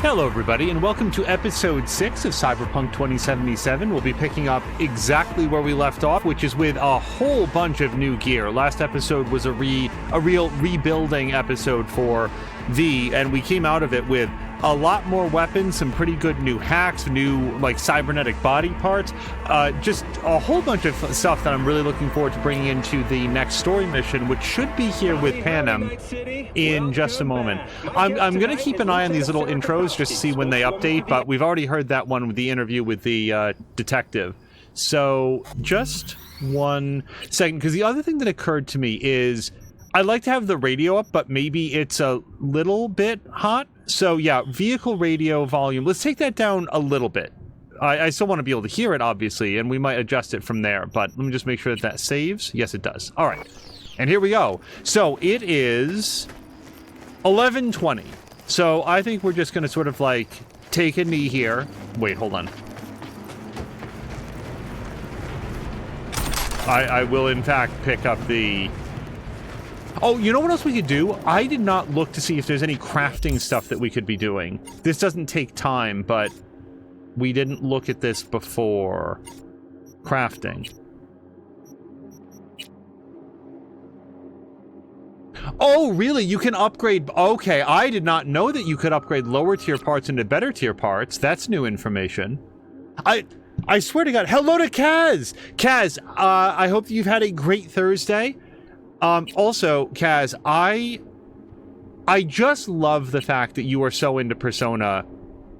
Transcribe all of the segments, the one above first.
Hello everybody, and welcome to episode 6 of Cyberpunk 2077. We'll be picking up exactly where we left off, which is with a whole bunch of new gear. Last episode was a real rebuilding episode for V, and we came out of it with a lot more weapons, some pretty good new hacks, new like cybernetic body parts, just a whole bunch of stuff that I'm really looking forward to bringing into the next story mission, which should be here with Panem in just a moment. I'm going to keep an eye on these little intros just to see when they update, but we've already heard that one with the interview with the detective. So just 1 second, because the other thing that occurred to me is I'd like to have the radio up, but maybe it's a little bit hot. So yeah, vehicle radio volume. Let's take that down a little bit. I still want to be able to hear it, obviously, and we might adjust it from there. But let me just make sure that that saves. Yes, it does. All right. And here we go. So it is 11:20. So I think we're just going to sort of like take a knee here. Wait, hold on. I will, in fact, pick up the... Oh, you know what else we could do? I did not look to see if there's any crafting stuff that we could be doing. This doesn't take time, but we didn't look at this before. Crafting. Oh, really? You can upgrade... Okay, I did not know that you could upgrade lower tier parts into better tier parts. That's new information. I swear to God. Hello to Kaz! Kaz, I hope that you've had a great Thursday. Also, Kaz, I just love the fact that you are so into Persona,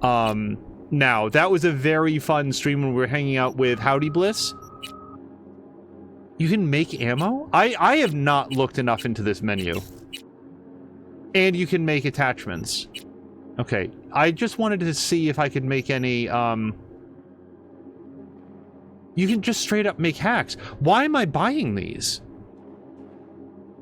now. That was a very fun stream when we were hanging out with Howdy Bliss. You can make ammo? I have not looked enough into this menu. And you can make attachments. Okay, I just wanted to see if I could make any, you can just straight up make hacks. Why am I buying these?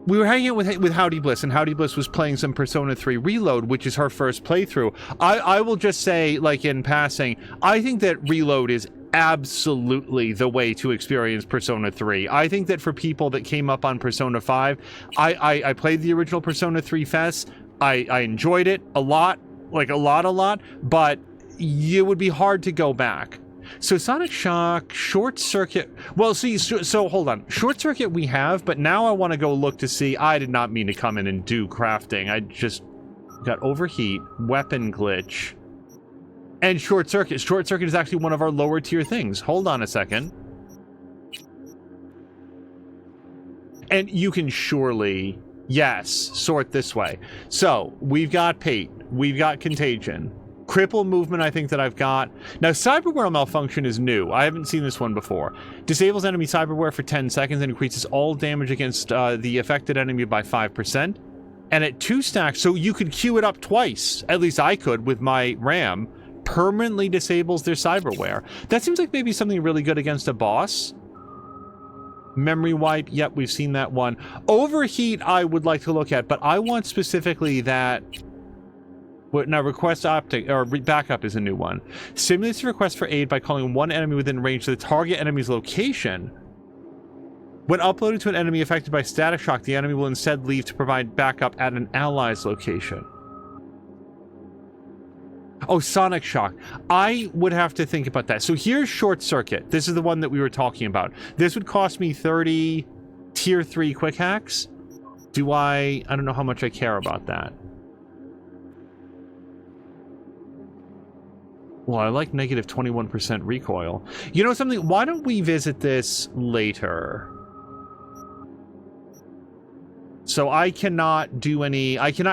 We were hanging out with Howdy Bliss, and Howdy Bliss was playing some Persona 3 Reload, which is her first playthrough. I will just say, like in passing, I think that Reload is absolutely the way to experience Persona 3. I think that for people that came up on Persona 5, I played the original Persona 3 Fest. I enjoyed it a lot, like a lot, but it would be hard to go back. So Sonic Shock, Short Circuit... Well, see, so hold on. Short Circuit we have, but now I want to go look to see... I did not mean to come in and do crafting. I just got Overheat, Weapon Glitch, and Short Circuit. Short Circuit is actually one of our lower tier things. Hold on a second. And you can surely, yes, sort this way. So, we've got Pate. We've got Contagion. Cripple movement, I think that I've got. Now, cyberware malfunction is new. I haven't seen this one before. Disables enemy cyberware for 10 seconds and increases all damage against the affected enemy by 5%. And at 2 stacks, so you could queue it up twice. At least I could with my RAM. Permanently disables their cyberware. That seems like maybe something really good against a boss. Memory wipe, yep, we've seen that one. Overheat, I would like to look at, but I want specifically that... Now, request optic or backup is a new one. Simulates a request for aid by calling one enemy within range to the target enemy's location. When uploaded to an enemy affected by static shock, the enemy will instead leave to provide backup at an ally's location. Oh, Sonic Shock. I would have to think about that. So here's Short Circuit. This is the one that we were talking about. This would cost me 30 tier 3 quick hacks. I don't know how much I care about that. Well, I like negative 21% recoil. You know something? Why don't we visit this later? So I cannot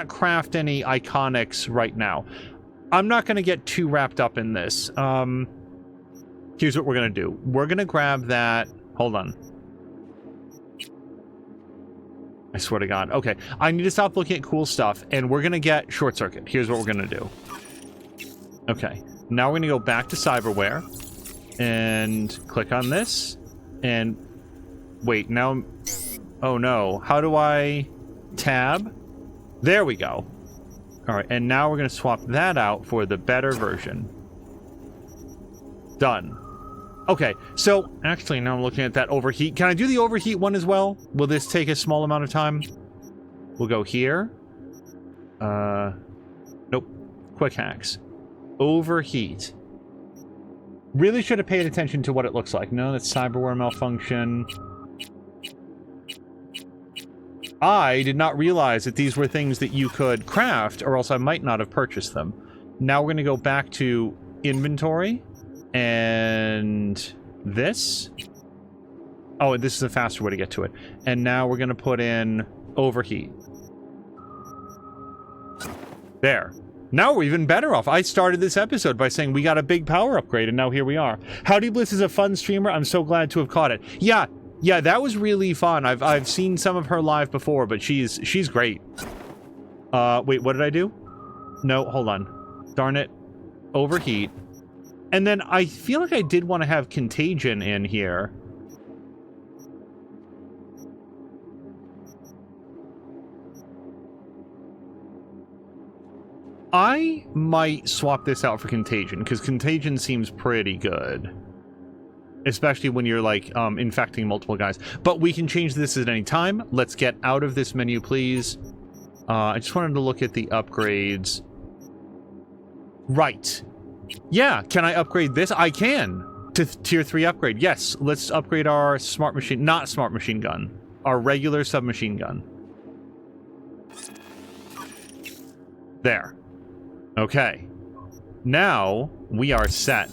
craft any iconics right now. I'm not going to get too wrapped up in this. Here's what we're going to do. We're going to grab that. Hold on. I swear to God. Okay, I need to stop looking at cool stuff, and we're going to get Short Circuit. Here's what we're going to do. Okay. Now we're going to go back to cyberware and click on this and wait, now, oh no, how do I tab? There we go. All right, and now we're going to swap that out for the better version. Done. Okay, so actually now I'm looking at that overheat. Can I do the overheat one as well? Will this take a small amount of time? We'll go here. Nope. Quick hacks. Overheat. Really should have paid attention to what it looks like. No, that's cyberware malfunction. I did not realize that these were things that you could craft, or else I might not have purchased them. Now we're going to go back to inventory. And this. Oh, this is a faster way to get to it. And now we're going to put in overheat. There. Now we're even better off. I started this episode by saying we got a big power upgrade, and now here we are. Howdy Bliss is a fun streamer. I'm so glad to have caught it. Yeah, that was really fun. I've seen some of her live before, but she's great. Wait, what did I do? No, hold on. Darn it. Overheat. And then I feel like I did want to have contagion in here. I might swap this out for contagion, because contagion seems pretty good. Especially when you're, like, infecting multiple guys. But we can change this at any time. Let's get out of this menu, please. I just wanted to look at the upgrades. Right. Yeah, can I upgrade this? I can. To tier 3 upgrade. Yes, let's upgrade our smart machine... Not smart machine gun. Our regular submachine gun. There. Okay. Now, we are set.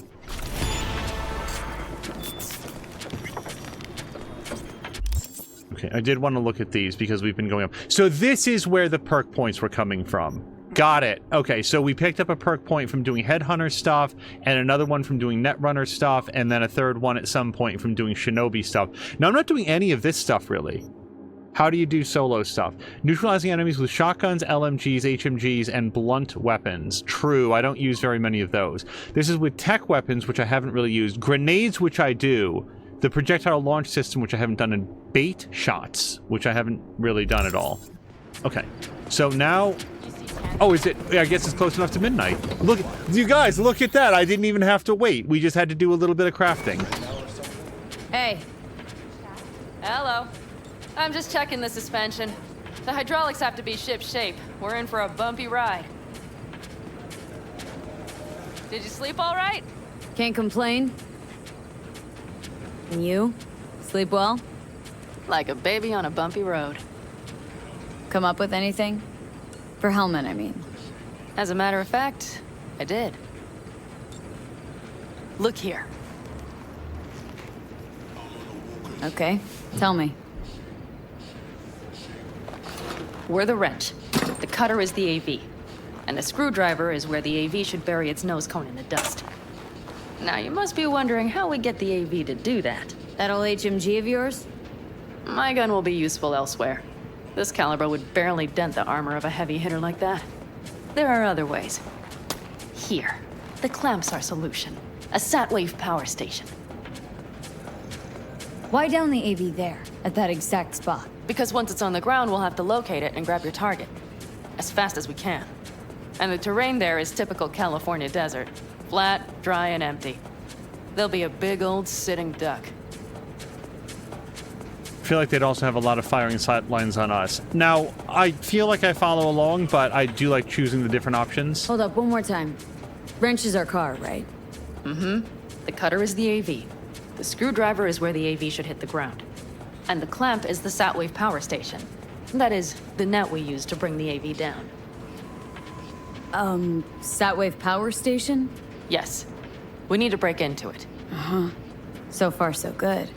Okay, I did want to look at these because we've been going up. So this is where the perk points were coming from. Got it. Okay, so we picked up a perk point from doing Headhunter stuff, and another one from doing Netrunner stuff, and then a third one at some point from doing Shinobi stuff. Now, I'm not doing any of this stuff, really. How do you do solo stuff? Neutralizing enemies with shotguns, LMGs, HMGs, and blunt weapons. True, I don't use very many of those. This is with tech weapons, which I haven't really used. Grenades, which I do. The projectile launch system, which I haven't done, and bait shots, which I haven't really done at all. Okay, so now... Oh, is it? I guess it's close enough to midnight. Look, you guys, look at that. I didn't even have to wait. We just had to do a little bit of crafting. Hey. Hello. I'm just checking the suspension. The hydraulics have to be ship-shape. We're in for a bumpy ride. Did you sleep all right? Can't complain. And you? Sleep well? Like a baby on a bumpy road. Come up with anything? For Hellman, I mean. As a matter of fact, I did. Look here. Okay, tell me. We're the wrench. The cutter is the AV. And the screwdriver is where the AV should bury its nose cone in the dust. Now, you must be wondering how we get the AV to do that. That old HMG of yours? My gun will be useful elsewhere. This caliber would barely dent the armor of a heavy hitter like that. There are other ways. Here, the clamp's our solution. A sat-wave power station. Why down the AV there, at that exact spot? Because once it's on the ground, we'll have to locate it and grab your target. As fast as we can. And the terrain there is typical California desert. Flat, dry, and empty. There'll be a big old sitting duck. I feel like they'd also have a lot of firing sight lines on us. Now, I feel like I follow along, but I do like choosing the different options. Hold up, one more time. Wrench is our car, right? Mm-hmm. The cutter is the AV. The screwdriver is where the AV should hit the ground. And the clamp is the sat-wave power station. That is, the net we use to bring the AV down. Sat-wave power station? Yes. We need to break into it. Uh-huh. So far, so good.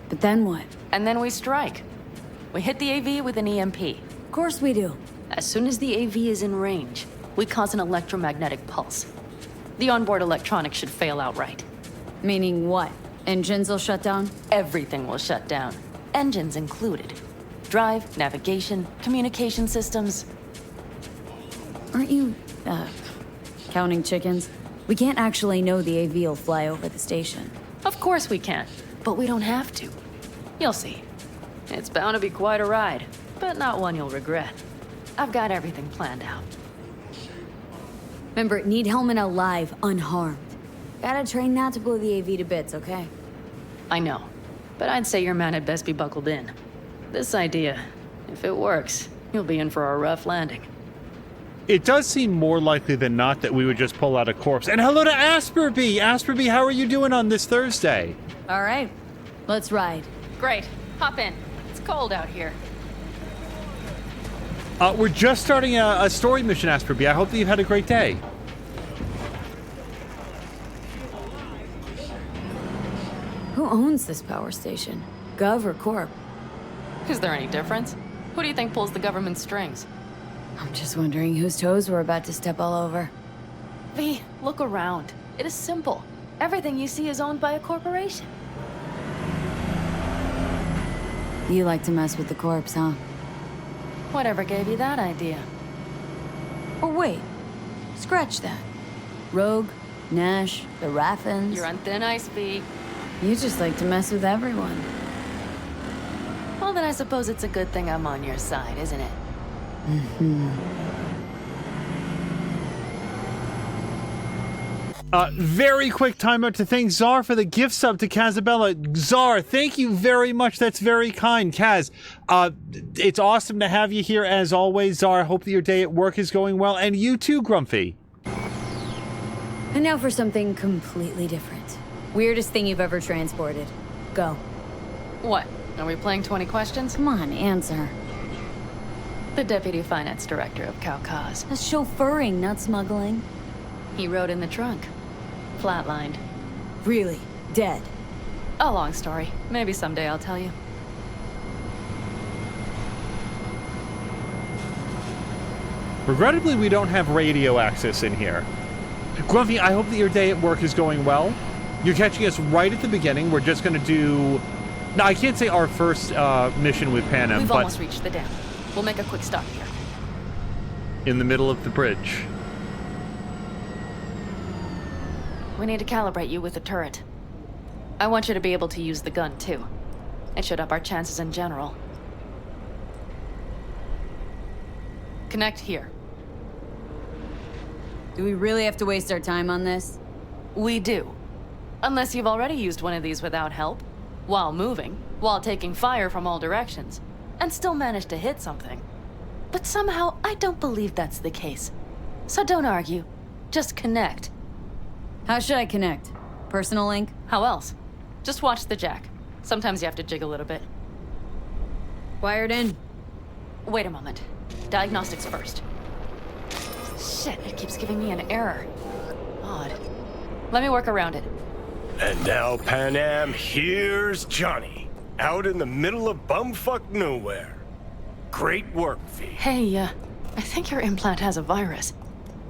But then what? And then we strike. We hit the AV with an EMP. Of course we do. As soon as the AV is in range, we cause an electromagnetic pulse. The onboard electronics should fail outright. Meaning what? Engines will shut down? Everything will shut down. Engines included. Drive, navigation, communication systems. Aren't you, counting chickens? We can't actually know the AV will fly over the station. Of course we can, but we don't have to. You'll see. It's bound to be quite a ride, but not one you'll regret. I've got everything planned out. Remember, need Hellman alive, unharmed. Gotta train not to blow the AV to bits, okay? I know, but I'd say your man had best be buckled in. This idea, if it works, you'll be in for a rough landing. it does seem more likely than not that we would just pull out a corpse. And hello to Asperby! Asperby, how are you doing on this Thursday? All right, let's ride. Great. Hop in. It's cold out here. We're just starting a story mission, Asperby. I hope that you've had a great day. Who owns this power station? Gov or Corp? Is there any difference? Who do you think pulls the government strings? I'm just wondering whose toes we're about to step all over. V, look around. It is simple. Everything you see is owned by a corporation. You like to mess with the corpse, huh? Whatever gave you that idea? Oh, wait. Scratch that. Rogue, Nash, the Raffins. You're on thin ice, V. You just like to mess with everyone. Well, then I suppose it's a good thing I'm on your side, isn't it? Very quick timeout to thank Czar for the gift sub to Casabella. Czar, thank you very much. That's very kind. Kaz, it's awesome to have you here as always. Czar, I hope that your day at work is going well. And you too, Grumpy. And now for something completely different. Weirdest thing you've ever transported. Go. What? Are we playing 20 questions? Come on, answer. The Deputy Finance Director of Kaukaz. That's chauffeuring, not smuggling. He rode in the trunk. Flatlined. Really? Dead? A long story. Maybe someday I'll tell you. Regrettably, we don't have radio access in here. Grumpy, I hope that your day at work is going well. You're catching us right at the beginning. We're just going to do... No, I can't say our first mission with Panem, We've but... almost reached the dam. We'll make a quick stop here. In the middle of the bridge. We need to calibrate you with the turret. I want you to be able to use the gun, too. It should up our chances in general. Connect here. Do we really have to waste our time on this? We do. Unless you've already used one of these without help, while moving, while taking fire from all directions, and still managed to hit something. But somehow, I don't believe that's the case. So don't argue. Just connect. How should I connect? Personal link? How else? Just watch the jack. Sometimes you have to jig a little bit. Wired in. Wait a moment. Diagnostics first. Shit, it keeps giving me an error. Odd. Let me work around it. And now, Pan Am, here's Johnny. Out in the middle of bumfuck nowhere. Great work, V. Hey, I think your implant has a virus.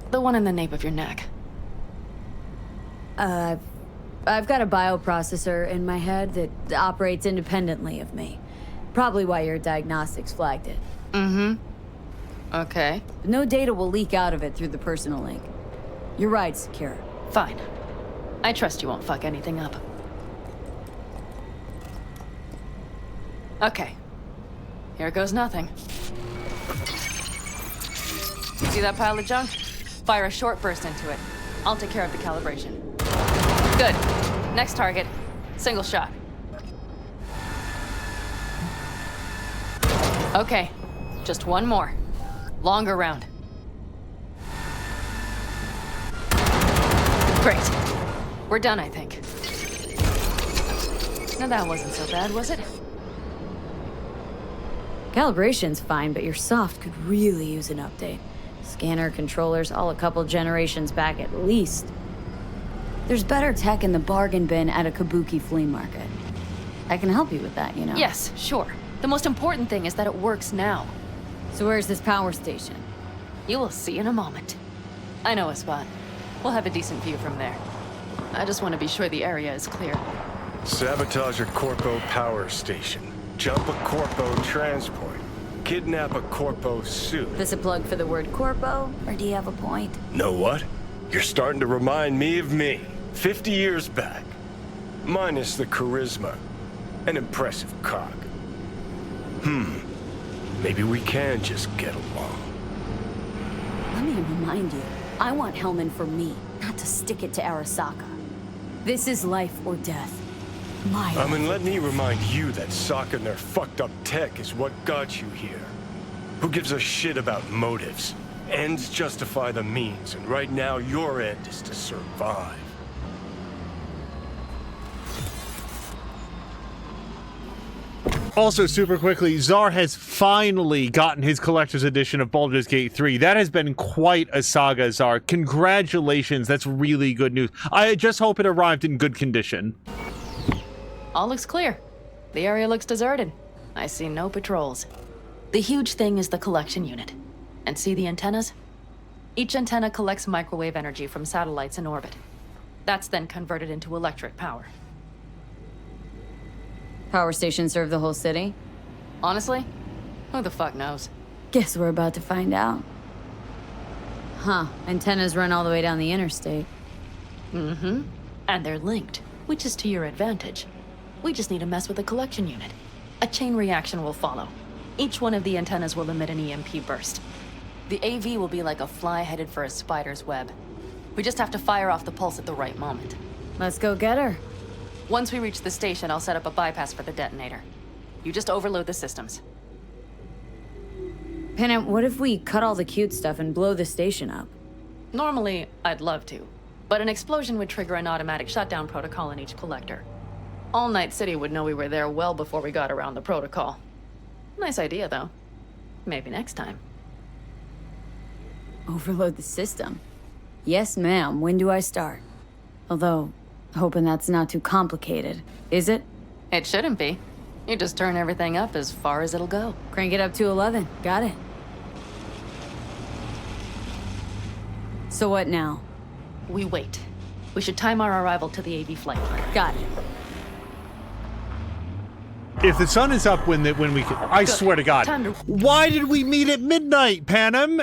The one in the nape of your neck. I've got a bioprocessor in my head that operates independently of me. Probably why your diagnostics flagged it. Mm-hmm. Okay. But no data will leak out of it through the personal link. Your ride's secure. Fine. I trust you won't fuck anything up. Okay. Here goes nothing. See that pile of junk? Fire a short burst into it. I'll take care of the calibration. Good. Next target. Single shot. Okay. Just one more. Longer round. Great. We're done, I think. Now that wasn't so bad, was it? Calibration's fine, but your soft could really use an update. Scanner, controllers, all a couple generations back at least. There's better tech in the bargain bin at a kabuki flea market. I can help you with that, you know? Yes, sure. The most important thing is that it works now. So where's this power station? You will see in a moment. I know a spot. We'll have a decent view from there. I just want to be sure the area is clear. Sabotage a Corpo power station. Jump a Corpo transport. Kidnap a Corpo suit. This a plug for the word corpo, or do you have a point? Know what? You're starting to remind me of me. 50 years back. Minus the charisma. An impressive cock. Maybe we can just get along. Let me remind you, I want Hellman for me, not to stick it to Arasaka. This is life or death. And let me remind you that Sokka and their fucked up tech is what got you here. Who gives a shit about motives? Ends justify the means, and right now your end is to survive. Also, super quickly, Czar has finally gotten his collector's edition of Baldur's Gate 3. That has been quite a saga, Czar. Congratulations, that's really good news. I just hope it arrived in good condition. All looks clear. The area looks deserted. I see no patrols. The huge thing is the collection unit. And see the antennas? Each antenna collects microwave energy from satellites in orbit. That's then converted into electric power. Power stations serve the whole city? Honestly, who the fuck knows? Guess we're about to find out. Huh, antennas run all the way down the interstate. Mm-hmm. And they're linked, which is to your advantage. We just need to mess with the collection unit. A chain reaction will follow. Each one of the antennas will emit an EMP burst. The AV will be like a fly headed for a spider's web. We just have to fire off the pulse at the right moment. Let's go get her. Once we reach the station, I'll set up a bypass for the detonator. You just overload the systems. Pennant, what if we cut all the cute stuff and blow the station up? Normally, I'd love to, but an explosion would trigger an automatic shutdown protocol in each collector. All Night City would know we were there well before we got around the protocol. Nice idea, though. Maybe next time. Overload the system? Yes, ma'am. When do I start? Although, hoping that's not too complicated. Is it? It shouldn't be. You just turn everything up as far as it'll go. Crank it up to 11. Got it. So what now? We wait. We should time our arrival to the AV flight plan. Got it. If the sun is up when we can, I swear to God. Why did we meet at midnight, Panem?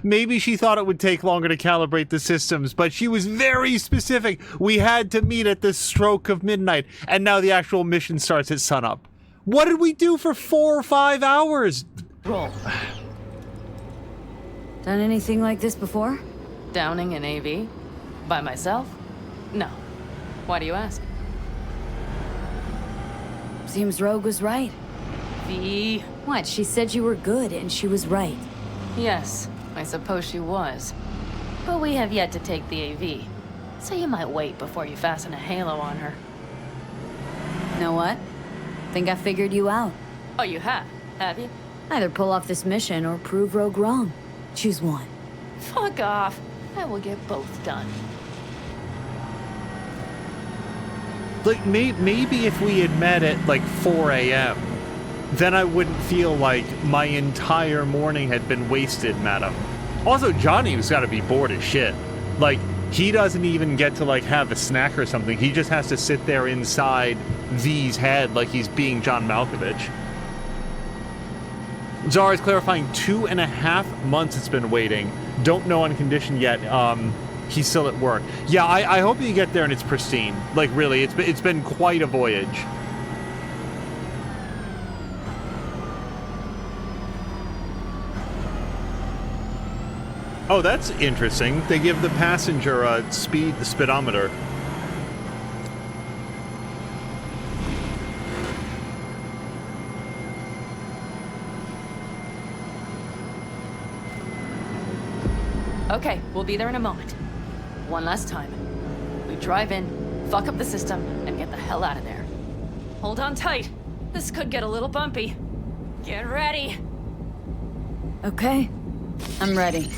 Maybe she thought it would take longer to calibrate the systems, but she was very specific. We had to meet at the stroke of midnight, and now the actual mission starts at sunup. What did we do for 4 or 5 hours? Roll. Done anything like this before? Downing an AV? By myself? No. Why do you ask? Seems Rogue was right. V. What? She said you were good, and she was right. Yes, I suppose she was. But we have yet to take the AV, so you might wait before you fasten a halo on her. Know what? Think I figured you out. Oh, you have you? Either pull off this mission or prove Rogue wrong. Choose one. Fuck off. I will get both done. Like, maybe if we had met at like 4 a.m., then I wouldn't feel like my entire morning had been wasted, madam. Also, Johnny's got to be bored as shit. Like, he doesn't even get to like have a snack or something. He just has to sit there inside V's head like he's being John Malkovich. Zara's clarifying 2.5 months it's been waiting. Don't know on condition yet. He's still at work. Yeah, I hope you get there and it's pristine. Like, really, it's been quite a voyage. Oh, that's interesting. They give the passenger a speedometer. Okay, we'll be there in a moment. One last time. We drive in, fuck up the system, and get the hell out of there. Hold on tight. This could get a little bumpy. Get ready. Okay. I'm ready.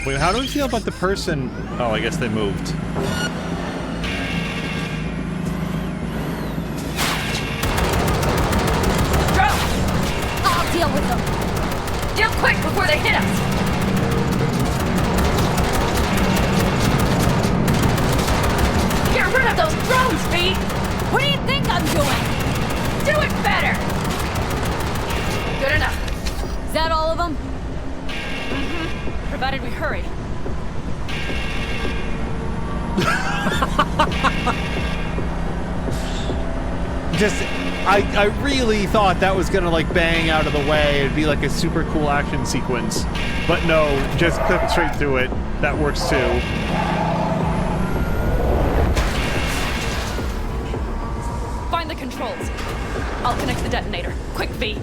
Wait, how do we feel about the person? Oh, I guess they moved. Drop! I'll deal with them. Jump quick before they hit us! Get rid of those drones, V! What do you think I'm doing? Do it better! Good enough. Is that all of them? Provided we hurry. I really thought that was gonna like bang out of the way. It'd be like a super cool action sequence. But no, just clip straight through it. That works too. Find the controls. I'll connect the detonator. Quick, V.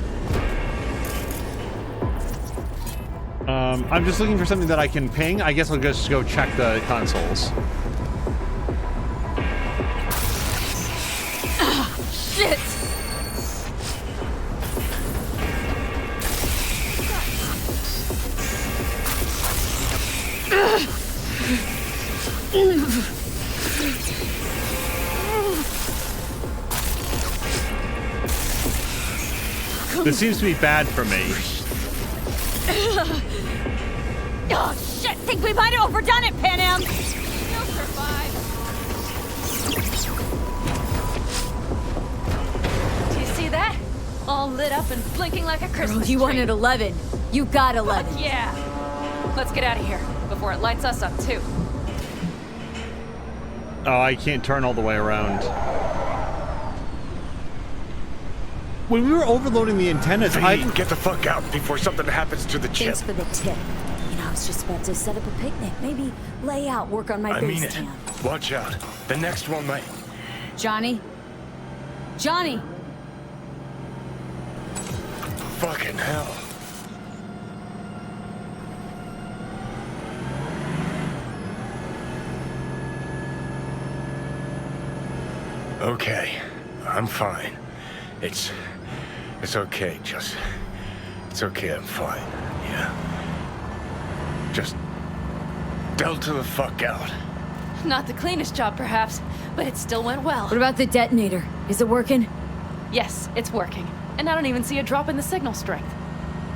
I'm just looking for something that I can ping. I guess I'll just go check the consoles. Shit! This seems to be bad for me. Oh, shit! Think we might have overdone it, Pan Am! You'll survive. Do you see that? All lit up and blinking like a Christmas tree. You wanted 11. You got 11. Fuck yeah! Let's get out of here before it lights us up, too. Oh, I can't turn all the way around. When we were overloading the antennas, I get the fuck out before something happens to the chip. Thanks for the tip. You know, I was just about to set up a picnic. Maybe lay out, work on my base camp. Watch out. The next one might. Johnny? Johnny! Fucking hell. Okay, I'm fine. It's okay, it's okay, I'm fine, yeah. Just delta the fuck out. Not the cleanest job, perhaps, but it still went well. What about the detonator? Is it working? Yes, it's working. And I don't even see a drop in the signal strength.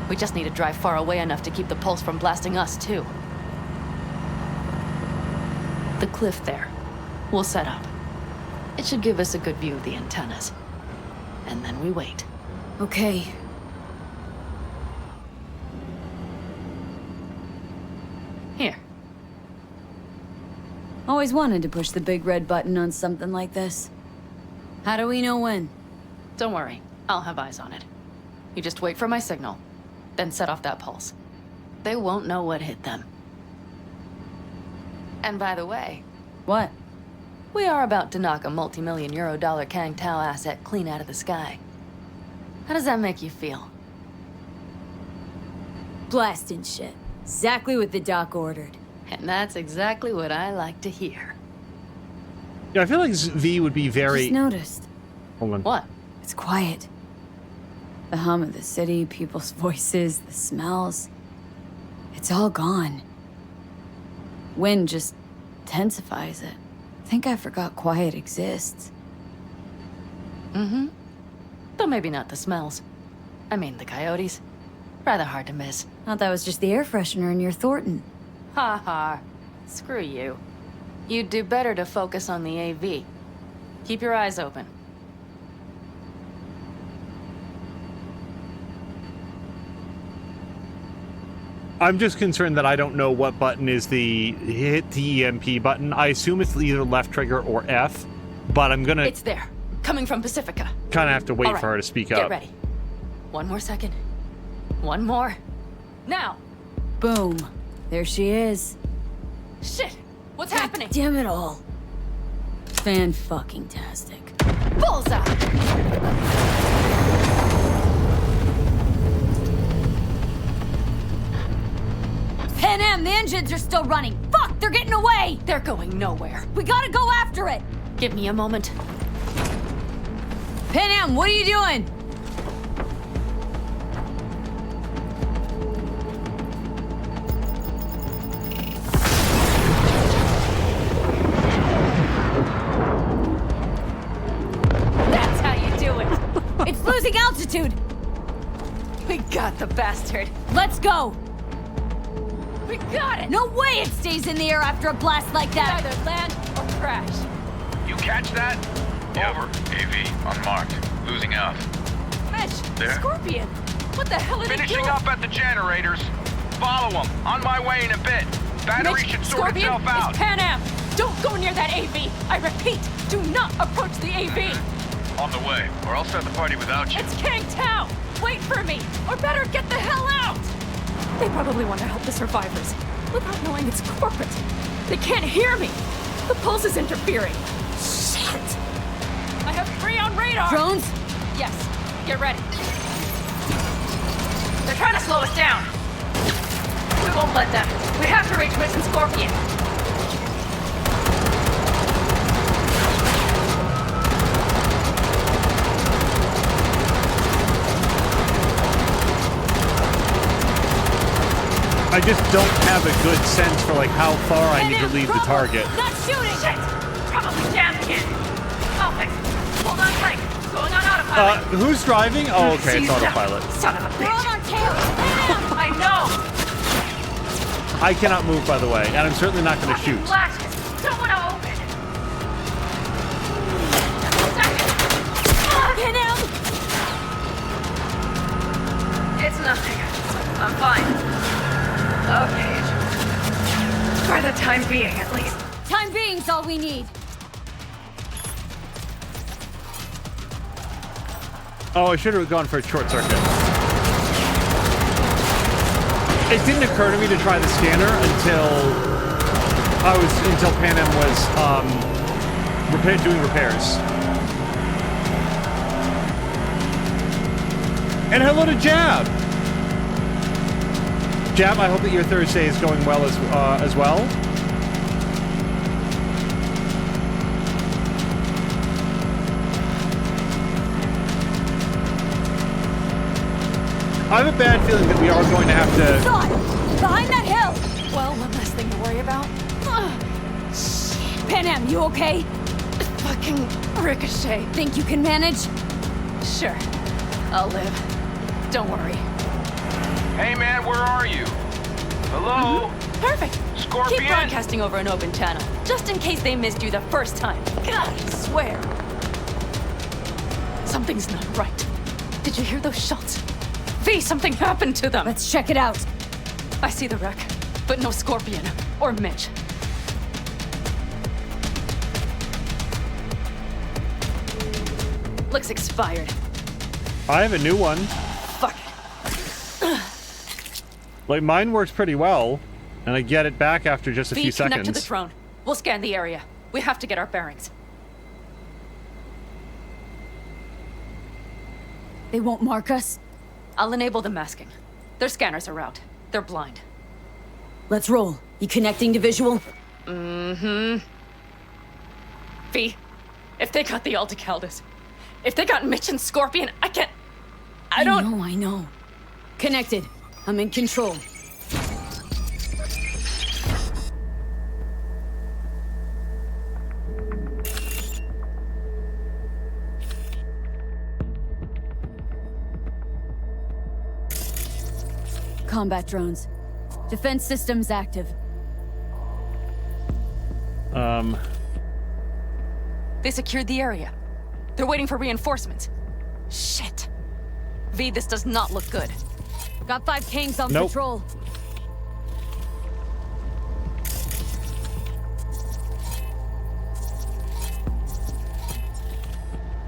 We just need to drive far away enough to keep the pulse from blasting us, too. The cliff there. We'll set up. It should give us a good view of the antennas. And then we wait. Okay. Here. Always wanted to push the big red button on something like this. How do we know when? Don't worry. I'll have eyes on it. You just wait for my signal. Then set off that pulse. They won't know what hit them. And by the way, What? we are about to knock a multi-million euro dollar Kang Tao asset clean out of the sky. How does that make you feel? Blasting shit. Exactly what the doc ordered. And that's exactly what I like to hear. Yeah, I feel like V would be very... Just noticed. Hold on. What? It's quiet. The hum of the city, people's voices, the smells. It's all gone. Wind just intensifies it. I think I forgot quiet exists. Mm-hmm. But maybe not the smells. I mean, the coyotes. Rather hard to miss. Thought that was just the air freshener in your Thornton. Ha ha. Screw you. You'd do better to focus on the AV. Keep your eyes open. I'm just concerned that I don't know what button is the hit the EMP button. I assume it's either left trigger or F, but I'm gonna It's there. Coming from Pacifica. kind of have to wait All right, for her to speak Get up. ready. One more second. One more. Now! Boom. There she is. Shit! What's happening? Damn it all. Fan-fucking-tastic. Bullseye! Pan Am, the engines are still running. Fuck, they're getting away. They're going nowhere. We gotta go after it. Give me a moment. Pan Am, what are you doing? That's how you do it. It's losing altitude. We got the bastard. Let's go. We got it. No way it stays in the air after a blast like that. Either land or crash. You catch that? Over. AV, unmarked. Losing out. Mitch, There? Scorpion. What the hell are they Finishing doing? up at the generators. Follow them. On my way in a bit. Battery Mitch, should sort Scorpion, itself out. it's Pan Am. Don't go near that AV. I repeat, do not approach the AV. On the way, or I'll start the party without you. It's Kang Tao. Wait for me, or better get the hell out. They probably want to help the survivors, without knowing it's corporate. They can't hear me. The pulse is interfering. Shit. I have 3 on radar. Drones? Yes. Get ready. They're trying to slow us down. We won't let them. We have to reach Mission Scorpion. I just don't have a good sense for like how far I need to leave the target. Not shooting! Shit! Probably jammed again. I'll fix it. Hold on tight. Going on autopilot. Who's driving? Oh, okay, it's Seize them. autopilot. Son of a We're on bitch. our tail! I know! I cannot move, by the way, and I'm certainly not going to shoot. Latches. Don't want to open. Hit him! It's nothing. I'm fine. Okay. For the time being, at least. Time being's all we need. Oh, I should have gone for a short circuit. It didn't occur to me to try the scanner until Pan Am was doing repairs. And hello to Jab. Jab, I hope that your Thursday is going well as well. I have a bad feeling that we are going to have to... Thought! Behind that hill! Well, one less thing to worry about. Pan Am, you okay? Fucking ricochet. Think you can manage? Sure. I'll live. Don't worry. Hey, man, where are you? Hello? Perfect. Scorpion? Keep broadcasting over an open channel, just in case they missed you the first time. God, I swear. Something's not right. Did you hear those shots? V, something happened to them. Let's check it out. I see the wreck, but no Scorpion or Mitch. Looks expired. I have a new one. Fuck it. Like, mine works pretty well, and I get it back after just a V, few connect seconds. to the drone. We'll scan the area. We have to get our bearings. They won't mark us? I'll enable the masking. Their scanners are out. They're blind. Let's roll. You connecting to visual? V, if they got the Aldecaldos, if they got Mitch and Scorpion, I can't... I don't... I know. Connected. I'm in control. Combat drones. Defense systems active. They secured the area. They're waiting for reinforcements. Shit. V, this does not look good. Got 5 Kangs on Nope. patrol.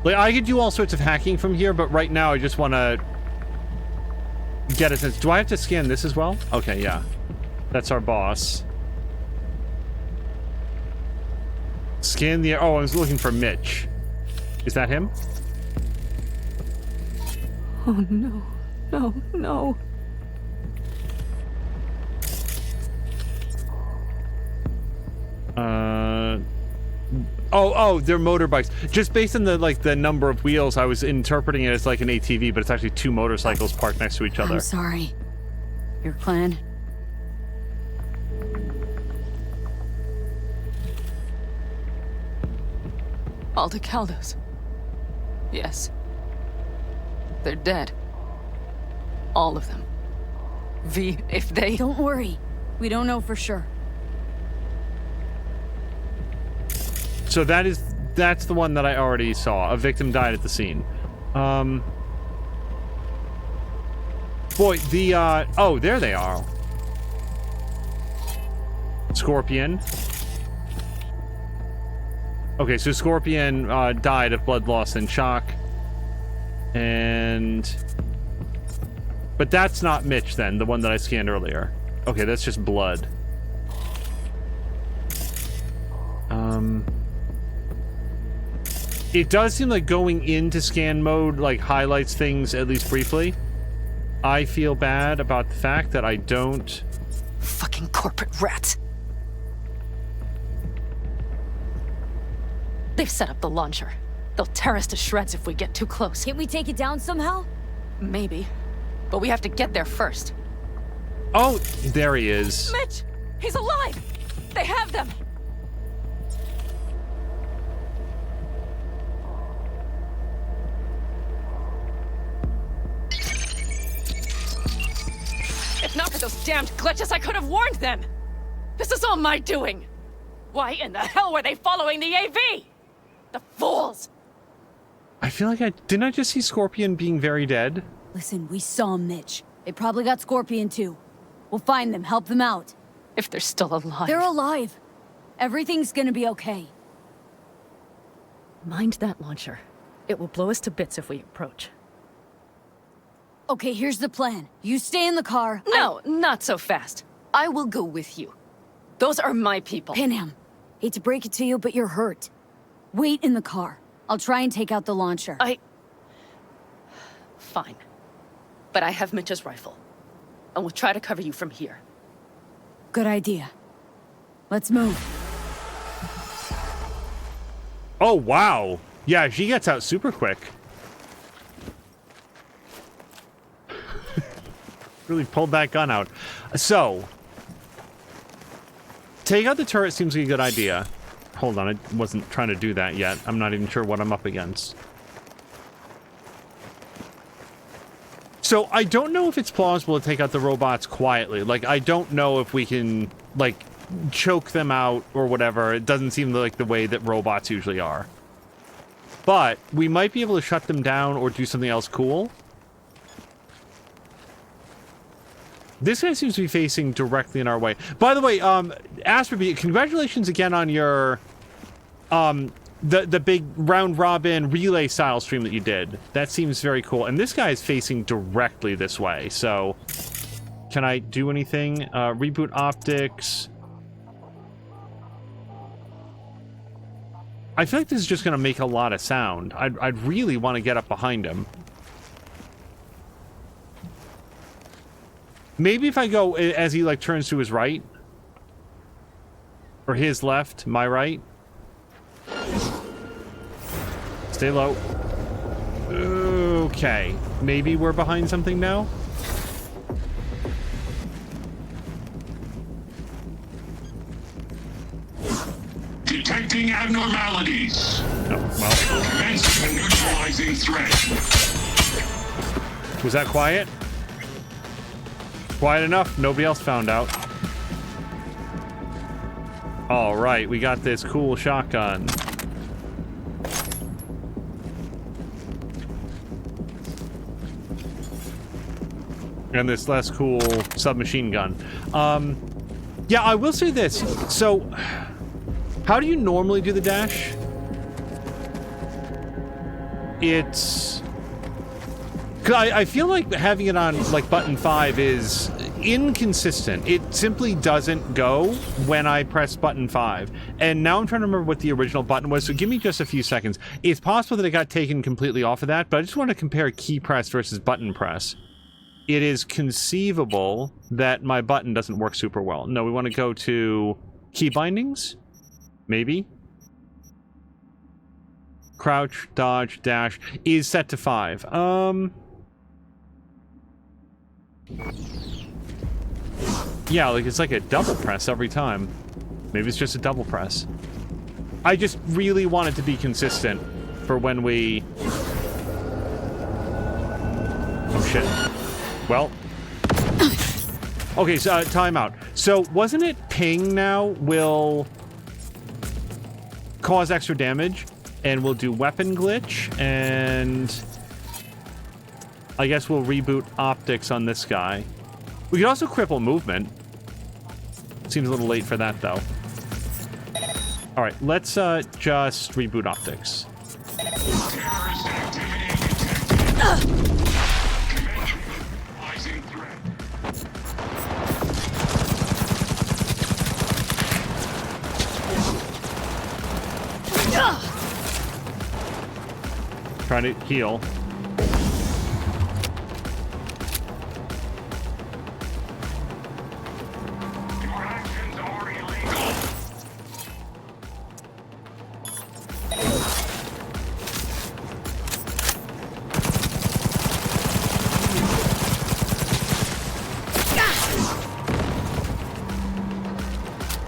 Like, I could do all sorts of hacking from here, but right now I just want to get a sense. Do I have to scan this as well? Okay, yeah. That's our boss. Scan the... Oh, I was looking for Mitch. Is that him? Oh, no. No, no. Oh, they're motorbikes. Just based on the number of wheels, I was interpreting it as like an ATV, but it's actually 2 motorcycles parked next to each other. I'm sorry. Your clan? Aldecaldos. Yes. They're dead. All of them. V, if they... Don't worry. We don't know for sure. So that's the one that I already saw. A victim died at the scene. Boy, oh, there they are. Scorpion. Okay, so Scorpion died of blood loss and shock. But that's not Mitch then, the one that I scanned earlier. Okay, that's just blood. It does seem like going into scan mode like highlights things at least briefly. I feel bad about the fact that I don't Fucking corporate rats. They've set up the launcher. They'll tear us to shreds if we get too close. Can't we take it down somehow? Maybe. But we have to get there first. Oh, there he is. Mitch! He's alive! They have them! If not for those damned glitches, I could have warned them! This is all my doing! Why in the hell were they following the AV? The fools! I feel like didn't I just see Scorpion being very dead? Listen, we saw Mitch. They probably got Scorpion too. We'll find them, help them out. If they're still alive. They're alive. Everything's gonna be okay. Mind that launcher. It will blow us to bits if we approach. Okay, here's the plan. You stay in the car. No, not so fast. I will go with you. Those are my people. Panam, hate to break it to you, but you're hurt. Wait in the car. I'll try and take out the launcher. Fine. But I have Mitch's rifle. And we'll try to cover you from here. Good idea. Let's move. Oh, wow. Yeah, she gets out super quick. Really pulled that gun out. So, take out the turret seems like a good idea. Hold on, I wasn't trying to do that yet. I'm not even sure what I'm up against. So, I don't know if it's plausible to take out the robots quietly. Like, I don't know if we can, like, choke them out or whatever. It doesn't seem like the way that robots usually are. But, we might be able to shut them down or do something else cool. This guy seems to be facing directly in our way. By the way, Asperby, congratulations again on your, the big round robin relay style stream that you did. That seems very cool. And this guy is facing directly this way. So, can I do anything? Reboot optics. I feel like this is just going to make a lot of sound. I'd really want to get up behind him. Maybe if I go as he, like, turns to his right. Or his left, my right. Stay low. Okay. Maybe we're behind something now? Detecting abnormalities. Oh, well. Commencing neutralizing threat. Was that quiet? Quiet enough. Nobody else found out. All right, we got this cool shotgun. And this less cool submachine gun. Yeah, I will say this. So, how do you normally do the dash? It's... Cause I feel like having it on, like, button 5 is inconsistent. It simply doesn't go when I press button 5. And now I'm trying to remember what the original button was, so give me just a few seconds. It's possible that it got taken completely off of that, but I just want to compare key press versus button press. It is conceivable that my button doesn't work super well. No, we want to go to key bindings? Maybe? Crouch, dodge, dash is set to 5. Yeah, like it's like a double press every time. Maybe it's just a double press. I just really want it to be consistent for when we... Oh shit. Well. Okay, so timeout. So wasn't it ping now will cause extra damage? And we'll do weapon glitch, and I guess we'll reboot optics on this guy. We could also cripple movement. Seems a little late for that, though. All right, let's just reboot optics. Terrorist activity detected. Neutralizing threat. Trying to heal.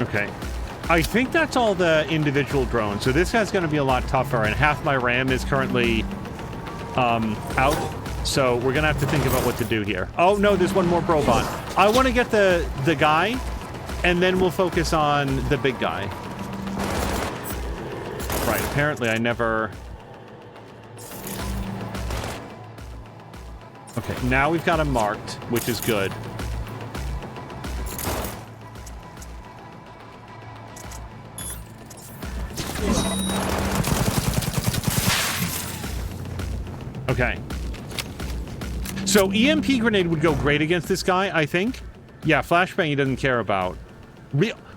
Okay. I think that's all the individual drones. So this guy's going to be a lot tougher, and half my RAM is currently out. So we're going to have to think about what to do here. Oh, no, there's one more Brobot. I want to get the guy, and then we'll focus on the big guy. Right, apparently I never... Okay, now we've got him marked, which is good. Okay. So EMP grenade would go great against this guy, I think. Yeah, flashbang he doesn't care about.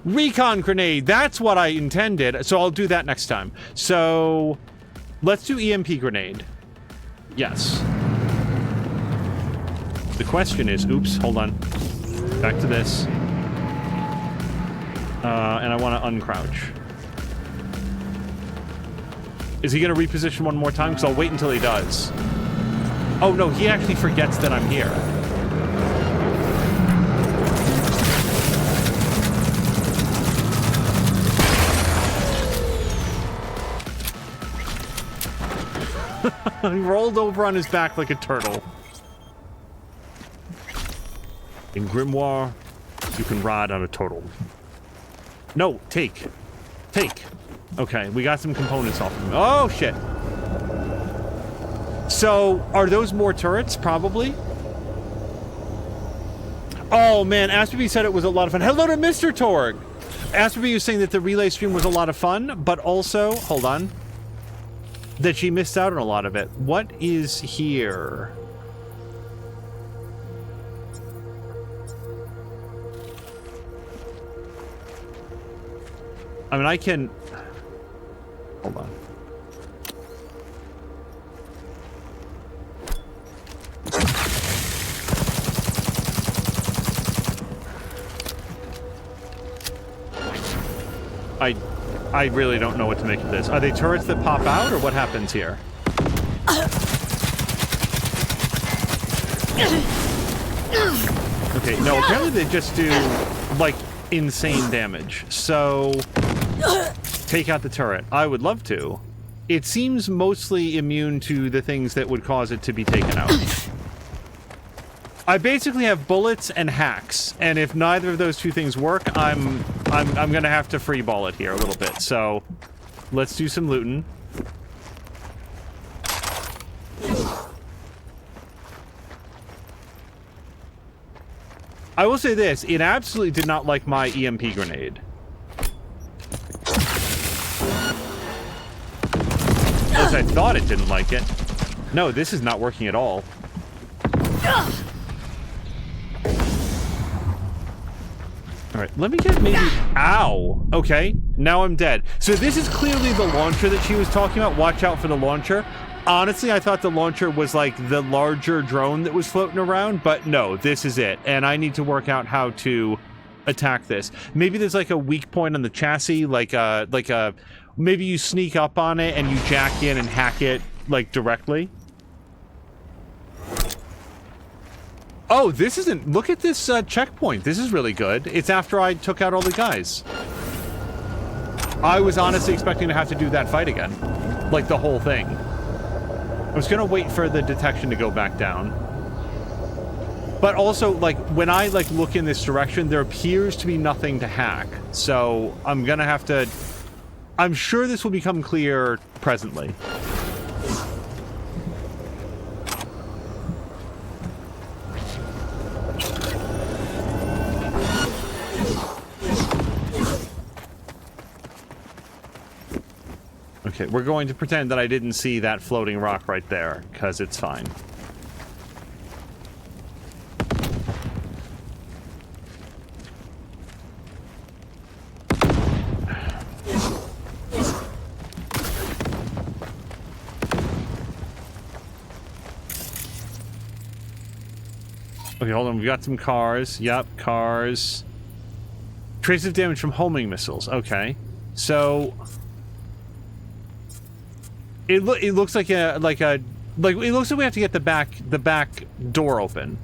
Recon grenade, that's what I intended. So I'll do that next time. So let's do EMP grenade. Yes. The question is, oops, hold on. Back to this. And I want to uncrouch. Is he going to reposition one more time? Because I'll wait until he does. Oh, no, he actually forgets that I'm here. He rolled over on his back like a turtle. In Grimoire, you can ride on a turtle. No, take. Take. Okay, we got some components off of him. Oh, shit. So, are those more turrets? Probably. Oh, man, Asperby said it was a lot of fun. Hello to Mr. Torg! Asperby was saying that the relay stream was a lot of fun, but also, hold on, that she missed out on a lot of it. What is here? I mean, I can... Hold on. I really don't know what to make of this. Are they turrets that pop out, or what happens here? Okay, no, apparently they just do, like, insane damage. So, take out the turret. I would love to. It seems mostly immune to the things that would cause it to be taken out. I basically have bullets and hacks, and if neither of those two things work, I'm gonna have to free ball it here a little bit. So, let's do some looting. I will say this, it absolutely did not like my EMP grenade. At least I thought it didn't like it. No, this is not working at all. Alright, let me get maybe... Ow! Okay, now I'm dead. So this is clearly the launcher that she was talking about. Watch out for the launcher. Honestly, I thought the launcher was like the larger drone that was floating around, but no, this is it. And I need to work out how to attack this. Maybe there's like a weak point on the chassis, like a maybe you sneak up on it and you jack in and hack it like directly. Oh, this isn't... Look at this checkpoint. This is really good. It's after I took out all the guys. I was honestly expecting to have to do that fight again. Like, the whole thing. I was gonna wait for the detection to go back down. But also, like, when I, like, look in this direction, there appears to be nothing to hack. So, I'm gonna have to... I'm sure this will become clear presently. Okay, we're going to pretend that I didn't see that floating rock right there, because it's fine. Okay, hold on, we've got some cars. Yep, cars. Traces of damage from homing missiles. Okay. So... It looks like it looks like we have to get the back door open.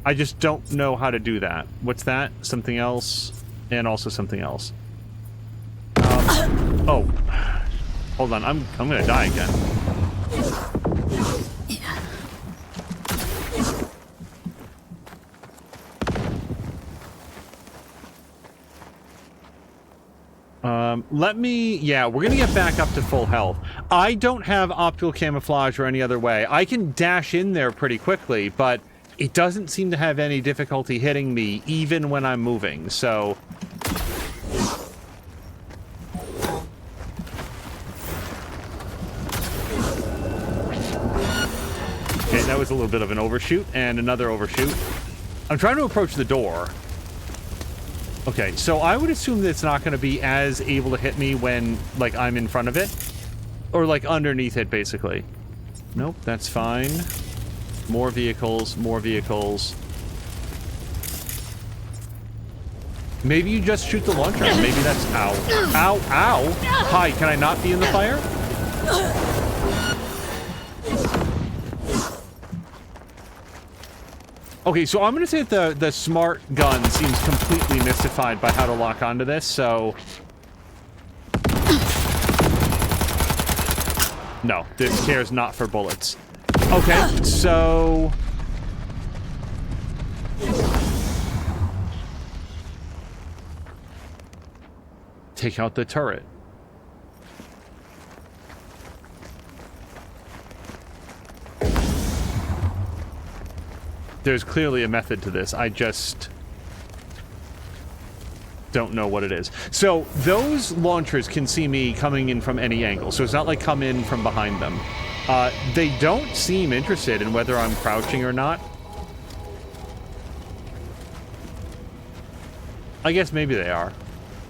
I just don't know how to do that. What's that? Something else? And also something else. Oh. Hold on, I'm gonna die again. We're gonna get back up to full health. I don't have optical camouflage or any other way. I can dash in there pretty quickly, but it doesn't seem to have any difficulty hitting me, even when I'm moving, so... Okay, that was a little bit of an overshoot, and another overshoot. I'm trying to approach the door. Okay, so I would assume that it's not going to be as able to hit me when, like, I'm in front of it. Or, like, underneath it, basically. Nope, that's fine. More vehicles, more vehicles. Maybe you just shoot the launcher. Maybe that's... Ow. Ow, ow! Hi, can I not be in the fire? Okay, so I'm going to say that the smart gun seems completely mystified by how to lock onto this, so... No, this cares not for bullets. Okay, so... Take out the turret. There's clearly a method to this. I just don't know what it is. So those launchers can see me coming in from any angle. So it's not like come in from behind them. They don't seem interested in whether I'm crouching or not. I guess maybe they are.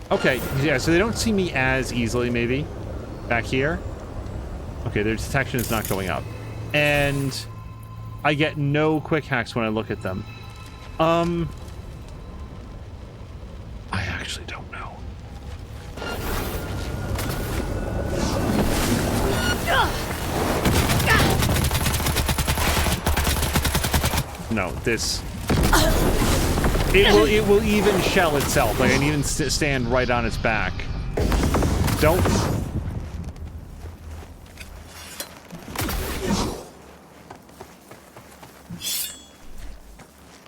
Okay, yeah, so they don't see me as easily, maybe. Back here. Okay, their detection is not going up. And... I get no quick hacks when I look at them. I actually don't know. No, this... It will even shell itself. Like, I can even stand right on its back. Don't...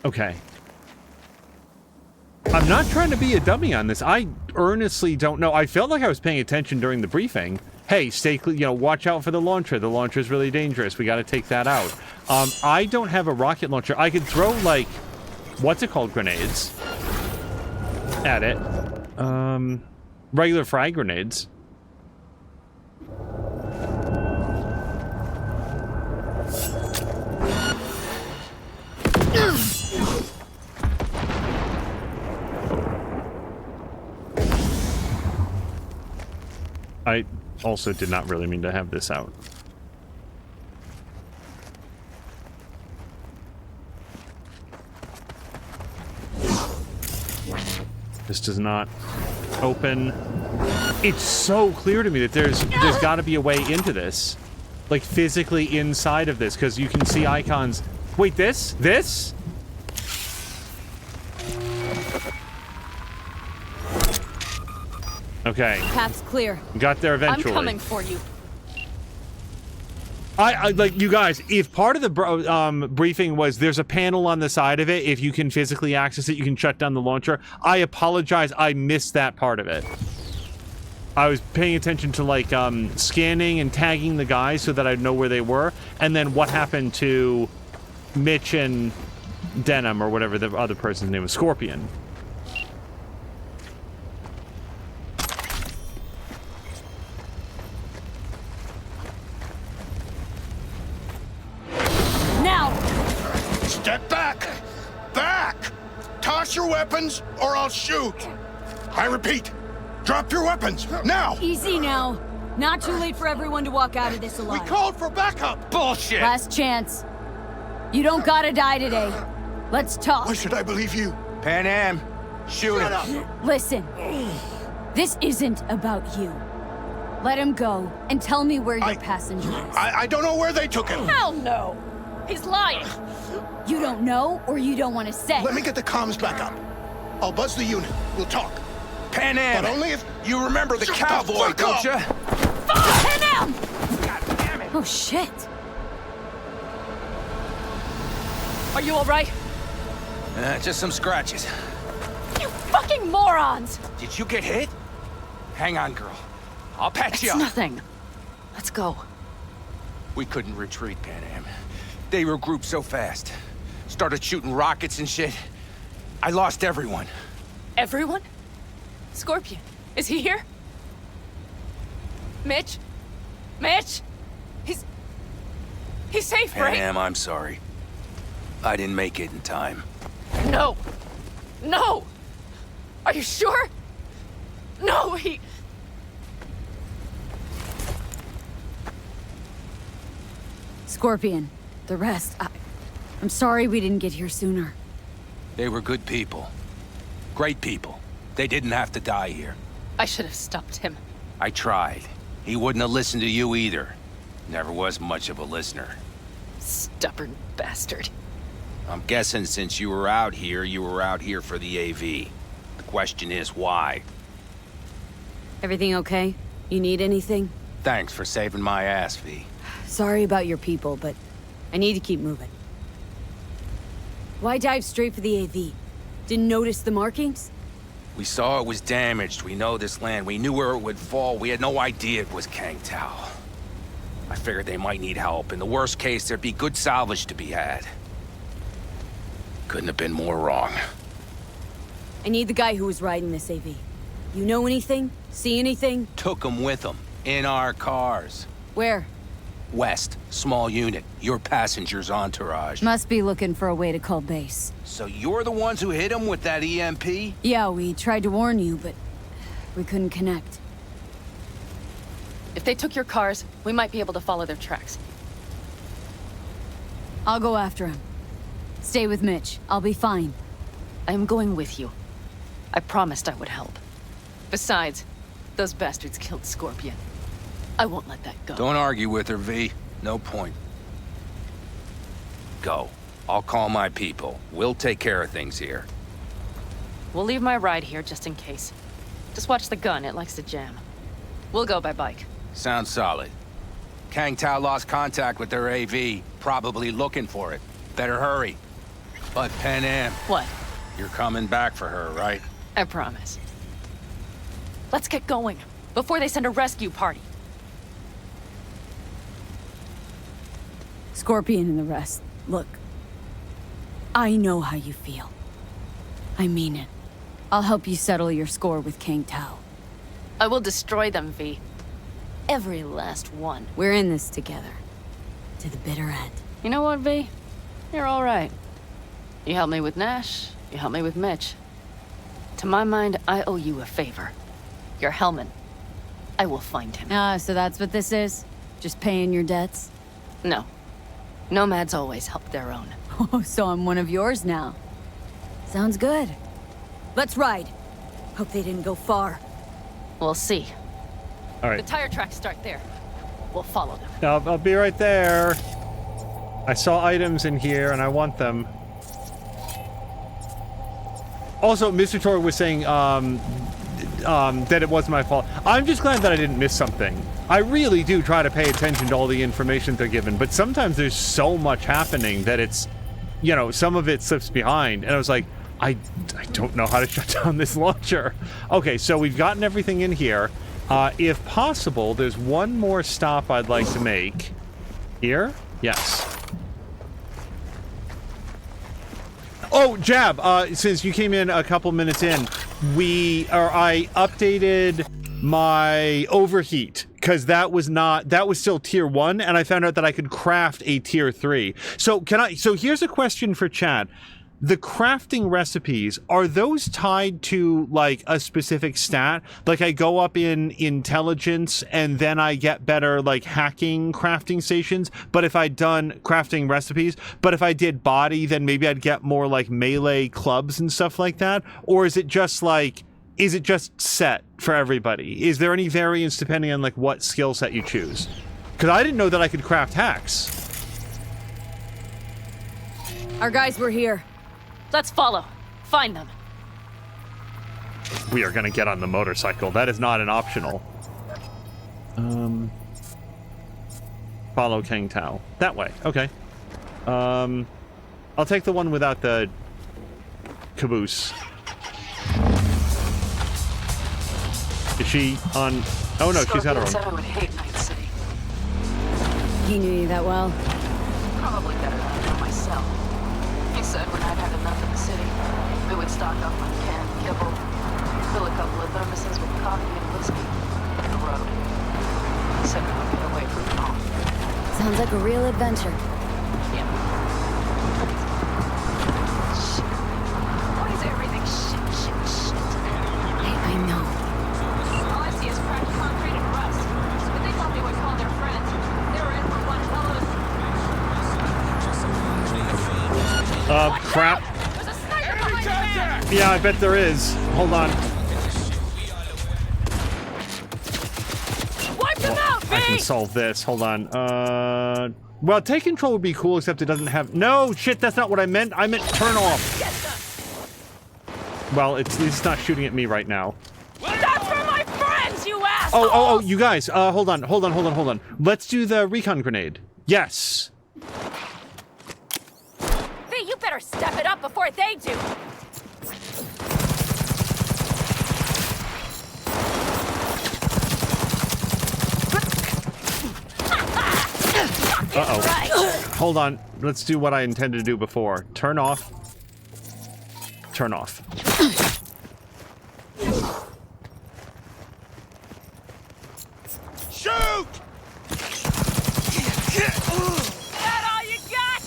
Okay. I'm not trying to be a dummy on this. I earnestly don't know. I felt like I was paying attention during the briefing. Hey, stay clear, you know, watch out for the launcher. The launcher is really dangerous. We got to take that out. I don't have a rocket launcher. I could throw, like, what's it called, grenades at it. Regular frag grenades. I also did not really mean to have this out. This does not open. It's so clear to me that there's got to be a way into this. Like, physically inside of this, because you can see icons. Wait, this? This? Okay. Path's clear. Got there eventually. I'm coming for you. I like, you guys, if part of the briefing was there's a panel on the side of it, if you can physically access it, you can shut down the launcher. I apologize, I missed that part of it. I was paying attention to, like, scanning and tagging the guys so that I'd know where they were, and then what happened to Mitch and Denham, or whatever the other person's name was, Scorpion. Step back! Back! Toss your weapons, or I'll shoot! I repeat, drop your weapons, now! Easy now. Not too late for everyone to walk out of this alive. We called for backup! Bullshit! Last chance. You don't gotta die today. Let's talk. Why should I believe you? Pan Am, shoot him! Listen. This isn't about you. Let him go, and tell me where your passenger is. I don't know where they took him! Hell no! He's lying! You don't know, or you don't want to say? Let me get the comms back up. I'll buzz the unit. We'll talk. Pan Am! But only if... You remember the Shut the cowboy, fuck don't up! you? Hit him! God damn it! Oh, shit. Are you all right? Just some scratches. You fucking morons! Did you get hit? Hang on, girl. I'll patch It's you up. nothing. Let's go. We couldn't retreat, Pan Am. They regrouped so fast. Started shooting rockets and shit. I lost everyone. Everyone? Scorpion, is he here? Mitch? Mitch? He's safe, Pan right? Am, I'm sorry. I didn't make it in time. No. No! Are you sure? No, Scorpion, the rest, I'm sorry we didn't get here sooner. They were good people. Great people. They didn't have to die here. I should have stopped him. I tried. He wouldn't have listened to you either. Never was much of a listener. Stubborn bastard. I'm guessing since you were out here for the AV. The question is why? Everything okay? You need anything? Thanks for saving my ass, V. Sorry about your people, but I need to keep moving. Why dive straight for the AV? Didn't notice the markings? We saw it was damaged. We know this land. We knew where it would fall. We had no idea it was Kang Tao. I figured they might need help. In the worst case, there'd be good salvage to be had. Couldn't have been more wrong. I need the guy who was riding this AV. You know anything? See anything? Took them with them. In our cars. Where? West. Small unit. Your passenger's entourage. Must be looking for a way to call base. So you're the ones who hit him with that EMP? Yeah, we tried to warn you, but we couldn't connect. If they took your cars, we might be able to follow their tracks. I'll go after him. Stay with Mitch. I'll be fine. I am going with you. I promised I would help. Besides, those bastards killed Scorpion. I won't let that go. Don't argue with her, V. No point. Go. I'll call my people. We'll take care of things here. We'll leave my ride here just in case. Just watch the gun, it likes to jam. We'll go by bike. Sounds solid. Kang Tao lost contact with their AV. Probably looking for it. Better hurry. But Pan Am, What? you're coming back for her, right? I promise. Let's get going, before they send a rescue party. Scorpion and the rest. Look. I know how you feel. I mean it. I'll help you settle your score with Kang Tao. I will destroy them, V. Every last one. We're in this together. To the bitter end. You know what, V? You're all right. You helped me with Nash, you helped me with Mitch. To my mind, I owe you a favor. Your Hellman. I will find him. Ah, so that's what this is? Just paying your debts? No. Nomads always help their own. Oh, so I'm one of yours now. Sounds good. Let's ride. Hope they didn't go far. We'll see. All The right. tire tracks start there. We'll follow them. I'll be right there. I saw items in here and I want them. Also, Mr. Tor was saying that it wasn't my fault. I'm just glad that I didn't miss something. I really do try to pay attention to all the information they're given, but sometimes there's so much happening that it's, you know, some of it slips behind. And I was like, I don't know how to shut down this launcher. Okay, so we've gotten everything in here. If possible, there's one more stop I'd like to make. Here? Yes. Oh, Jab, since you came in a couple minutes in, I updated my overheat, because that was still tier 1, and I found out that I could craft a tier 3. So here's a question for Chad. The crafting recipes, are those tied to, like, a specific stat? Like, I go up in intelligence, and then I get better, like, hacking crafting stations, but if I'd done crafting recipes, but if I did body, then maybe I'd get more, like, melee clubs and stuff like that? Or is it just, like, set for everybody? Is there any variance depending on, like, what skill set you choose? Because I didn't know that I could craft hacks. Our guys were here. Let's follow. Find them. We are gonna get on the motorcycle. That is not an optional. Follow Kang Tao. That way. Okay. I'll take the one without the caboose. Is she on... Oh no, she's got her own. Said I would hate Night City. He knew you that well. Probably better than I know myself. He said when I'd had enough of the city, we would stock up on canned kibble, fill a couple of thermoses with coffee and whiskey, hit the road. He said we would get away from home. Sounds like a real adventure. Yeah. Shit. Why is everything shit? I know. All I see is cracked concrete and rust. But they thought they would call their friends. They were in for one hell of a... Crap. There's a sniper behind the van! Yeah, I bet there is. Hold on. Wipe them out, I can solve this. Hold on. Well, take control would be cool, except it doesn't have... No, shit, that's not what I meant. I meant turn off. Well, at least it's not shooting at me right now. That's for my friends, you asshole! Oh, you guys, hold on. Let's do the recon grenade. Yes. Hey, you better step it up before they do. Uh-oh. Right. Hold on. Let's do what I intended to do before. Turn off. Turn off. Shoot! That all you got?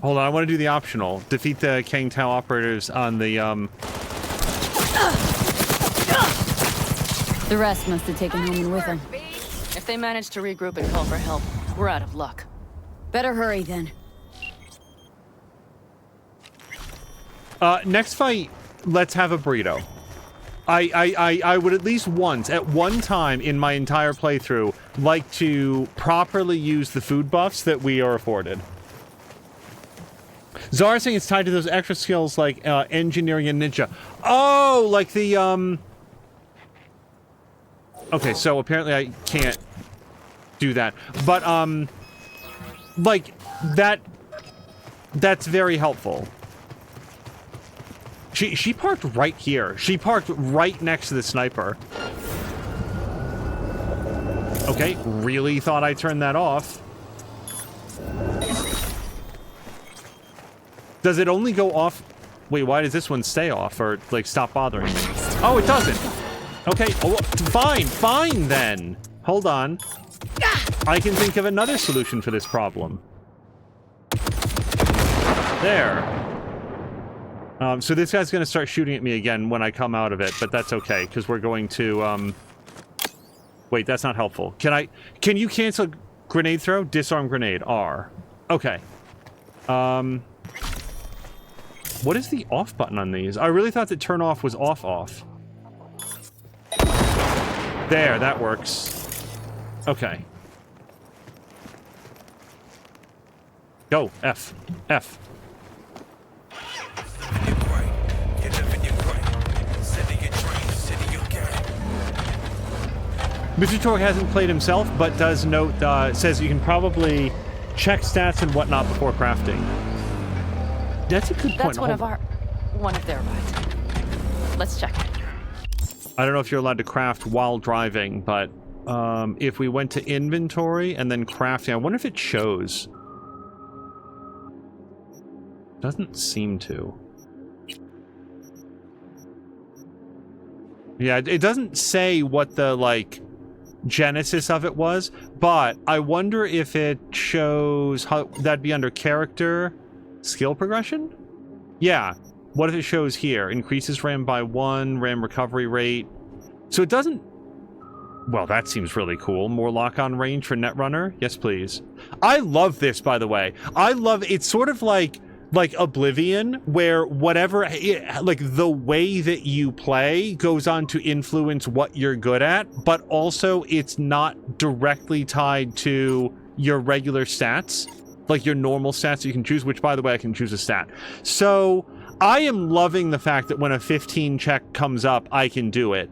Hold on, I want to do the optional. Defeat the Kang Tao operators on the, The rest must have taken home with them. If they manage to regroup and call for help, we're out of luck. Better hurry then. Next fight, let's have a burrito. I would at least once, at one time in my entire playthrough, like to properly use the food buffs that we are afforded. Zara saying it's tied to those extra skills like engineering and ninja. Oh, like the Okay, so apparently I can't do that. But like that's very helpful. She parked right here. She parked right next to the sniper. Okay, really thought I turned that off. Does it only go off? Wait, why does this one stay off or like stop bothering me? Oh, it doesn't. Okay, oh, fine then. Hold on. I can think of another solution for this problem. There. So this guy's gonna start shooting at me again when I come out of it, but that's okay, because we're going to, Wait, that's not helpful. Can you cancel grenade throw? Disarm grenade, R. Okay. What is the off button on these? I really thought that turn off was off. There, that works. Okay. Go, F. Mr. Torque hasn't played himself, but does note, says you can probably check stats and whatnot before crafting. That's a good point. That's one of their rides. Let's check it. I don't know if you're allowed to craft while driving, but if we went to inventory and then crafting, I wonder if it shows. Doesn't seem to. Yeah, it doesn't say what the, like, genesis of it was, but I wonder if it shows how that'd be under character skill progression? Yeah. What if it shows here? Increases RAM by 1, RAM recovery rate. So it doesn't... Well, that seems really cool. More lock-on range for Netrunner? Yes, please. I love this, by the way. I love... It's sort of like Oblivion, where whatever... like, the way that you play goes on to influence what you're good at, but also it's not directly tied to your regular stats. like your normal stats that you can choose, which by the way, I can choose a stat. So I am loving the fact that when a 15 check comes up, I can do it.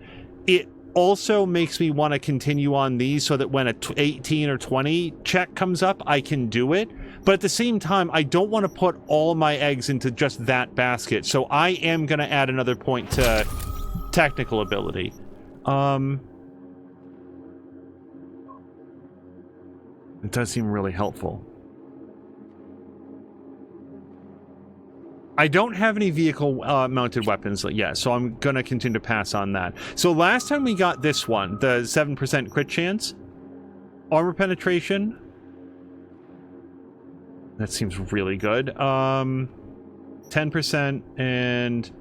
It also makes me want to continue on these so that when a 18 or 20 check comes up, I can do it. But at the same time, I don't want to put all my eggs into just that basket. So I am going to add another point to technical ability. It does seem really helpful. I don't have any vehicle mounted weapons yet, so I'm going to continue to pass on that. So last time we got this one, the 7% crit chance, armor penetration. That seems really good. 10%, and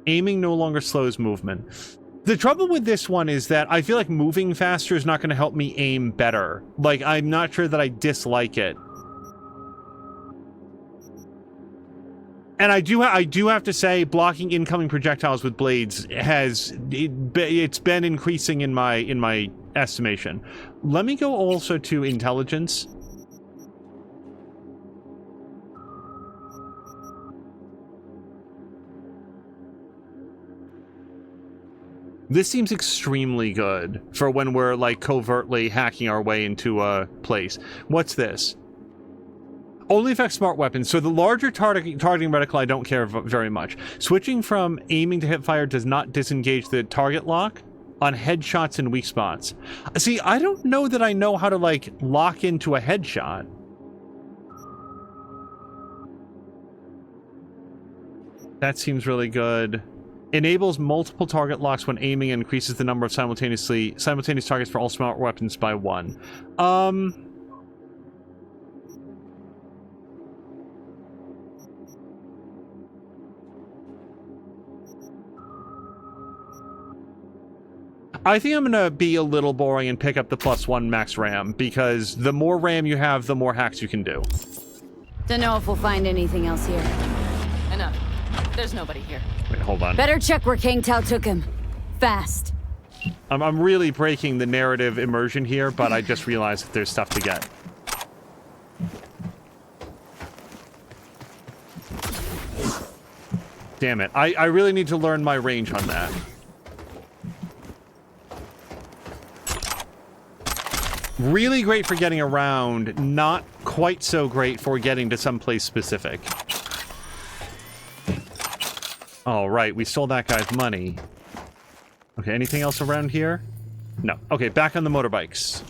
aiming no longer slows movement. The trouble with this one is that I feel like moving faster is not going to help me aim better. Like, I'm not sure that I dislike it. And I do have to say, blocking incoming projectiles with blades it's been increasing in my estimation. Let me go also to intelligence. This seems extremely good for when we're like covertly hacking our way into a place. What's this? Only affects smart weapons. So the larger targeting reticle I don't care very much. Switching from aiming to hip fire does not disengage the target lock on headshots and weak spots. See, I don't know that I know how to like lock into a headshot. That seems really good. Enables multiple target locks when aiming and increases the number of simultaneous targets for all smart weapons by 1. I think I'm gonna be a little boring and pick up the +1 max RAM, because the more RAM you have, the more hacks you can do. Don't know if we'll find anything else here. Enough. There's nobody here. Wait, hold on. Better check where Kang Tao took him. Fast. I'm really breaking the narrative immersion here, but I just realized that there's stuff to get. Damn it. I really need to learn my range on that. Really great for getting around, not quite so great for getting to someplace specific. All right, we stole that guy's money. Okay, anything else around here? No. Okay, back on the motorbikes.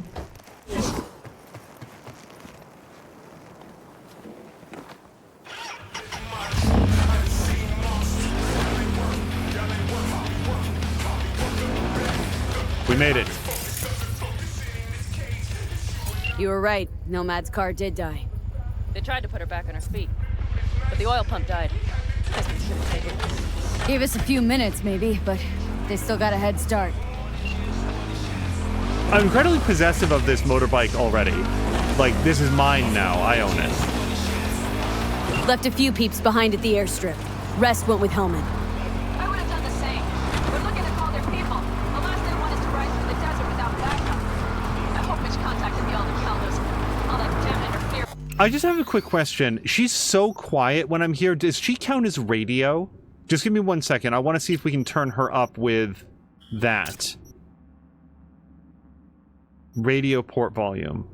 We made it. You were right. Nomad's car did die. They tried to put her back on her feet, but the oil pump died. Guess we shouldn't take it. Gave us a few minutes, maybe, but they still got a head start. I'm incredibly possessive of this motorbike already. Like, this is mine now. I own it. Left a few peeps behind at the airstrip. Rest went with Hellman. I would have done the same. We're looking to call their people. The last they want is to ride through the desert without backup. I hope Mitch contacted the other Caldos. All that damn interference. I just have a quick question. She's so quiet when I'm here. Does she count as radio? Just give me 1 second. I want to see if we can turn her up with that. Radio port volume.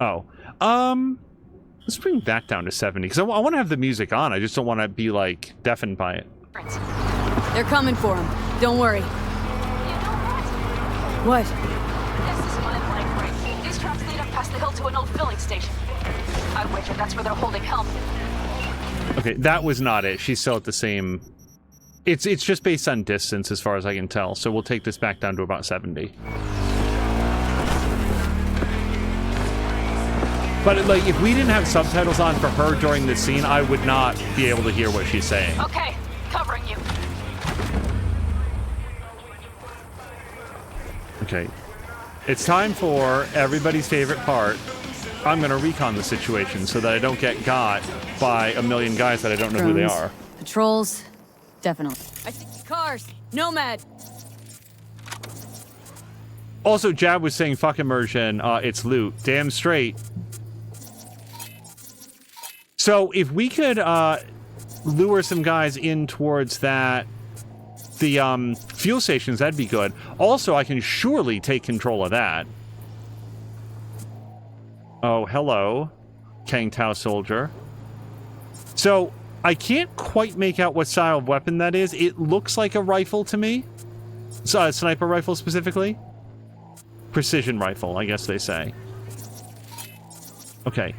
Oh. Let's bring that down to 70, because I want to have the music on. I just don't want to be, like, deafened by it. They're coming for him. Don't worry. You know what? What? This is my blank break. These tracks lead up past the hill to an old filling station. I wager that's where they're holding Helm. Okay, that was not it. She's still at the same... It's just based on distance as far as I can tell, so we'll take this back down to about 70. But, like, if we didn't have subtitles on for her during this scene, I would not be able to hear what she's saying. Okay, covering you. Okay. It's time for everybody's favorite part. I'm gonna recon the situation so that I don't get got by a million guys that I don't know who they are. Patrols. Definitely. I see cars. Nomad. Also, Jab was saying fuck immersion, it's loot. Damn straight. So if we could lure some guys in towards the fuel stations, that'd be good. Also, I can surely take control of that. Oh, hello, Kang Tao soldier. So I can't quite make out what style of weapon that is. It looks like a rifle to me. So, sniper rifle specifically. Precision rifle, I guess they say. Okay.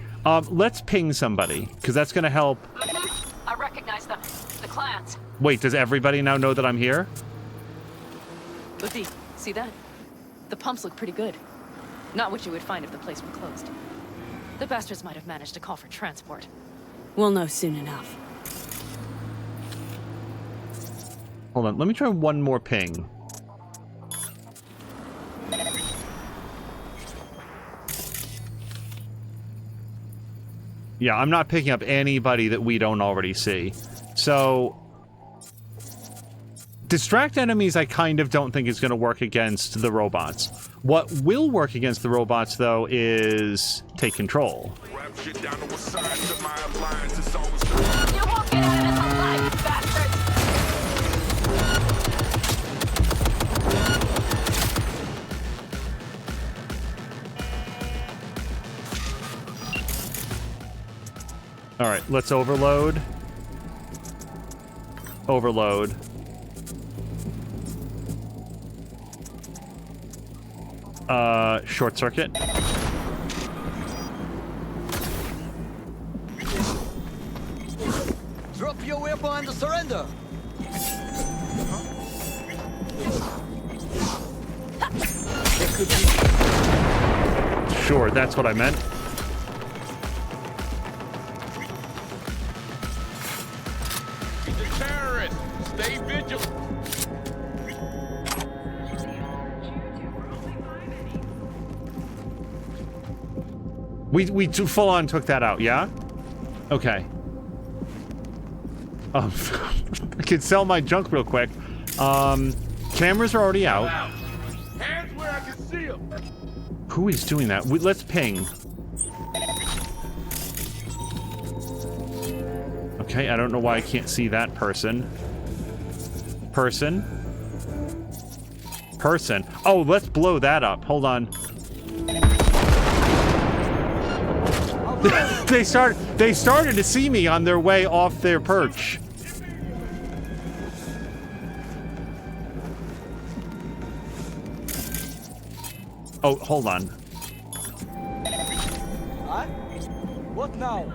Let's ping somebody, because that's going to help. I recognize them. The clans. Wait, does everybody now know that I'm here? Uzi, see that? The pumps look pretty good. Not what you would find if the place were closed. The bastards might have managed to call for transport. We'll know soon enough. Hold on, let me try one more ping. Yeah, I'm not picking up anybody that we don't already see. So, distract enemies I kind of don't think is going to work against the robots. What will work against the robots, though, is take control. You won't get out of this alive, bastards! All right, let's overload. Overload. Short circuit. Drop your weapon and surrender. Sure, that's what I meant. Stay vigilant. We full on took that out, yeah? Okay. I can sell my junk real quick. Cameras are already out. Hands where I can see them. Who is doing that? Let's ping. Okay, I don't know why I can't see that person. Person. Oh, let's blow that up. Hold on. They started to see me on their way off their perch. Oh, hold on. Huh? What now?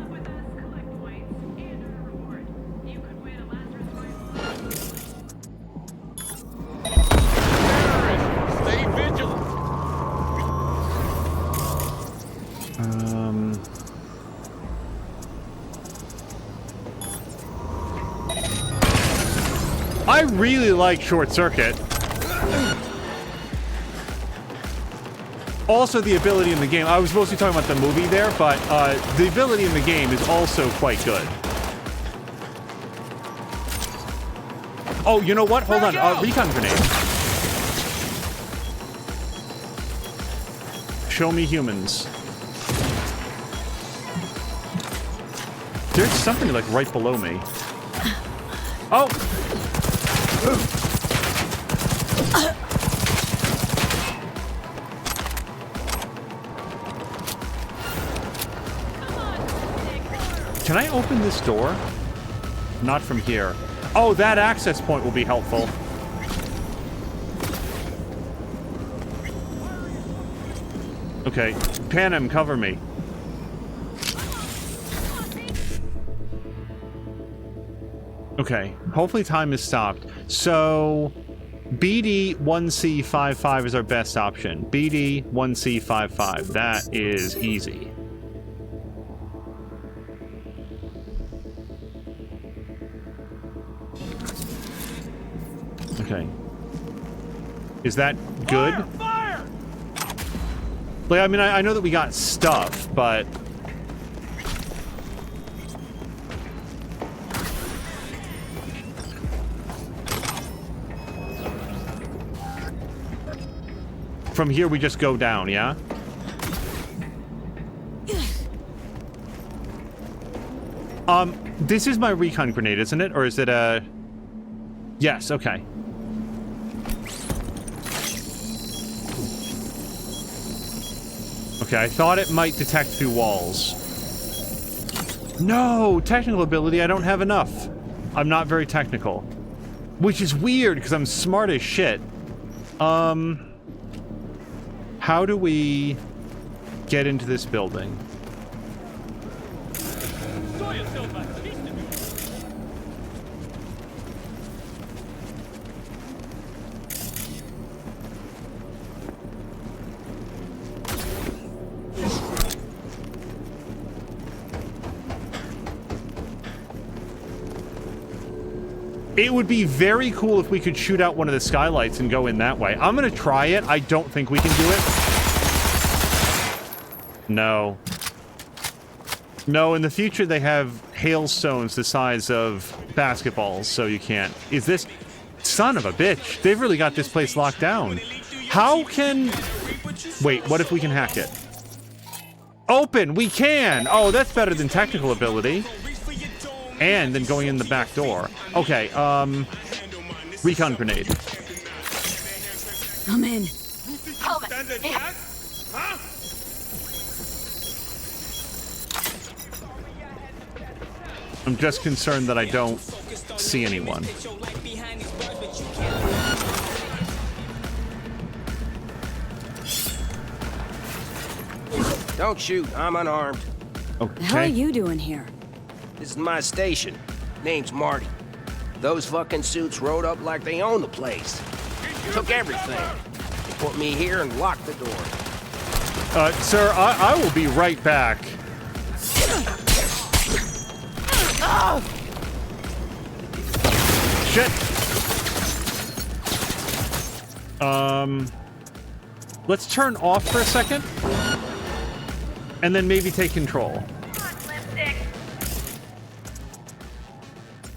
Stay vigilant. I really like Short Circuit. Also, the ability in the game. I was mostly talking about the movie there, but the ability in the game is also quite good. Oh, you know what? Hold on. Recon grenade. Show me humans. There's something like right below me. Oh! Can I open this door? Not from here. Oh, that access point will be helpful. Okay, Panem, cover me. Okay, hopefully time is stopped. So, BD1C55 is our best option. BD1C55, that is easy. Okay. Is that good? Fire! Like, I mean, I know that we got stuff, but... From here, we just go down, yeah? This is my recon grenade, isn't it? Or is it a... Yes, okay. Okay, I thought it might detect through walls. No! Technical ability, I don't have enough. I'm not very technical. Which is weird, because I'm smart as shit. How do we get into this building? It would be very cool if we could shoot out one of the skylights and go in that way. I'm gonna try it. I don't think we can do it. No. No, in the future they have hailstones the size of basketballs, so you can't. Is this... Son of a bitch. They've really got this place locked down. How can... Wait, what if we can hack it? Open! We can! Oh, that's better than technical ability. And then going in the back door. Okay, recon grenade. I'm in. I'm just concerned that I don't see anyone. Don't shoot, I'm unarmed. Okay. The hell are you doing here? This is my station. Name's Marty. Those fucking suits rode up like they own the place. Took everything. They put me here and locked the door. Sir, I will be right back. Shit. Let's turn off for a second. And then maybe take control.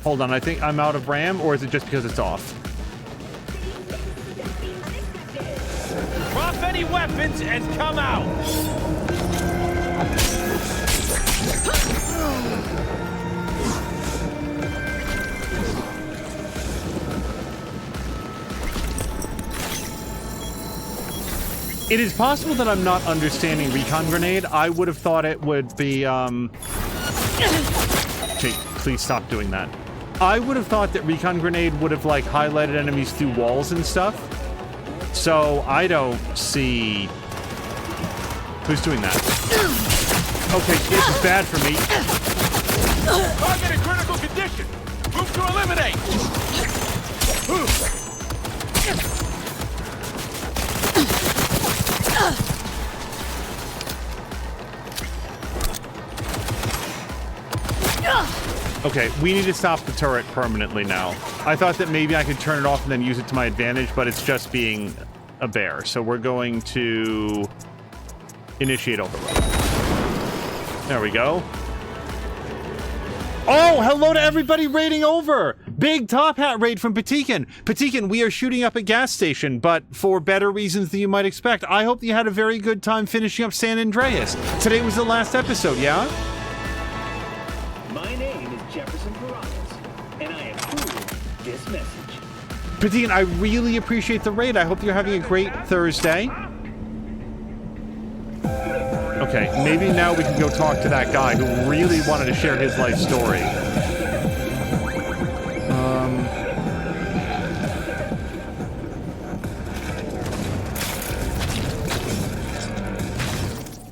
Hold on, I think I'm out of RAM, or is it just because it's off? Drop any weapons and come out! It is possible that I'm not understanding recon grenade. I would have thought it would be, Okay, please stop doing that. I would have thought that recon grenade would have, like, highlighted enemies through walls and stuff. So, I don't see... Who's doing that? Okay, this is bad for me. Target in critical condition! Move to eliminate! Okay, we need to stop the turret permanently now. I thought that maybe I could turn it off and then use it to my advantage, but it's just being a bear. So we're going to initiate overload. There we go. Oh, hello to everybody raiding over! Big Top Hat raid from Patikan. Patikan, we are shooting up a gas station, but for better reasons than you might expect. I hope you had a very good time finishing up San Andreas. Today was the last episode, yeah? Patikan, I really appreciate the raid. I hope you're having a great Thursday. Okay, maybe now we can go talk to that guy who really wanted to share his life story.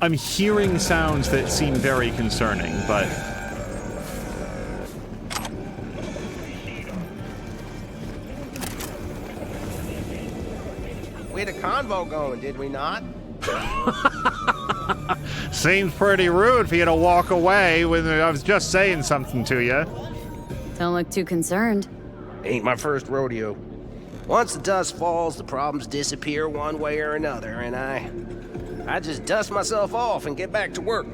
I'm hearing sounds that seem very concerning, but... We had a convo going, did we not? Seems pretty rude for you to walk away when I was just saying something to you. Don't look too concerned. Ain't my first rodeo. Once the dust falls, the problems disappear one way or another, and I just dust myself off and get back to work.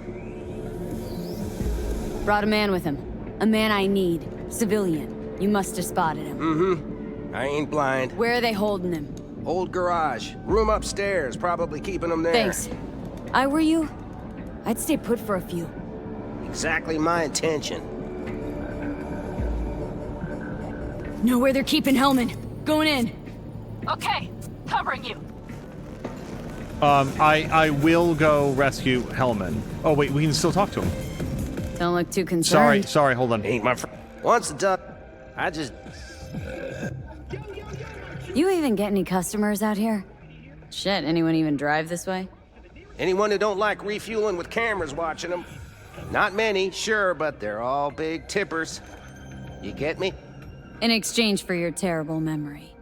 Brought a man with him. A man I need. Civilian. You must have spotted him. Mm-hmm. I ain't blind. Where are they holding him? Old garage. Room upstairs. Probably keeping him there. Thanks. I were you, I'd stay put for a few. Exactly my intention. Know where they're keeping Hellman. Going in. Okay, covering you. I will go rescue Hellman. Oh wait, we can still talk to him. Don't look too concerned. Sorry, hold on. Ain't my friend. Once the duck, I just... You even get any customers out here? Shit, anyone even drive this way? Anyone who don't like refueling with cameras watching them. Not many, sure, but they're all big tippers. You get me? In exchange for your terrible memory.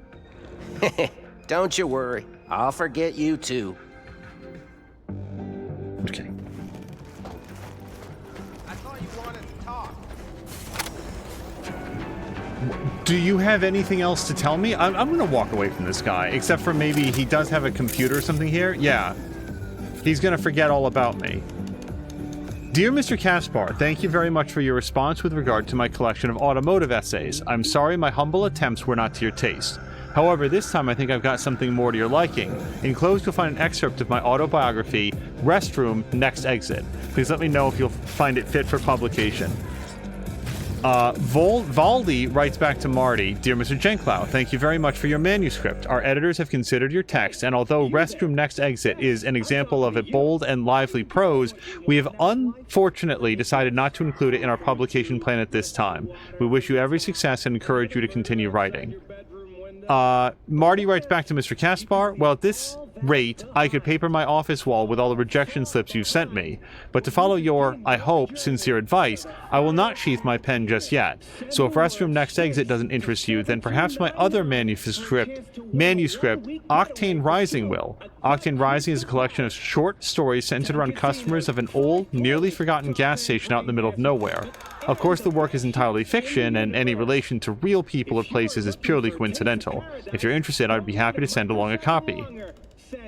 Don't you worry. I'll forget you too. Okay. I thought you wanted to talk. Do you have anything else to tell me? I'm gonna walk away from this guy, except for maybe he does have a computer or something here. Yeah. He's gonna forget all about me. Dear Mr. Caspar, thank you very much for your response with regard to my collection of automotive essays. I'm sorry my humble attempts were not to your taste. However, this time I think I've got something more to your liking. Enclosed you'll find an excerpt of my autobiography, Restroom, Next Exit. Please let me know if you'll find it fit for publication. Valdi writes back to Marty, Dear Mr. Genklau, thank you very much for your manuscript. Our editors have considered your text, and although Restroom Next Exit is an example of a bold and lively prose, we have unfortunately decided not to include it in our publication plan at this time. We wish you every success and encourage you to continue writing. Marty writes back to Mr. Caspar, well, at this rate, I could paper my office wall with all the rejection slips you've sent me. But to follow your, I hope, sincere advice, I will not sheath my pen just yet. So if Restroom Next Exit doesn't interest you, then perhaps my other manuscript, Octane Rising will. Octane Rising is a collection of short stories centered around customers of an old, nearly forgotten gas station out in the middle of nowhere. Of course, the work is entirely fiction, and any relation to real people or places is purely coincidental. If you're interested, I'd be happy to send along a copy.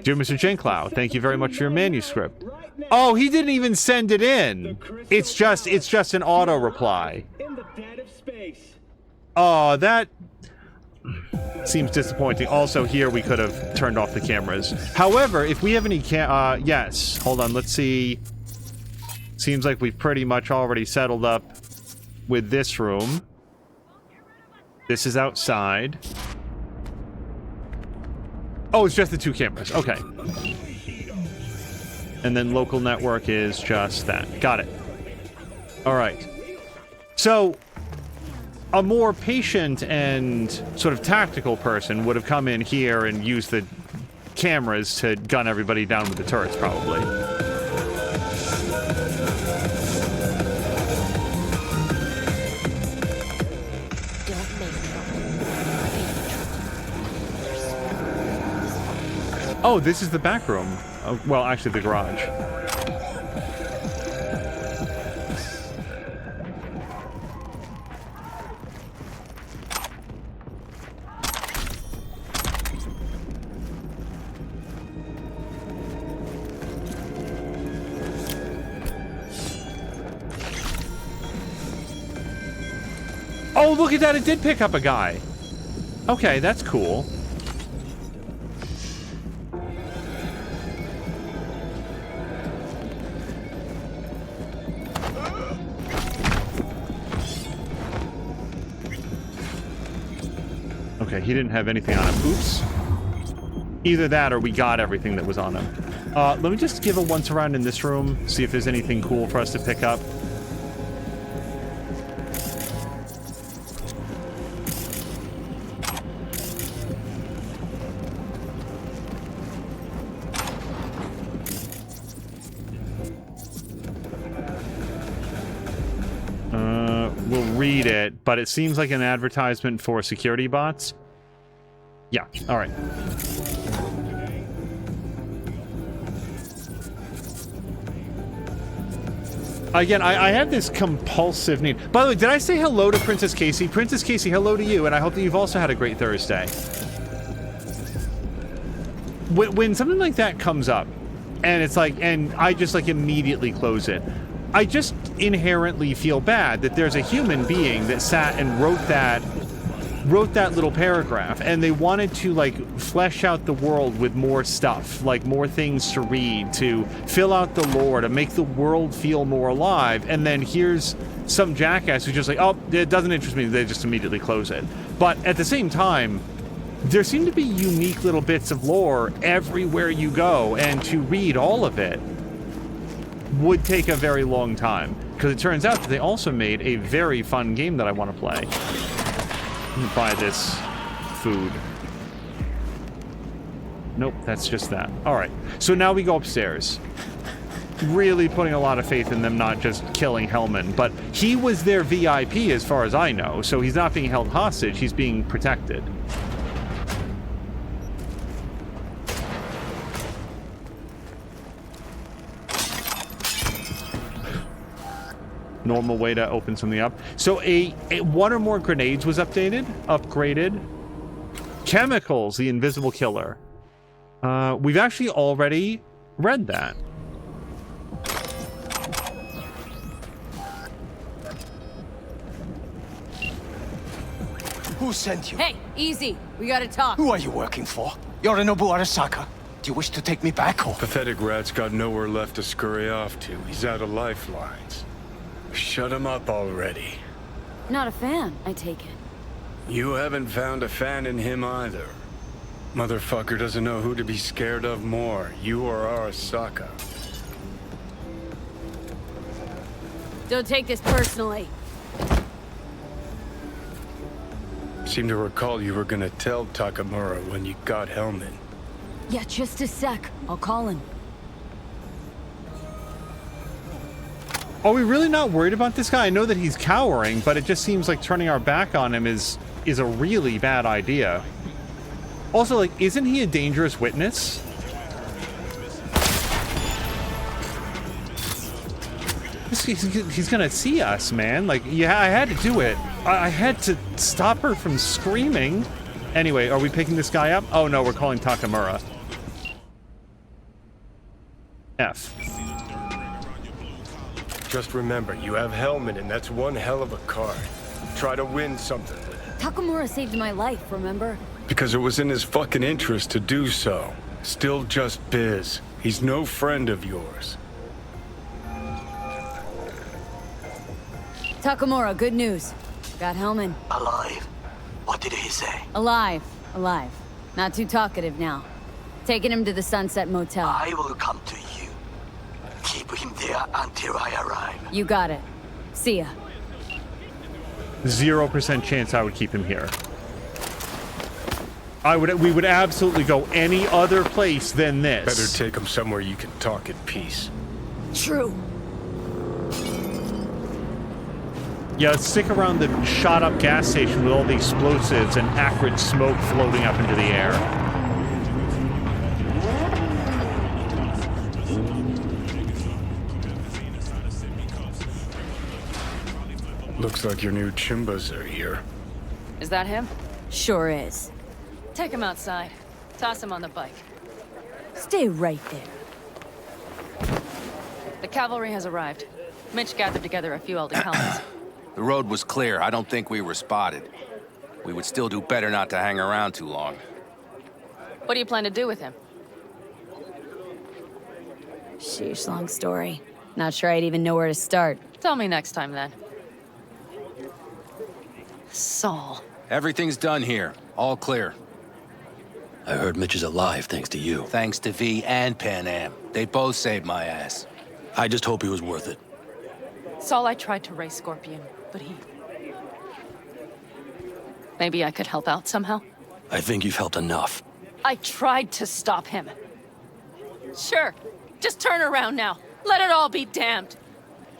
Dear Mr. Genklau, thank you very much for your manuscript. Oh, he didn't even send it in. It's just an auto reply. Oh, that seems disappointing. Also, here we could have turned off the cameras. However, if we have any yes, hold on, let's see. Seems like we've pretty much already settled up with this room. This is outside. Oh, it's just the two cameras. Okay. And then local network is just that. Got it. All right. So, a more patient and sort of tactical person would have come in here and used the cameras to gun everybody down with the turrets, probably. Oh, this is the back room. Oh, well, actually, the garage. Oh, look at that. It did pick up a guy. Okay, that's cool. Okay, he didn't have anything on him. Oops. Either that or we got everything that was on him. Let me just give a once around in this room, see if there's anything cool for us to pick up. We'll read it, but it seems like an advertisement for security bots. Yeah, all right. Again, I have this compulsive need. By the way, did I say hello to Princess Casey? Princess Casey, hello to you, and I hope that you've also had a great Thursday. When something like that comes up, and it's like, and I just like immediately close it, I just inherently feel bad that there's a human being that sat and wrote wrote that little paragraph, and they wanted to like flesh out the world with more stuff, like more things to read, to fill out the lore, to make the world feel more alive. And then here's some jackass who's just like, oh, it doesn't interest me. They just immediately close it. But at the same time, there seem to be unique little bits of lore everywhere you go, and to read all of it would take a very long time, because it turns out that they also made a very fun game that I want to play. Buy this food. Nope, that's just that. All right, so now we go upstairs. Really putting a lot of faith in them not just killing Hellman, but he was their VIP as far as I know, so he's not being held hostage, he's being protected. Normal way to open something up. So a one or more grenades was upgraded. Chemicals, the invisible killer. We've actually already read that. Who sent you? Hey, easy. We gotta talk. Who are you working for? Yorinobu Arasaka? Do you wish to take me back or? Pathetic rat's got nowhere left to scurry off to. He's out of lifelines. Shut him up already. Not a fan, I take it. You haven't found a fan in him either. Motherfucker doesn't know who to be scared of more, you or Arasaka. Don't take this personally. Seem to recall you were gonna tell Takamura when you got Hellman. Yeah, just a sec. I'll call him. Are we really not worried about this guy? I know that he's cowering, but it just seems like turning our back on him is a really bad idea. Also, like, isn't he a dangerous witness? He's gonna see us, man. Like, yeah, I had to do it. I had to stop her from screaming. Anyway, are we picking this guy up? Oh no, we're calling Takamura. F. Just remember, you have Hellman, and that's one hell of a card. Try to win something with it. Takamura saved my life, remember? Because it was in his fucking interest to do so. Still just biz. He's no friend of yours. Takamura, good news. Got Hellman. Alive. What did he say? Alive. Alive. Not too talkative now. Taking him to the Sunset Motel. I will come to you. Keep him there until I arrive. You got it. See ya. 0% chance I would keep him here. We would absolutely go any other place than this. Better take him somewhere you can talk in peace. True. Yeah, let's stick around the shot-up gas station with all the explosives and acrid smoke floating up into the air. Looks like your new Chimbas are here. Is that him? Sure is. Take him outside. Toss him on the bike. Stay right there. The cavalry has arrived. Mitch gathered together a few Aldecalmans. The road was clear. I don't think we were spotted. We would still do better not to hang around too long. What do you plan to do with him? Sheesh, long story. Not sure I'd even know where to start. Tell me next time, then. Saul. Everything's done here. All clear. I heard Mitch is alive thanks to you. Thanks to V and Pan Am. They both saved my ass. I just hope he was worth it. Saul, I tried to raise Scorpion, but he... Maybe I could help out somehow? I think you've helped enough. I tried to stop him. Sure. Just turn around now. Let it all be damned.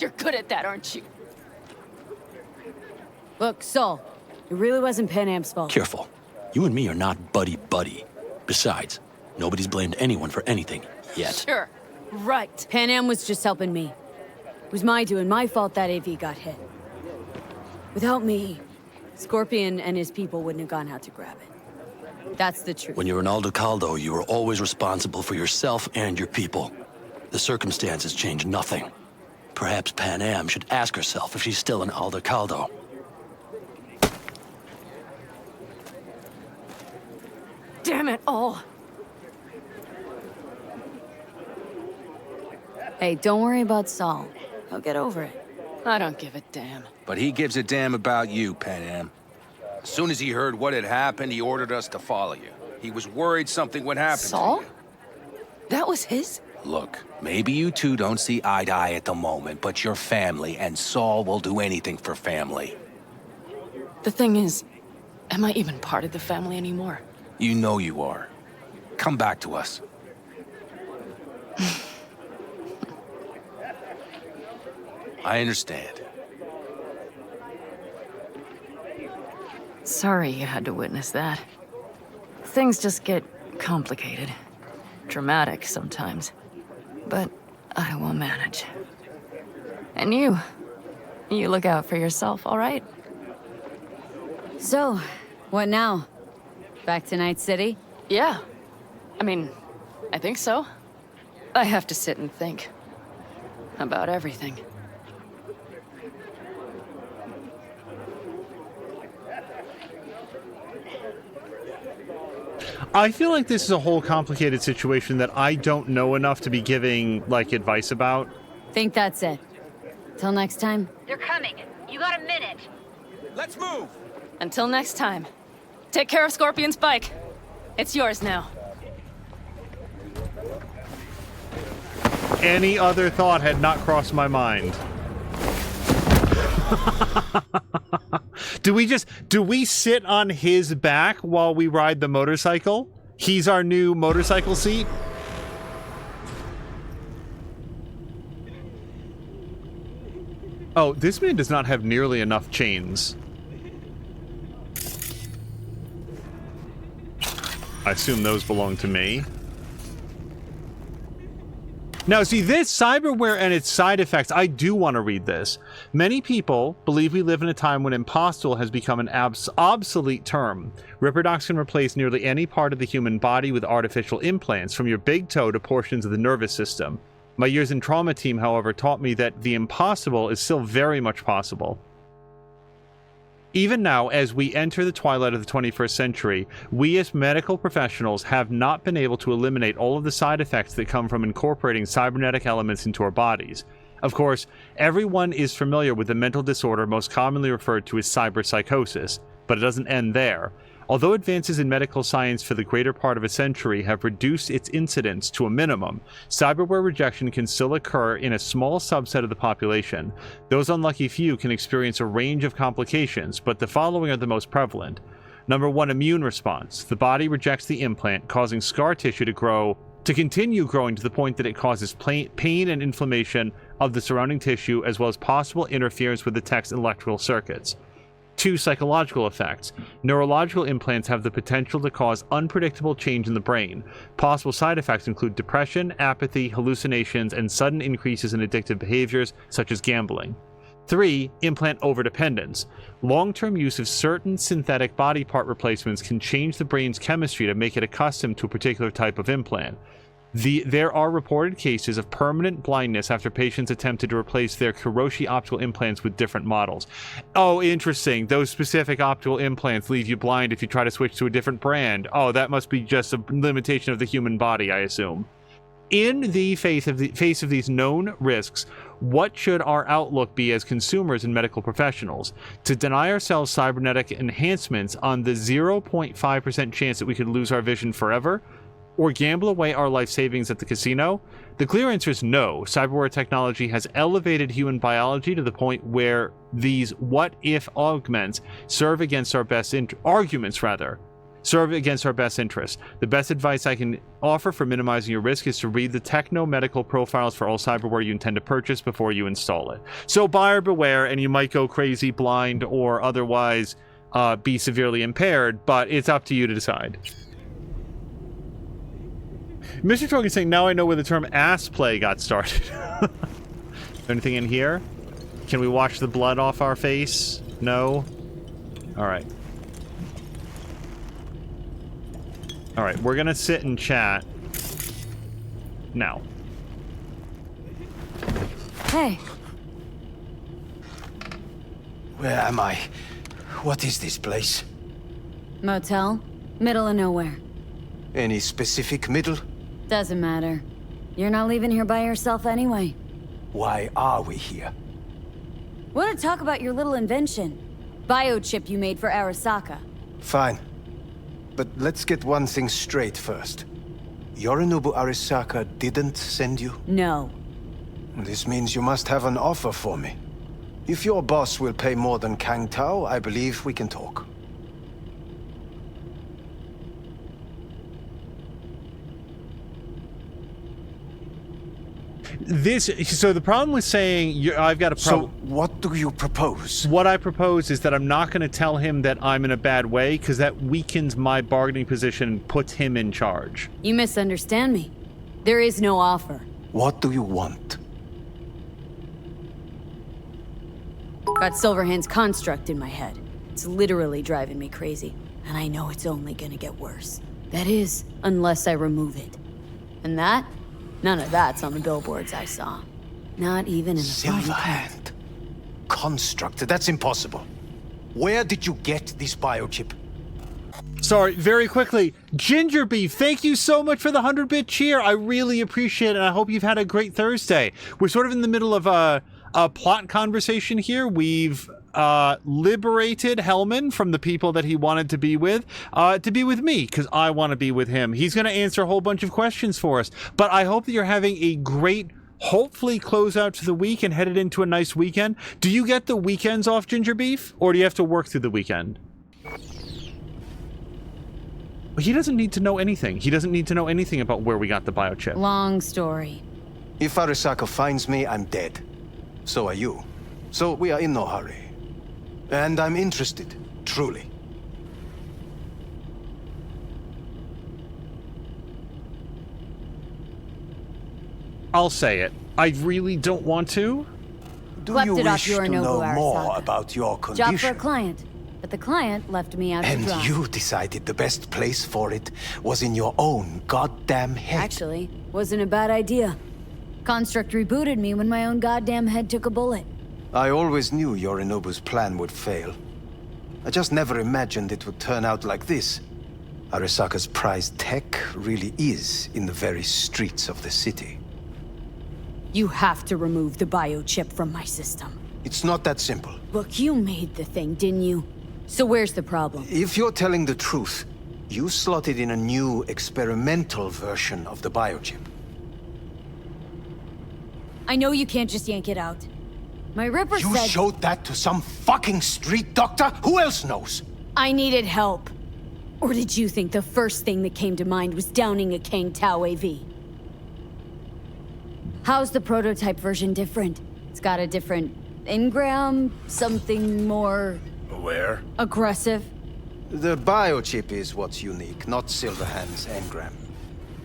You're good at that, aren't you? Look, Saul, it really wasn't Pan Am's fault. Careful. You and me are not buddy-buddy. Besides, nobody's blamed anyone for anything, yet. Sure. Right. Pan Am was just helping me. It was my doing, my fault that AV got hit. Without me, Scorpion and his people wouldn't have gone out to grab it. That's the truth. When you're an Aldecaldo, you are always responsible for yourself and your people. The circumstances change nothing. Perhaps Pan Am should ask herself if she's still an Aldecaldo. it all. Hey, don't worry about Saul. He'll get over it. I don't give a damn. But he gives a damn about you, Panam. As soon as he heard what had happened, he ordered us to follow you. He was worried something would happen Saul? to you. That was his? Look, maybe you two don't see eye to eye at the moment, but you're family, and Saul will do anything for family. The thing is, am I even part of the family anymore? You know you are. Come back to us. I understand. Sorry you had to witness that. Things just get complicated. Dramatic sometimes. But I will manage. And you look out for yourself, all right? So, what now? Back to Night City? Yeah. I mean, I think so. I have to sit and think. About everything. I feel like this is a whole complicated situation that I don't know enough to be giving, like, advice about. Think that's it. Till next time. They're coming. You got a minute. Let's move! Until next time. Take care of Scorpion's bike. It's yours now. Any other thought had not crossed my mind. Do we sit on his back while we ride the motorcycle? He's our new motorcycle seat? Oh, this man does not have nearly enough chains. I assume those belong to me. Now, see, this cyberware and its side effects, I do want to read this. Many people believe we live in a time when impossible has become an obsolete term. Ripperdocs can replace nearly any part of the human body with artificial implants, from your big toe to portions of the nervous system. My years in trauma team, however, taught me that the impossible is still very much possible. Even now, as we enter the twilight of the 21st century, we as medical professionals have not been able to eliminate all of the side effects that come from incorporating cybernetic elements into our bodies. Of course, everyone is familiar with the mental disorder most commonly referred to as cyberpsychosis, but it doesn't end there. Although advances in medical science for the greater part of a century have reduced its incidence to a minimum, cyberware rejection can still occur in a small subset of the population. Those unlucky few can experience a range of complications, but the following are the most prevalent. Number 1, immune response. The body rejects the implant, causing scar tissue to continue growing to the point that it causes pain and inflammation of the surrounding tissue, as well as possible interference with the tech's electrical circuits. 2, psychological effects. Neurological implants have the potential to cause unpredictable change in the brain. Possible side effects include depression, apathy, hallucinations, and sudden increases in addictive behaviors, such as gambling. 3, implant overdependence. Long-term use of certain synthetic body part replacements can change the brain's chemistry to make it accustomed to a particular type of implant. There are reported cases of permanent blindness after patients attempted to replace their Kiroshi optical implants with different models. Oh, interesting. Those specific optical implants leave you blind if you try to switch to a different brand. Oh, that must be just a limitation of the human body, I assume. In the face of these known risks, what should our outlook be as consumers and medical professionals? To deny ourselves cybernetic enhancements on the 0.5% chance that we could lose our vision forever? Or gamble away our life savings at the casino? The clear answer is no. Cyberware technology has elevated human biology to the point where these what-if augments serve against our best arguments. The best advice I can offer for minimizing your risk is to read the techno-medical profiles for all cyberware you intend to purchase before you install it. So buyer beware, and you might go crazy, blind, or otherwise be severely impaired, but it's up to you to decide. Mr. Trog is saying, now I know where the term ass play got started. Anything in here? Can we wash the blood off our face? No? Alright. Alright, we're gonna sit and chat. Now. Hey. Where am I? What is this place? Motel. Middle of nowhere. Any specific middle? Doesn't matter. You're not leaving here by yourself anyway. Why are we here? Want to talk about your little invention? Biochip you made for Arasaka. Fine. But let's get one thing straight first. Yorinobu Arasaka didn't send you? No. This means you must have an offer for me. If your boss will pay more than Kang Tao, I believe we can talk. So the problem with saying I've got a problem. So what do you propose? What I propose is that I'm not going to tell him that I'm in a bad way, because that weakens my bargaining position and puts him in charge. You misunderstand me. There is no offer. What do you want? Got Silverhand's construct in my head. It's literally driving me crazy. And I know it's only gonna get worse. That is, unless I remove it. And that? None of that's on the billboards I saw. Not even in the Silverhand. Construct? That's impossible. Where did you get this biochip? Sorry, very quickly. Ginger Beef, thank you so much for the 100-bit cheer. I really appreciate it, and I hope you've had a great Thursday. We're sort of in the middle of a plot conversation here. We've liberated Hellman from the people that he wanted to be with me, because I want to be with him. He's going to answer a whole bunch of questions for us. But I hope that you're having a great, hopefully, close out to the week and headed into a nice weekend. Do you get the weekends off, Ginger Beef? Or do you have to work through the weekend? He doesn't need to know anything. He doesn't need to know anything about where we got the biochip. Long story. If Arasaka finds me, I'm dead. So are you. So we are in no hurry. And I'm interested, truly. I'll say it. I really don't want to. Do you wish to know more about your condition? Job for a client. But the client left me out to dry. And you decided the best place for it was in your own goddamn head. Actually, wasn't a bad idea. Construct rebooted me when my own goddamn head took a bullet. I always knew Yorinobu's plan would fail. I just never imagined it would turn out like this. Arasaka's prized tech really is in the very streets of the city. You have to remove the biochip from my system. It's not that simple. Look, you made the thing, didn't you? So where's the problem? If you're telling the truth, you slotted in a new experimental version of the biochip. I know you can't just yank it out. My Ripper said... You showed that to some fucking street doctor? Who else knows? I needed help. Or did you think the first thing that came to mind was downing a Kang Tao AV? How's the prototype version different? It's got a different engram, something more... Aware? Aggressive? The biochip is what's unique, not Silverhand's engram.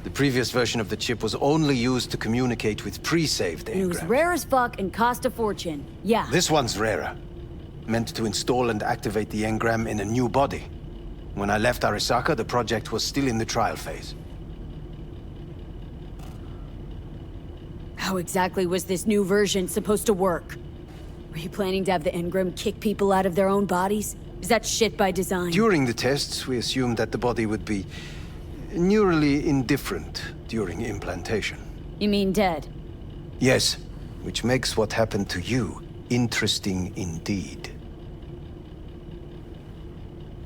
The previous version of the chip was only used to communicate with pre-saved engrams. It was rare as fuck and cost a fortune. Yeah. This one's rarer. Meant to install and activate the engram in a new body. When I left Arasaka, the project was still in the trial phase. How exactly was this new version supposed to work? Were you planning to have the engram kick people out of their own bodies? Is that shit by design? During the tests, we assumed that the body would be neurally indifferent during implantation. You mean dead? Yes, which makes what happened to you interesting indeed.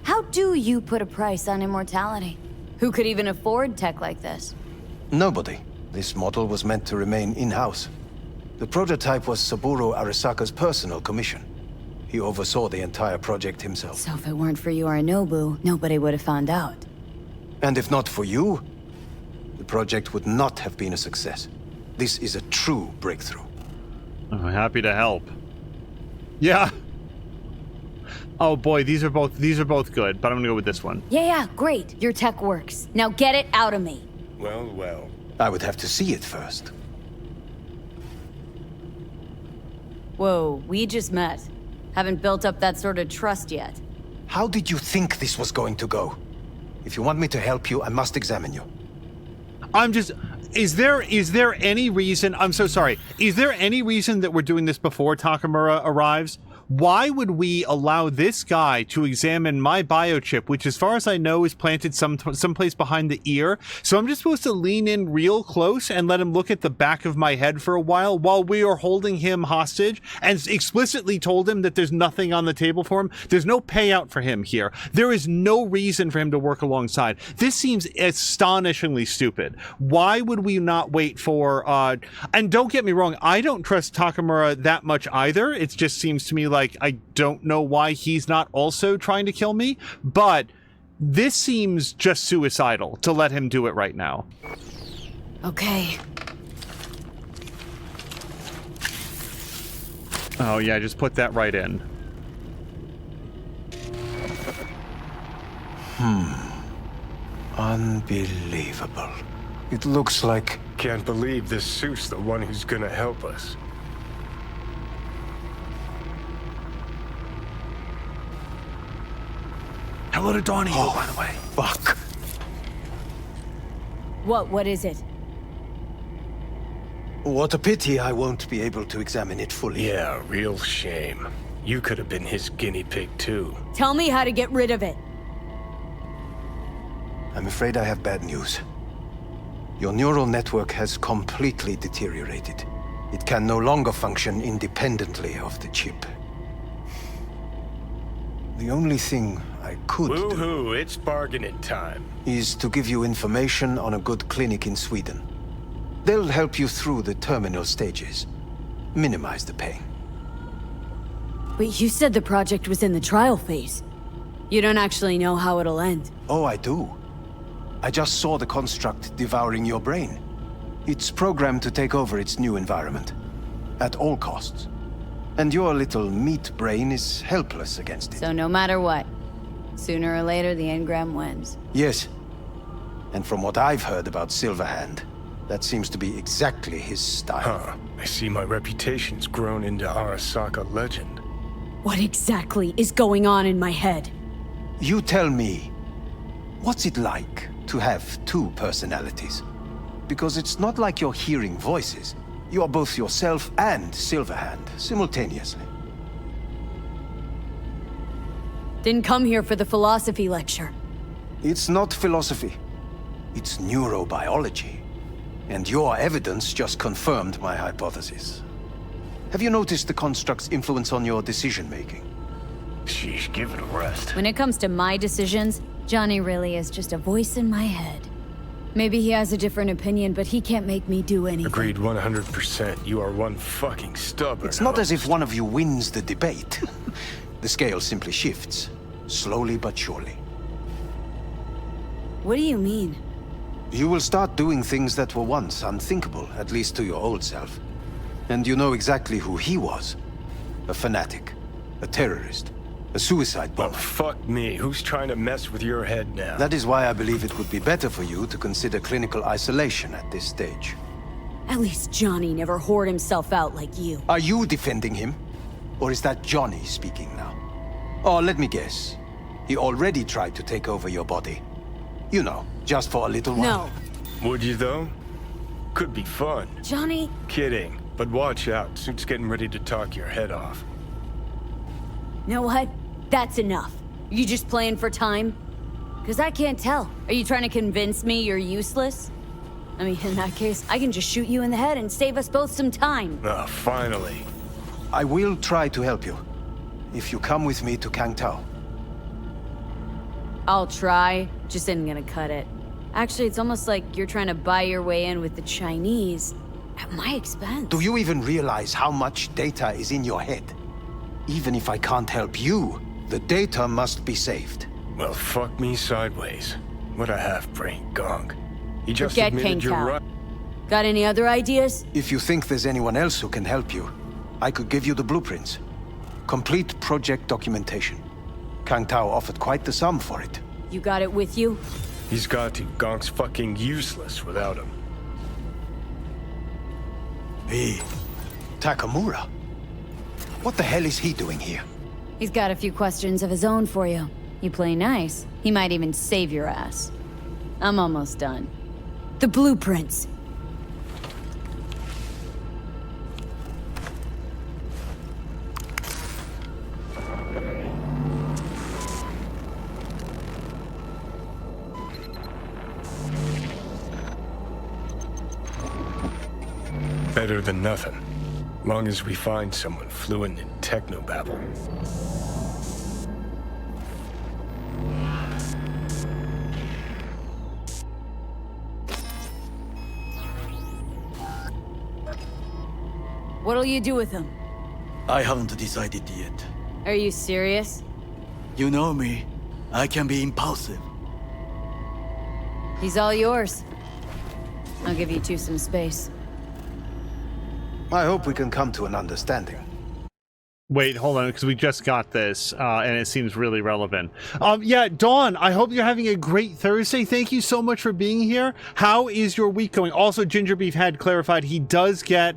How do you put a price on immortality? Who could even afford tech like this? Nobody. This model was meant to remain in-house. The prototype was Saburo Arasaka's personal commission. He oversaw the entire project himself. So if it weren't for Yorinobu, nobody would have found out. And if not for you, the project would not have been a success. This is a true breakthrough. I'm happy to help. Yeah. Oh boy, these are both good, but I'm gonna go with this one. Yeah, great. Your tech works. Now get it out of me. Well. I would have to see it first. Whoa, we just met. Haven't built up that sort of trust yet. How did you think this was going to go? If you want me to help you, I must examine you. Is there any reason, I'm so sorry, is there any reason that we're doing this before Takamura arrives? Why would we allow this guy to examine my biochip, which as far as I know is planted someplace behind the ear? So I'm just supposed to lean in real close and let him look at the back of my head for a while we are holding him hostage, and explicitly told him that there's nothing on the table for him. There's no payout for him here. There is no reason for him to work alongside. This seems astonishingly stupid. Why would we not wait for, and don't get me wrong, I don't trust Takamura that much either. It just seems to me like I don't know why he's not also trying to kill me, but this seems just suicidal to let him do it right now. Okay. Oh yeah, just put that right in. Unbelievable. It looks like... Can't believe this suit's the one who's gonna help us. Hello to Dawn Eagle, by the way. Fuck. What is it? What a pity I won't be able to examine it fully. Yeah, real shame. You could have been his guinea pig too. Tell me how to get rid of it. I'm afraid I have bad news. Your neural network has completely deteriorated. It can no longer function independently of the chip. The only thing I could Woohoo, it's bargaining time. is to give you information on a good clinic in Sweden. They'll help you through the terminal stages. Minimize the pain. But you said the project was in the trial phase. You don't actually know how it'll end. Oh, I do. I just saw the construct devouring your brain. It's programmed to take over its new environment. At all costs. And your little meat brain is helpless against it. So no matter what, sooner or later the engram wins. Yes. And from what I've heard about Silverhand, that seems to be exactly his style. Huh. I see my reputation's grown into Arasaka legend. What exactly is going on in my head? You tell me, what's it like to have two personalities? Because it's not like you're hearing voices. You are both yourself and Silverhand simultaneously. Didn't come here for the philosophy lecture. It's not philosophy. It's neurobiology. And your evidence just confirmed my hypothesis. Have you noticed the construct's influence on your decision-making? Sheesh, give it a rest. When it comes to my decisions, Johnny really is just a voice in my head. Maybe he has a different opinion, but he can't make me do anything. Agreed 100%. You are one fucking stubborn. It's not as if one of you wins the debate. The scale simply shifts, slowly but surely. What do you mean? You will start doing things that were once unthinkable, at least to your old self. And you know exactly who he was. A fanatic, a terrorist, a suicide bomber. Well, fuck me. Who's trying to mess with your head now? That is why I believe it would be better for you to consider clinical isolation at this stage. At least Johnny never whored himself out like you. Are you defending him? Or is that Johnny speaking now? Oh, let me guess. He already tried to take over your body. You know, just for a little while. No. Would you, though? Could be fun. Johnny? Kidding. But watch out. Suit's getting ready to talk your head off. Know what? That's enough. You just playing for time? Because I can't tell. Are you trying to convince me you're useless? I mean, in that case, I can just shoot you in the head and save us both some time. Ah, finally. I will try to help you. If you come with me to Kangtao. I'll try, just isn't gonna cut it. Actually, it's almost like you're trying to buy your way in with the Chinese at my expense. Do you even realize how much data is in your head? Even if I can't help you, the data must be saved. Well, fuck me sideways. What a half-brain gong. He just Forget admitted you're Kangtao. right. Got any other ideas? If you think there's anyone else who can help you, I could give you the blueprints. Complete project documentation. Kangtao offered quite the sum for it. You got it with you? He's got to. Gong's fucking useless without him. Hey, Takamura? What the hell is he doing here? He's got a few questions of his own for you. You play nice, he might even save your ass. I'm almost done. The blueprints. Better than nothing. Long as we find someone fluent in technobabble. What'll you do with him? I haven't decided yet. Are you serious? You know me. I can be impulsive. He's all yours. I'll give you two some space. I hope we can come to an understanding. Wait, hold on, because we just got this, and it seems really relevant. Yeah, Dawn, I hope you're having a great Thursday. Thank you so much for being here. How is your week going? Also, Ginger Beef had clarified he does get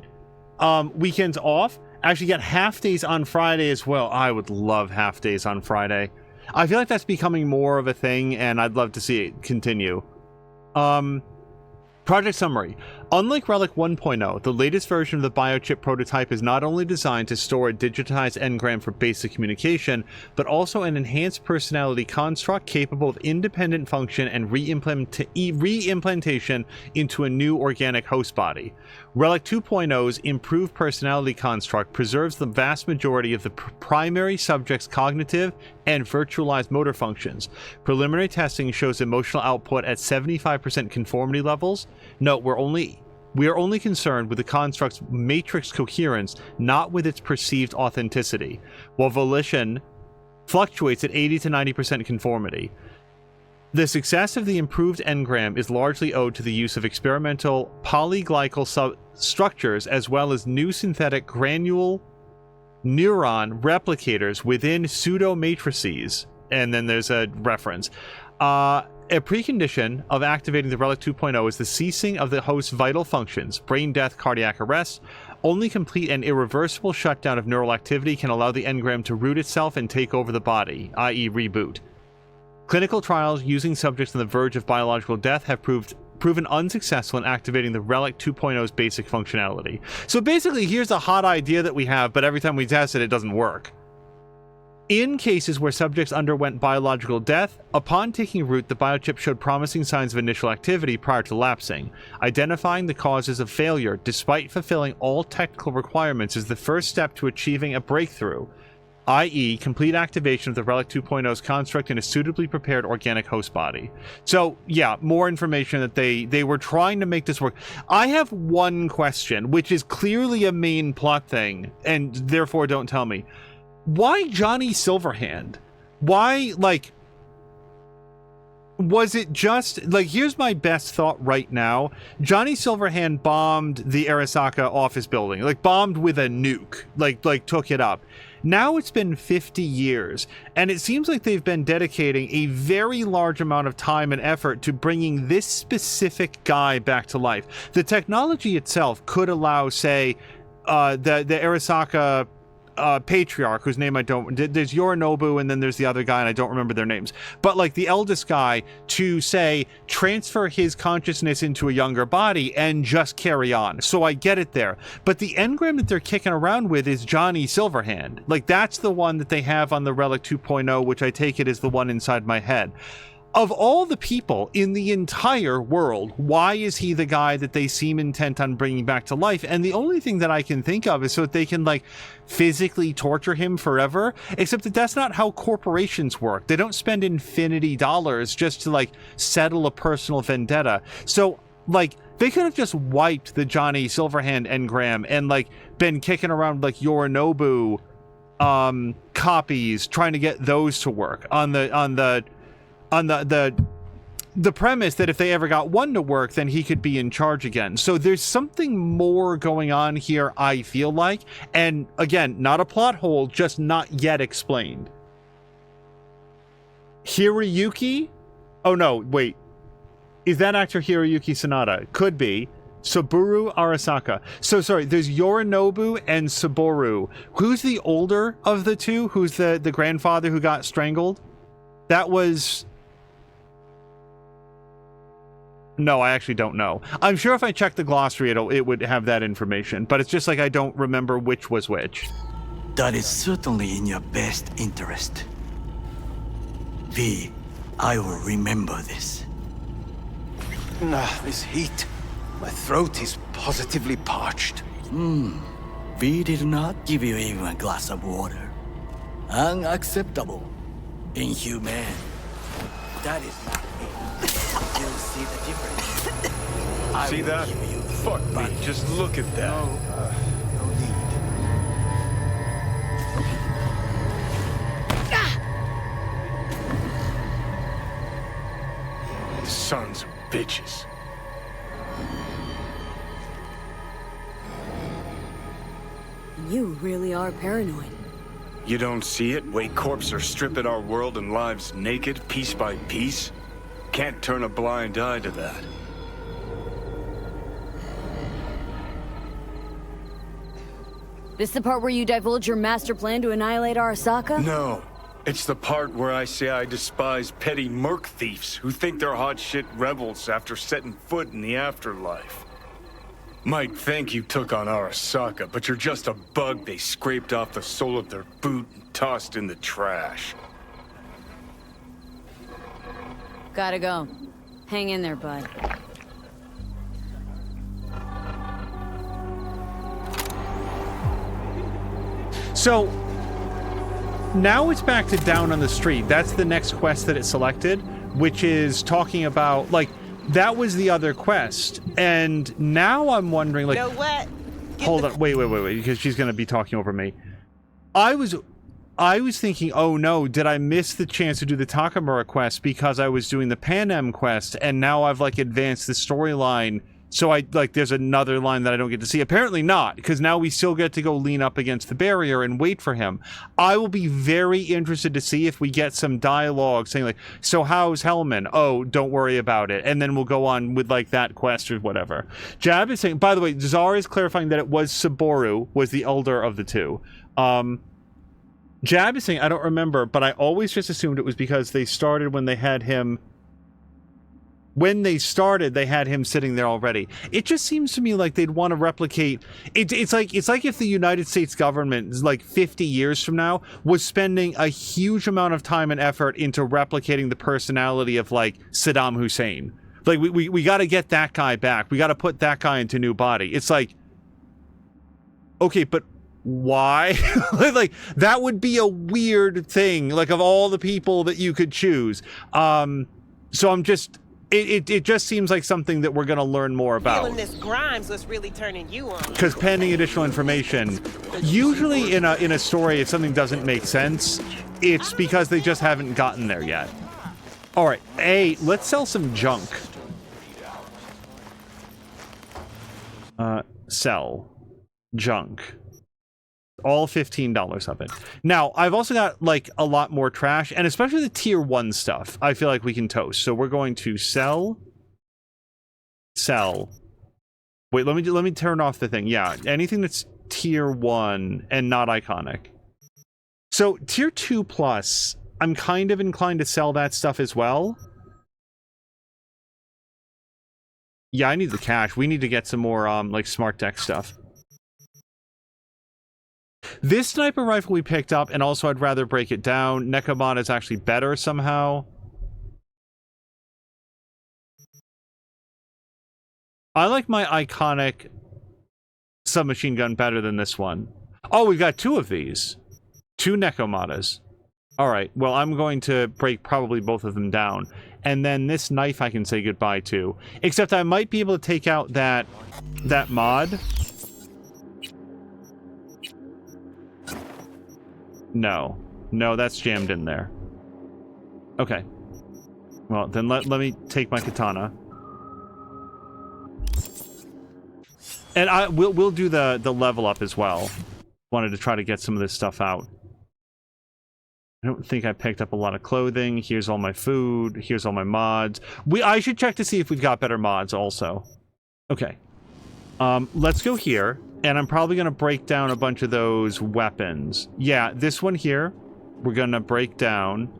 weekends off. Actually get half days on Friday as well. I would love half days on Friday. I feel like that's becoming more of a thing, and I'd love to see it continue. Project summary. Unlike Relic 1.0, the latest version of the biochip prototype is not only designed to store a digitized engram for basic communication, but also an enhanced personality construct capable of independent function and re-implantation into a new organic host body. Relic 2.0's improved personality construct preserves the vast majority of the primary subject's cognitive and virtualized motor functions. Preliminary testing shows emotional output at 75% conformity levels. Note, we are only concerned with the construct's matrix coherence, not with its perceived authenticity, while volition fluctuates at 80 to 90% conformity. The success of the improved engram is largely owed to the use of experimental polyglycal structures as well as new synthetic granule neuron replicators within pseudo-matrices. And then there's a reference. A precondition of activating the Relic 2.0 is the ceasing of the host's vital functions, brain death, cardiac arrest. Only complete and irreversible shutdown of neural activity can allow the engram to root itself and take over the body, i.e. reboot. Clinical trials using subjects on the verge of biological death have proven unsuccessful in activating the Relic 2.0's basic functionality. So basically, here's a hot idea that we have, but every time we test it, it doesn't work. In cases where subjects underwent biological death, upon taking root, the biochip showed promising signs of initial activity prior to lapsing. Identifying the causes of failure, despite fulfilling all technical requirements, is the first step to achieving a breakthrough, i.e. complete activation of the Relic 2.0's construct in a suitably prepared organic host body. So, yeah, more information that they were trying to make this work. I have one question, which is clearly a main plot thing, and therefore don't tell me. Why Johnny Silverhand? Why, like, was it just, like, here's my best thought right now. Johnny Silverhand bombed the Arasaka office building, like, bombed with a nuke, like took it up. Now it's been 50 years, and it seems like they've been dedicating a very large amount of time and effort to bringing this specific guy back to life. The technology itself could allow, say, the Arasaka patriarch, whose name I don't, there's Yorinobu and then there's the other guy and I don't remember their names, but like the eldest guy to say transfer his consciousness into a younger body and just carry on. So I get it there, but the engram that they're kicking around with is Johnny Silverhand. Like that's the one that they have on the Relic 2.0, which I take it is the one inside my head. Of all the people in the entire world, why is he the guy that they seem intent on bringing back to life? And the only thing that I can think of is so that they can like physically torture him forever, except that that's not how corporations work. They don't spend infinity dollars just to like settle a personal vendetta. So like they could have just wiped the Johnny Silverhand engram and like been kicking around like Yorinobu copies, trying to get those to work on the premise that if they ever got one to work, then he could be in charge again. So there's something more going on here, I feel like. And again, not a plot hole, just not yet explained. Hiroyuki? Oh no, wait. Is that actor Hiroyuki Sanada? Could be. Saburo Arasaka. So sorry, there's Yorinobu and Saburo. Who's the older of the two? Who's the grandfather who got strangled? That was... No, I actually don't know. I'm sure if I check the glossary, it would have that information, but it's just like I don't remember which was which. That is certainly in your best interest. V, I will remember this. This heat. My throat is positively parched. We did not give you even a glass of water. Unacceptable. Inhumane. That is not me. You see the difference? I See will that? give you Fuck me, just look at that. No need. Sons of bitches. You really are paranoid. You don't see it? Way corps are stripping our world and lives naked, piece by piece? Can't turn a blind eye to that. This the part where you divulge your master plan to annihilate Arasaka? No. It's the part where I say I despise petty merc thieves who think they're hot shit rebels after setting foot in the afterlife. Might think you took on Arasaka, but you're just a bug they scraped off the sole of their boot and tossed in the trash. Gotta go. Hang in there, bud. So now it's back to down on the street. That's the next quest that it selected, which is talking about, like, that was the other quest. And now I'm wondering, like, know what? Hold on, wait, because she's gonna be talking over me. I was thinking, oh no, did I miss the chance to do the Takamura quest because I was doing the Pan Am quest, and now I've, like, advanced the storyline, so there's another line that I don't get to see. Apparently not, because now we still get to go lean up against the barrier and wait for him. I will be very interested to see if we get some dialogue saying, like, so how's Hellman? Oh, don't worry about it. And then we'll go on with, like, that quest or whatever. Jab is saying, by the way, Zara is clarifying that it was Saboru was the elder of the two. Jab is saying, I don't remember, but I always just assumed it was because they started when they had him... When they started, they had him sitting there already. It just seems to me like they'd want to replicate... It's like if the United States government, like 50 years from now, was spending a huge amount of time and effort into replicating the personality of, like, Saddam Hussein. Like, we got to get that guy back. We got to put that guy into a new body. It's like... Okay, but why? Like, that would be a weird thing, like, of all the people that you could choose. So I'm just... It just seems like something that we're going to learn more about. Feeling this Grimes was really turning you on. Because pending additional information, usually in a story, if something doesn't make sense, it's because they just haven't gotten there yet. All right, hey, let's sell some junk. Sell junk. All $15 of it. Now, I've also got, like, a lot more trash, and especially the tier 1 stuff, I feel like we can toast. So we're going to sell. Wait, let me turn off the thing. Yeah, anything that's tier 1 and not iconic. So, tier 2 plus, I'm kind of inclined to sell that stuff as well. Yeah, I need the cash. We need to get some more, like, smart deck stuff. This sniper rifle we picked up, and also I'd rather break it down. Nekomata is actually better somehow. I like my iconic submachine gun better than this one. Oh, we've got 2 of these. 2 Nekomatas. Alright, well, I'm going to break probably both of them down. And then this knife I can say goodbye to. Except I might be able to take out that mod. No, that's jammed in there. Okay. Well, then let me take my katana. And we'll do the level up as well. Wanted to try to get some of this stuff out. I don't think I picked up a lot of clothing. Here's all my food. Here's all my mods. I should check to see if we've got better mods also. Okay. Let's go here. And I'm probably going to break down a bunch of those weapons. Yeah, this one here, we're going to break down.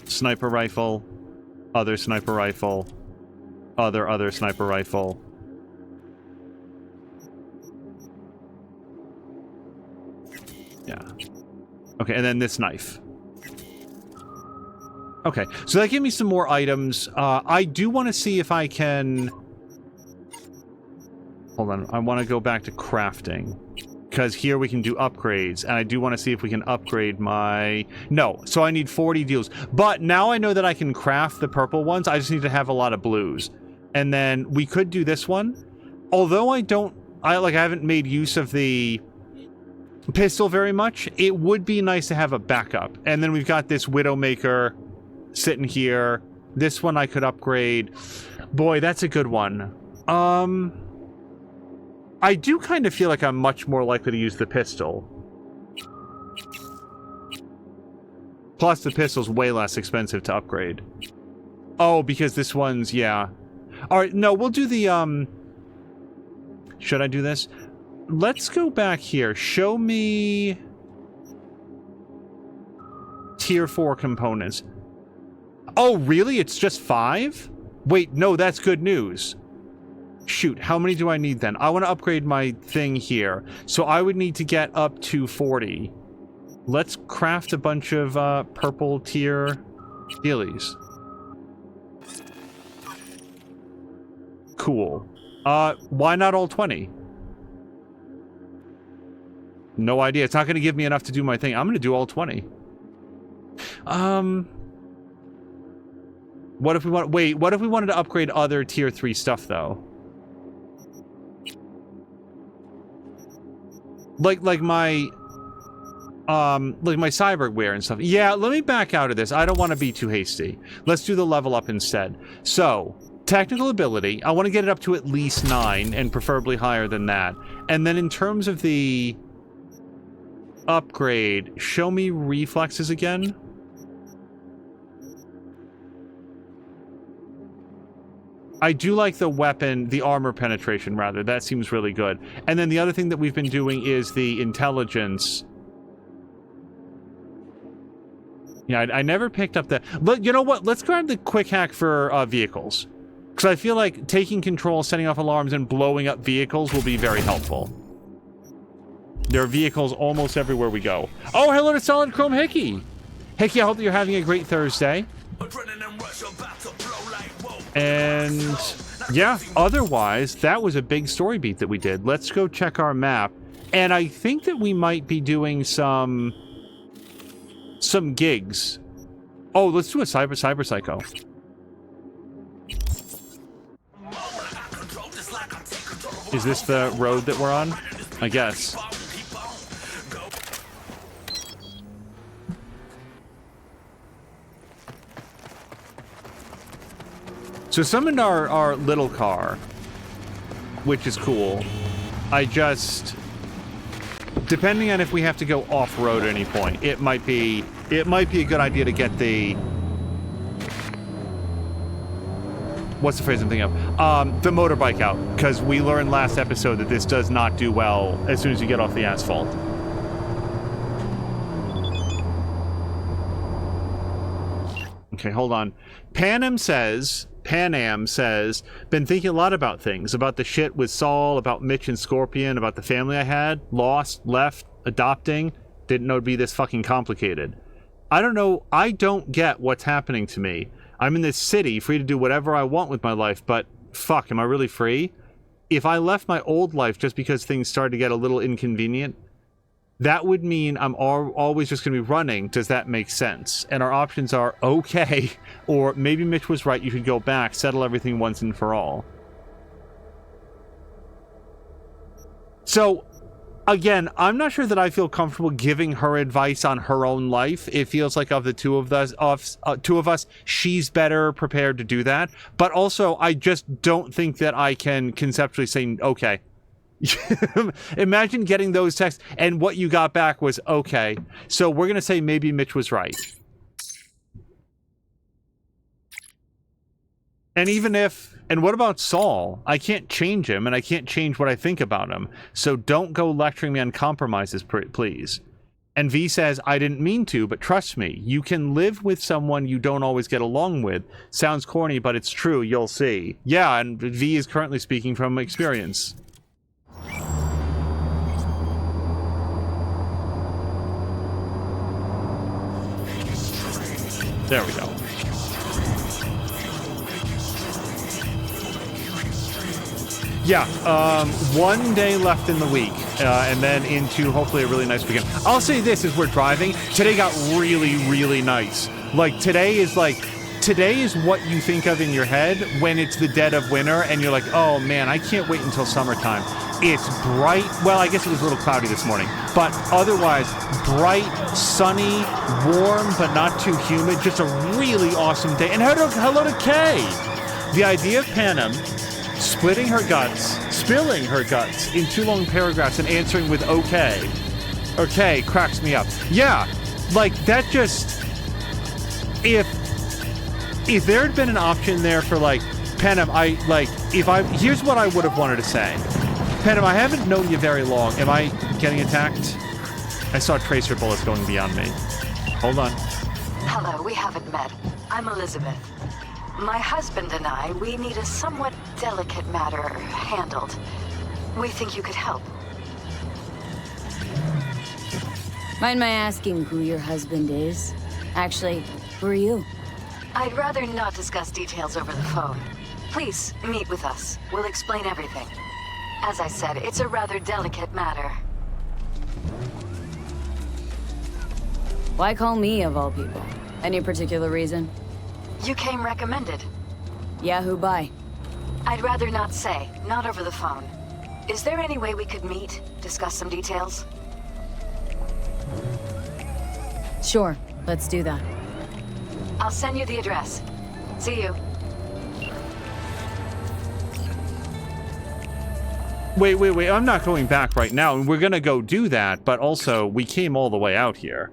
Sniper rifle, other sniper rifle, other sniper rifle. Yeah. Okay, and then this knife. Okay, so that gives me some more items. I do want to see if I can... hold on. I want to go back to crafting. Because here we can do upgrades, and I do want to see if we can upgrade my... No, so I need 40 deals. But now I know that I can craft the purple ones, I just need to have a lot of blues. And then we could do this one. Although I haven't made use of the pistol very much, it would be nice to have a backup. And then we've got this Widowmaker sitting here. This one I could upgrade. Boy, that's a good one. I do kind of feel like I'm much more likely to use the pistol. Plus, the pistol's way less expensive to upgrade. Oh, because this one's, yeah. Alright, no, we'll do the, Should I do this? Let's go back here. Show me... Tier 4 components. Oh, really? It's just 5? Wait, no, that's good news. Shoot, how many do I need then? I want to upgrade my thing here. So I would need to get up to 40. Let's craft a bunch of purple tier dealies. Cool. Why not all 20? No idea. It's not going to give me enough to do my thing. I'm going to do all 20. What if we want... Wait, what if we wanted to upgrade other tier 3 stuff, though? Like my cyberware and stuff. Yeah, let me back out of this. I don't want to be too hasty. Let's do the level up instead. So, technical ability, I want to get it up to at least 9, and preferably higher than that. And then in terms of the upgrade, show me reflexes again. I do like the weapon, the armor penetration, rather. That seems really good. And then the other thing that we've been doing is the intelligence. Yeah, I never picked up the... But you know what? Let's grab the quick hack for vehicles. Because I feel like taking control, setting off alarms, and blowing up vehicles will be very helpful. There are vehicles almost everywhere we go. Oh, hello to Solid Chrome Hickey! Hickey, I hope that you're having a great Thursday. And yeah, otherwise, that was a big story beat that we did. Let's go check our map. And I think that we might be doing some gigs. Oh, let's do a Cyber Psycho. Is this the road that we're on? I guess. So summoned our little car, which is cool. I just, depending on if we have to go off-road at any point, it might be a good idea to get the, what's the phrase I'm thinking of? The motorbike out, because we learned last episode that this does not do well as soon as you get off the asphalt. Okay, hold on. Pan Am says, been thinking a lot about things. About the shit with Saul, about Mitch and Scorpion, about the family I had, lost, left, adopting. Didn't know it'd be this fucking complicated. I don't know, I don't get what's happening to me. I'm in this city, free to do whatever I want with my life, but fuck, am I really free? If I left my old life just because things started to get a little inconvenient, that would mean I'm always just going to be running. Does that make sense? And our options are, okay, or maybe Mitch was right, you should go back, settle everything once and for all. So, again, I'm not sure that I feel comfortable giving her advice on her own life. It feels like of the two of us, she's better prepared to do that. But also, I just don't think that I can conceptually say, okay. Imagine getting those texts and what you got back was okay. So we're going to say maybe Mitch was right. And even if, and what about Saul? I can't change him and I can't change what I think about him. So don't go lecturing me on compromises, please. And V says, I didn't mean to, but trust me, you can live with someone you don't always get along with. Sounds corny, but it's true, you'll see. Yeah, and V is currently speaking from experience. There we go. Yeah, 1 day left in the week, and then into hopefully a really nice weekend. I'll say this as we're driving, today got really, really nice. Like, today is what you think of in your head when it's the dead of winter and you're like, oh man, I can't wait until summertime. It's bright. Well, I guess it was a little cloudy this morning, but otherwise bright, sunny, warm, but not too humid. Just a really awesome day. And hello to Kay. The idea of Panem spilling her guts in 2 long paragraphs and answering with okay cracks me up. Yeah, like that just, if there had been an option there for like, Panem, here's what I would have wanted to say. Panem, I haven't known you very long. Am I getting attacked? I saw tracer bullets going beyond me. Hold on. Hello, we haven't met. I'm Elizabeth. My husband and I, we need a somewhat delicate matter handled. We think you could help. Mind my asking who your husband is? Actually, who are you? I'd rather not discuss details over the phone. Please, meet with us. We'll explain everything. As I said, it's a rather delicate matter. Why call me, of all people? Any particular reason? You came recommended. Yeah, who by? I'd rather not say, not over the phone. Is there any way we could meet, discuss some details? Sure, let's do that. I'll send you the address. See you. Wait, I'm not going back right now, and we're gonna go do that, but also, we came all the way out here.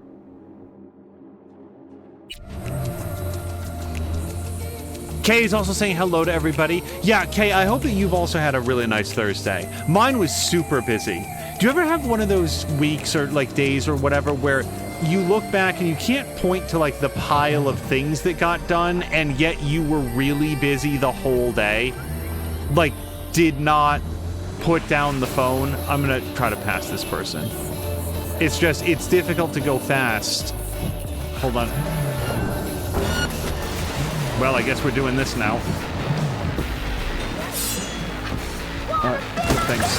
Kay is also saying hello to everybody. Yeah, Kay, I hope that you've also had a really nice Thursday. Mine was super busy. Do you ever have one of those weeks or like days or whatever where you look back and you can't point to like the pile of things that got done and yet you were really busy the whole day? Like, did not put down the phone. I'm gonna try to pass this person. It's difficult to go fast. Hold on. Well, I guess we're doing this now. Alright, thanks.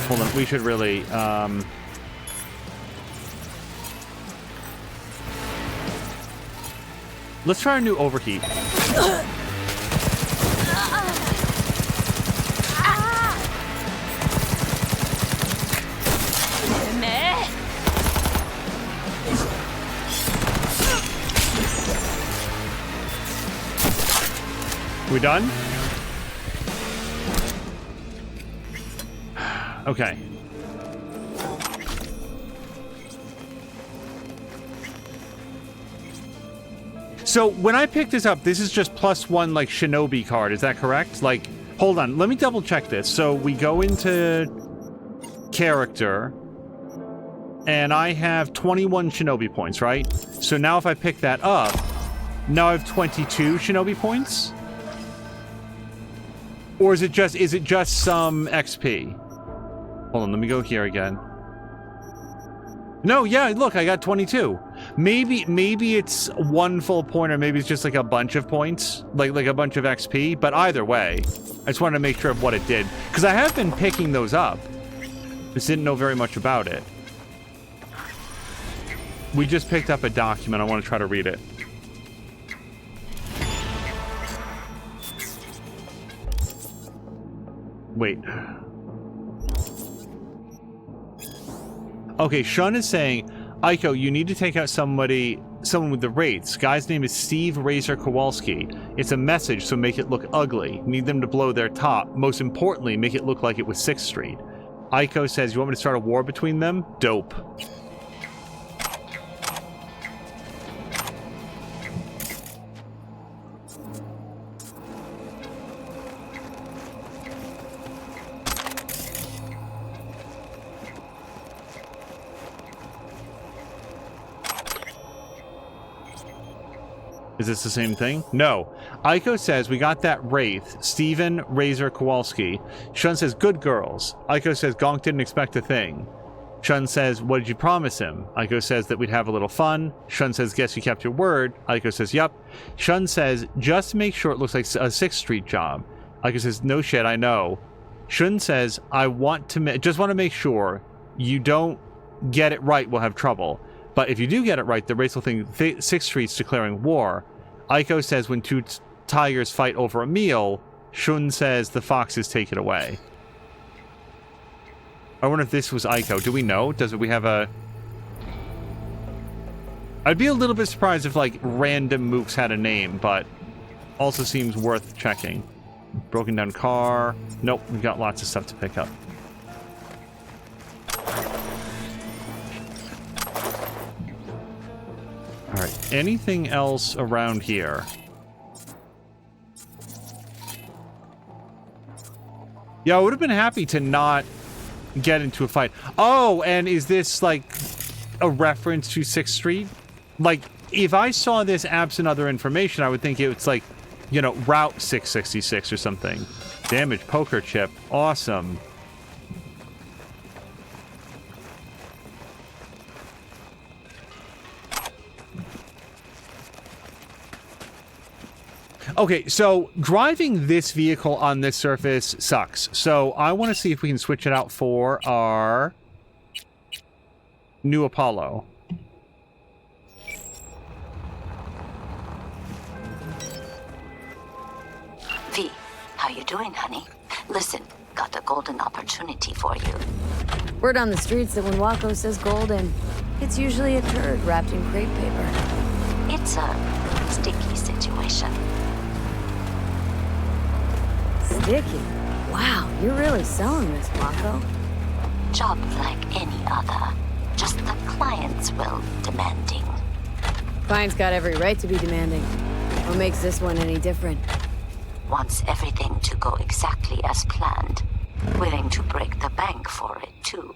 Hold on, we should really, let's try a new overheat. We done? Okay. So when I picked this up, this is just +1 like Shinobi card. Is that correct? Like, hold on. Let me double check this. So we go into character and I have 21 Shinobi points, right? So now if I pick that up, now I have 22 Shinobi points? Or is it just some XP? Hold on, let me go here again. No, yeah, look, I got 22. Maybe it's 1 full point, or maybe it's just like a bunch of points, like a bunch of XP. But either way, I just wanted to make sure of what it did, because I have been picking those up. Just didn't know very much about it. We just picked up a document. I want to try to read it. Wait. Okay, Sean is saying, Aiko, you need to take out someone with the wraiths. Guy's name is Steve Razor Kowalski. It's a message, so make it look ugly. Need them to blow their top. Most importantly, make it look like it was 6th Street. Aiko says, you want me to start a war between them? Dope. Is this the same thing? No. Aiko says, we got that Wraith. Steven Razor Kowalski. Shun says, good girls. Aiko says, Gonk didn't expect a thing. Shun says, what did you promise him? Aiko says that we'd have a little fun. Shun says, guess you kept your word. Aiko says, yup. Shun says, just make sure it looks like a 6th Street job. Aiko says, no shit, I know. Shun says, I want to just want to make sure you don't get it right, we'll have trouble. But if you do get it right, the race will think 6th Street's declaring war. Aiko says, when two tigers fight over a meal, Shun says, the foxes take it away. I wonder if this was Aiko. Do we know? Does we have a... I'd be a little bit surprised if, like, random mooks had a name, but also seems worth checking. Broken down car. Nope, we've got lots of stuff to pick up. Alright, anything else around here? Yeah, I would have been happy to not get into a fight. Oh, and is this, like, a reference to 6th Street? Like, if I saw this absent other information, I would think it's like, you know, Route 666 or something. Damaged poker chip. Awesome. Okay, so driving this vehicle on this surface sucks. So I want to see if we can switch it out for our new Apollo. V, how you doing, honey? Listen, got a golden opportunity for you. Word on the streets that when Wako says golden, it's usually a turd wrapped in crepe paper. It's a sticky situation. Sticky? Wow, you're really selling this, Wako. Job like any other. Just the client's will demanding. Client's got every right to be demanding. What makes this one any different? Wants everything to go exactly as planned. Willing to break the bank for it, too.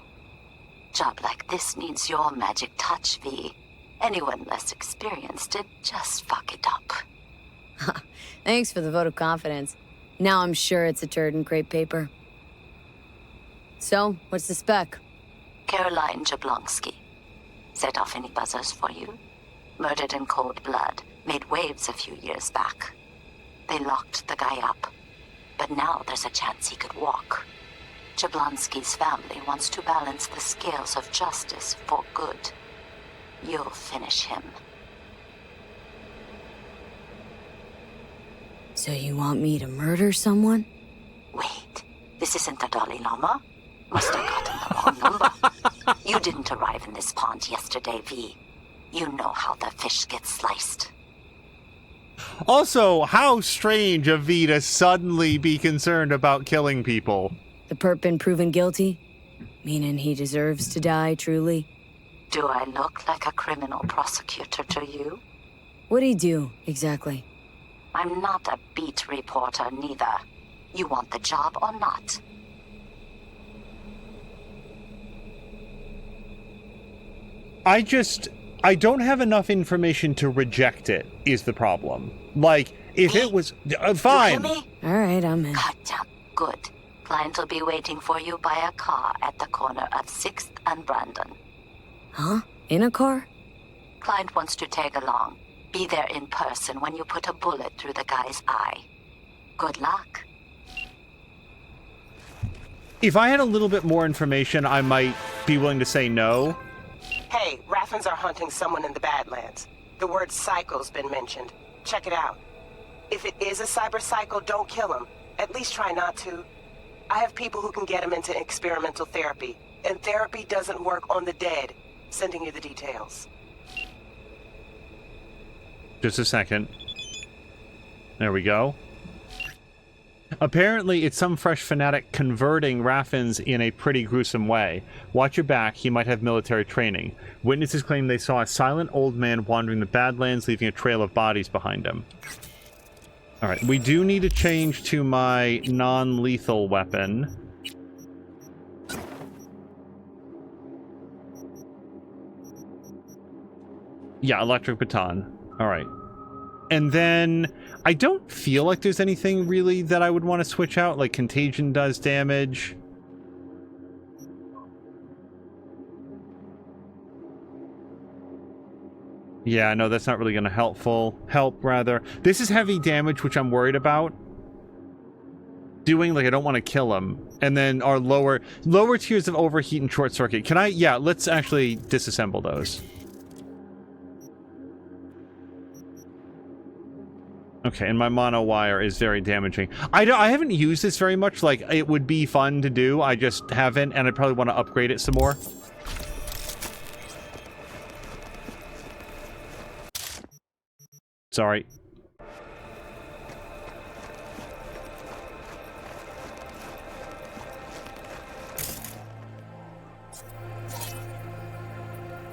Job like this needs your magic touch, V. Anyone less experienced it, just fuck it up. Thanks for the vote of confidence. Now I'm sure it's a turd in crepe paper. So, what's the spec? Caroline Jablonski. Set off any buzzers for you? Murdered in cold blood. Made waves a few years back. They locked the guy up. But now there's a chance he could walk. Jablonski's family wants to balance the scales of justice for good. You'll finish him. So you want me to murder someone? Wait, this isn't the Dalai Lama? Must have gotten the wrong number. You didn't arrive in this pond yesterday, V. You know how the fish get sliced. Also, how strange of V to suddenly be concerned about killing people. The perp been proven guilty? Meaning he deserves to die, truly? Do I look like a criminal prosecutor to you? What'd he do, exactly? I'm not a beat reporter, neither. You want the job or not? I don't have enough information to reject it, is the problem. Like, if it was... fine. You hear me? Alright, I'm in. Gotcha. Good. Client will be waiting for you by a car at the corner of 6th and Brandon. Huh? In a car? Client wants to tag along. Be there in person when you put a bullet through the guy's eye. Good luck. If I had a little bit more information, I might be willing to say no. Hey, Raffens are hunting someone in the Badlands. The word psycho's been mentioned. Check it out. If it is a cyber psycho, don't kill him. At least try not to. I have people who can get him into experimental therapy. And therapy doesn't work on the dead. Sending you the details. Just a second. There we go. Apparently, it's some fresh fanatic converting Raffens in a pretty gruesome way. Watch your back, he might have military training. Witnesses claim they saw a silent old man wandering the Badlands, leaving a trail of bodies behind him. Alright, we do need to change to my non-lethal weapon. Yeah, electric baton. Alright. And then I don't feel like there's anything really that I would want to switch out. Like Contagion does damage. Yeah, no, that's not really going to help, rather. This is heavy damage, which I'm worried about doing. Like, I don't want to kill him. And then our lower tiers of overheat and short circuit. Can I? Yeah, let's actually disassemble those. Okay, and my mono wire is very damaging. I haven't used this very much. Like, it would be fun to do. I just haven't, and I probably want to upgrade it some more. Sorry.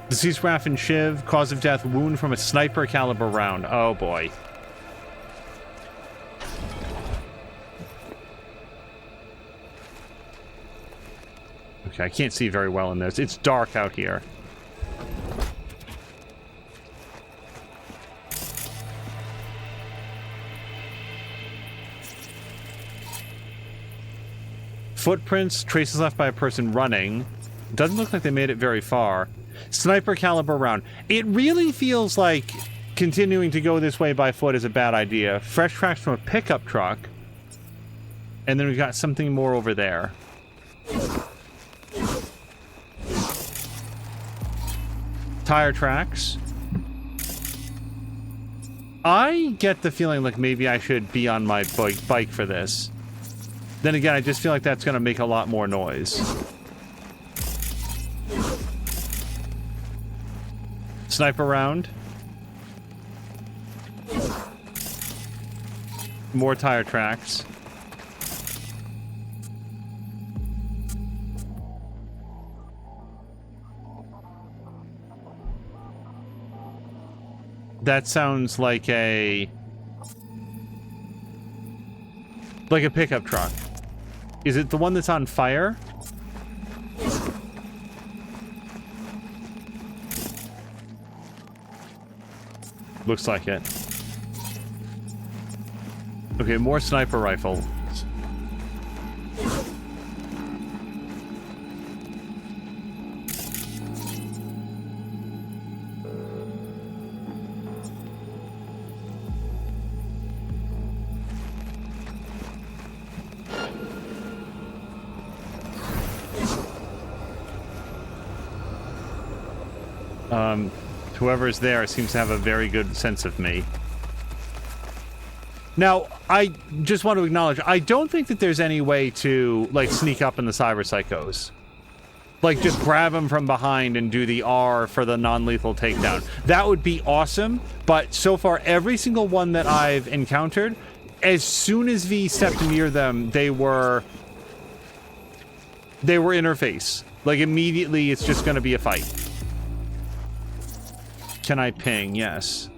Deceased Raff and Shiv, cause of death, wound from a sniper caliber round. Oh boy. Okay, I can't see very well in this. It's dark out here. Footprints, traces left by a person running. Doesn't look like they made it very far. Sniper caliber round. It really feels like continuing to go this way by foot is a bad idea. Fresh tracks from a pickup truck. And then we've got something more over there. Tire tracks. I get the feeling like maybe I should be on my bike for this. Then again, I just feel like that's going to make a lot more noise. Sniper round. More tire tracks. That sounds like a pickup truck. Is it the one that's on fire? Looks like it. Okay, more sniper rifle. Whoever's there seems to have a very good sense of me. Now, I just want to acknowledge, I don't think that there's any way to, like, sneak up in the Cyber Psychos. Like, just grab them from behind and do the R for the non-lethal takedown. That would be awesome, but so far, every single one that I've encountered, as soon as V stepped near them, they were interface. Like, immediately, it's just going to be a fight. Can I ping? Yes.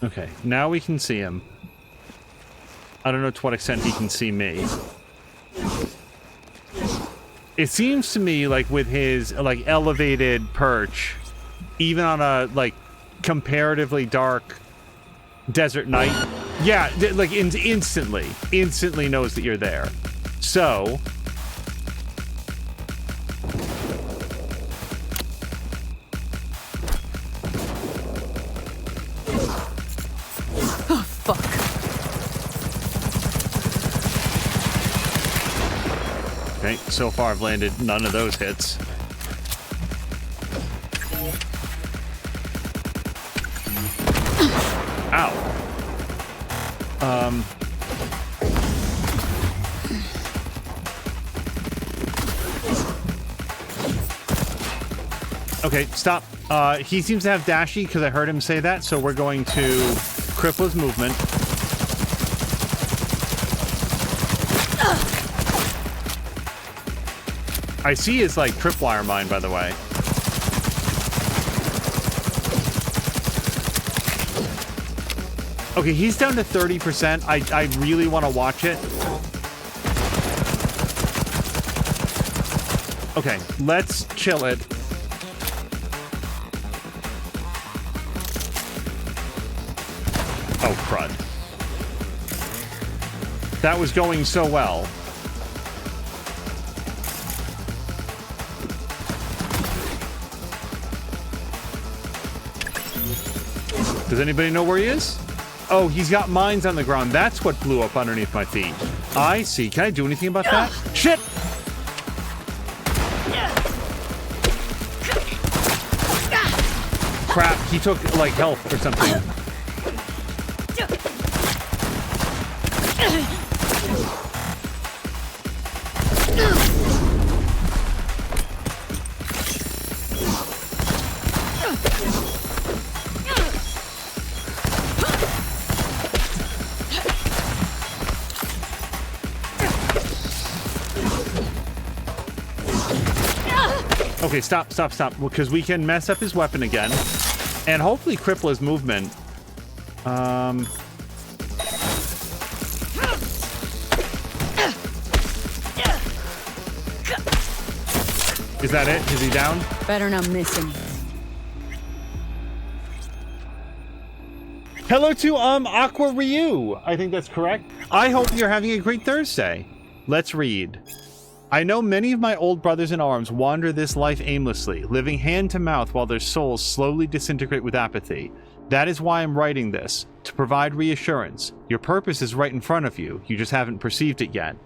Okay, now we can see him. I don't know to what extent he can see me. It seems to me like with his like elevated perch, even on a like comparatively dark desert night, yeah, like instantly knows that you're there. So okay, so far I've landed none of those hits. Ow. Okay, stop. He seems to have dashy because I heard him say that, so we're going to cripple his movement. I see his, like, tripwire mine, by the way. Okay, he's down to 30%. I really want to watch it. Okay, let's chill it. Oh, crud. That was going so well. Does anybody know where he is? Oh, he's got mines on the ground. That's what blew up underneath my feet. I see. Can I do anything about that? Shit! Crap, he took, like, health or something. Okay, stop, because we can mess up his weapon again. And hopefully cripple his movement. Is that it? Is he down? Better not miss him. Hello to Aqua Ryu. I think that's correct. I hope you're having a great Thursday. Let's read. I know many of my old brothers in arms wander this life aimlessly, living hand to mouth while their souls slowly disintegrate with apathy. That is why I'm writing this, to provide reassurance. Your purpose is right in front of you, you just haven't perceived it yet.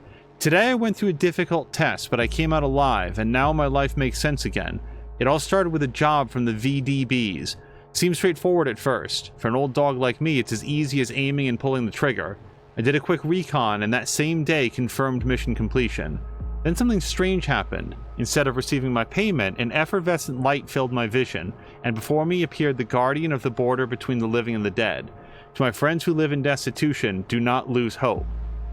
Today I went through a difficult test, but I came out alive, and now my life makes sense again. It all started with a job from the VDBs. Seems straightforward at first. For an old dog like me, it's as easy as aiming and pulling the trigger. I did a quick recon, and that same day confirmed mission completion. Then something strange happened. Instead of receiving my payment, an effervescent light filled my vision, and before me appeared the guardian of the border between the living and the dead. To my friends who live in destitution, do not lose hope.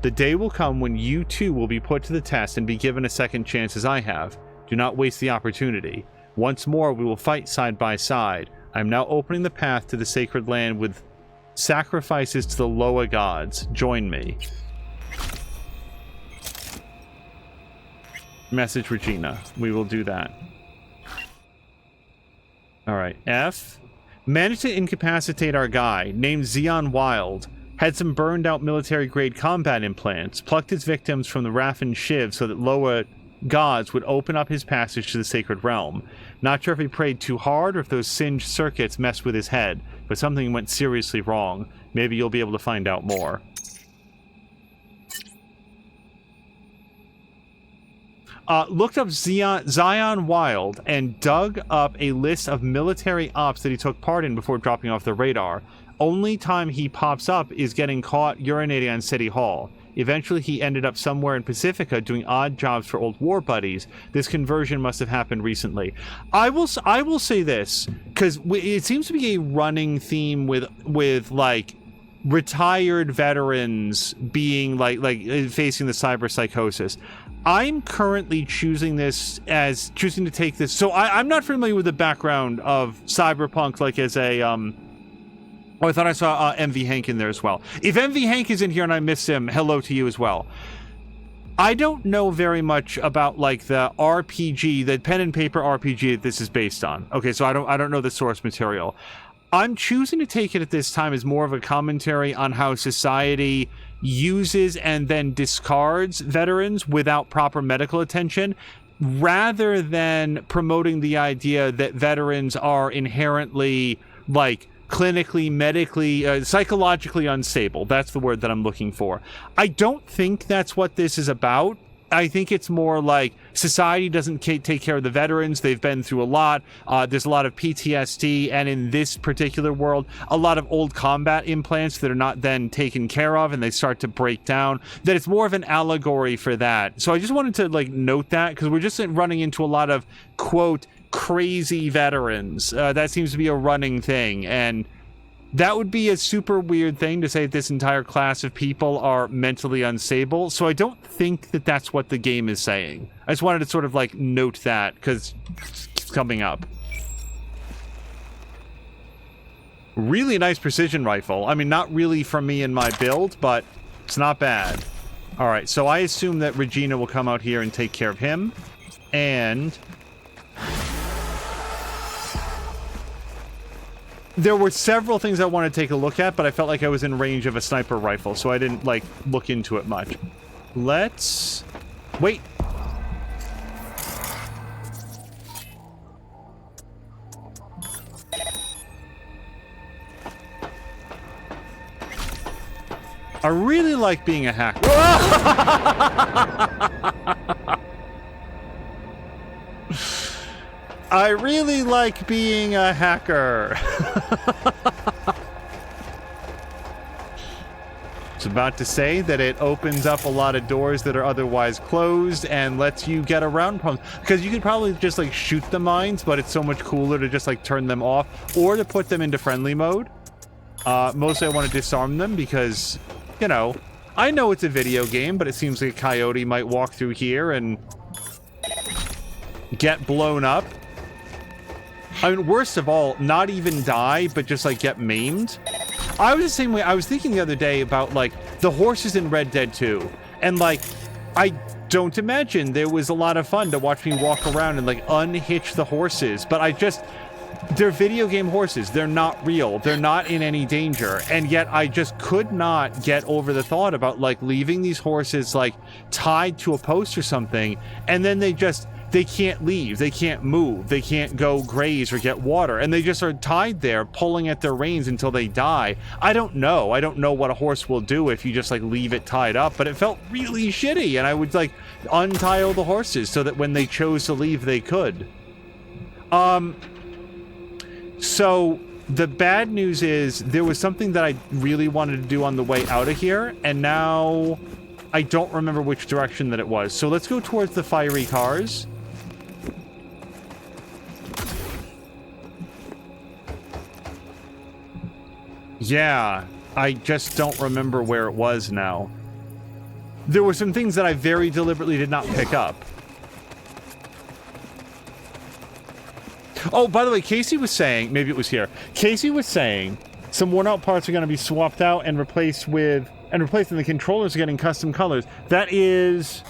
The day will come when you too will be put to the test and be given a second chance as I have. Do not waste the opportunity. Once more we will fight side by side. I am now opening the path to the sacred land with sacrifices to the Loa gods. Join me. Message Regina. We will do that. Alright, F. Managed to incapacitate our guy, named Xeon Wild. Had some burned out military-grade combat implants. Plucked his victims from the Raffen Shiv so that Loa gods would open up his passage to the sacred realm. Not sure if he prayed too hard or if those singed circuits messed with his head, but something went seriously wrong. Maybe you'll be able to find out more. Looked up Zion Wild and dug up a list of military ops that he took part in before dropping off the radar. Only time he pops up is getting caught urinating on City Hall. Eventually he ended up somewhere in Pacifica doing odd jobs for old war buddies. This conversion must have happened recently. I will say this, because it seems to be a running theme with like retired veterans being like facing the cyber psychosis. I'm currently choosing to take this. So I'm not familiar with the background of Cyberpunk, like as a oh, I thought I saw MV Hank in there as well. If MV Hank is in here and I miss him, hello to you as well. I don't know very much about like the RPG, the pen and paper RPG that this is based on. Okay, so I don't know the source material. I'm choosing to take it at this time as more of a commentary on how society uses and then discards veterans without proper medical attention, rather than promoting the idea that veterans are inherently like clinically, medically, psychologically unstable. That's the word that I'm looking for. I don't think that's what this is about. I think it's more like society doesn't take care of the veterans. They've been through a lot. There's a lot of PTSD, and in this particular world, a lot of old combat implants that are not then taken care of, and they start to break down. That it's more of an allegory for that. So I just wanted to like note that, because we're just running into a lot of, quote, crazy veterans. That seems to be a running thing, and That would be a super weird thing to say that this entire class of people are mentally unstable. So I don't think that that's what the game is saying. I just wanted to sort of like note that because it's coming up. Really nice precision rifle. I mean, not really for me in my build, but it's not bad. All right, so I assume that Regina will come out here and take care of him. And there were several things I wanted to take a look at, but I felt like I was in range of a sniper rifle, so I didn't, like, look into it much. Let's... wait. I really like being a hacker. I really like being a hacker. It's about to say that it opens up a lot of doors that are otherwise closed and lets you get around problems. Because you could probably just like shoot the mines, but it's so much cooler to just like turn them off or to put them into friendly mode. Mostly I want to disarm them because, you know, I know it's a video game, but it seems like a coyote might walk through here and get blown up. I mean, worst of all, not even die, but just, like, get maimed. I was the same way. I was thinking the other day about, like, the horses in Red Dead 2. And, like, I don't imagine there was a lot of fun to watch me walk around and, like, unhitch the horses. But I just... they're video game horses. They're not real. They're not in any danger. And yet I just could not get over the thought about, like, leaving these horses, like, tied to a post or something. And then they just... they can't leave, they can't move, they can't go graze or get water, and they just are tied there, pulling at their reins until they die. I don't know what a horse will do if you just like leave it tied up, but it felt really shitty, and I would like untie all the horses so that when they chose to leave, they could. So the bad news is there was something that I really wanted to do on the way out of here, and now I don't remember which direction that it was. So let's go towards the fiery cars. Yeah, I just don't remember where it was now. There were some things that I very deliberately did not pick up. Oh, by the way, Casey was saying, maybe it was here. Casey was saying some worn out parts are going to be swapped out and replaced with, and the controllers are getting custom colors. That is...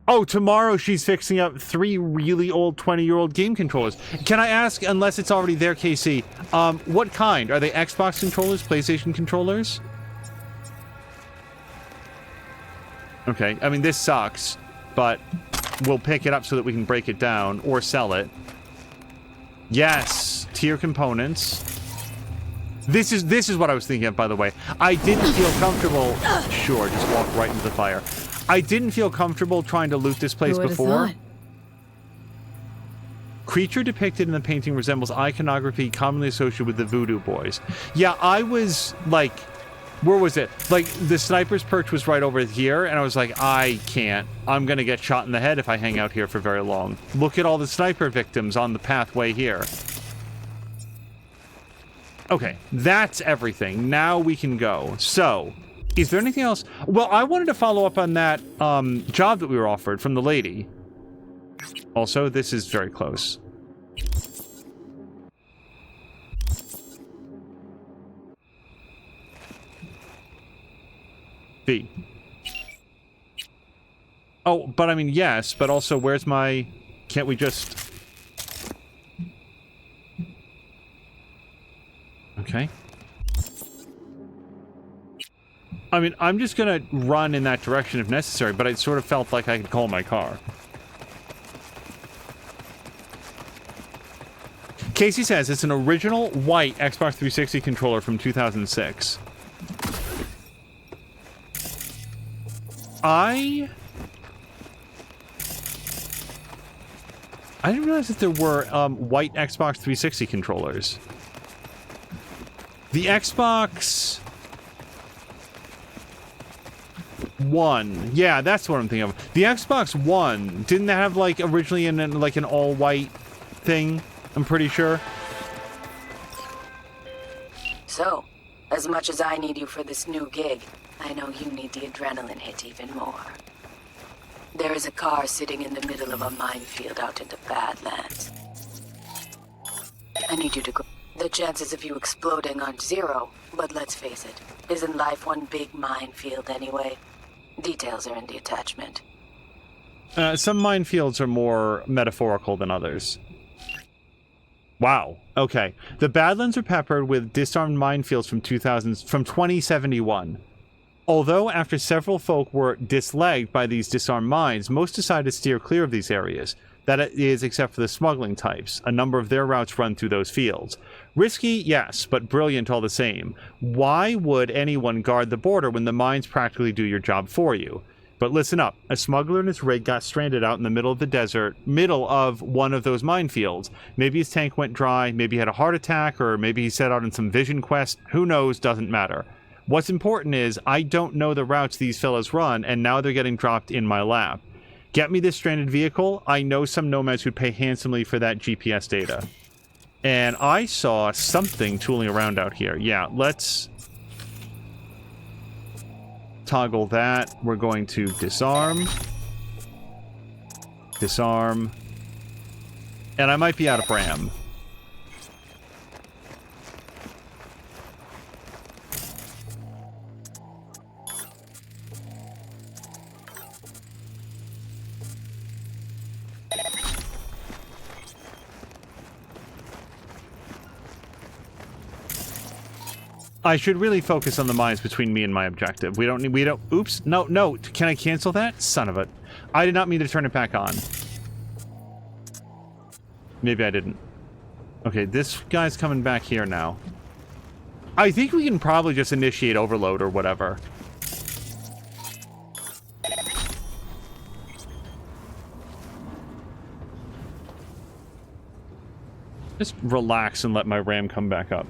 oh, tomorrow she's fixing up 3 really old 20-year-old game controllers. Can I ask, unless it's already there, Casey, what kind? Are they Xbox controllers, PlayStation controllers? Okay, I mean, this sucks, but we'll pick it up so that we can break it down or sell it. Yes, tier components. This is what I was thinking of, by the way. I didn't feel comfortable... sure, just walk right into the fire. I didn't feel comfortable trying to loot this place before. Creature depicted in the painting resembles iconography commonly associated with the Voodoo Boys. Yeah, I was like, where was it? Like, the sniper's perch was right over here, and I was like, I can't. I'm gonna get shot in the head if I hang out here for very long. Look at all the sniper victims on the pathway here. Okay, that's everything. Now we can go. So... is there anything else? Well, I wanted to follow up on that job that we were offered from the lady. Also, this is very close. B. Oh, but I mean, yes, but also, where's my... can't we just... okay. I mean, I'm just gonna run in that direction if necessary, but I sort of felt like I could call my car. Casey says it's an original white Xbox 360 controller from 2006. I didn't realize that there were white Xbox 360 controllers. The Xbox One. Yeah, that's what I'm thinking of. The Xbox One, didn't that have, like, originally like an all-white thing? I'm pretty sure. As much as I need you for this new gig, I know you need the adrenaline hit even more. There is a car sitting in the middle of a minefield out in the Badlands. I need you to go. The chances of you exploding aren't zero, but let's face it, isn't life one big minefield anyway? Details are in the attachment. Some minefields are more metaphorical than others. Wow. Okay. The Badlands are peppered with disarmed minefields from 2071. Although after several folk were dislegged by these disarmed mines, most decided to steer clear of these areas. That is, except for the smuggling types. A number of their routes run through those fields. Risky, yes, but brilliant all the same. Why would anyone guard the border when the mines practically do your job for you? But listen up. A smuggler and his rig got stranded out in the middle of the desert, middle of one of those minefields. Maybe his tank went dry, maybe he had a heart attack, or maybe he set out on some vision quest. Who knows? Doesn't matter. What's important is, I don't know the routes these fellas run, and now they're getting dropped in my lap. Get me this stranded vehicle. I know some nomads who'd pay handsomely for that GPS data. And I saw something tooling around out here. Yeah, let's toggle that. We're going to disarm. Disarm. And I might be out of RAM. I should really focus on the mines between me and my objective. We don't, oops, no, can I cancel that? Son of a, I did not mean to turn it back on. Maybe I didn't. Okay, this guy's coming back here now. I think we can probably just initiate overload or whatever. Just relax and let my RAM come back up.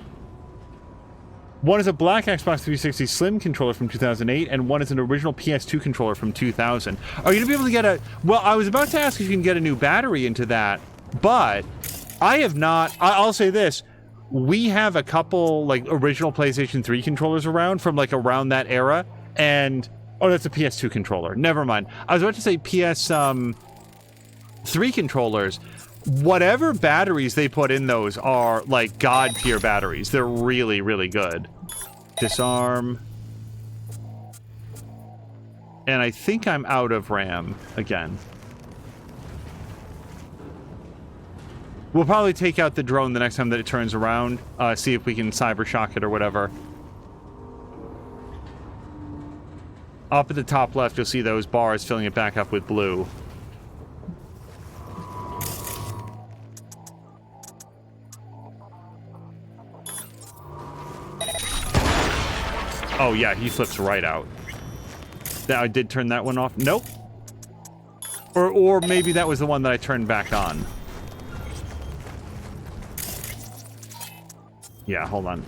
One is a black Xbox 360 Slim controller from 2008, and one is an original PS2 controller from 2000. Are you going to be able to get a... Well, I was about to ask if you can get a new battery into that, but I have not... I'll say this. We have a couple, like, original PlayStation 3 controllers around from, like, around that era, and... Oh, that's a PS2 controller. Never mind. I was about to say PS3 controllers. Whatever batteries they put in those are, like, god-tier batteries. They're really, really good. Disarm. And I think I'm out of RAM again. We'll probably take out the drone the next time that it turns around. See if we can cyber shock it or whatever. Up at the top left, you'll see those bars filling it back up with blue. Oh, yeah, he flips right out. I did turn that one off. Nope. Or maybe that was the one that I turned back on. Yeah, hold on.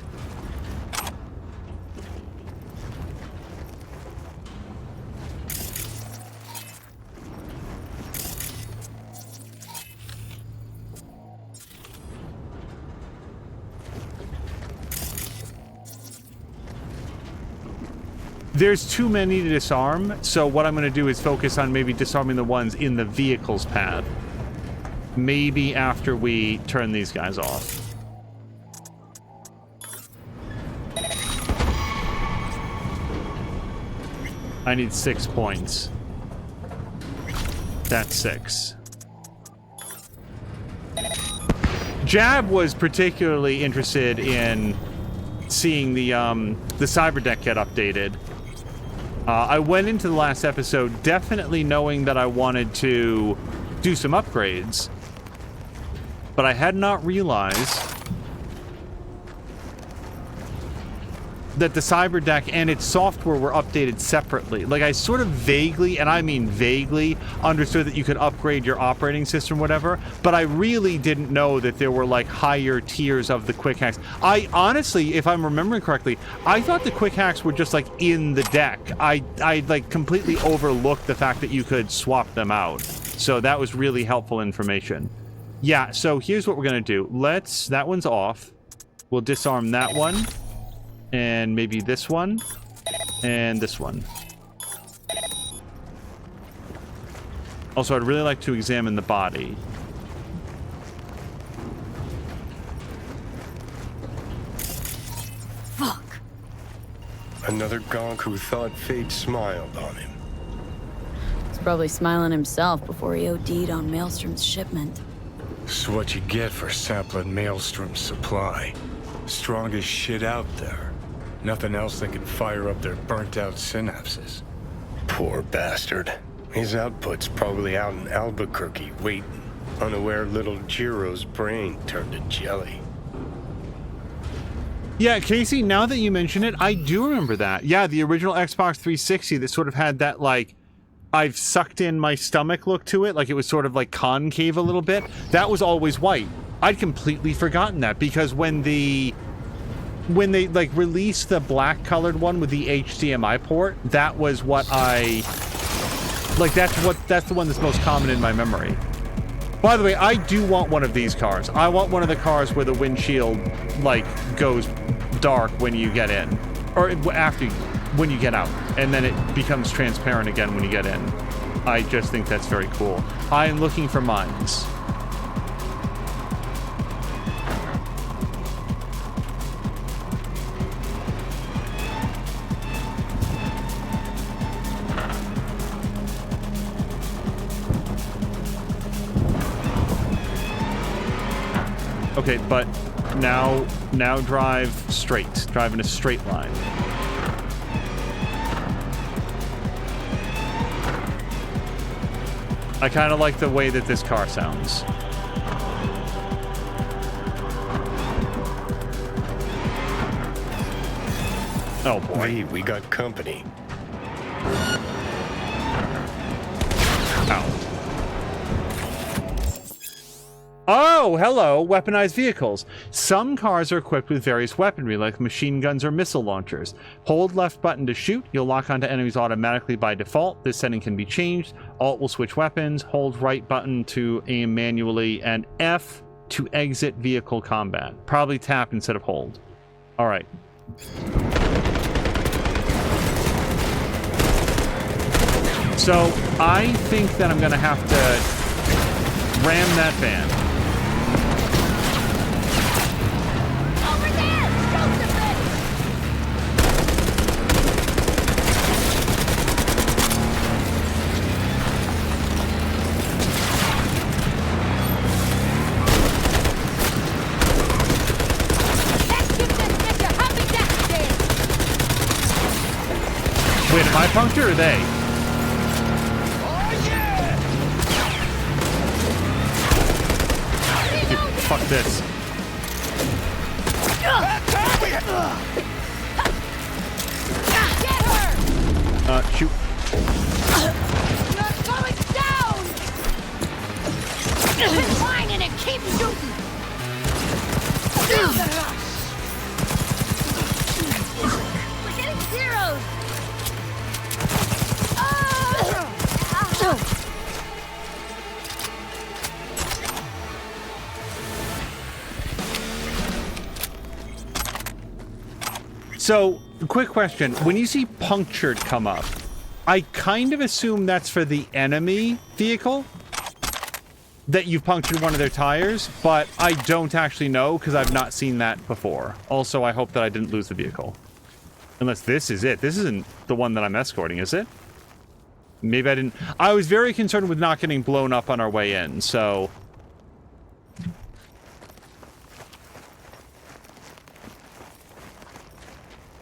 There's too many to disarm, so what I'm going to do is focus on maybe disarming the ones in the vehicle's path. Maybe after we turn these guys off. I need 6 points. That's 6. Jab was particularly interested in seeing the cyber deck get updated. I went into the last episode definitely knowing that I wanted to do some upgrades, but I had not realized that the cyber deck and its software were updated separately. Like, I sort of vaguely, and I mean vaguely, understood that you could upgrade your operating system or whatever, but I really didn't know that there were, like, higher tiers of the quick hacks. I honestly, if I'm remembering correctly, I thought the quick hacks were just, like, in the deck. I like, completely overlooked the fact that you could swap them out. So that was really helpful information. Yeah, so here's what we're gonna do. That one's off. We'll disarm that one. And maybe this one. And this one. Also, I'd really like to examine the body. Fuck. Another gonk who thought fate smiled on him. He's probably smiling himself before he OD'd on Maelstrom's shipment. This is what you get for sampling Maelstrom's supply. Strongest shit out there. Nothing else that can fire up their burnt-out synapses. Poor bastard. His output's probably out in Albuquerque waiting, unaware little Jiro's brain turned to jelly. Yeah, Casey, now that you mention it, I do remember that. Yeah, the original Xbox 360 that sort of had that, like, I've sucked in my stomach look to it, like it was sort of like concave a little bit. That was always white. I'd completely forgotten that because when they like released the black colored one with the HDMI port, that was what I like. That's the one that's most common in my memory. By the way, I do want one of these cars. I want one of the cars where the windshield like goes dark when you get in, or when you get out, and then it becomes transparent again when you get in. I just think that's very cool. I am looking for mines. Okay, but now drive straight. Drive in a straight line. I kind of like the way that this car sounds. Oh boy. Hey, we got company. Ow. Oh, hello, weaponized vehicles. Some cars are equipped with various weaponry, like machine guns or missile launchers. Hold left button to shoot. You'll lock onto enemies automatically by default. This setting can be changed. Alt will switch weapons. Hold right button to aim manually, and F to exit vehicle combat. Probably tap instead of hold. All right. So, I think that I'm going to have to ram that van. Wait, am I punctured or they? Dude, fuck this. Shoot. You're going down! Quit whining and keep shooting! We're getting zeros! So, quick question. When you see punctured come up, I kind of assume that's for the enemy vehicle? That you've punctured one of their tires, but I don't actually know because I've not seen that before. Also, I hope that I didn't lose the vehicle. Unless this is it. This isn't the one that I'm escorting, is it? Maybe I didn't... I was very concerned with not getting blown up on our way in, so...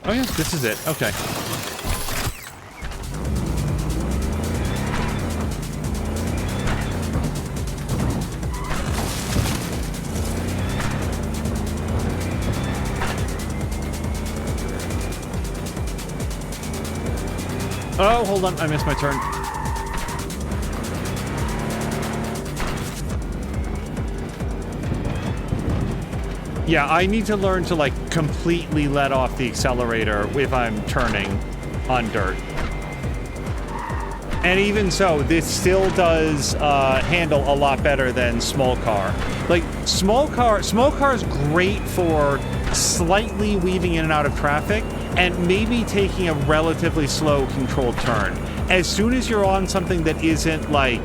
Oh yeah, this is it. Okay. Oh, hold on. I missed my turn. Yeah, I need to learn to, like, completely let off the accelerator if I'm turning on dirt. And even so, this still does handle a lot better than small car. Like, small car is great for slightly weaving in and out of traffic, and maybe taking a relatively slow controlled turn. As soon as you're on something that isn't like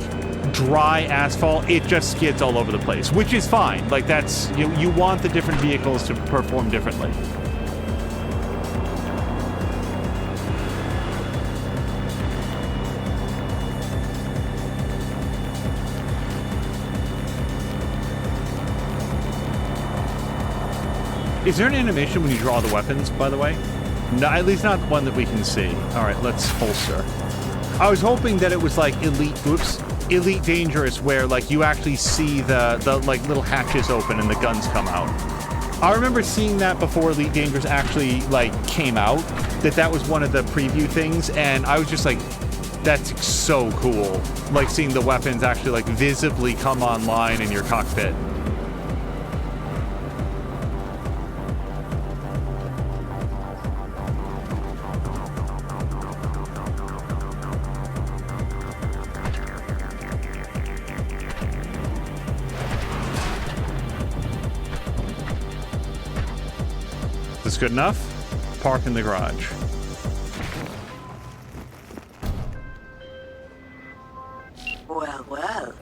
dry asphalt, it just skids all over the place, which is fine. Like that's, you want the different vehicles to perform differently. Is there an animation when you draw the weapons, by the way? No, at least not one that we can see. All right, let's holster. I was hoping that it was like Elite Dangerous, where like you actually see the like little hatches open and the guns come out. I remember seeing that before Elite Dangerous actually like came out, that was one of the preview things, and I was just like, that's so cool. Like seeing the weapons actually like visibly come online in your cockpit. Good enough? Park in the garage. Well, well.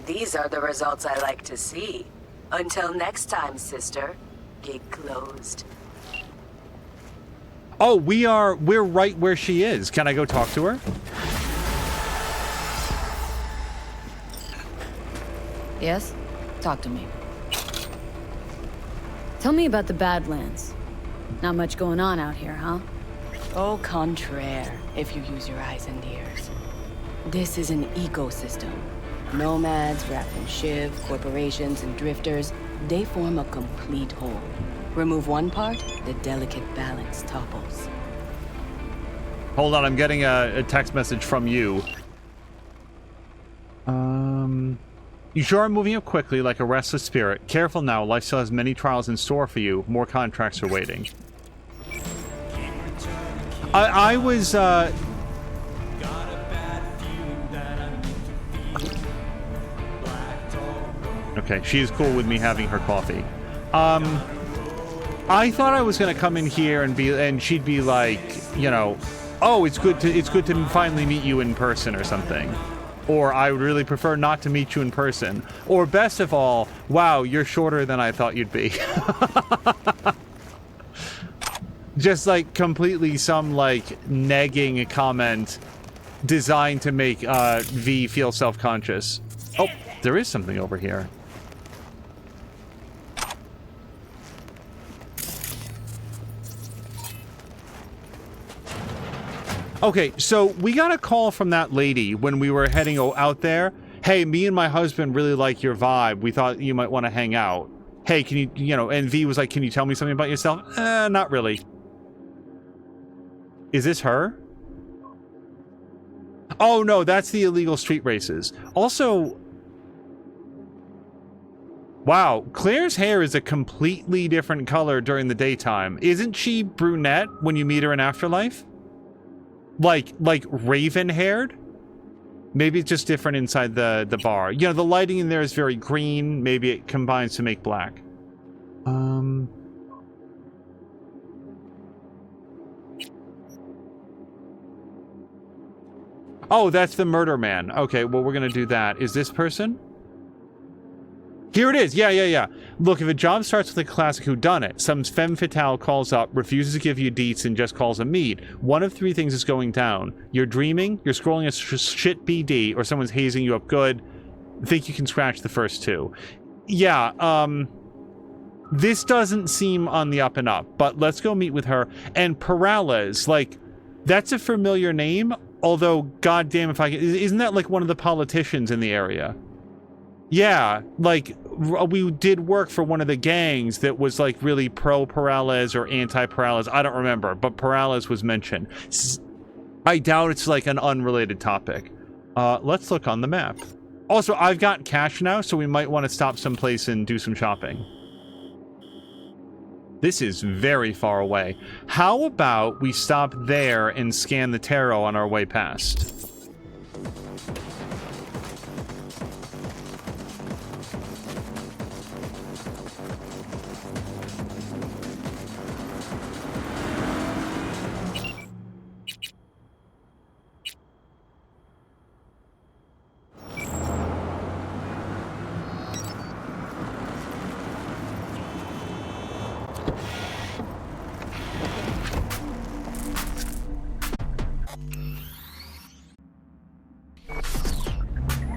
These are the results I like to see. Until next time, sister. Gig closed. Oh, we're right where she is. Can I go talk to her? Yes? Talk to me. Tell me about the Badlands. Not much going on out here, huh? Au contraire, if you use your eyes and ears. This is an ecosystem. Nomads, Raff and Shiv, corporations, and drifters, they form a complete whole. Remove one part, the delicate balance topples. Hold on, I'm getting a text message from you. You sure are moving up quickly like a restless spirit. Careful now, life still has many trials in store for you. More contracts are waiting. I was, okay, she is cool with me having her coffee. I thought I was gonna come in here and she'd be like, you know, oh, it's good to finally meet you in person or something. Or I would really prefer not to meet you in person. Or best of all, wow, you're shorter than I thought you'd be. Just like completely some like negging comment designed to make V feel self-conscious. Oh, there is something over here. Okay, so we got a call from that lady when we were heading out there. Hey, me and my husband really like your vibe. We thought you might want to hang out. Hey, can you know, and V was like, can you tell me something about yourself? Not really. Is this her? Oh, no, that's the illegal street races. Also, wow, Claire's hair is a completely different color during the daytime. Isn't she brunette when you meet her in Afterlife? Like raven-haired? Maybe it's just different inside the bar. You know, the lighting in there is very green. Maybe it combines to make black. Oh, that's the murder man. Okay, well, we're gonna do that. Is this person? Here it is. Yeah. Look, if a job starts with a classic whodunit, some femme fatale calls up, refuses to give you deets, and just calls a meet. One of three things is going down. You're dreaming, you're scrolling a shit BD, or someone's hazing you up good. Think you can scratch the first two. Yeah, this doesn't seem on the up and up, but let's go meet with her. And Perales, like, that's a familiar name, although, goddamn if I can... Isn't that, like, one of the politicians in the area? Yeah, like, we did work for one of the gangs that was, like, really pro-Perales or anti-Perales. I don't remember, but Perales was mentioned. I doubt it's, like, an unrelated topic. Let's look on the map. Also, I've got cash now, so we might want to stop someplace and do some shopping. This is very far away. How about we stop there and scan the tarot on our way past?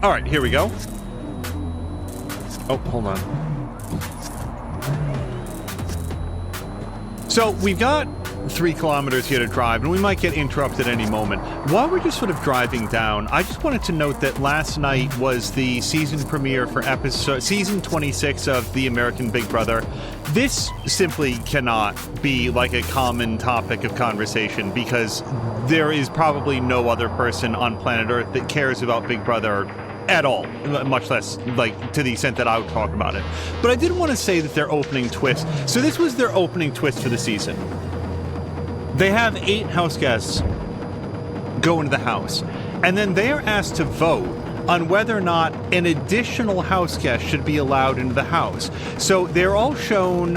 All right, here we go. Oh, hold on. So we've got 3 kilometers here to drive, and we might get interrupted any moment. While we're just sort of driving down, I just wanted to note that last night was the season premiere for season 26 of The American Big Brother. This simply cannot be like a common topic of conversation because there is probably no other person on planet Earth that cares about Big Brother at all, much less like to the extent that I would talk about it. But I did want to say that their opening twist. So this was their opening twist for the season. They have 8 house guests go into the house, and then they are asked to vote on whether or not an additional house guest should be allowed into the house. So they're all shown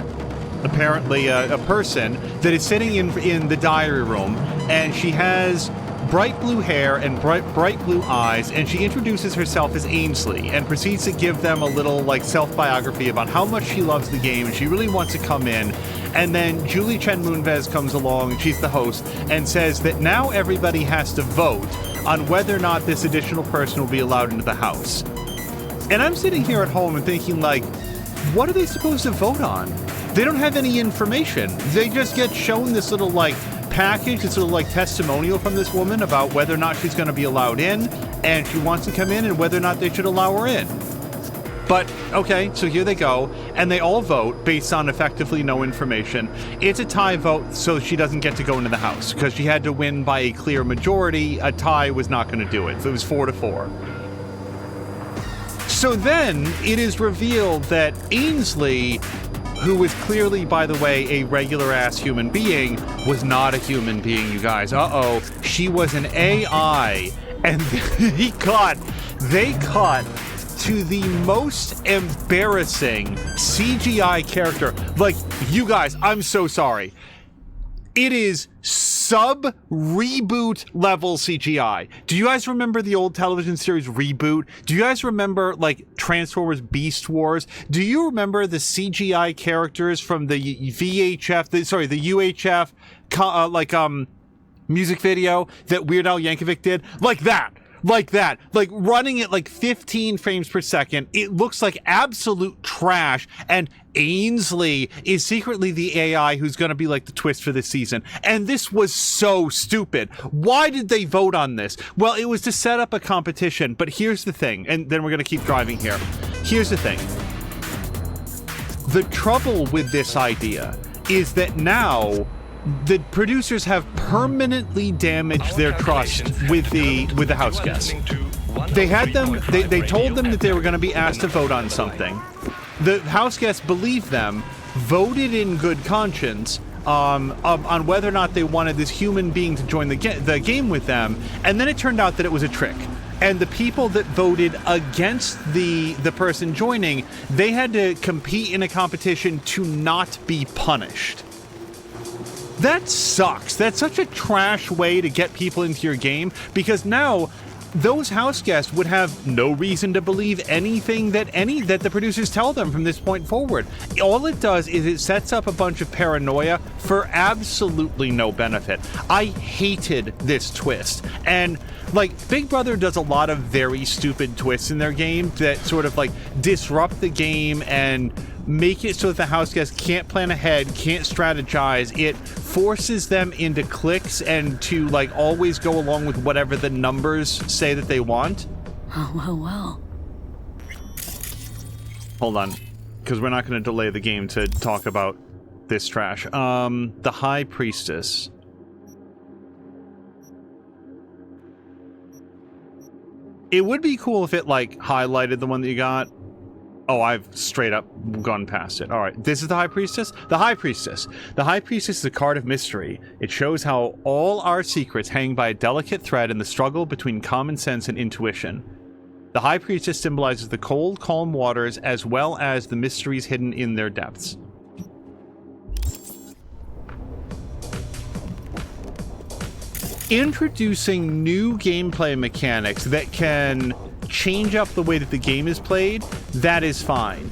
apparently a person that is sitting in the diary room, and she has bright blue hair and bright blue eyes, and she introduces herself as Ainsley and proceeds to give them a little like self-biography about how much she loves the game and she really wants to come in. And then Julie Chen Moonves comes along, she's the host, and says that now everybody has to vote on whether or not this additional person will be allowed into the house. And I'm sitting here at home and thinking, like, what are they supposed to vote on? They don't have any information. They just get shown this little like package, this little like testimonial from this woman about whether or not she's going to be allowed in, and she wants to come in, and whether or not they should allow her in. But okay, so here they go, and they all vote based on effectively no information. It's a tie vote, so she doesn't get to go into the house because she had to win by a clear majority. A tie was not going to do it. So it was 4-4. So then it is revealed that Ainsley, who was clearly, by the way, a regular-ass human being, was not a human being, you guys. Uh-oh. She was an AI, and they cut to the most embarrassing CGI character. Like, you guys, I'm so sorry. It is sub-reboot level CGI. Do you guys remember the old television series Reboot? Do you guys remember, like, Transformers Beast Wars? Do you remember the CGI characters from the UHF, music video that Weird Al Yankovic did? Like that, like running at like 15 frames per second. It looks like absolute trash, and Ainsley is secretly the AI who's going to be like the twist for this season. And this was so stupid. Why did they vote on this? Well, it was to set up a competition, but here's the thing, and then we're going to keep driving here. Here's the thing. The trouble with this idea is that now the producers have permanently damaged their trust with the house guests. They had them. They told them that they were going to be asked to vote on something. The house guests believed them, voted in good conscience on whether or not they wanted this human being to join the game with them, and then it turned out that it was a trick. And the people that voted against the person joining, they had to compete in a competition to not be punished. That sucks. That's such a trash way to get people into your game, because now those house guests would have no reason to believe anything that the producers tell them from this point forward. All it does is it sets up a bunch of paranoia for absolutely no benefit. I hated this twist. And like, Big Brother does a lot of very stupid twists in their game that sort of like disrupt the game and make it so that the house guests can't plan ahead, can't strategize. It forces them into cliques and to like always go along with whatever the numbers say that they want. Oh, well. Hold on, because we're not going to delay the game to talk about this trash. The High Priestess. It would be cool if it like highlighted the one that you got. Oh, I've straight up gone past it. All right, this is the High Priestess. The High Priestess. The High Priestess is a card of mystery. It shows how all our secrets hang by a delicate thread in the struggle between common sense and intuition. The High Priestess symbolizes the cold, calm waters as well as the mysteries hidden in their depths. Introducing new gameplay mechanics that can change up the way that the game is played, that is fine.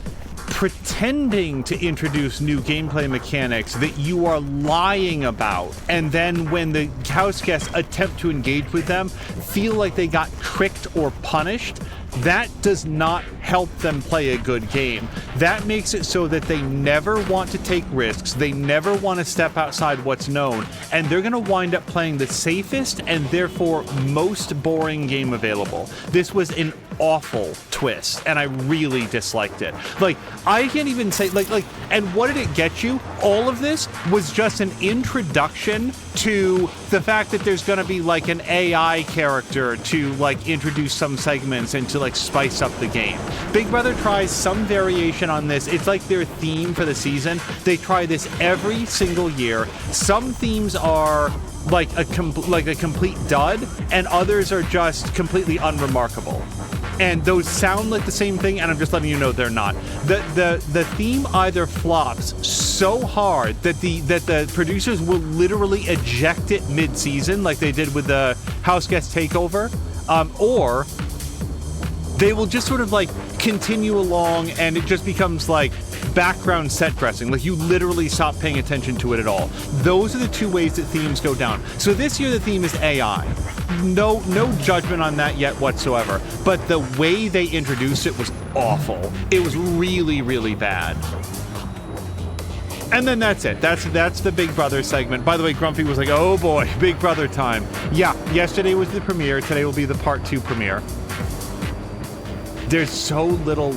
pretending to introduce new gameplay mechanics that you are lying about, and then when the house guests attempt to engage with them, feel like they got tricked or punished, that does not help them play a good game. That makes it so that they never want to take risks, they never want to step outside what's known, and they're going to wind up playing the safest and therefore most boring game available. This was an awful twist, and I really disliked it. Like, I can't even say, and what did it get you? All of this was just an introduction to the fact that there's going to be like an AI character to like introduce some segments and to like spice up the game. Big Brother tries some variation on this. It's like their theme for the season. They try this every single year. Some themes are like a complete dud, and others are just completely unremarkable. And those sound like the same thing, and I'm just letting you know they're not. The theme either flops so hard that the producers will literally eject it mid-season, like they did with the House Guest Takeover, or they will just sort of like continue along, and it just becomes like background set dressing. Like you literally stop paying attention to it at all. Those are the two ways that themes go down. So this year the theme is AI. No judgment on that yet whatsoever. But the way they introduced it was awful. It was really, really bad. And then that's it. That's the Big Brother segment. By the way, Grumpy was like, oh boy, Big Brother time. Yeah, yesterday was the premiere. Today will be the part 2 premiere. There's so little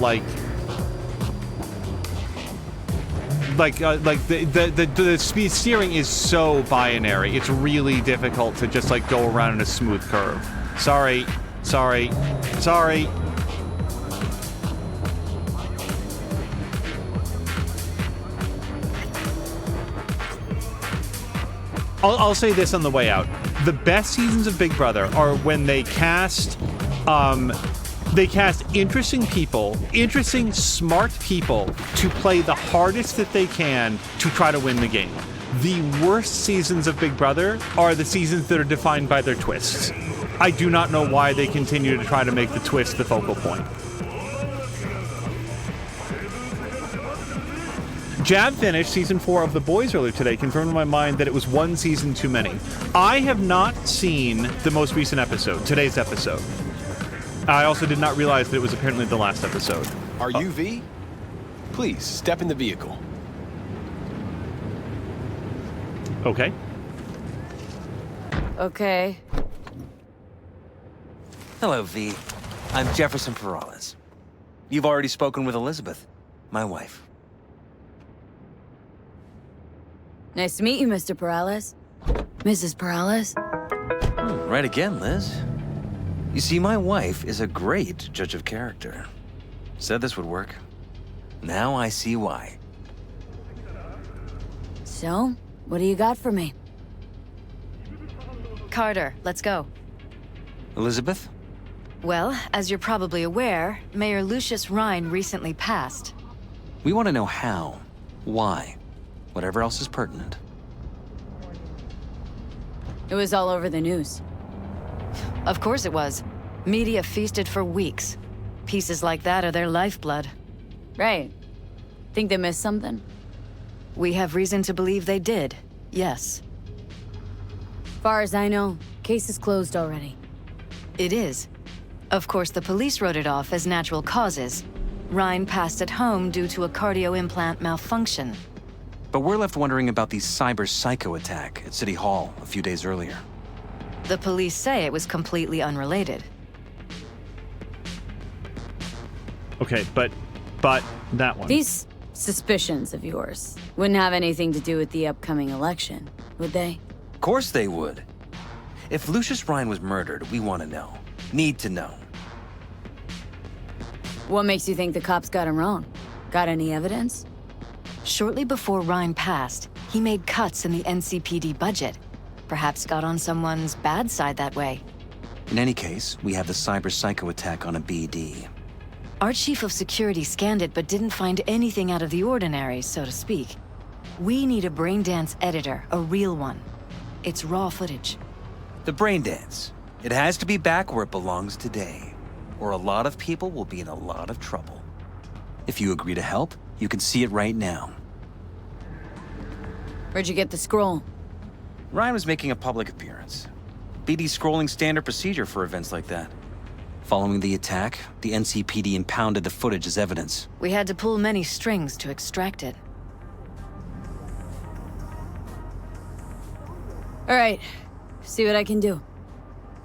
the speed steering is so binary. It's really difficult to just like go around in a smooth curve. Sorry. I'll say this on the way out. The best seasons of Big Brother are when they cast interesting people, interesting, smart people to play the hardest that they can to try to win the game. The worst seasons of Big Brother are the seasons that are defined by their twists. I do not know why they continue to try to make the twist the focal point. Jab finished season 4 of The Boys earlier today, confirmed in my mind that it was one season too many. I have not seen the most recent episode, today's episode. I also did not realize that it was apparently the last episode. Are you V? Please, step in the vehicle. Okay. Okay. Hello, V. I'm Jefferson Perales. You've already spoken with Elizabeth, my wife. Nice to meet you, Mr. Perales. Mrs. Perales. Right again, Liz. You see, my wife is a great judge of character. Said this would work. Now I see why. So, what do you got for me? Carter, let's go. Elizabeth? Well, as you're probably aware, Mayor Lucius Rhine recently passed. We want to know how, why, whatever else is pertinent. It was all over the news. Of course it was. Media feasted for weeks. Pieces like that are their lifeblood. Right. Think they missed something? We have reason to believe they did, yes. Far as I know, case is closed already. It is. Of course, the police wrote it off as natural causes. Rhine passed at home due to a cardio implant malfunction. But we're left wondering about the cyber psycho attack at City Hall a few days earlier. The police say it was completely unrelated. Okay, but that one. These suspicions of yours wouldn't have anything to do with the upcoming election, would they? Of course they would. If Lucius Rhine was murdered, we want to know. Need to know. What makes you think the cops got him wrong? Got any evidence? Shortly before Rhine passed, he made cuts in the NCPD budget. Perhaps got on someone's bad side that way. In any case, we have the cyber psycho attack on a BD. Our chief of security scanned it but didn't find anything out of the ordinary, so to speak. We need a braindance editor, a real one. It's raw footage. The braindance. It has to be back where it belongs today, or a lot of people will be in a lot of trouble. If you agree to help, You can see it right now. Where'd you get the scroll? Ryan was making a public appearance. BD's scrolling standard procedure for events like that. Following the attack, the NCPD impounded the footage as evidence. We had to pull many strings to extract it. All right, see what I can do.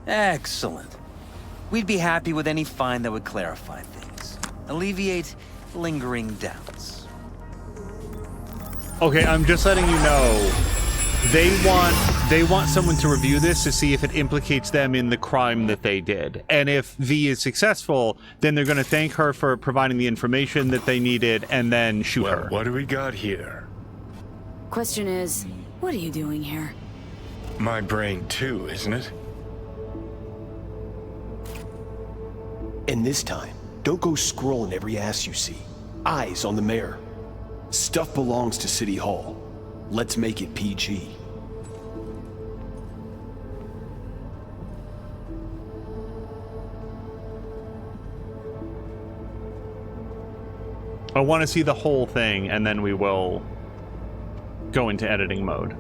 Excellent. We'd be happy with any find that would clarify things, alleviate lingering doubts. Okay, I'm just letting you know. They want someone to review this to see if it implicates them in the crime that they did. And if V is successful, then they're going to thank her for providing the information that they needed and then shoot her. What do we got here? Question is, what are you doing here? My brain too, isn't it? And this time, don't go scrolling every ass you see. Eyes on the mayor. Stuff belongs to City Hall. Let's make it PG. I want to see the whole thing, and then we will go into editing mode.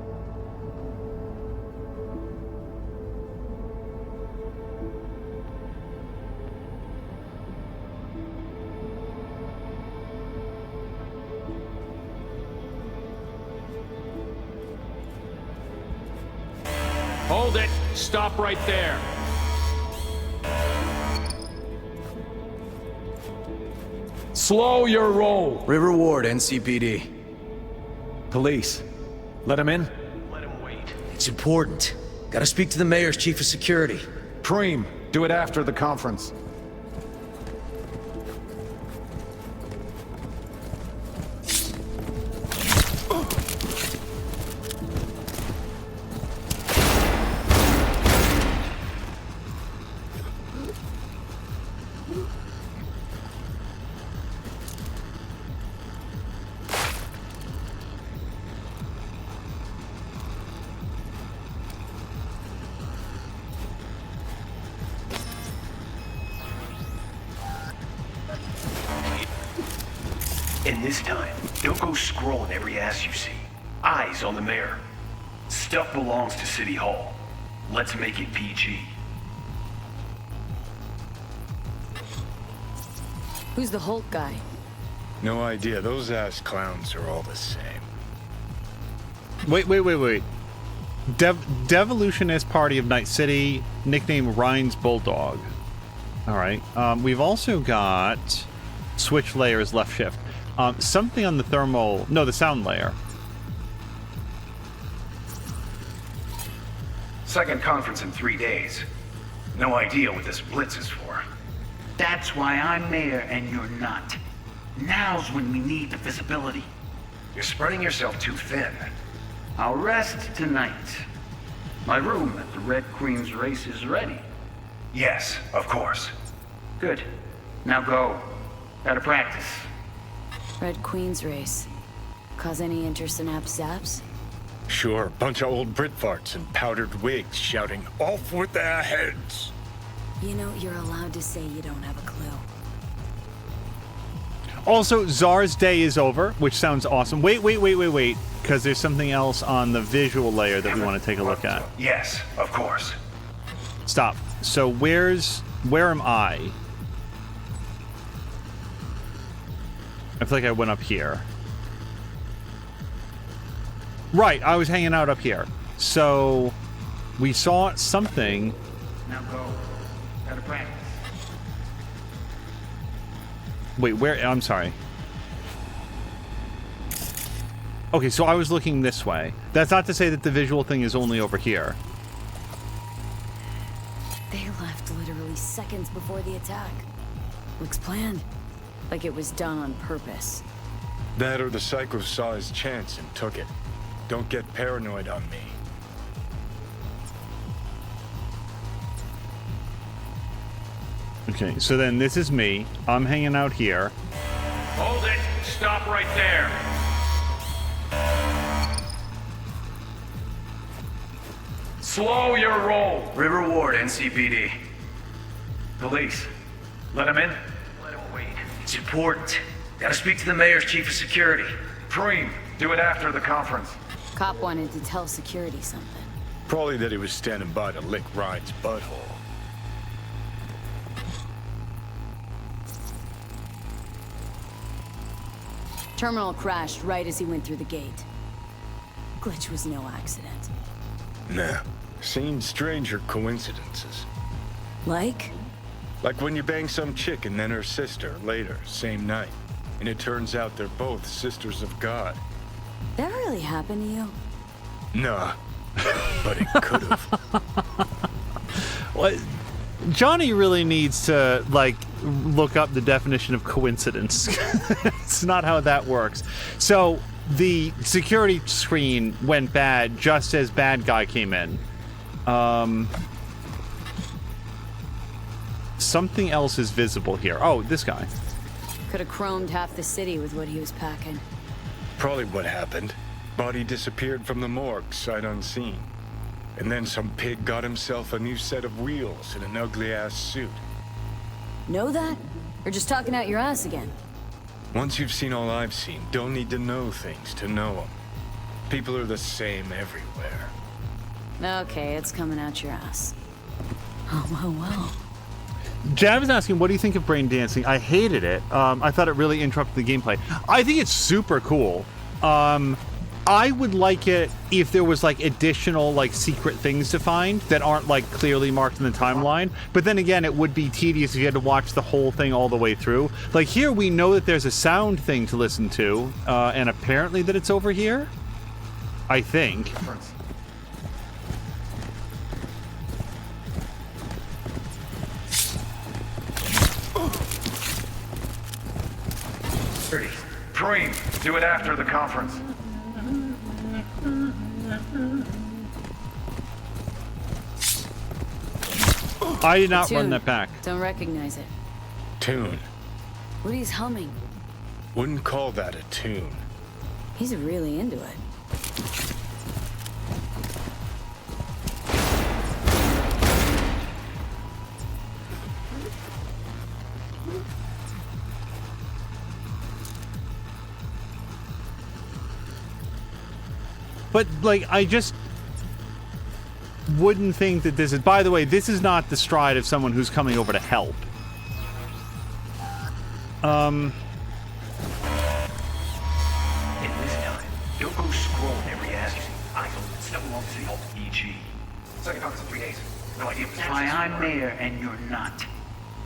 Hold it. Stop right there. Slow your roll. River Ward, NCPD. Police. Let him in? Let him wait. It's important. Gotta speak to the mayor's chief of security. Preem, do it after the conference. And this time, don't go scrolling every ass you see. Eyes on the mayor. Stuff belongs to City Hall. Let's make it PG. Who's the Hulk guy? No idea. Those ass clowns are all the same. Wait. Devolutionist Party of Night City, nickname Ryan's Bulldog. All right. We've also got switch layers left shift. Something on the thermal... No, the sound layer. Second conference in 3 days. No idea what this blitz is for. That's why I'm mayor and you're not. Now's when we need the visibility. You're spreading yourself too thin. I'll rest tonight. My room at the Red Queen's race is ready. Yes, of course. Good. Now go. Gotta practice. Red Queen's race. Cause any interest in App Zaps? Sure, bunch of old Brit farts in powdered wigs shouting, "Off with their heads!" You know, you're allowed to say you don't have a clue. Also, Czar's day is over, which sounds awesome. Wait, because there's something else on the visual layer that we want to take a look at. Yes, of course. Stop. So where am I? I feel like I went up here. Right, I was hanging out up here. So we saw something. Now go. Gotta practice. Wait, where? I'm sorry. Okay, so I was looking this way. That's not to say that the visual thing is only over here. They left literally seconds before the attack. Looks planned. Like it was done on purpose. That or the Psycho saw his chance and took it. Don't get paranoid on me. Okay, so then this is me. I'm hanging out here. Hold it. Stop right there. Slow your roll. River Ward, NCPD. Police. Let him in? Let him wait. It's important. Gotta speak to the mayor's chief of security. Preem, do it after the conference. Cop wanted to tell security something. Probably that he was standing by to lick Ryan's butthole. Terminal crashed right as he went through the gate. Glitch was no accident. Nah, seen stranger coincidences. Like? Like when you bang some chick and then her sister later, same night. And it turns out they're both sisters of God. That really happened to you? Nah, but it could've. What? Johnny really needs to, like, look up the definition of coincidence. It's not how that works. So, the security screen went bad just as bad guy came in. Something else is visible here. Oh, this guy. Could have chromed half the city with what he was packing. Probably what happened. Body disappeared from the morgue, sight unseen. And then some pig got himself a new set of wheels and an ugly-ass suit. Know that? Or just talking out your ass again? Once you've seen all I've seen, don't need to know things to know them. People are the same everywhere. Okay, it's coming out your ass. Oh, well. Jav is asking, what do you think of brain dancing? I hated it. I thought it really interrupted the gameplay. I think it's super cool. I would like it if there was like additional like secret things to find that aren't like clearly marked in the timeline. But then again, it would be tedious if you had to watch the whole thing all the way through. Like here, we know that there's a sound thing to listen to, and apparently that it's over here. I think. Preem, do it after the conference. I did not run that back. Don't recognize it. Tune. What he's humming. Wouldn't call that a tune. He's really into it. But, like, I just wouldn't think that this is... By the way, this is not the stride of someone who's coming over to help. In this time, don't go scrolling every ass you see. I don't step along to the old PG. Second conference in 3 days. No idea. That's why I'm mayor and you're not.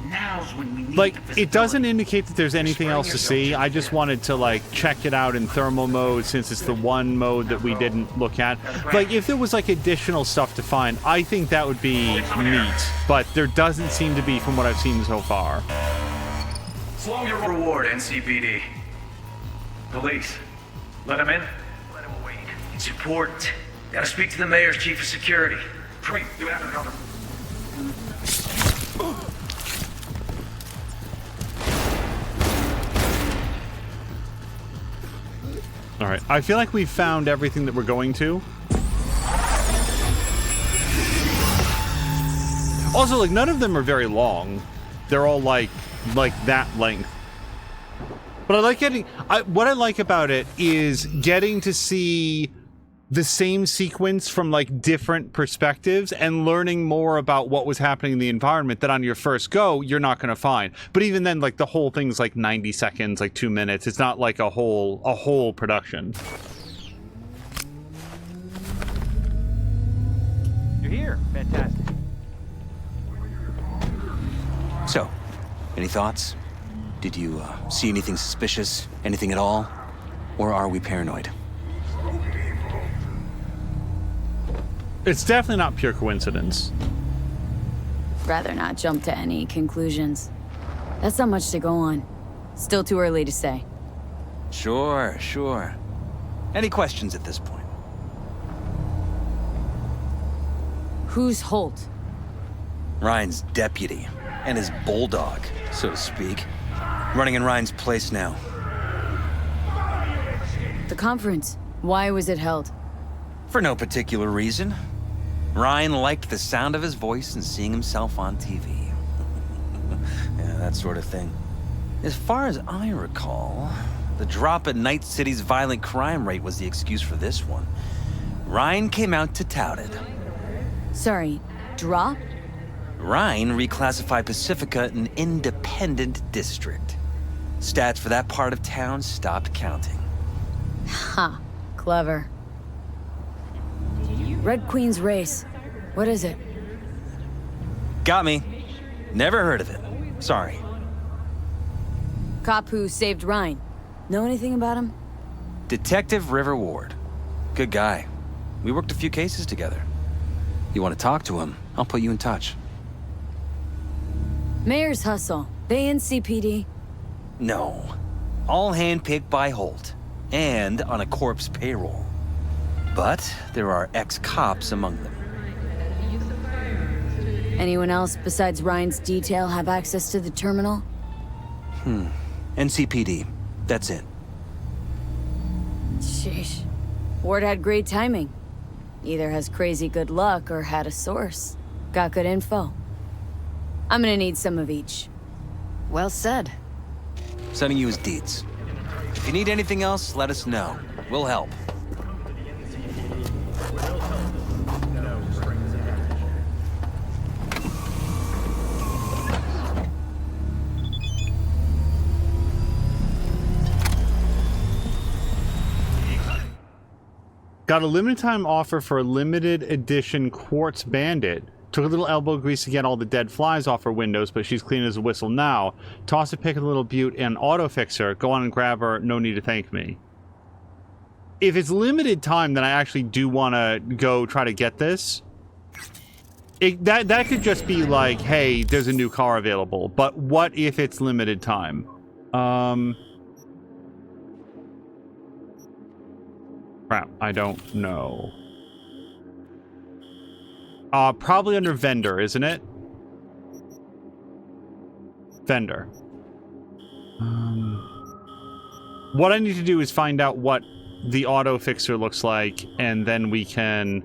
Now's when we need Like, the visibility. it doesn't indicate that there's anything else to see. I just wanted to, like, check it out in thermal mode since it's the one mode that we didn't look at. Like, if there was, like, additional stuff to find, I think that would be neat. But there doesn't seem to be from what I've seen so far. Slow your reward, NCPD. Police, let him in. Let him away. It's important. Gotta speak to the mayor's chief of security. Preem, do it after the conference. All right. I feel like we've found everything that we're going to. Also, like, none of them are very long. They're all, like that length. But I like getting... what I like about it is getting to see the same sequence from, like, different perspectives and learning more about what was happening in the environment that on your first go, you're not going to find. But even then, like, the whole thing's, like, 90 seconds, like, 2 minutes. It's not, like, a whole production. You're here. Fantastic. So, any thoughts? Did you see anything suspicious? Anything at all? Or are we paranoid? It's definitely not pure coincidence. Rather not jump to any conclusions. That's not much to go on. Still too early to say. Sure. Any questions at this point? Who's Holt? Ryan's deputy. And his bulldog, so to speak. Running in Ryan's place now. The conference. Why was it held? For no particular reason. Ryan liked the sound of his voice and seeing himself on TV. Yeah, that sort of thing. As far as I recall, the drop in Night City's violent crime rate was the excuse for this one. Ryan came out to tout it. Sorry, drop? Ryan reclassified Pacifica an independent district. Stats for that part of town stopped counting. Ha, clever. Red Queen's race. What is it? Got me. Never heard of it. Sorry. Cop who saved Ryan. Know anything about him? Detective River Ward. Good guy. We worked a few cases together. You want to talk to him, I'll put you in touch. Mayor's hustle. They NCPD? No. All handpicked by Holt. And on a corpse payroll. But there are ex-cops among them. Anyone else besides Ryan's detail have access to the terminal? NCPD. That's it. Sheesh. Ward had great timing. Either has crazy good luck or had a source. Got good info. I'm gonna need some of each. Well said. Sending you his deeds. If you need anything else, let us know. We'll help. Got a limited time offer for a limited edition Quartz Bandit. Took a little elbow grease to get all the dead flies off her windows, but she's clean as a whistle now. Toss a pick of the little beaut and auto fixer. Go on and grab her. No need to thank me. If it's limited time, then I actually do want to go try to get this. That could just be like, hey, there's a new car available. But what if it's limited time? Crap, I don't know. Probably under vendor, isn't it? Vendor. What I need to do is find out what the auto fixer looks like, and then we can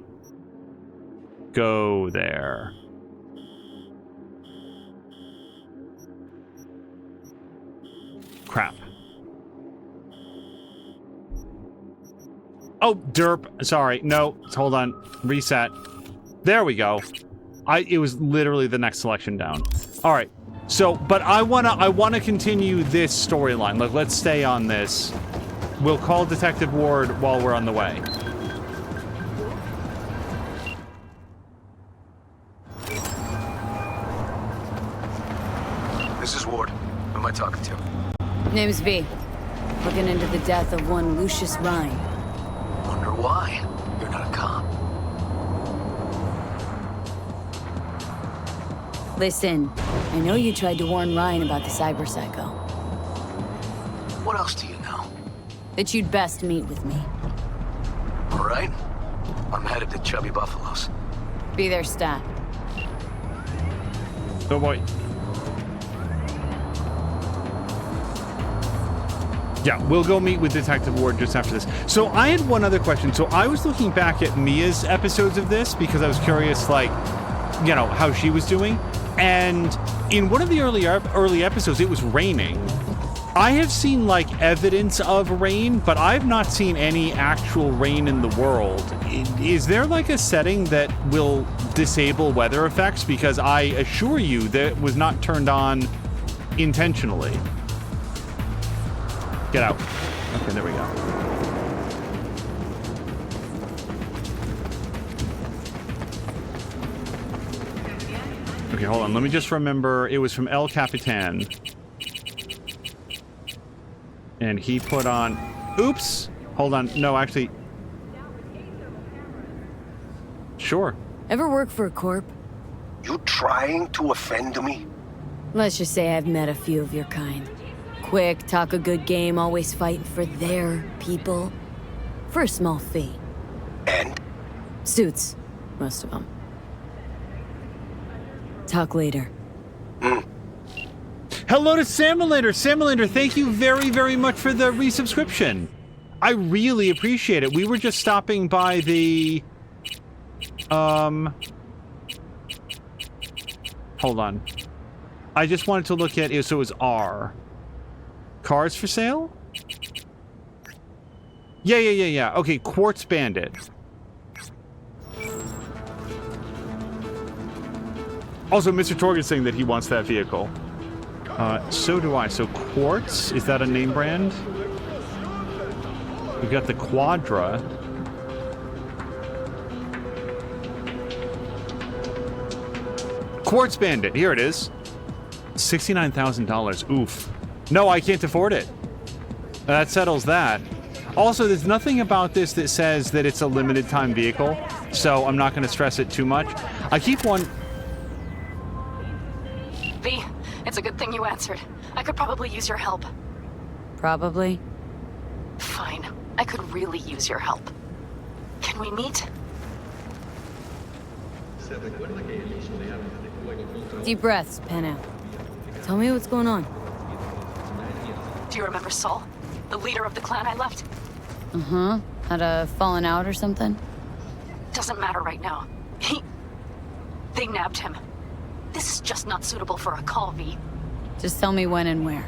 go there. Crap. Oh, derp. Sorry. No, hold on. Reset. There we go. It was literally the next selection down. All right. So, but I wanna continue this storyline. Like, let's stay on this. We'll call Detective Ward while we're on the way. This is Ward. Who am I talking to? Name's V. Looking into the death of one Lucius Ryan. Wonder why? You're not a cop. Listen, I know you tried to warn Ryan about the cyber psycho. What else do you know? That you'd best meet with me. All right. I'm headed to Chubby Buffalo's. Be there, stat. Oh boy. Yeah, we'll go meet with Detective Ward just after this. So I had one other question. So I was looking back at Mia's episodes of this because I was curious, like, you know, how she was doing. And in one of the early episodes, it was raining. I have seen, like, evidence of rain, but I've not seen any actual rain in the world. Is there, like, a setting that will disable weather effects? Because I assure you that it was not turned on intentionally. Get out. Okay, there we go. Okay, hold on. Let me just remember. It was from El Capitan. And he put on... Oops! Hold on. No, actually... Sure. Ever work for a corp? You trying to offend me? Let's just say I've met a few of your kind. Quick, talk a good game, always fighting for their people. For a small fee. And? Suits. Most of them. Talk later. Hello to Samalander. Samalander, thank you very, very much for the resubscription. I really appreciate it. We were just stopping by the... Hold on. I just wanted to look at it, so it was R. Cars for sale? Yeah. Okay, Quartz Bandit. Also, Mr. Torg saying that he wants that vehicle. So do I. So Quartz, is that a name brand? We've got the Quadra. Quartz Bandit, here it is. $69,000. Oof. No, I can't afford it. That settles that. Also, there's nothing about this that says that it's a limited time vehicle, so I'm not going to stress it too much. I keep one... V, it's a good thing you answered. I could probably use your help. Probably. Fine. I could really use your help. Can we meet? Deep breaths, Penna. Tell me what's going on. Do you remember Saul? The leader of the clan I left? Uh-huh. Had a falling out or something? Doesn't matter right now. They nabbed him. This is just not suitable for a call, V. Just tell me when and where.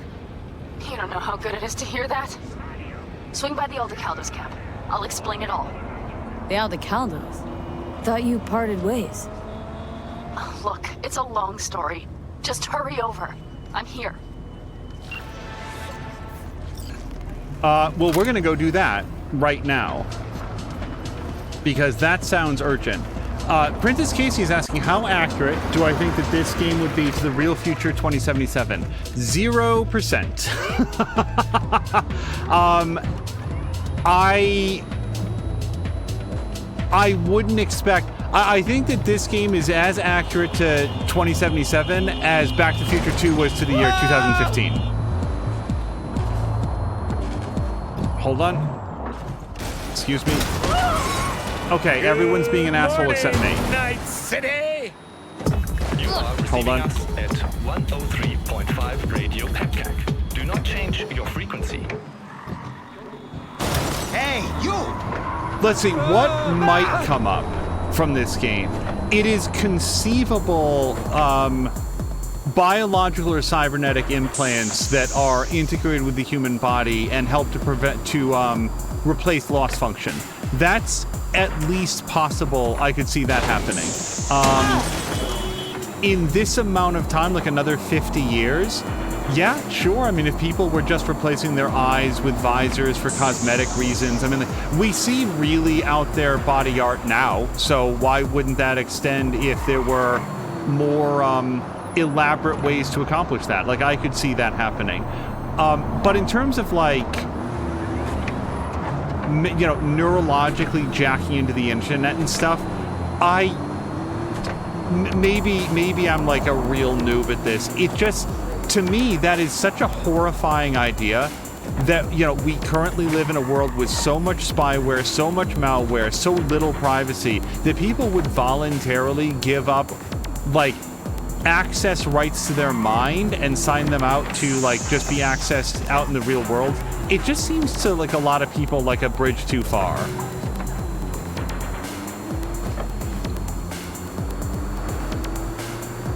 You don't know how good it is to hear that. Swing by the Aldecaldos camp. I'll explain it all. The Aldecaldos? Thought you parted ways. Look, it's a long story. Just hurry over. I'm here. Well, we're gonna go do that right now. Because that sounds urgent. Princess Casey is asking, how accurate do I think that this game would be to the real future 2077? 0%. I wouldn't expect... I think that this game is as accurate to 2077 as Back to the Future 2 was to the year 2015. Hold on. Excuse me. Okay, everyone's being an asshole except me. Night City! You are Hold on. receiving us at 103.5 Radio Pepcac. Do not change your frequency. Hey, you! Let's see, what might come up from this game? It is conceivable biological or cybernetic implants that are integrated with the human body and help to replace loss function. That's at least possible. I could see that happening. In this amount of time, like another 50 years, yeah, sure. I mean, if people were just replacing their eyes with visors for cosmetic reasons, I mean, we see really out there body art now, so why wouldn't that extend if there were more elaborate ways to accomplish that? Like, I could see that happening. But in terms of, like, you know, neurologically jacking into the internet and stuff, maybe I'm like a real noob at this. It just, to me, that is such a horrifying idea that, you know, we currently live in a world with so much spyware, so much malware, so little privacy, that people would voluntarily give up, like, access rights to their mind and sign them out to, like, just be accessed out in the real world. It just seems to, like, a lot of people like a bridge too far.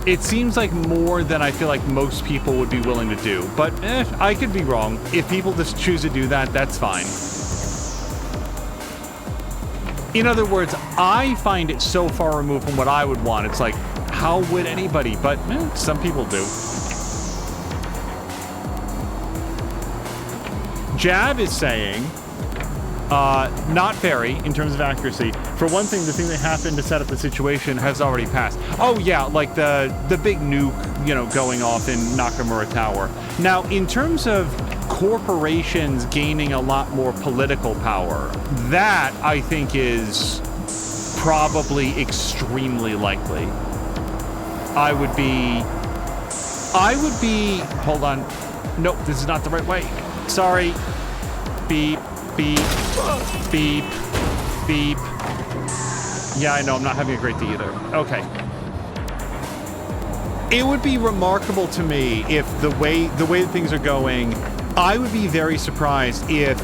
It seems like more than I feel like most people would be willing to do. But, I could be wrong. If people just choose to do that, that's fine. In other words, I find it so far removed from what I would want. It's like, how would anybody? But, some people do. Jab is saying, not very, in terms of accuracy. For one thing, the thing that happened to set up the situation has already passed. Oh yeah, like the big nuke, you know, going off in Nakamura Tower. Now, in terms of corporations gaining a lot more political power, that, I think, is probably extremely likely. I would be, hold on. Nope, this is not the right way. Sorry. Beep, beep, beep, beep. Yeah, I know, I'm not having a great day either. Okay. It would be remarkable to me if the way that things are going, I would be very surprised if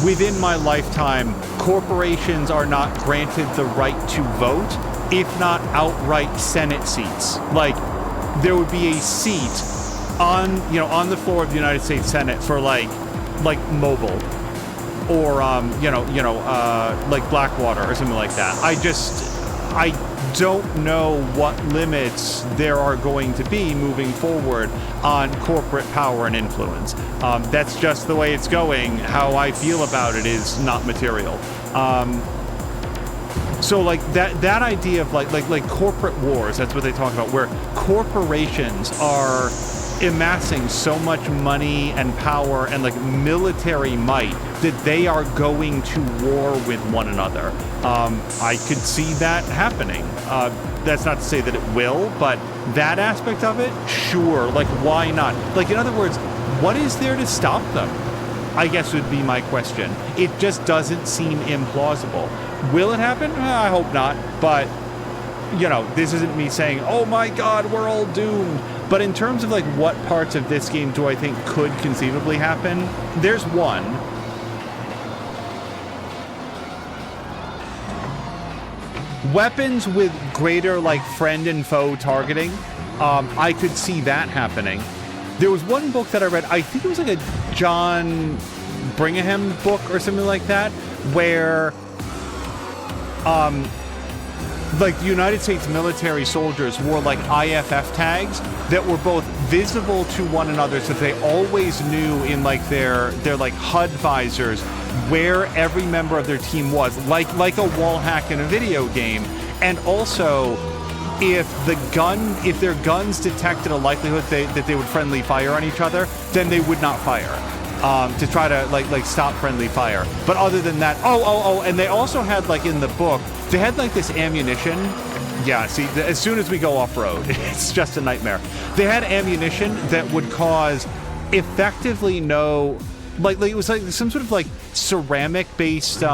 within my lifetime, corporations are not granted the right to vote, if not outright Senate seats. Like, there would be a seat on the floor of the United States Senate for like mobile, or like Blackwater or something like that. I don't know what limits there are going to be moving forward on corporate power and influence. That's just the way it's going. How I feel about it is not material. So like that idea of like corporate wars, that's what they talk about, where corporations are amassing so much money and power and like military might that they are going to war with one another. I could see that happening. That's not to say that it will, but that aspect of it, sure. Like, why not? Like, in other words, what is there to stop them? I guess would be my question. It just doesn't seem implausible. Will it happen? I hope not. But, this isn't me saying, oh my God, we're all doomed. But in terms of like what parts of this game do I think could conceivably happen, there's one. Weapons with greater like friend and foe targeting. I could see that happening. There was one book that I read, I think it was like a John Brigham book or something like that, where like the United States military soldiers wore like IFF tags that were both visible to one another, so they always knew in like their like HUD visors where every member of their team was, like a wall hack in a video game. And also, if their guns detected a likelihood that they would friendly fire on each other, then they would not fire. To try to like stop friendly fire. But other than that, and they also had like in the book, they had like this ammunition. Yeah, see, as soon as we go off-road, it's just a nightmare. They had ammunition that would cause effectively no, like it was like some sort of like ceramic-based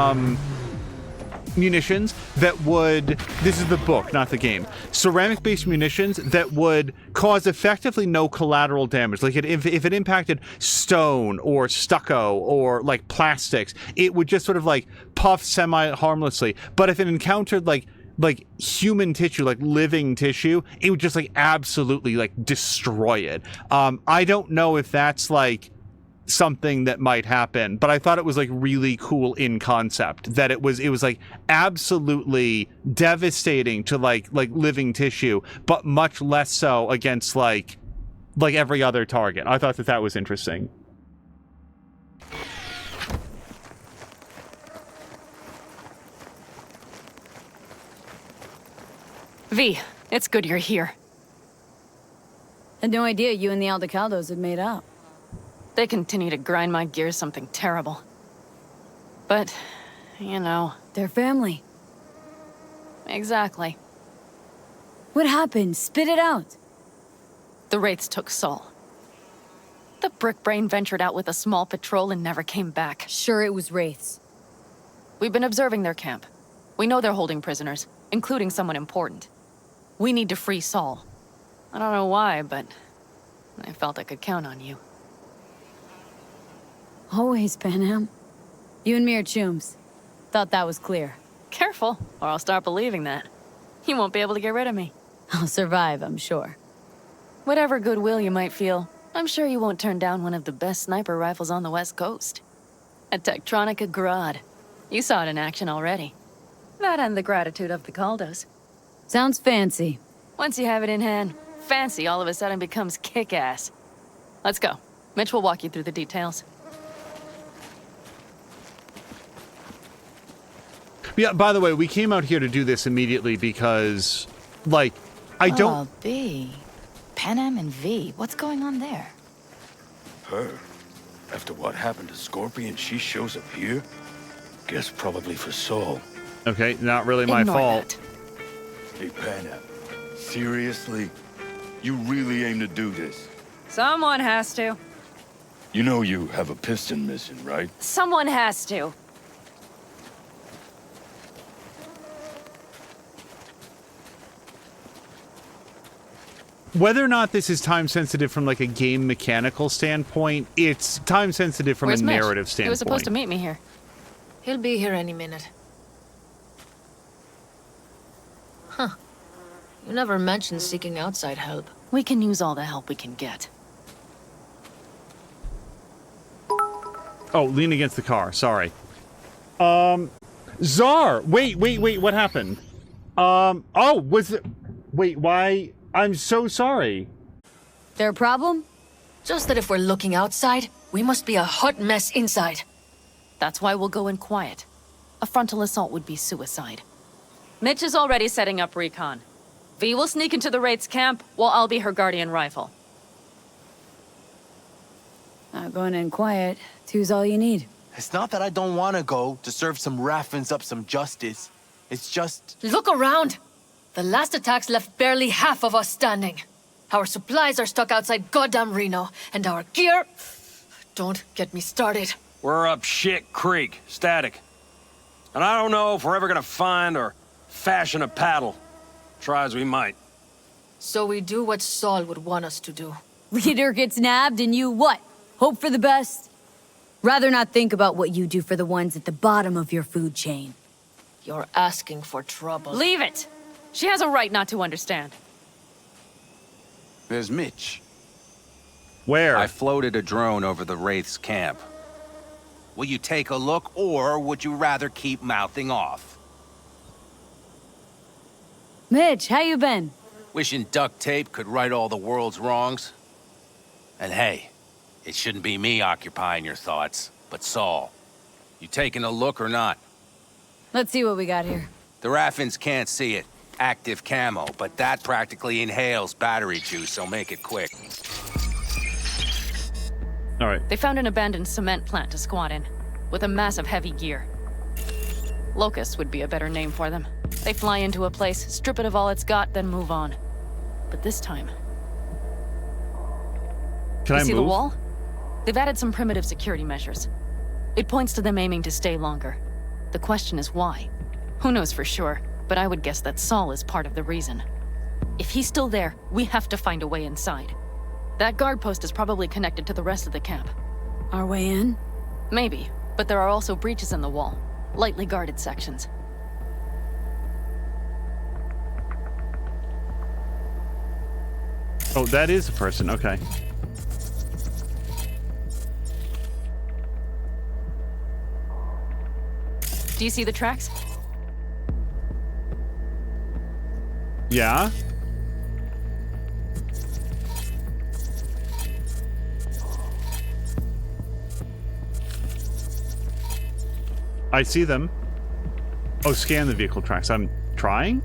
munitions that would, this is the book, not the game, ceramic-based munitions that would cause effectively no collateral damage. Like if it impacted stone or stucco or like plastics, it would just sort of like puff semi-harmlessly. But if it encountered like human tissue, like living tissue, it would just like absolutely like destroy it. I don't know if that's like something that might happen, but I thought it was like really cool in concept that it was like absolutely devastating to like living tissue, but much less so against like every other target. I thought that was interesting. V, it's good you're here. Had no idea you and the Aldecaldos had made up. They continue to grind my gears something terrible. But, they're family. Exactly. What happened? Spit it out. The Wraiths took Saul. The Brickbrain ventured out with a small patrol and never came back. Sure, it was Wraiths. We've been observing their camp. We know they're holding prisoners, including someone important. We need to free Saul. I don't know why, but I felt I could count on you. Always, Panam. You and me are chums. Thought that was clear. Careful, or I'll start believing that. You won't be able to get rid of me. I'll survive, I'm sure. Whatever goodwill you might feel, I'm sure you won't turn down one of the best sniper rifles on the West Coast. A Tektronica Grad. You saw it in action already. That and the gratitude of the Caldos. Sounds fancy. Once you have it in hand, fancy all of a sudden becomes kick-ass. Let's go. Mitch will walk you through the details. Yeah, by the way, we came out here to do this immediately because, like, I don't... Oh, B. Panam and V. What's going on there? Her? After what happened to Scorpion, she shows up here? Guess probably for Saul. Okay, not really my fault. Hey, Panam. Seriously? You really aim to do this? Someone has to. You know you have a piston missing, right? Someone has to. Whether or not this is time sensitive from like a game mechanical standpoint, it's time sensitive from Where's a Mitch? narrative standpoint. He was supposed to meet me here. He'll be here any minute. You never mentioned seeking outside help. We can use all the help we can get. Oh, lean against the car. Sorry. Czar! Wait, what happened? Oh, was it... Wait, why? I'm so sorry. Their problem? Just that if we're looking outside, we must be a hot mess inside. That's why we'll go in quiet. A frontal assault would be suicide. Mitch is already setting up recon. V will sneak into the Wraith's camp, while I'll be her guardian rifle. Not going in quiet. Two's all you need. It's not that I don't want to go to serve some Raffens up some justice. It's just... Look around! The last attacks left barely half of us standing. Our supplies are stuck outside goddamn Reno, and our gear... Don't get me started. We're up shit creek, static. And I don't know if we're ever gonna find or fashion a paddle. Try as we might. So we do what Saul would want us to do. Leader gets nabbed and you what? Hope for the best? Rather not think about what you do for the ones at the bottom of your food chain. You're asking for trouble. Leave it! She has a right not to understand. There's Mitch. Where? I floated a drone over the Wraith's camp. Will you take a look, or would you rather keep mouthing off? Mitch, how you been? Wishing duct tape could right all the world's wrongs. And hey, it shouldn't be me occupying your thoughts, but Saul. You taking a look or not? Let's see what we got here. The Raffens can't see it. Active camo, but that practically inhales battery juice, so make it quick. All right. They found an abandoned cement plant to squat in, with a massive heavy gear. Locust would be a better name for them. They fly into a place, strip it of all it's got, then move on. But this time... Can I move? You see the wall? They've added some primitive security measures. It points to them aiming to stay longer. The question is why? Who knows for sure, but I would guess that Saul is part of the reason. If he's still there, we have to find a way inside. That guard post is probably connected to the rest of the camp. Our way in? Maybe, but there are also breaches in the wall. Lightly guarded sections. Oh, that is a person, okay. Do you see the tracks? Yeah? I see them. Oh, scan the vehicle tracks. I'm trying?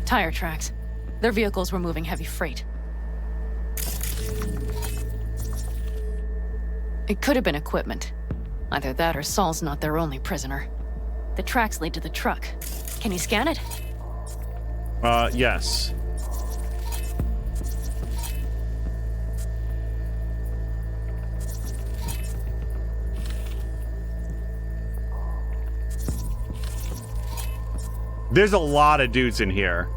Tire tracks. Their vehicles were moving heavy freight. It could have been equipment. Either that or Saul's not their only prisoner. The tracks lead to the truck. Can you scan it? Yes. There's a lot of dudes in here.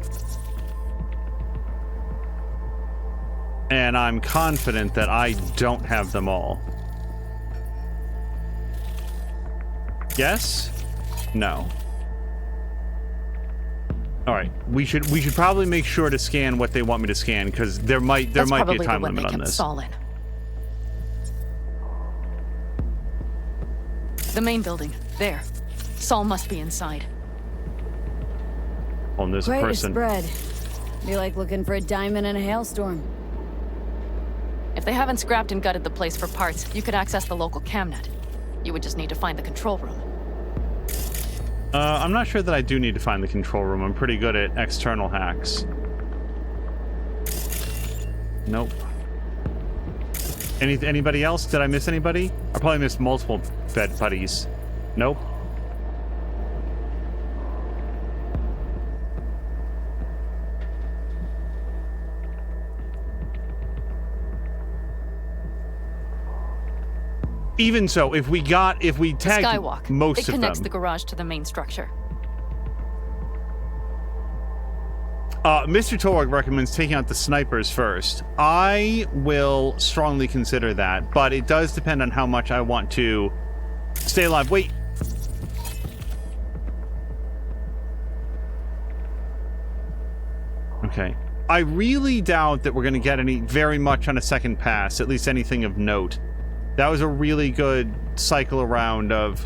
And I'm confident that I don't have them all. Yes? No. All right, we should probably make sure to scan what they want me to scan, because there might be a time limit on this. Saul in. The main building, there. Saul must be inside. Oh, and there's a person. Spread. Be like looking for a diamond in a hailstorm. If they haven't scrapped and gutted the place for parts, you could access the local camnet. You would just need to find the control room. I'm not sure that I do need to find the control room. I'm pretty good at external hacks. Nope. Anybody else? Did I miss anybody? I probably missed multiple bed buddies. Nope. Even so, if we tagged Skywalk. most it of them... It connects the garage to the main structure. Mr. Torg recommends taking out the snipers first. I will strongly consider that, but it does depend on how much I want to stay alive. Wait. Okay. I really doubt that we're going to get very much on a second pass, at least anything of note. That was a really good cycle around of...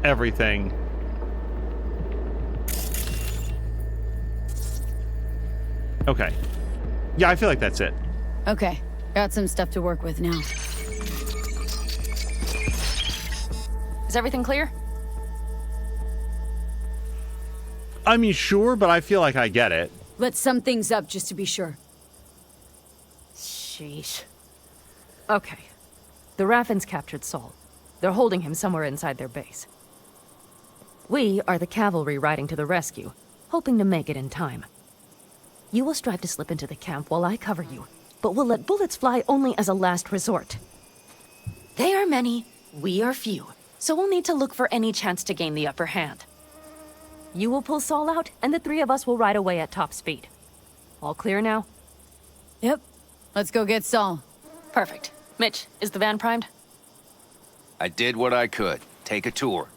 everything. Okay. Yeah, I feel like that's it. Okay, got some stuff to work with now. Is everything clear? I mean, sure, but I feel like I get it. Let's sum things up just to be sure. Sheesh. Okay. The Raffens captured Saul. They're holding him somewhere inside their base. We are the cavalry riding to the rescue, hoping to make it in time. You will strive to slip into the camp while I cover you, but we'll let bullets fly only as a last resort. They are many, we are few, so we'll need to look for any chance to gain the upper hand. You will pull Saul out, and the three of us will ride away at top speed. All clear now? Yep. Let's go get Saul. Perfect. Mitch, is the van primed? I did what I could. Take a tour.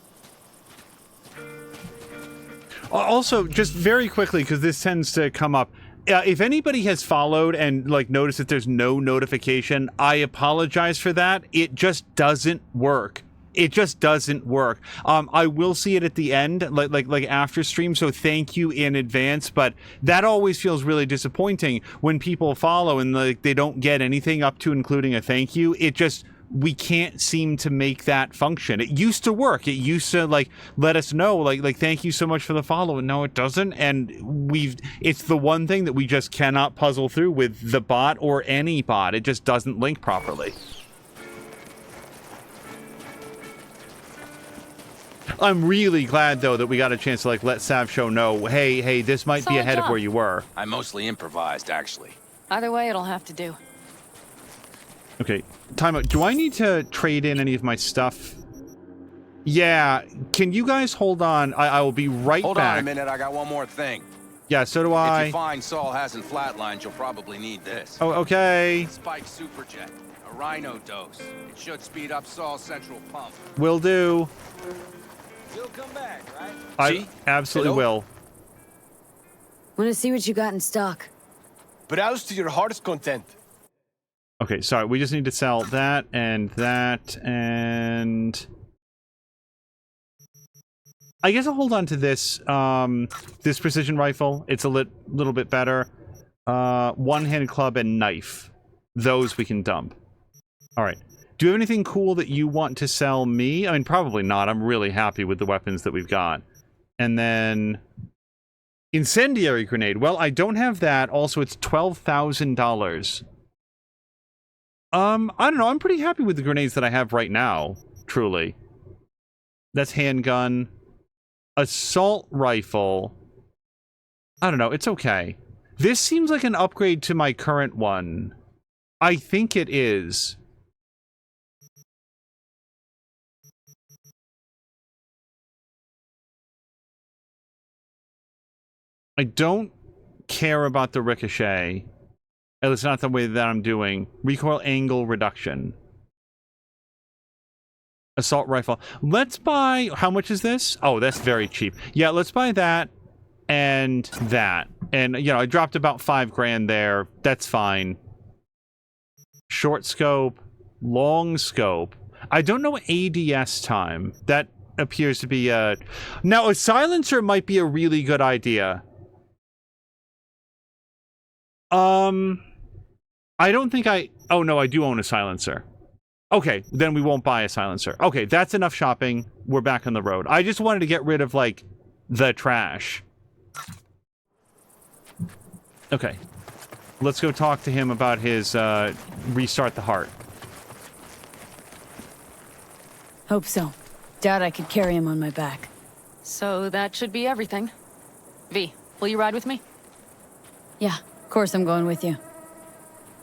Also, just very quickly, because this tends to come up, if anybody has followed and like noticed that there's no notification, I apologize for that. It just doesn't work. It just doesn't work. I will see it at the end, like after stream, so thank you in advance, but that always feels really disappointing when people follow and like they don't get anything up to including a thank you. It just, we can't seem to make that function. It used to work. It used to like let us know like thank you so much for the follow, and no it doesn't, and it's the one thing that we just cannot puzzle through with the bot or any bot. It just doesn't link properly. I'm really glad, though, that we got a chance to, like, let SavShow know, hey, this might be ahead of where you were. I mostly improvised, actually. Either way, it'll have to do. Okay, time out. Do I need to trade in any of my stuff? Yeah, can you guys hold on? I will be right back. Hold on a minute, I got one more thing. Yeah, so do I. If you find Saul hasn't flatlined, you'll probably need this. Oh, okay. Spike Superjet, a Rhino dose. It should speed up Saul's central pump. Will do. You'll come back, right? I absolutely will. Want to see what you got in stock? Browse to your heart's content. Okay, sorry, we just need to sell that and that and... I guess I'll hold on to this, this precision rifle. It's a little bit better. One-handed club and knife. Those we can dump. Alright. Do you have anything cool that you want to sell me? I mean, probably not. I'm really happy with the weapons that we've got. And then... Incendiary grenade. Well, I don't have that. Also, it's $12,000. I don't know. I'm pretty happy with the grenades that I have right now. Truly. That's handgun. Assault rifle. I don't know. It's okay. This seems like an upgrade to my current one. I think it is. I don't care about the ricochet. At least not the way that I'm doing. Recoil angle reduction. Assault rifle. Let's buy... How much is this? Oh, that's very cheap. Yeah, let's buy that and that. And, you know, I dropped about $5,000 there. That's fine. Short scope. Long scope. I don't know ADS time. That appears to be a... Now, a silencer might be a really good idea. I don't think I... Oh, no, I do own a silencer. Okay, then we won't buy a silencer. Okay, that's enough shopping. We're back on the road. I just wanted to get rid of, like, the trash. Okay. Let's go talk to him about his, restart the heart. Hope so. Doubt I could carry him on my back. So that should be everything. V, will you ride with me? Yeah, of course I'm going with you.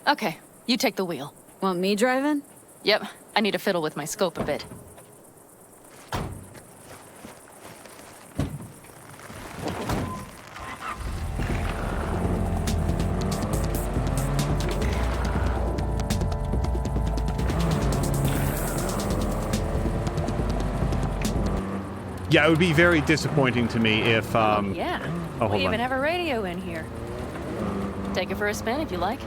Okay, you take the wheel. Want me driving? Yep, I need to fiddle with my scope a bit. Yeah, it would be very disappointing to me if, Yeah, oh, hold we even on. have a radio in here. Take it for a spin if you like.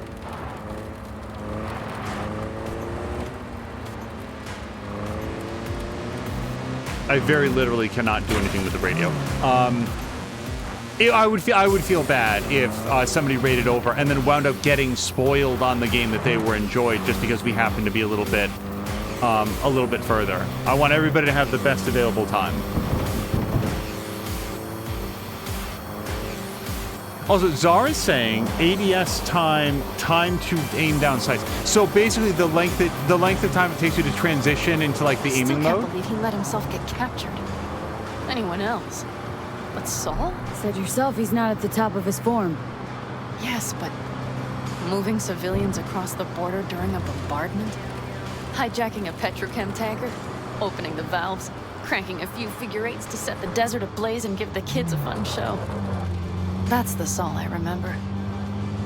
I very literally cannot do anything with the radio. I would feel bad if somebody raided over and then wound up getting spoiled on the game that they were enjoyed just because we happen to be a little bit further. I want everybody to have the best available time. Also, Zara is saying ADS time to aim down sights. So basically, the length of time it takes you to transition into like the aiming mode. I can't believe he let himself get captured. Anyone else? But Saul? Said yourself he's not at the top of his form. Yes, but moving civilians across the border during a bombardment, hijacking a petrochem tanker, opening the valves, cranking a few figure eights to set the desert ablaze and give the kids a fun show. That's the Saul I remember.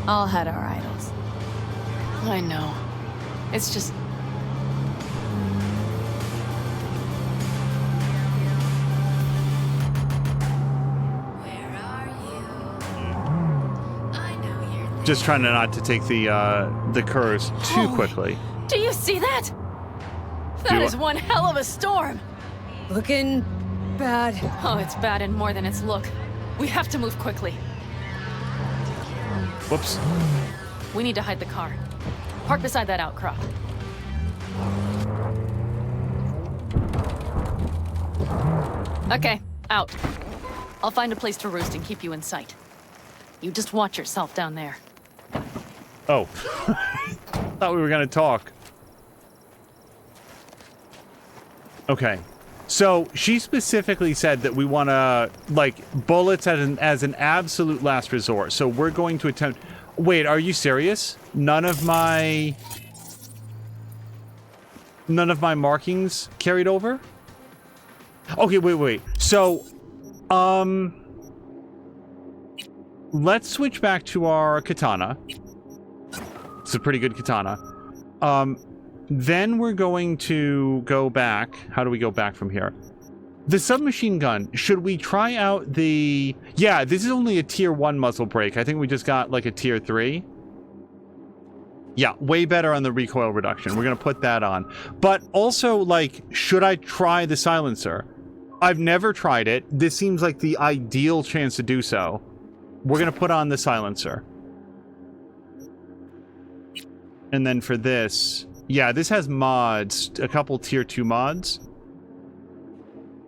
All had our idols. I know. It's just... Just trying not to take the curves too quickly. Do you see that? That is one hell of a storm. Looking bad. Oh, it's bad and more than its look. We have to move quickly. Whoops. We need to hide the car. Park beside that outcrop. Okay, out. I'll find a place to roost and keep you in sight. You just watch yourself down there. Oh. Thought we were gonna talk. Okay. So she specifically said that we want to, like, bullets as an absolute last resort. So we're going to attempt... Wait, are you serious? None of my markings carried over? Okay, wait. So, let's switch back to our katana. It's a pretty good katana. Then we're going to go back. How do we go back from here? The submachine gun. Should we try out the... Yeah, this is only a tier 1 muzzle brake. I think we just got like a tier 3. Yeah, way better on the recoil reduction. We're going to put that on. But also, like, should I try the silencer? I've never tried it. This seems like the ideal chance to do so. We're going to put on the silencer. And then for this... Yeah, this has mods. A couple tier 2 mods.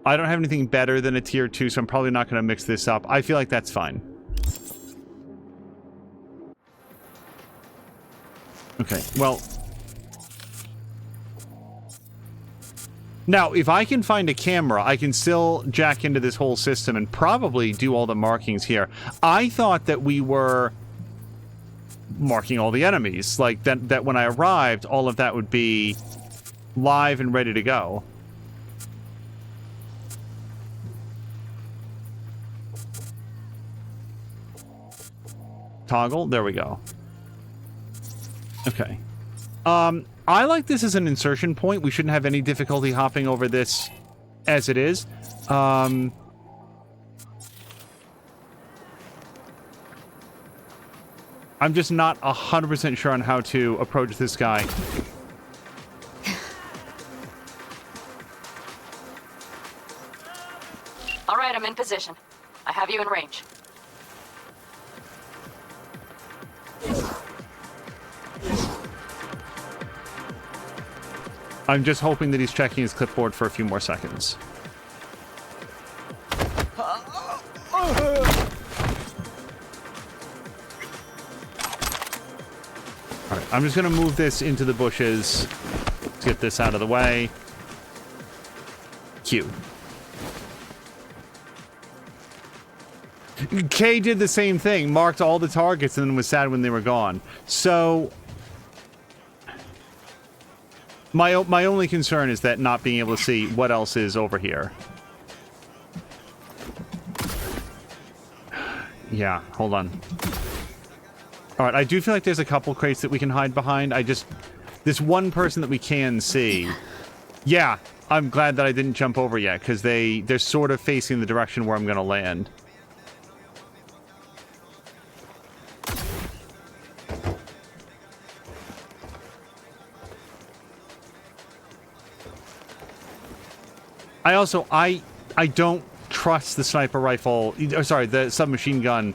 I don't have anything better than a tier 2, so I'm probably not going to mix this up. I feel like that's fine. Okay, well... Now, if I can find a camera, I can still jack into this whole system and probably do all the markings here. I thought that we were... marking all the enemies, like that when I arrived, all of that would be live and ready to go. Toggle, there we go. Okay. I like this as an insertion point. We shouldn't have any difficulty hopping over this as it is. I'm just not 100% sure on how to approach this guy. All right, I'm in position. I have you in range. I'm just hoping that he's checking his clipboard for a few more seconds. Alright, I'm just going to move this into the bushes. Let's get this out of the way. Q. Kay did the same thing, marked all the targets and then was sad when they were gone. So... My only concern is that not being able to see what else is over here. Yeah, hold on. Alright, I do feel like there's a couple crates that we can hide behind. This one person that we can see. Yeah, I'm glad that I didn't jump over yet, because they're sort of facing the direction where I'm going to land. I don't trust the sniper rifle, or sorry, the submachine gun,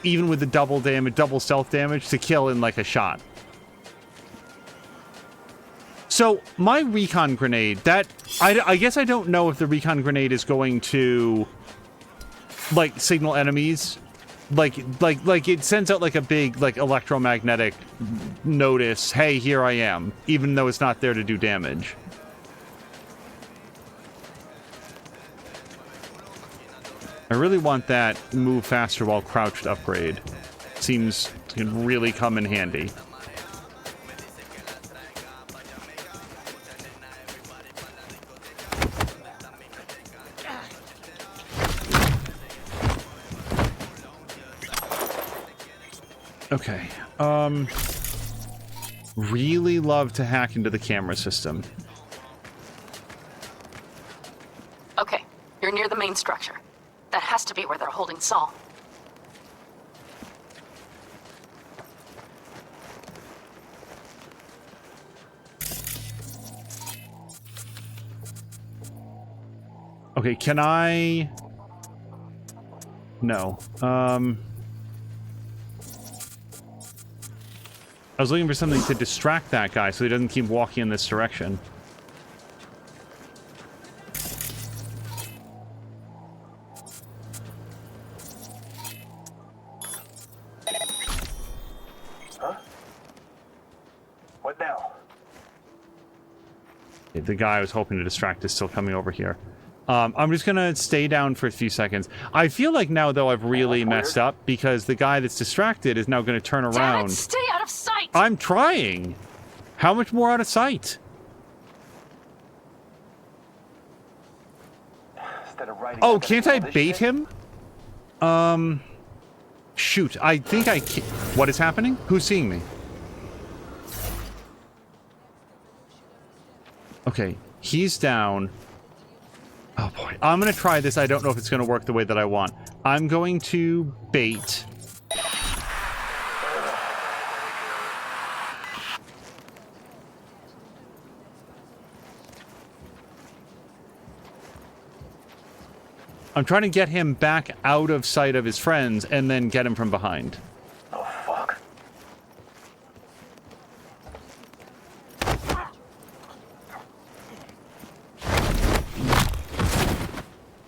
even with the double stealth damage, to kill in like a shot. So my recon grenade, that I guess I don't know if the recon grenade is going to like signal enemies, like it sends out like a big like electromagnetic notice. Hey, here I am, even though it's not there to do damage. I really want that move faster while crouched upgrade. Seems to really come in handy. Okay. Really love to hack into the camera system. Okay, you're near the main structure. That has to be where they're holding Saul. Okay, can I... No. I was looking for something to distract that guy so he doesn't keep walking in this direction. Huh? What now? The guy I was hoping to distract is still coming over here. I'm just gonna stay down for a few seconds. I feel like now, though, I've really messed up because the guy that's distracted is now gonna turn around. Damn it, stay out of sight! I'm trying! How much more out of sight? Oh, can't I bait him? Shoot, I think I can. What is happening? Who's seeing me? Okay, he's down. Oh boy, I'm gonna try this. I don't know if it's gonna work the way that I want. I'm going to bait. I'm trying to get him back out of sight of his friends and then get him from behind. Oh, fuck.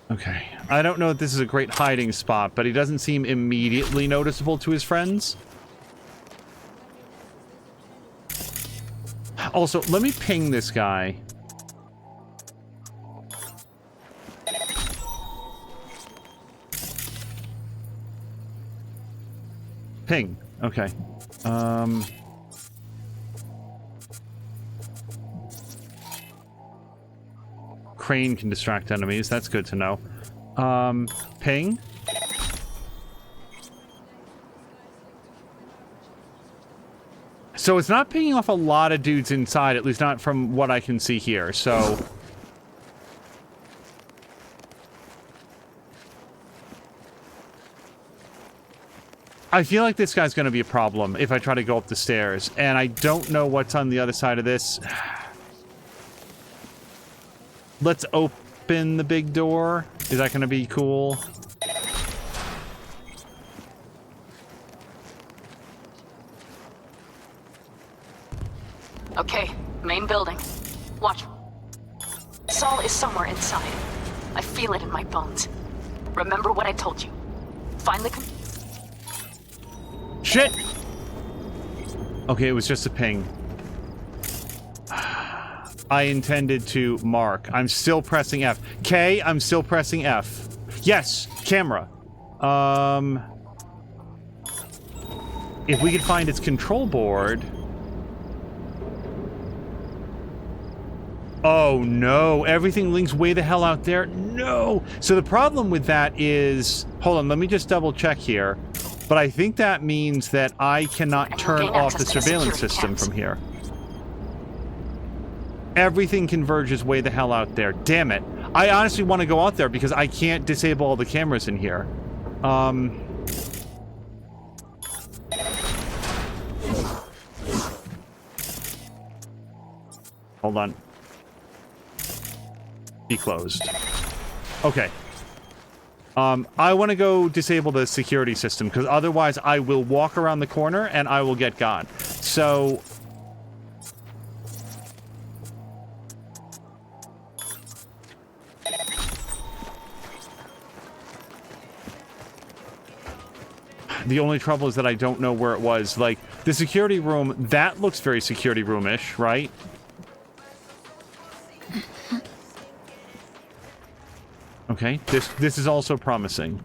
Okay. I don't know if this is a great hiding spot, but he doesn't seem immediately noticeable to his friends. Also, let me ping this guy. Ping. Okay. Crane can distract enemies. That's good to know. Ping. So it's not pinging off a lot of dudes inside, at least not from what I can see here, so... I feel like this guy's gonna be a problem if I try to go up the stairs, and I don't know what's on the other side of this. Let's open the big door. Is that gonna be cool? Okay, main building. Watch. Saul is somewhere inside. I feel it in my bones. Remember what I told you. Find the... Shit! Okay, it was just a ping. I intended to mark. I'm still pressing F. K, I'm still pressing F. Yes! Camera. If we could find its control board... Oh no, everything links way the hell out there. No! So the problem with that is... Hold on, let me just double check here. But I think that means that I cannot turn off the surveillance system from here. Everything converges way the hell out there. Damn it. I honestly want to go out there because I can't disable all the cameras in here. Hold on. Be closed. Okay. I want to go disable the security system, because otherwise I will walk around the corner and I will get got. So... The only trouble is that I don't know where it was. Like, the security room, that looks very security room-ish, right? Okay, this is also promising.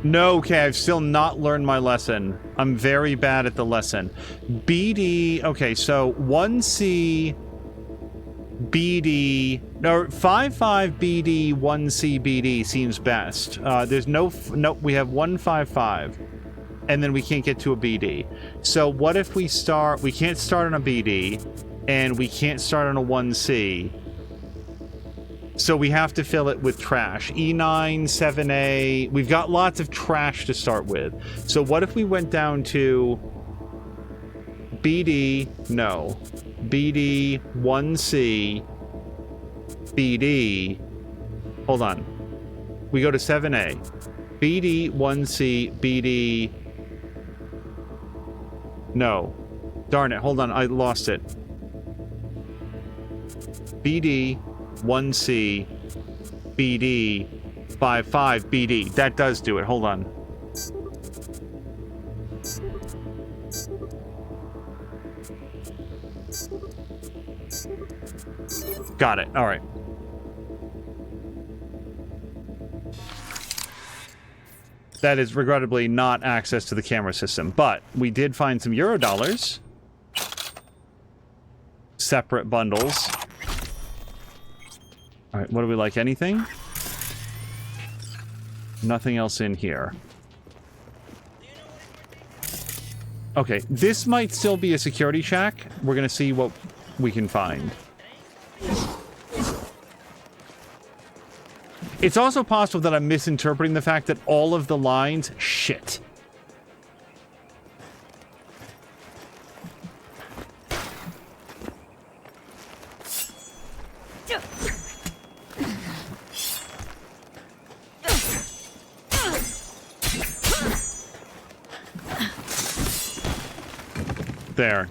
No, okay, I've still not learned my lesson. I'm very bad at the lesson. BD, okay, so 1C... BD, no, 55 BD, 1C BD seems best. There's no, we have 155, and then we can't get to a BD. So what if we can't start on a BD, and we can't start on a 1C. So we have to fill it with trash. E9, 7A, we've got lots of trash to start with. So what if we went down to BD, no. BD, 1C, BD, hold on. We go to 7A. BD, 1C, BD, no. Darn it, hold on, I lost it. BD, 1C, BD, 55, BD. That does do it, hold on. Got it. All right. That is regrettably not access to the camera system, but we did find some Eurodollars. Separate bundles. All right, what do we like? Anything? Nothing else in here. Okay, this might still be a security shack. We're gonna see what we can find. It's also possible that I'm misinterpreting the fact that all of the lines... Shit. There.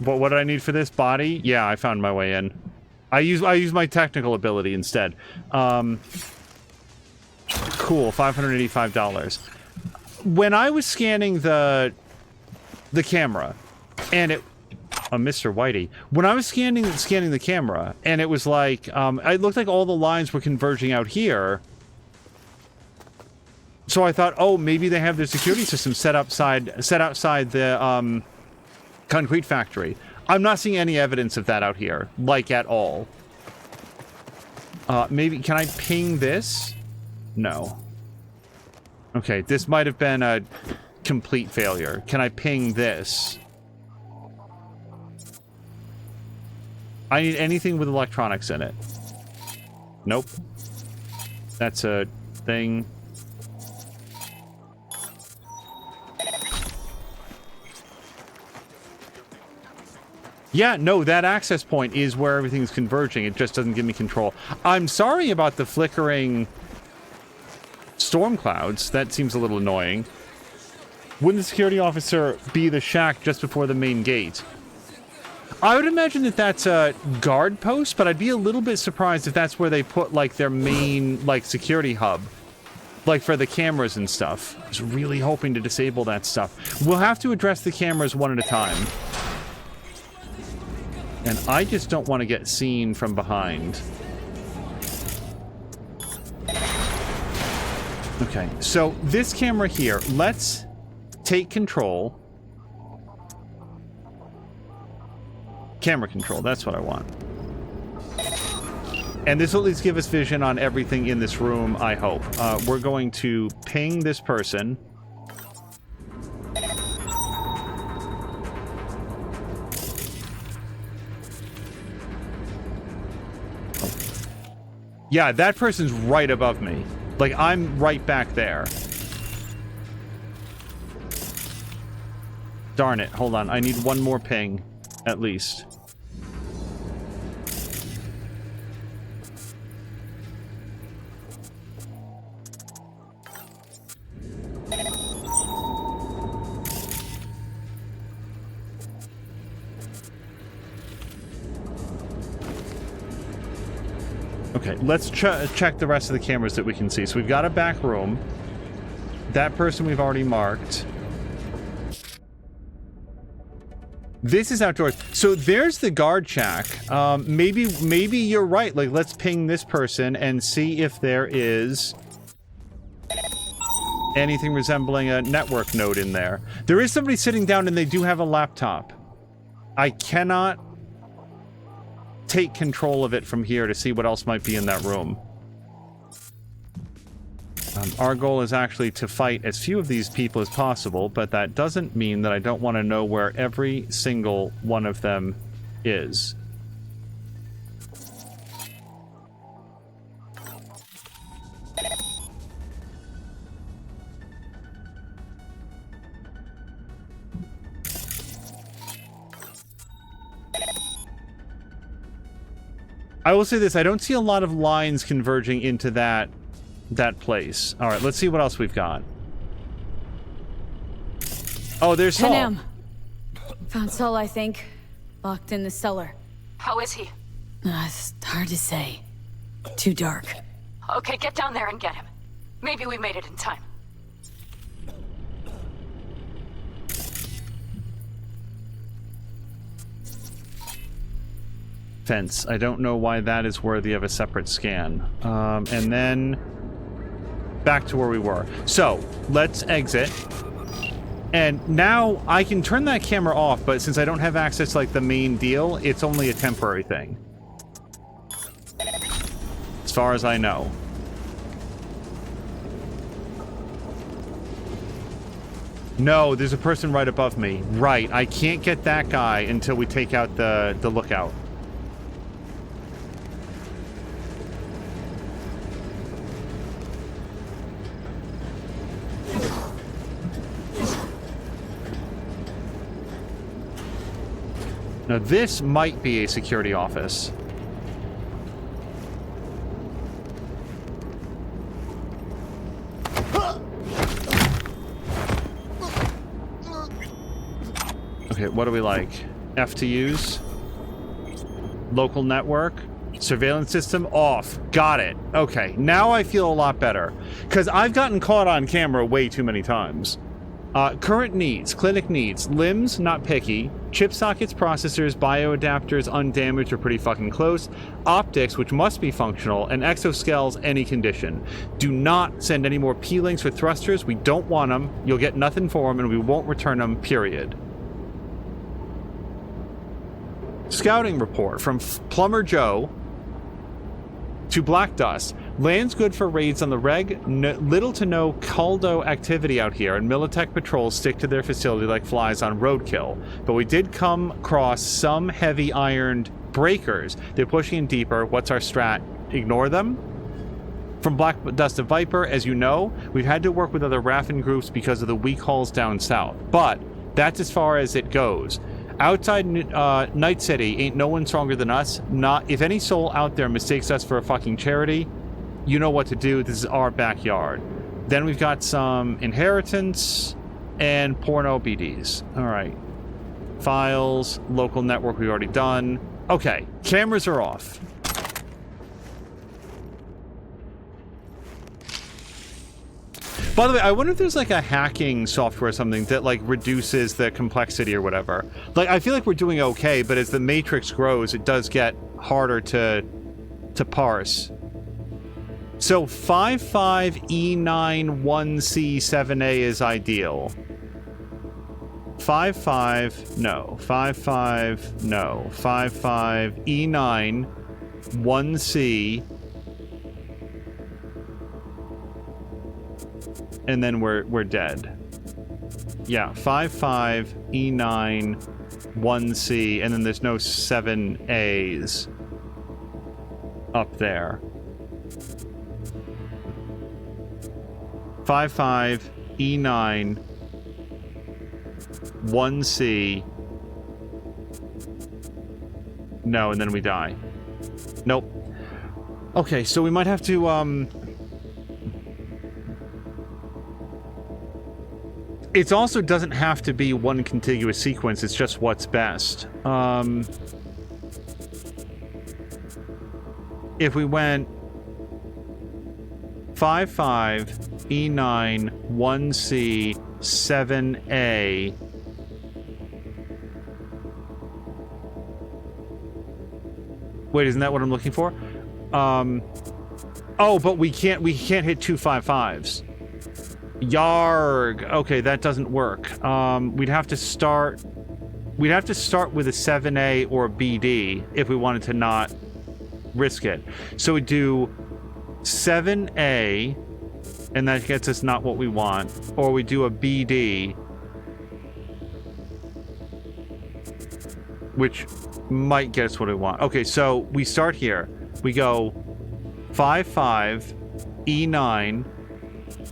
What did I need for this? Body? Yeah, I found my way in. I use my technical ability instead. Cool, $585. When I was scanning the camera, and it... Mr. Whitey. When I was scanning the camera, and it was like, it looked like all the lines were converging out here. So I thought, oh, maybe they have their security system set outside the, concrete factory. I'm not seeing any evidence of that out here, like at all. Maybe, can I ping this? No. Okay, this might have been a complete failure. Can I ping this? I need anything with electronics in it. Nope. That's a thing. Yeah, no, that access point is where everything's converging. It just doesn't give me control. I'm sorry about the flickering storm clouds. That seems a little annoying. Wouldn't the security officer be the shack just before the main gate? I would imagine that that's a guard post, but I'd be a little bit surprised if that's where they put, like, their main, like, security hub. Like, for the cameras and stuff. I was really hoping to disable that stuff. We'll have to address the cameras one at a time. And I just don't want to get seen from behind. Okay, so this camera here, let's take control. Camera control, that's what I want. And this will at least give us vision on everything in this room, I hope. We're going to ping this person. Yeah, that person's right above me. Like, I'm right back there. Darn it. Hold on. I need one more ping, at least. Okay, let's check the rest of the cameras that we can see. So we've got a back room. That person we've already marked. This is outdoors. So there's the guard shack. Maybe you're right. Like, let's ping this person and see if there is anything resembling a network node in there. There is somebody sitting down and they do have a laptop. I cannot take control of it from here to see what else might be in that room. Our goal is actually to fight as few of these people as possible, but that doesn't mean that I don't want to know where every single one of them is. I will say this, I don't see a lot of lines converging into that place. All right, let's see what else we've got. Oh, there's Saul. Panam. Found Saul, I think. Locked in the cellar. How is he? It's hard to say. Too dark. Okay, get down there and get him. Maybe we made it in time. Fence. I don't know why that is worthy of a separate scan. And then back to where we were. So let's exit. And now I can turn that camera off, but since I don't have access to like the main deal, it's only a temporary thing. As far as I know. No, there's a person right above me. Right, I can't get that guy until we take out the lookout. Now this might be a security office. Okay, what do we like? F to use? Local network? Surveillance system off. Got it. Okay, now I feel a lot better. Because I've gotten caught on camera way too many times. Current needs, clinic needs, limbs, not picky, chip sockets, processors, bioadapters, undamaged or pretty fucking close, optics, which must be functional, and exoskells, any condition. Do not send any more P-links or thrusters. We don't want them. You'll get nothing for them, and we won't return them, period. Scouting report from Plumber Joe to Black Dust. Land's good for raids on the reg. Little to no Caldo activity out here, and Militech patrols stick to their facility like flies on roadkill. But we did come across some heavy ironed breakers. They're pushing in deeper. What's our strat? Ignore them? From Black Dust to Viper, as you know, we've had to work with other Raffin groups because of the weak hulls down south. But that's as far as it goes. Outside Night City, ain't no one stronger than us. Not if any soul out there mistakes us for a fucking charity, you know what to do. This is our backyard. Then we've got some inheritance and porno BDs. All right. Files, local network we've already done. Okay, cameras are off. By the way, I wonder if there's like a hacking software or something that like reduces the complexity or whatever. Like, I feel like we're doing okay, but as the matrix grows, it does get harder to parse. So 55E91C7A is ideal. 55, no. 55, no. 55E9 1C. And then we're dead. Yeah, 55E9 1C, and then there's no 7As up there. 55E9 1C. No, and then we die. Nope. Okay, so we might have to it also doesn't have to be one contiguous sequence, it's just what's best. if we went 55, E9, 1C, 7A. Wait, isn't that what I'm looking for? Oh, but we can't hit 2 5.5s. Yarg. Okay, that doesn't work. We'd have to start with a 7A or a BD if we wanted to not risk it. So we do 7A, and that gets us not what we want, or we do a BD, which might get us what we want. Okay, so we start here. We go 5.5, E9,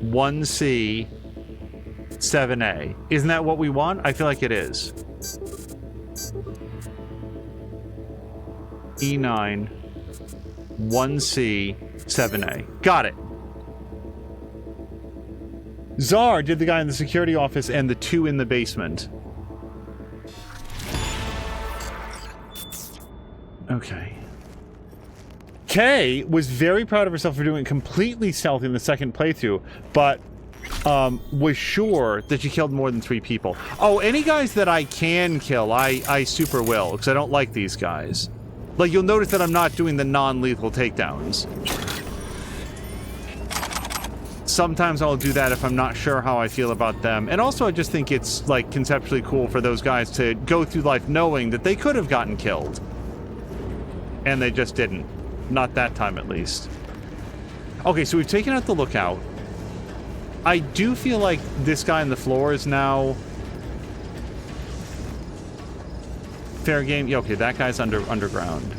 1C, 7A. Isn't that what we want? I feel like it is. E9, 1C, 7A. Got it. Czar did the guy in the security office and the 2 in the basement. Okay. Kay was very proud of herself for doing it completely stealthy in the second playthrough, but was sure that she killed more than 3 people. Oh, any guys that I can kill, I super will, because I don't like these guys. Like, you'll notice that I'm not doing the non-lethal takedowns. Sometimes I'll do that if I'm not sure how I feel about them. And also, I just think it's, like, conceptually cool for those guys to go through life knowing that they could have gotten killed. And they just didn't. Not that time, at least. Okay, so we've taken out the lookout. I do feel like this guy on the floor is now fair game. Yeah, okay, that guy's underground.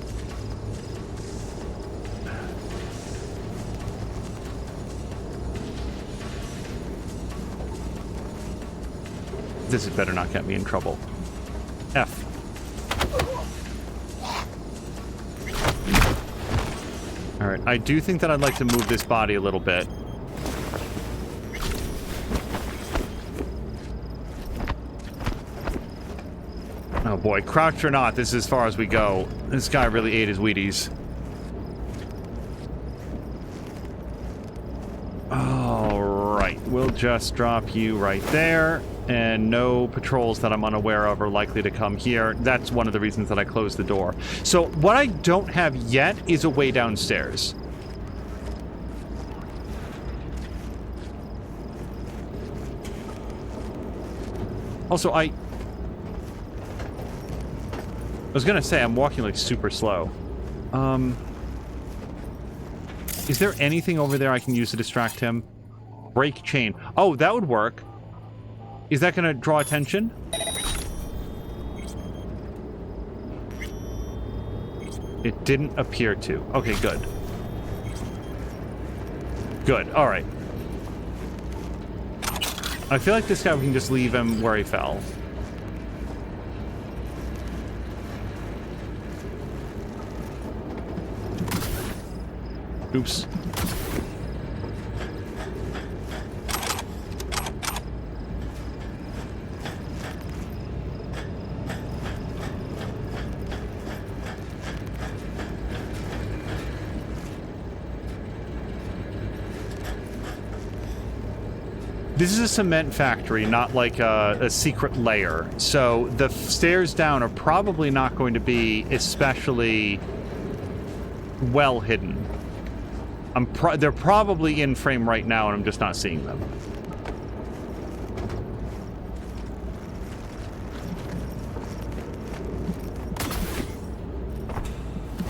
This had better not get me in trouble. F. Alright, I do think that I'd like to move this body a little bit. Oh boy, crouched or not, this is as far as we go. This guy really ate his Wheaties. Alright, we'll just drop you right there. And no patrols that I'm unaware of are likely to come here. That's one of the reasons that I closed the door. So what I don't have yet is a way downstairs. Also, I was gonna say, I'm walking like super slow. Is there anything over there I can use to distract him? Break chain. Oh, that would work. Is that gonna draw attention? It didn't appear to. Okay, good. Good, alright. I feel like this guy, we can just leave him where he fell. Oops. This is a cement factory, not like a secret lair. So the stairs down are probably not going to be especially well hidden. They're probably in frame right now, and I'm just not seeing them.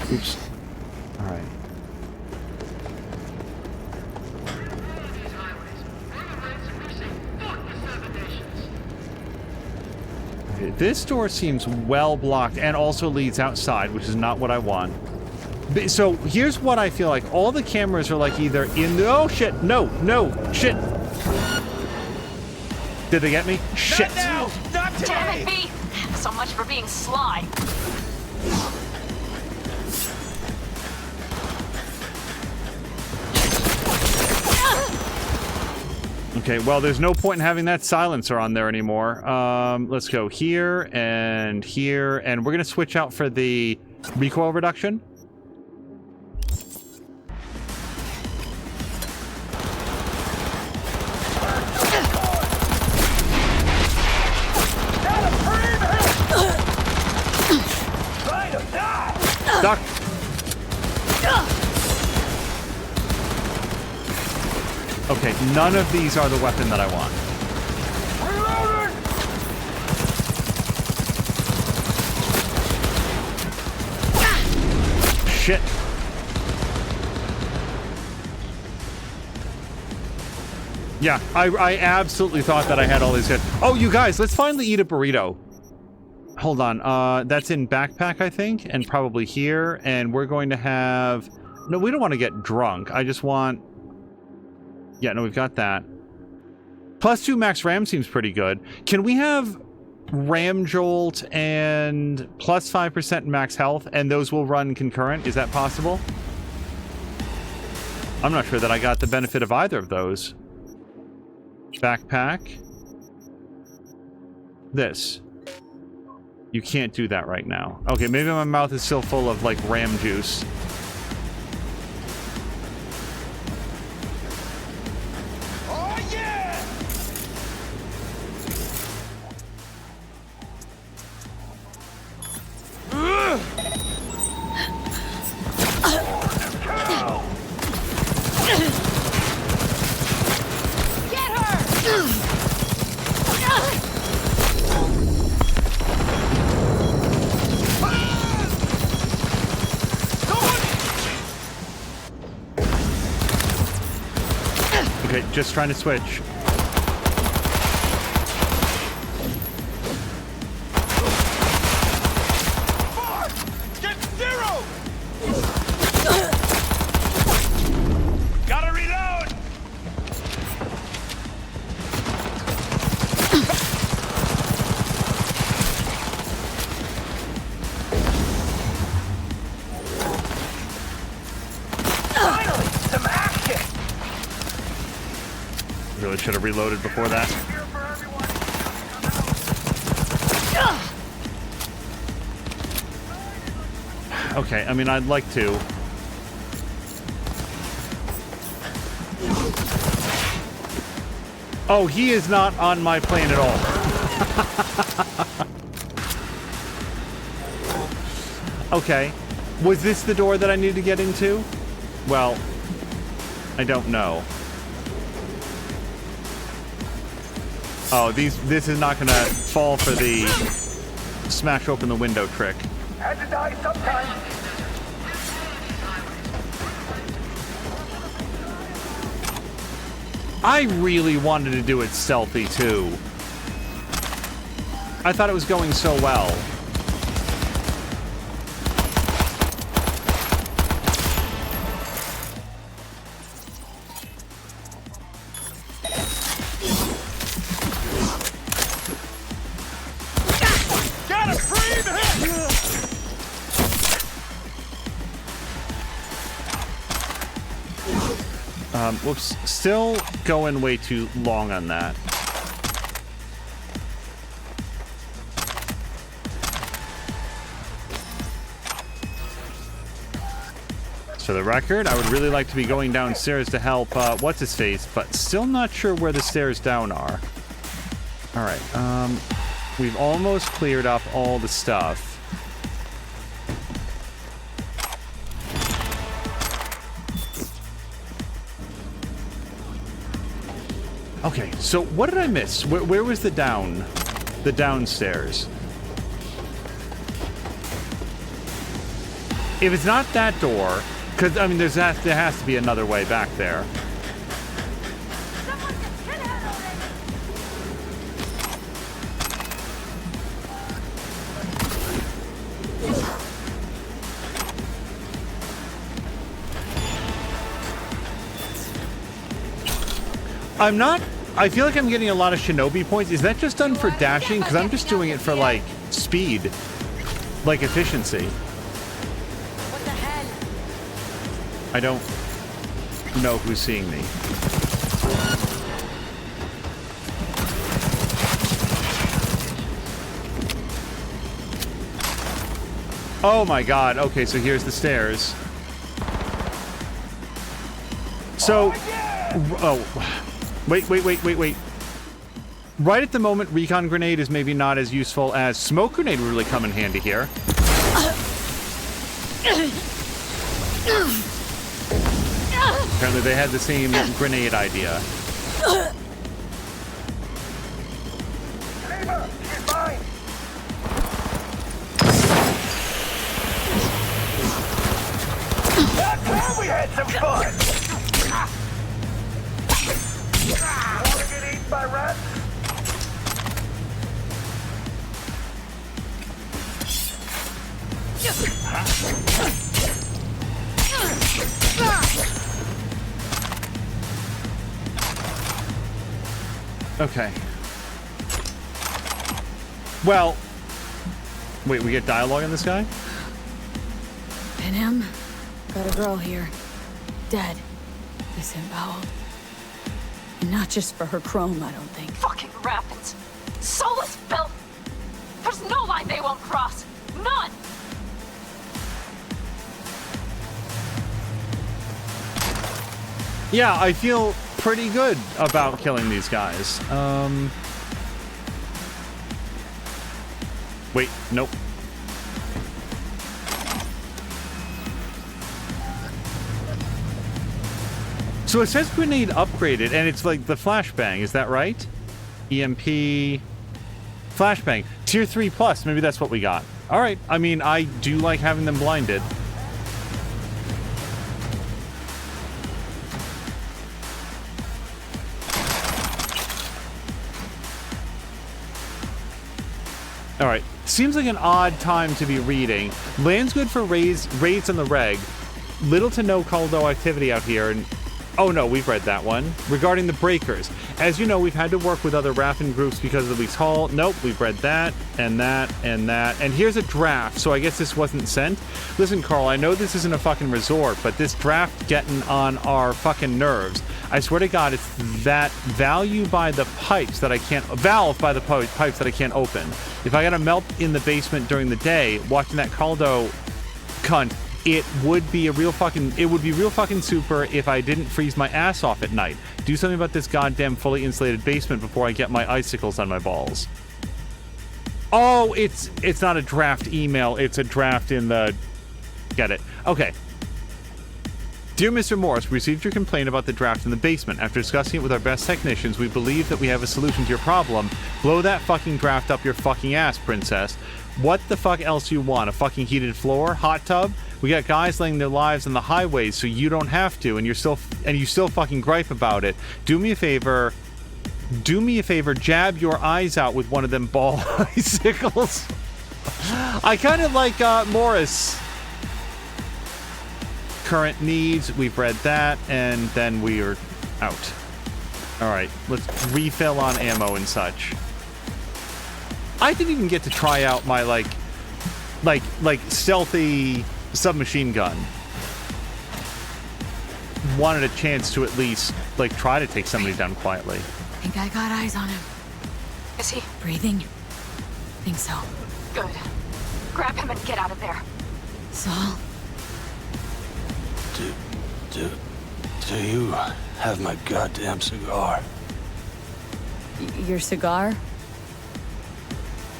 Oops. All right. Okay, this door seems well blocked and also leads outside, which is not what I want. So here's what I feel like. All the cameras are like either in the... Oh, shit. No, no, shit. Did they get me? Shit. Not now! Not today! Damn it, B! So much for being sly. Okay, well, there's no point in having that silencer on there anymore. Let's go here, and we're going to switch out for the recoil reduction. Duck. Okay, none of these are the weapon that I want. Shit. Yeah, I absolutely thought that I had all these hits. Oh, you guys, let's finally eat a burrito. Hold on, that's in backpack, I think, and probably here, and we're going to have... No, we don't want to get drunk. I just want... Yeah, no, we've got that. +2 max RAM seems pretty good. Can we have RAM Jolt and +5% max health, and those will run concurrent? Is that possible? I'm not sure that I got the benefit of either of those. Backpack. This. You can't do that right now. Okay, maybe my mouth is still full of, like, RAM juice. Oh, yeah! Get her! Okay, just trying to switch. Get zero! Gotta reload! Finally, some action! Really should have reloaded before that. Okay, I mean, I'd like to. Oh, he is not on my plane at all. Okay. Was this the door that I needed to get into? Well, I don't know. Oh, this is not gonna fall for the smash open the window trick. Had to die sometime. I really wanted to do it stealthy, too. I thought it was going so well. Gotta breathe him! Whoops. Still going way too long on that. For the record, I would really like to be going downstairs to help, what's-his-face, but still not sure where the stairs down are. Alright, we've almost cleared up all the stuff. Okay, so what did I miss? Where was the downstairs? If it's not that door, because, I mean, there has to be another way back there. I feel like I'm getting a lot of shinobi points. Is that just done for dashing? Because I'm just doing it for, like, speed. Like, efficiency. What the hell? I don't know who's seeing me. Oh my god. Okay, so here's the stairs. So... Oh... Wait. Right at the moment, recon grenade is maybe not as useful as smoke grenade would really come in handy here. Apparently they had the same grenade idea. Neighbor, she's mine. That time we had some fun. Want to get eaten by rats? Okay. Well, wait, we get dialogue on this guy? And him? Got a girl here. Dead. Disemboweled. And not just for her chrome, I don't think. Fucking rapids. Soulless filth. There's no line they won't cross. None. Yeah, I feel pretty good about killing these guys. Wait, nope. So it says grenade upgraded, and it's like the flashbang, is that right? EMP... Flashbang. Tier 3 plus, maybe that's what we got. Alright, I mean, I do like having them blinded. Alright, seems like an odd time to be reading. Land's good for raids on the reg. Little to no Caldo activity out here, and... Oh no, we've read that one. Regarding the breakers. As you know, we've had to work with other Raffin groups because of the week's haul. Nope, we've read that, and that, and that. And here's a draft, so I guess this wasn't sent. Listen, Carl, I know this isn't a fucking resort, but this draft getting on our fucking nerves. I swear to God, it's that valve by the pipes that I can't open. If I gotta melt in the basement during the day, watching that Caldo cunt, it would be real fucking super if I didn't freeze my ass off at night. Do something about this goddamn fully insulated basement before I get my icicles on my balls. Oh, it's not a draft email, it's a draft in the... Get it. Okay. Dear Mr. Morris, we received your complaint about the draft in the basement. After discussing it with our best technicians, we believe that we have a solution to your problem. Blow that fucking draft up your fucking ass, princess. What the fuck else you want? A fucking heated floor? Hot tub? We got guys laying their lives on the highways so you don't have to, and you still fucking gripe about it. Do me a favor, jab your eyes out with one of them ball icicles. I kind of like Morris. Current needs, we've read that, and then we are out. All right, let's refill on ammo and such. I didn't even get to try out my like stealthy submachine gun. Wanted a chance to at least try to take somebody down quietly. I think I got eyes on him. Is he breathing? Think so. Good. Grab him and get out of there. Saul? Do you have my goddamn cigar? Your cigar?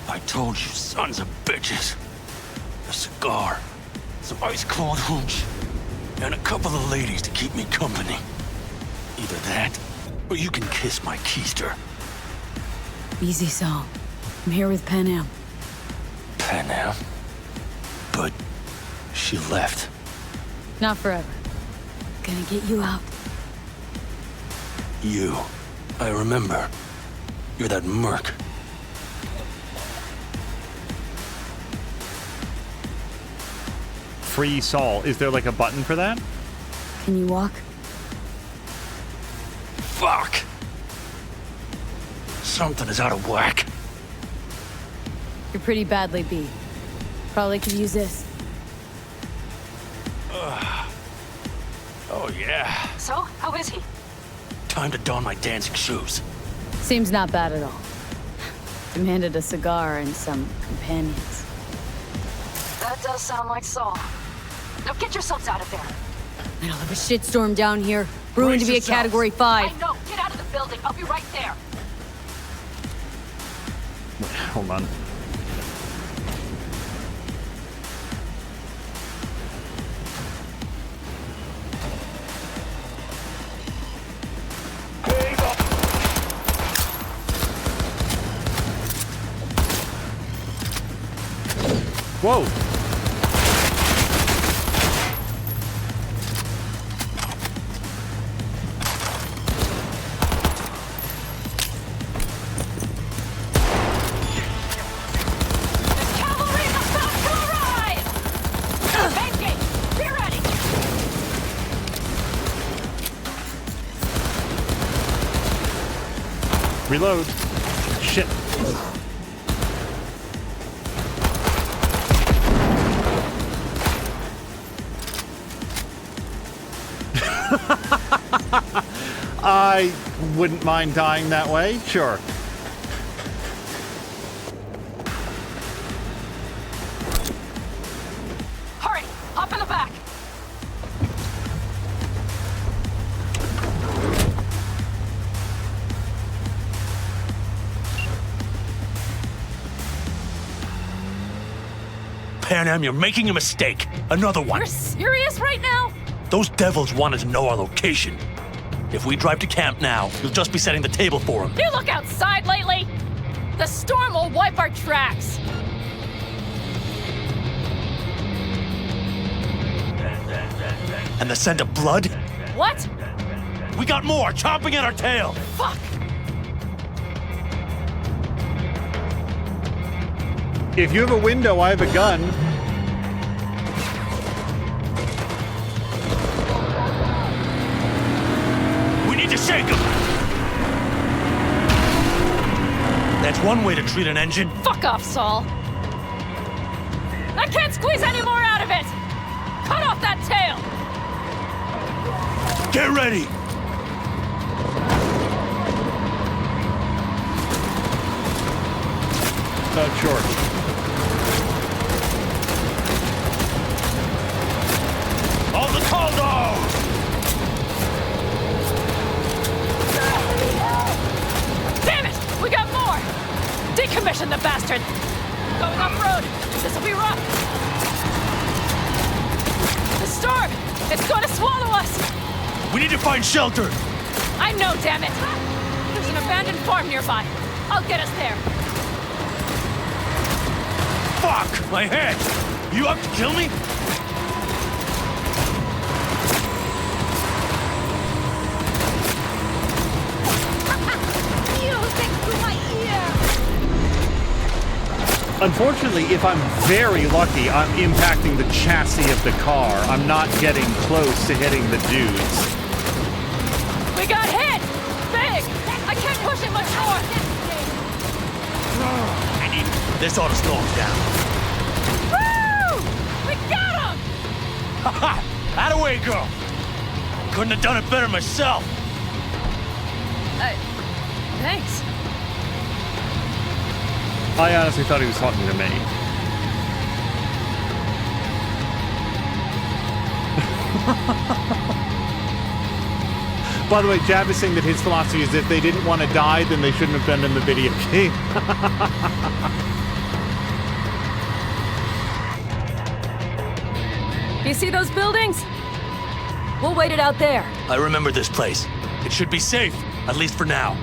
I told you, sons of bitches. A cigar, some ice-cold hooch, and a couple of ladies to keep me company. Either that, or you can kiss my keister. Easy, Saul. I'm here with Panam. Panam? But she left. Not forever. Gonna get you out. You. I remember. You're that merc. Free Saul. Is there a button for that? Can you walk? Fuck! Something is out of whack. You're pretty badly beat. Probably could use this. Oh, yeah. So, how is he? Time to don my dancing shoes. Seems not bad at all. Demanded a cigar and some companions. That does sound like Saul. Now get yourselves out of there. Middle of a shitstorm down here. Brewing to be a Category 5. I know. Get out of the building. I'll be right there. Wait, hold on. Whoa. Reload. Shit. I wouldn't mind dying that way. Sure. Hurry! Hop in the back! Pan, you're making a mistake. Another one. You're serious right now? Those devils wanted to know our location. If we drive to camp now, you'll just be setting the table for them. You look outside lately? The storm will wipe our tracks. And the scent of blood? What? We got more chomping at our tail. Fuck! If you have a window, I have a gun. We need to shake them. That's one way to treat an engine. Fuck off, Saul. I can't squeeze any more out of it. Cut off that tail. Get ready. Short. All the Caldos! Damn it! We got more! Decommission the bastard! Going off-road! This'll be rough! The storm! It's going to swallow us! We need to find shelter! I know, damn it! There's an abandoned farm nearby. I'll get us there. Fuck! My head! You out to kill me? Unfortunately, if I'm very lucky, I'm impacting the chassis of the car. I'm not getting close to hitting the dudes. We got hit! Big! I can't push it much more! This ought to slow him down. Woo! We got him! Ha-ha! Attaway, girl! Couldn't have done it better myself. Thanks. I honestly thought he was talking to me. By the way, Jab is saying that his philosophy is if they didn't want to die, then they shouldn't have been in the video game. You see those buildings? We'll wait it out there. I remember this place. It should be safe, at least for now.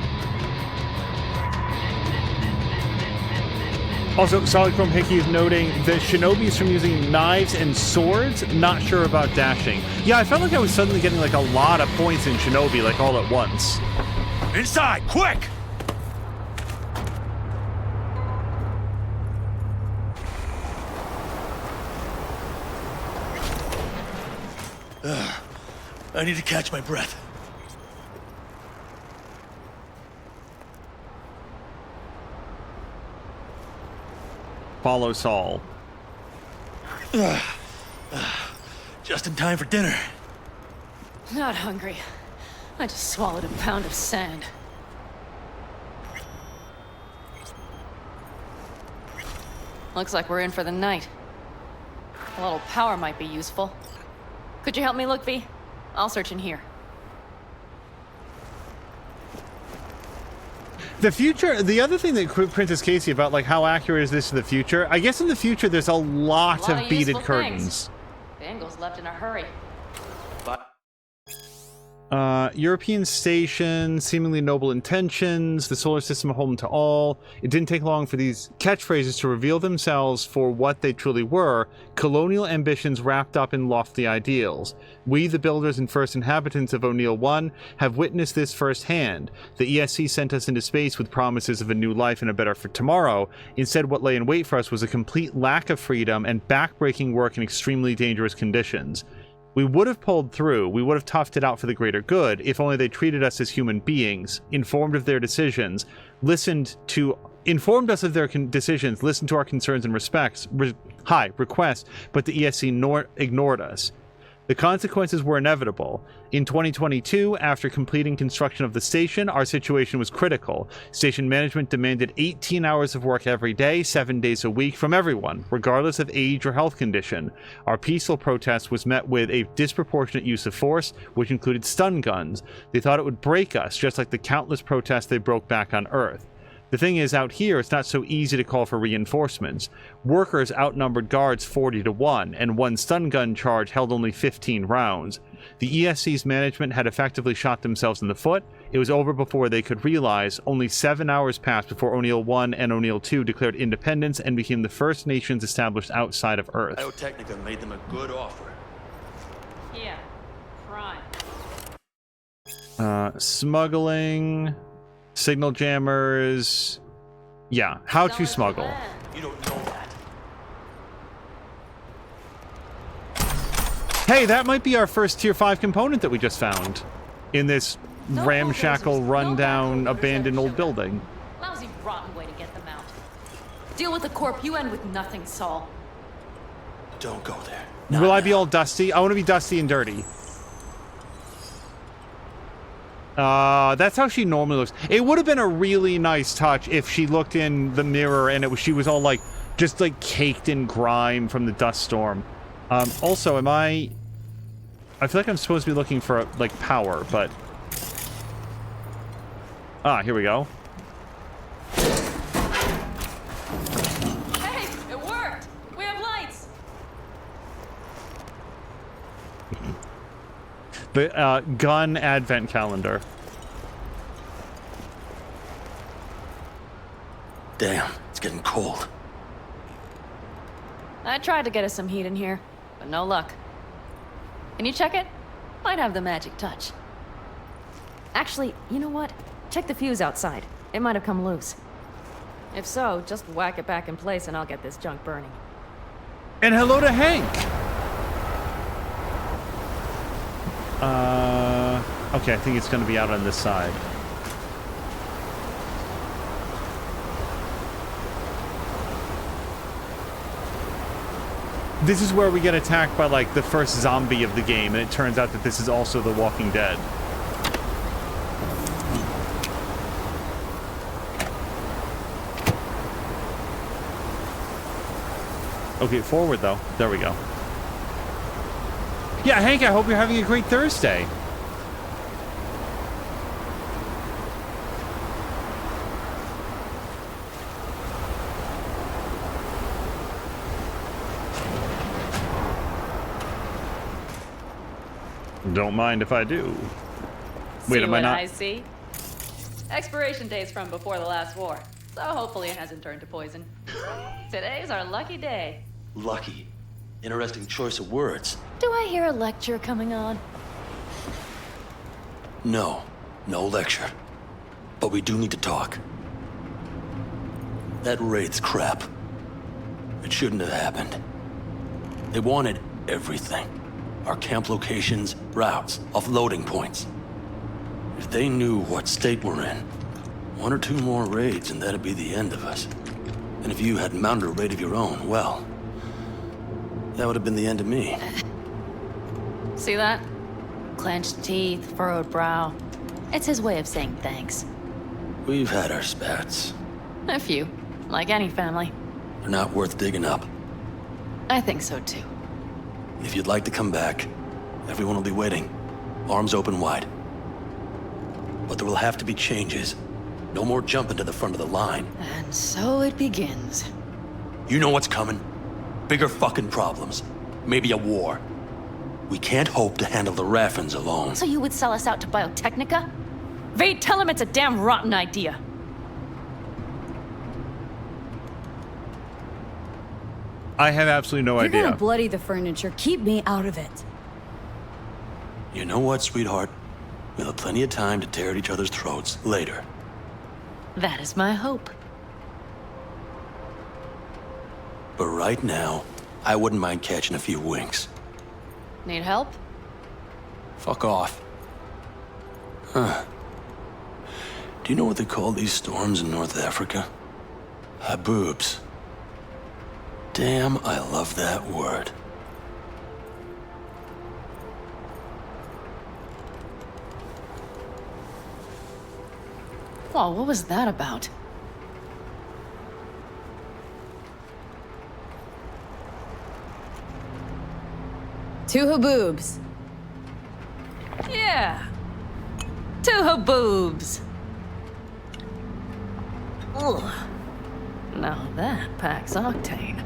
Also, Solid Chrome Hickey is noting that Shinobi's from using knives and swords. Not sure about dashing. Yeah, I felt like I was suddenly getting like a lot of points in Shinobi, like all at once. Inside, quick! I need to catch my breath. Follow Saul. Just in time for dinner. Not hungry. I just swallowed a pound of sand. Looks like we're in for the night. A little power might be useful. Could you help me look, V? I'll search in here. The future, the other thing that Princess Casey about like how accurate is this to the future? I guess in the future there's a lot of beaded curtains. Bangles left in a hurry. European station, seemingly noble intentions, the solar system home to all. It didn't take long for these catchphrases to reveal themselves for what they truly were, colonial ambitions wrapped up in lofty ideals. We, the builders and first inhabitants of O'Neill 1, have witnessed this firsthand. The ESC sent us into space with promises of a new life and a better for tomorrow. Instead, what lay in wait for us was a complete lack of freedom and backbreaking work in extremely dangerous conditions. We would have pulled through, we would have toughed it out for the greater good, if only they treated us as human beings, informed of their decisions, informed us of their decisions, listened to our concerns and requests, but the ESC ignored us. The consequences were inevitable. In 2022, after completing construction of the station, our situation was critical. Station management demanded 18 hours of work every day, 7 days a week, from everyone, regardless of age or health condition. Our peaceful protest was met with a disproportionate use of force, which included stun guns. They thought it would break us, just like the countless protests they broke back on Earth. The thing is, out here, it's not so easy to call for reinforcements. Workers outnumbered guards 40-1, and one stun gun charge held only 15 rounds. The ESC's management had effectively shot themselves in the foot. It was over before they could realize. Only 7 hours passed before O'Neill 1 and O'Neill 2 declared independence and became the first nations established outside of Earth. Biotechnica made them a good offer. Yeah, crime. Smuggling... Signal jammers... Yeah, how to smuggle. You don't know that. Hey, that might be our first Tier 5 component that we just found. In this ramshackle, rundown, abandoned old building. Lousy, rotten way to get them out. Deal with the corp, you end with nothing, Saul. Don't go there. Will I be all dusty? I want to be dusty and dirty. That's how she normally looks. It would have been a really nice touch if she looked in the mirror and she was all like, just like caked in grime from the dust storm. Also, I feel like I'm supposed to be looking for like power, but here we go. Hey, it worked. We have lights. The gun advent calendar. Damn, it's getting cold. I tried to get us some heat in here, but no luck. Can you check it? Might have the magic touch. Actually, you know what? Check the fuse outside. It might have come loose. If so, just whack it back in place and I'll get this junk burning. And hello to Hank! Okay, I think it's going to be out on this side. This is where we get attacked by, like, the first zombie of the game, and it turns out that this is also The Walking Dead. Okay, forward, though. There we go. Yeah, Hank, I hope you're having a great Thursday. Don't mind if I do. Wait, am I not? I see? Expiration date's from before the last war, so hopefully it hasn't turned to poison. Today's our lucky day. Lucky. Interesting choice of words. Do I hear a lecture coming on? No lecture. But we do need to talk. That raid's crap. It shouldn't have happened. They wanted everything. Our camp locations, routes, offloading points. If they knew what state we're in, 1 or 2 more raids and that'd be the end of us. And if you had mounted a raid of your own, well, that would have been the end of me. See that? Clenched teeth, furrowed brow. It's his way of saying thanks. We've had our spats. A few, like any family. They're not worth digging up. I think so too. If you'd like to come back, everyone will be waiting, arms open wide. But there will have to be changes. No more jumping to the front of the line. And so it begins. You know what's coming? Bigger fucking problems. Maybe a war. We can't hope to handle the Raffins alone. So you would sell us out to Biotechnica? Vade, tell him it's a damn rotten idea. I have absolutely no You're idea. gonna bloody the furniture. Keep me out of it. You know what, sweetheart? We'll have plenty of time to tear at each other's throats later. That is my hope. But right now, I wouldn't mind catching a few winks. Need help? Fuck off. Huh. Do you know what they call these storms in North Africa? Haboobs. Damn, I love that word. Whoa, what was that about? Two haboobs. Yeah. Two haboobs. Ugh. Now that packs octane.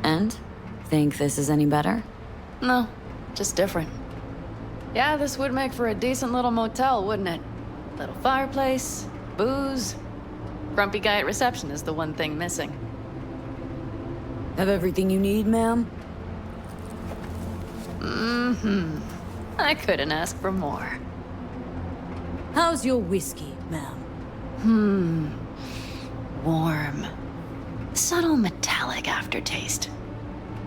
And? Think this is any better? No, just different. Yeah, this would make for a decent little motel, wouldn't it? Little fireplace, booze. Grumpy guy at reception is the one thing missing. Have everything you need, ma'am? Mm-hmm. I couldn't ask for more. How's your whiskey, ma'am? Warm. Subtle metallic aftertaste.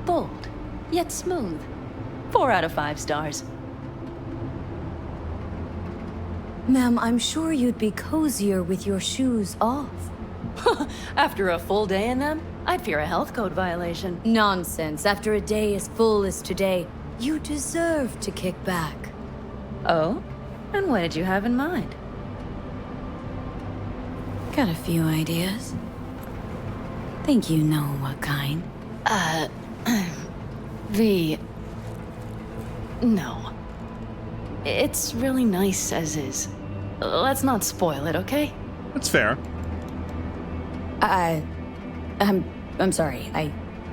Bold, yet smooth. 4 out of 5 stars. Ma'am, I'm sure you'd be cozier with your shoes off. After a full day in them, I'd fear a health code violation. Nonsense. After a day as full as today, you deserve to kick back. Oh? And what did you have in mind? Got a few ideas. Think you know what kind. V. No. It's really nice as is. Let's not spoil it, okay? That's fair. I'm sorry. I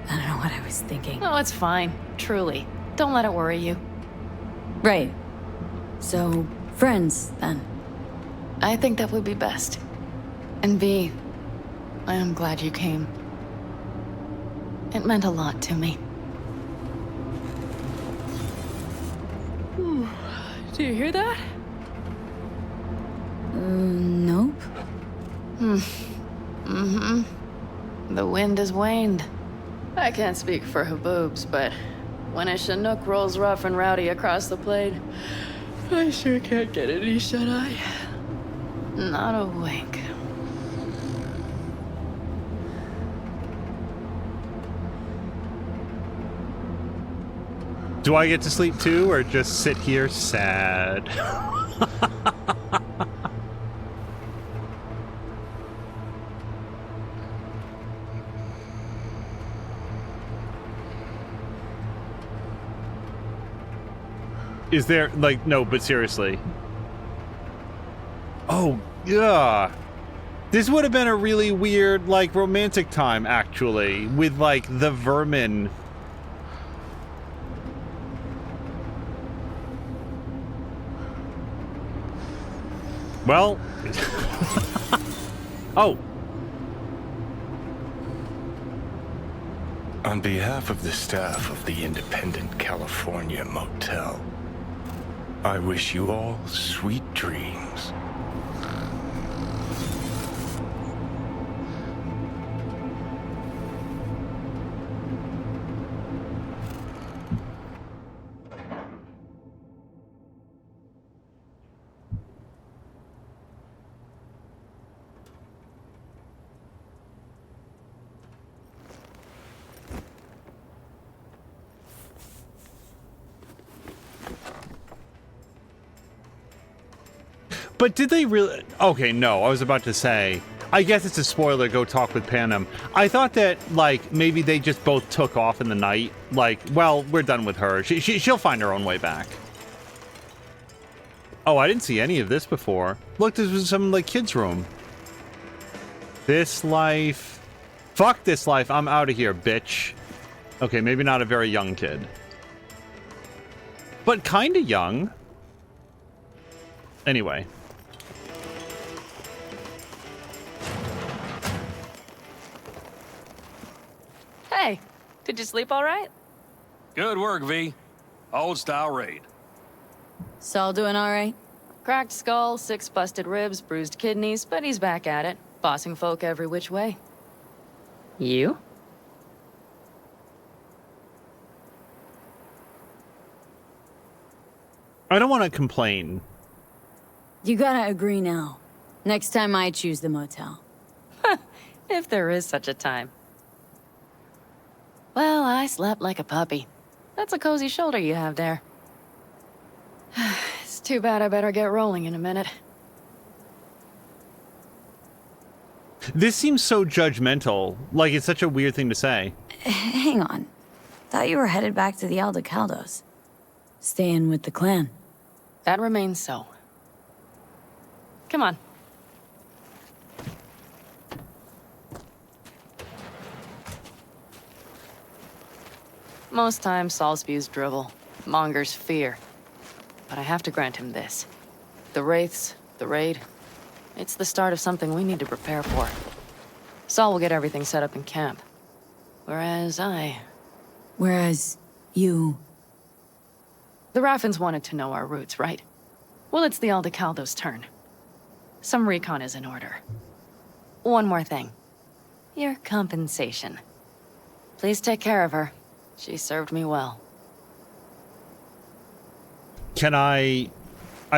don't know what I was thinking. Oh, it's fine. Truly. Don't let it worry you. Right. So, friends, then. I think that would be best. And V, I am glad you came. It meant a lot to me. Do you hear that? Nope. Mm-hmm. The wind has waned. I can't speak for haboobs, but when a Chinook rolls rough and rowdy across the plain, I sure can't get any shut-eye. Not a wink. Do I get to sleep too, or just sit here sad? Is there, like, no, but seriously. Oh, yeah. This would have been a really weird, like, romantic time, actually, with, like, the vermin. Well. Oh. On behalf of the staff of the Independent California Motel, I wish you all sweet dreams. But did they really? Okay, no, I was about to say, I guess it's a spoiler, go talk with Panem. I thought that, like, maybe they just both took off in the night. Like, well, we're done with her. She'll find her own way back. Oh, I didn't see any of this before. Look, this was some, like, kids' room. This life, Fuck this life. I'm out of here, bitch. Okay, maybe not a very young kid. But kinda young. Anyway. Hey, did you sleep all right? Good work, V. Old style raid. Saul doing all right? Cracked skull, 6 busted ribs, bruised kidneys, but he's back at it, bossing folk every which way. You? I don't want to complain. You gotta agree now. Next time I choose the motel. If there is such a time. Well, I slept like a puppy. That's a cozy shoulder you have there. It's too bad I better get rolling in a minute. This seems so judgmental. Like, it's such a weird thing to say. Hang on. Thought you were headed back to the Aldecaldos. Staying with the clan. That remains so. Come on. Most times, Saul spews drivel, mongers fear. But I have to grant him this. The Wraiths, the raid, it's the start of something we need to prepare for. Saul will get everything set up in camp. Whereas you... The Raffins wanted to know our roots, right? Well, it's the Aldecaldos' turn. Some recon is in order. One more thing. Your compensation. Please take care of her. She served me well. Can I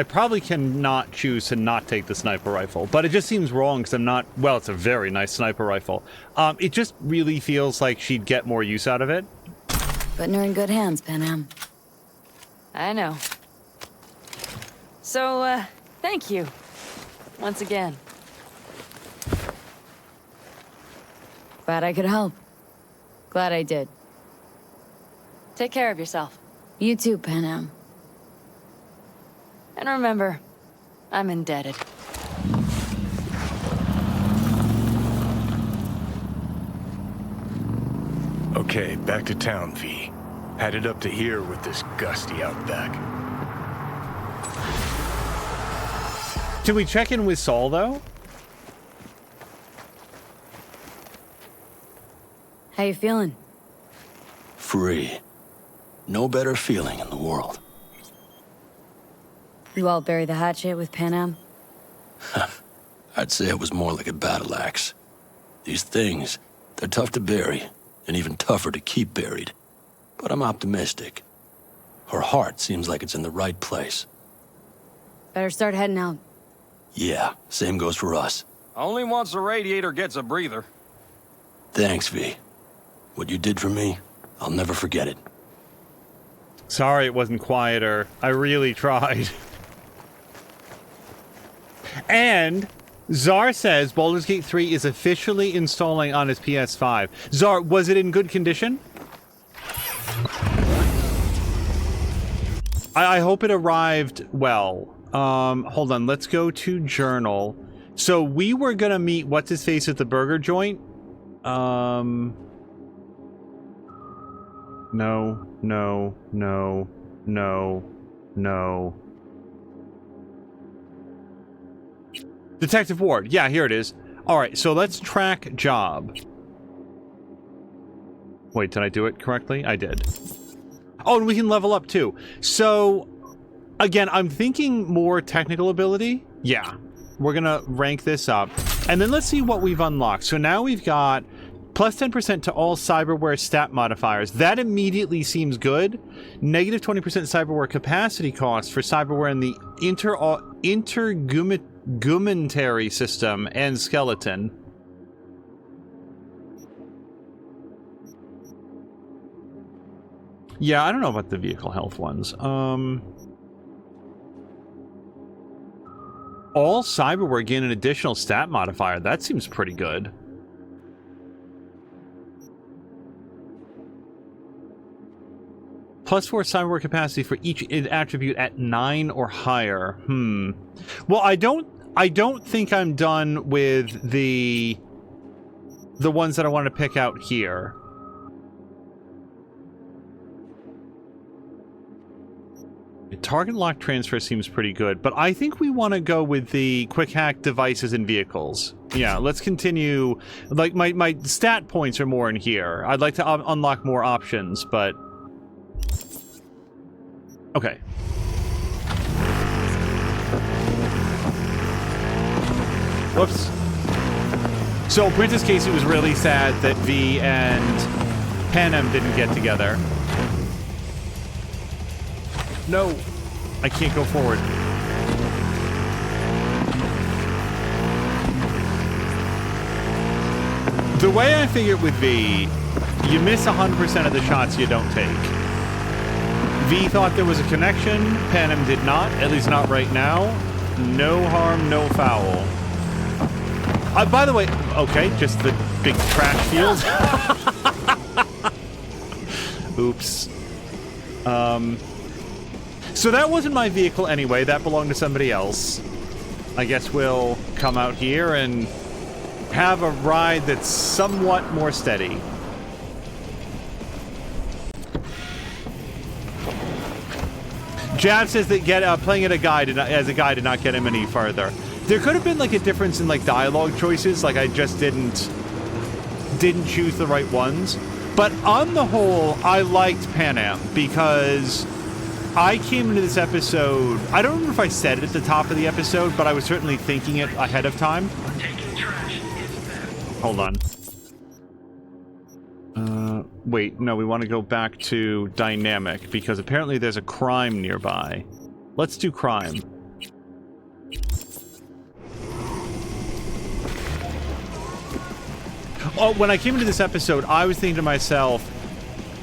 probably cannot choose to not take the sniper rifle, but it just seems wrong because I'm not... Well, it's a very nice sniper rifle. It just really feels like she'd get more use out of it. Putting her in good hands, Panam. I know. So, thank you. Once again. Glad I could help. Glad I did. Take care of yourself. You too, Panam. And remember, I'm indebted. Okay, back to town, V. Headed up to here with this gusty outback. Did we check in with Saul, though? How you feeling? Free. No better feeling in the world. You all bury the hatchet with Panam? I'd say it was more like a battle axe. These things, they're tough to bury, and even tougher to keep buried. But I'm optimistic. Her heart seems like it's in the right place. Better start heading out. Yeah, same goes for us. Only once the radiator gets a breather. Thanks, V. What you did for me, I'll never forget it. Sorry it wasn't quieter. I really tried. And Czar says Baldur's Gate 3 is officially installing on his PS5. Czar, was it in good condition? I hope it arrived well. Hold on, let's go to journal. So we were gonna meet what's-his-face at the burger joint. No. Detective Ward. Yeah, here it is. Alright, so let's track job. Wait, did I do it correctly? I did. Oh, and we can level up too. So, again, I'm thinking more technical ability. Yeah, we're gonna rank this up. And then let's see what we've unlocked. So now we've got plus 10% to all cyberware stat modifiers. That immediately seems good. Negative 20% cyberware capacity cost for cyberware in the intergumentary system and skeleton. Yeah, I don't know about the vehicle health ones. All cyberware gain an additional stat modifier. That seems pretty good. Plus 4 cyberware capacity for each attribute at 9 or higher. Well, I don't think I'm done with the the ones that I want to pick out here. The target lock transfer seems pretty good, but I think we want to go with the quick hack devices and vehicles. Yeah, let's continue. Like, my stat points are more in here. I'd like to unlock more options, but... Okay. Whoops. So, Princess Casey was really sad that V and Panem didn't get together. No, I can't go forward. The way I figure it with V, you miss 100% of the shots you don't take. V thought there was a connection, Panem did not, at least not right now. No harm, no foul. By the way, okay, just the big trash field. Oops. So that wasn't my vehicle anyway, that belonged to somebody else. I guess we'll come out here and have a ride that's somewhat more steady. Jav says that playing as a guy did not get him any farther. There could have been like a difference in like dialogue choices, like I just didn't choose the right ones. But on the whole, I liked Panem because I came into this episode, I don't remember if I said it at the top of the episode, but I was certainly thinking it ahead of time. Hold on. Wait, no, we want to go back to dynamic, because apparently there's a crime nearby. Let's do crime. Oh, when I came into this episode, I was thinking to myself,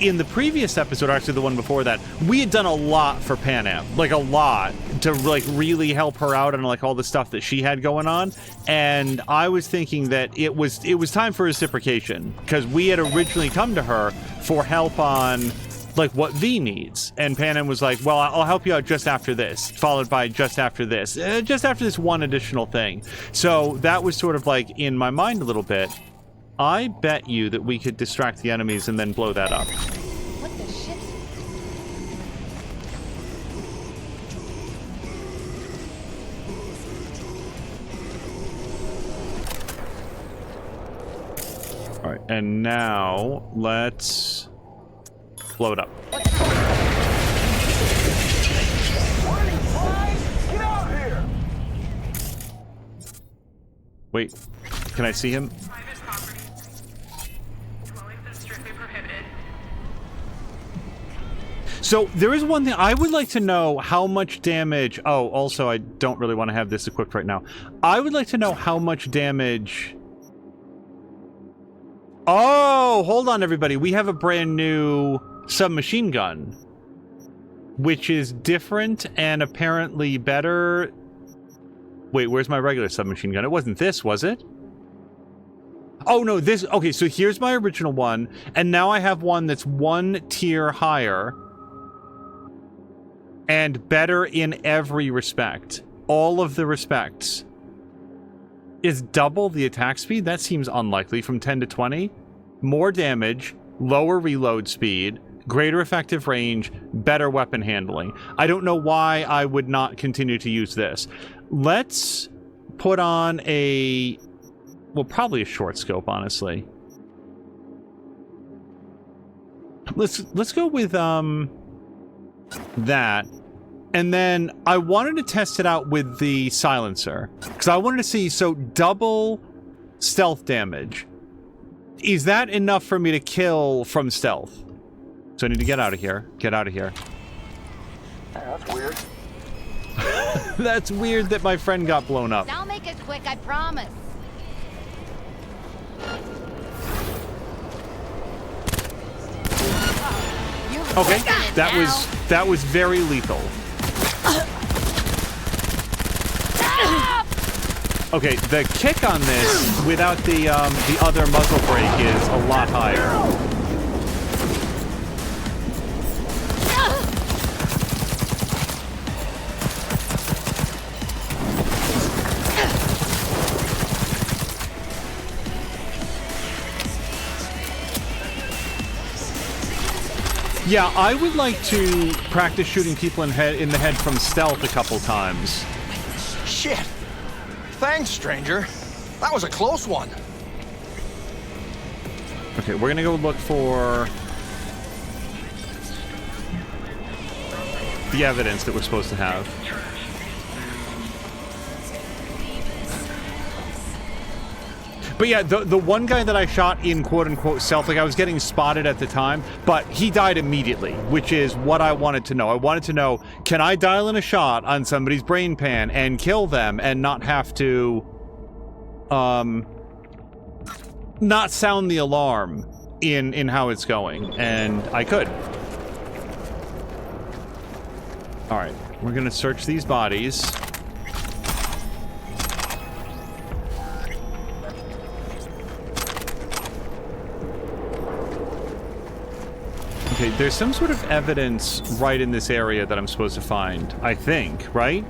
in the previous episode, actually the one before that, we had done a lot for Panem, like a lot, to like really help her out on like all the stuff that she had going on. And I was thinking that it was time for reciprocation, because we had originally come to her for help on like what V needs, and Panem was like, well, I'll help you out just after this, followed by just after this one additional thing. So that was sort of like in my mind a little bit. I bet you that we could distract the enemies and then blow that up. What the shit? All right, and now let's blow it up. Get out here! Wait, can I see him? So there is one thing I would like to know: how much damage. Oh, also, I don't really want to have this equipped right now. I would like to know how much damage. Oh, hold on, everybody. We have a brand new submachine gun, which is different and apparently better. Wait, where's my regular submachine gun? It wasn't this, was it? Oh, no, this. Okay, so here's my original one, and now I have one that's one tier higher and better in every respect. All of the respects. Is double the attack speed? That seems unlikely. From 10 to 20. More damage, lower reload speed, greater effective range, better weapon handling. I don't know why I would not continue to use this. Let's put on a... well, probably a short scope, honestly. Let's go with that. And then I wanted to test it out with the silencer, because I wanted to see, so double stealth damage. Is that enough for me to kill from stealth? So I need to get out of here. Get out of here. That's weird. That's weird that my friend got blown up. I'll make it quick, I promise. Okay, that was very lethal. Okay, the kick on this without the other muzzle brake is a lot higher. Yeah, I would like to practice shooting people in the head from stealth a couple times. Shit. Thanks, stranger. That was a close one. Okay, we're gonna go look for the evidence that we're supposed to have. But yeah, the one guy that I shot in quote-unquote stealth, like I was getting spotted at the time, but he died immediately, which is what I wanted to know. I wanted to know, can I dial in a shot on somebody's brain pan and kill them and not have to, not sound the alarm in how it's going? And I could. All right, we're gonna search these bodies. Okay, there's some sort of evidence right in this area that I'm supposed to find, I think, right?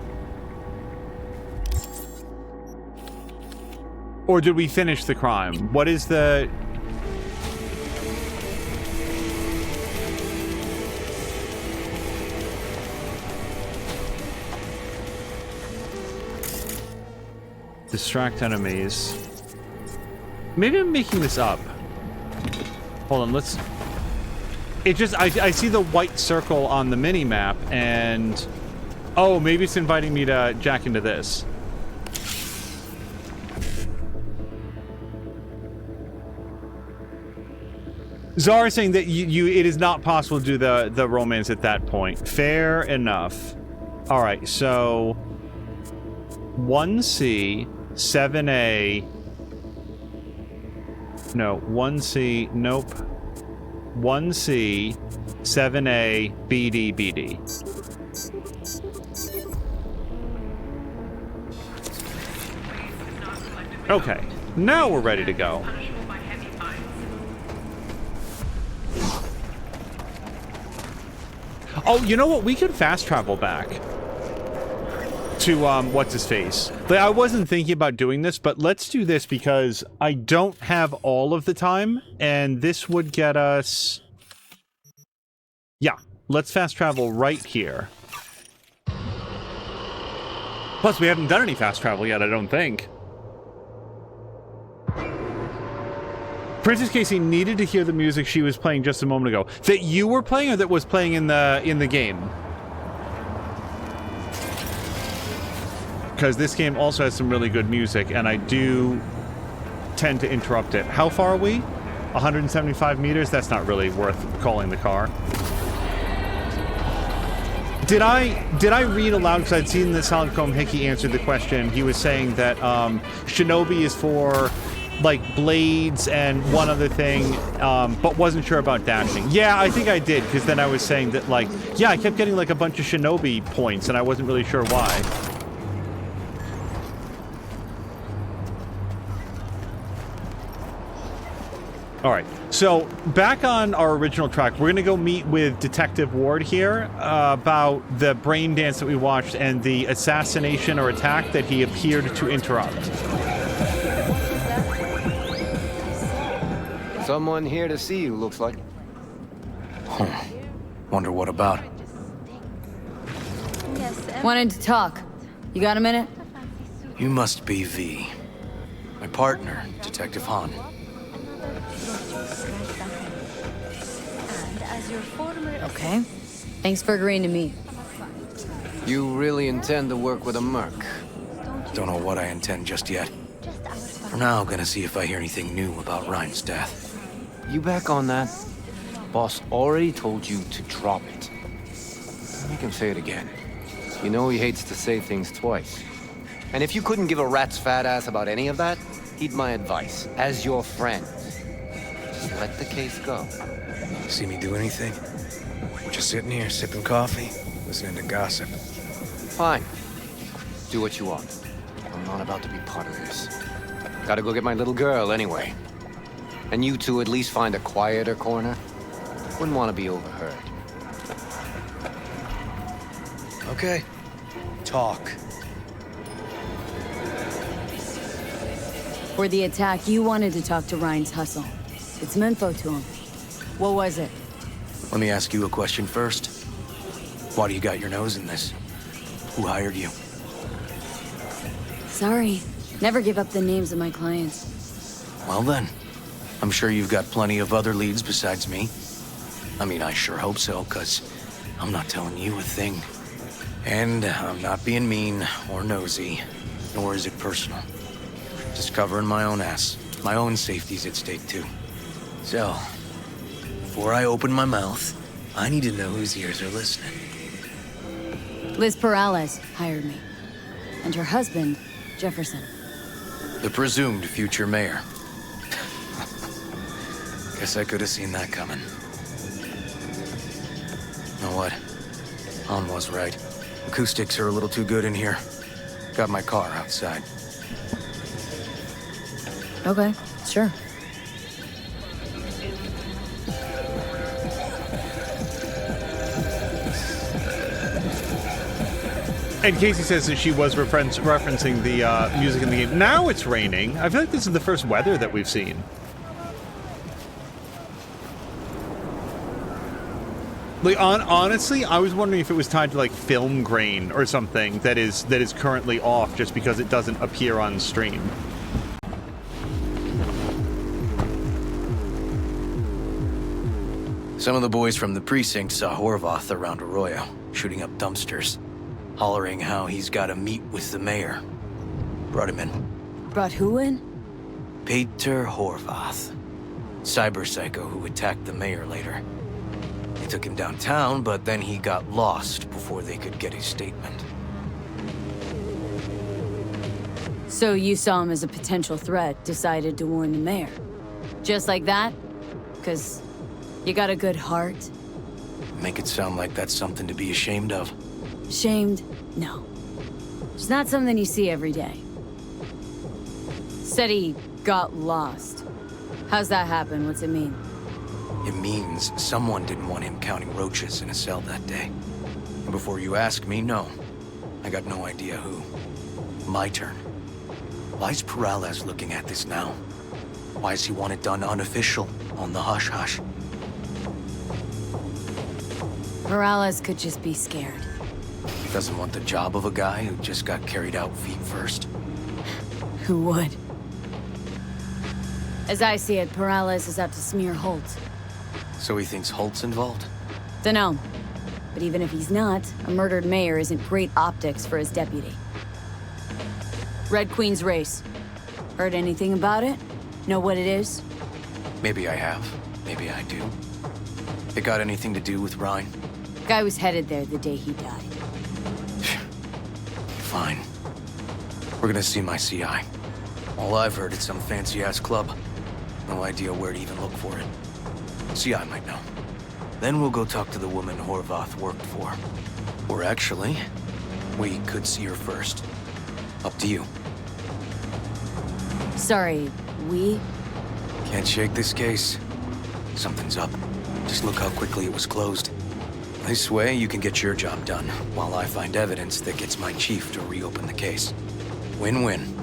Or did we finish the crime? What is the... Distract enemies. Maybe I'm making this up. Hold on, let's... It just, I see the white circle on the mini-map, and... Oh, maybe it's inviting me to jack into this. Zara saying that it is not possible to do the romance at that point. Fair enough. Alright, so... 1C, 7A... No, 1C, nope. 1C, 7A, BD, BD. Okay, now we're ready to go. Oh, you know what? We could fast travel back to, what's-his-face. Like, I wasn't thinking about doing this, but let's do this because I don't have all of the time, and this would get us... Yeah, let's fast travel right here. Plus, we haven't done any fast travel yet, I don't think. Princess Casey needed to hear the music she was playing just a moment ago. That you were playing, or that was playing in the game? Because this game also has some really good music, and I do tend to interrupt it. How far are we? 175 meters? That's not really worth calling the car. Did I read aloud, because I'd seen that Solid Chrome Hickey answered the question. He was saying that Shinobi is for, like, blades and one other thing, but wasn't sure about dashing. Yeah, I think I did, because then I was saying that, like, yeah, I kept getting, like, a bunch of Shinobi points, and I wasn't really sure why. All right, so back on our original track, we're going to go meet with Detective Ward here about the brain dance that we watched and the assassination or attack that he appeared to interrupt. Someone here to see you, looks like. Huh. Wonder what about. Wanted to talk. You got a minute? You must be V. My partner, Detective Han. Okay. Thanks for agreeing to meet. You really intend to work with a merc? Don't know what I intend just yet. For now, I'm gonna see if I hear anything new about Ryan's death. You back on that? Boss already told you to drop it. You can say it again. You know he hates to say things twice. And if you couldn't give a rat's fat ass about any of that, heed my advice. As your friend, just let the case go. See me do anything? We're just sitting here, sipping coffee, listening to gossip. Fine. Do what you want. I'm not about to be part of this. Gotta go get my little girl anyway. And you two at least find a quieter corner. Wouldn't want to be overheard. Okay. Talk. For the attack, you wanted to talk to Ryan's hustle. Get some info to him. What was it? Let me ask you a question first. Why do you got your nose in this? Who hired you? Sorry. Never give up the names of my clients. Well then, I'm sure you've got plenty of other leads besides me. I mean, I sure hope so, 'cause I'm not telling you a thing. And I'm not being mean or nosy, nor is it personal. Just covering my own ass. My own safety's at stake too. So, before I open my mouth, I need to know whose ears are listening. Liz Perales hired me. And her husband, Jefferson. The presumed future mayor. Guess I could have seen that coming. Know what? Han was right. Acoustics are a little too good in here. Got my car outside. Okay, sure. And Casey says that she was referencing the music in the game. Now it's raining. I feel like this is the first weather that we've seen. Like, honestly, I was wondering if it was tied to like film grain or something that is currently off just because it doesn't appear on stream. Some of the boys from the precinct saw Horvath around Arroyo, shooting up dumpsters, hollering how he's got to meet with the mayor. Brought him in. Brought who in? Peter Horvath, cyber psycho who attacked the mayor later. They took him downtown, but then he got lost before they could get his statement. So you saw him as a potential threat, decided to warn the mayor. Just like that? 'Cause you got a good heart? Make it sound like that's something to be ashamed of. Shamed? No. It's not something you see every day. Said he got lost. How's that happen? What's it mean? It means someone didn't want him counting roaches in a cell that day. And before you ask me, no. I got no idea who. My turn. Why's Perales looking at this now? Why does he want it done unofficial, on the hush-hush? Perales could just be scared. He doesn't want the job of a guy who just got carried out feet first. Who would? As I see it, Perales is out to smear Holt. So he thinks Holt's involved? Dunno. But even if he's not, a murdered mayor isn't great optics for his deputy. Red Queen's race. Heard anything about it? Know what it is? Maybe I have. Maybe I do. It got anything to do with Rhine? Guy was headed there the day he died. Fine. We're gonna see my CI. All I've heard is some fancy-ass club. No idea where to even look for it. CI might know. Then we'll go talk to the woman Horvath worked for. Or actually, we could see her first. Up to you. Sorry, we? Can't shake this case. Something's up. Just look how quickly it was closed. This way, you can get your job done, while I find evidence that gets my chief to reopen the case. Win-win.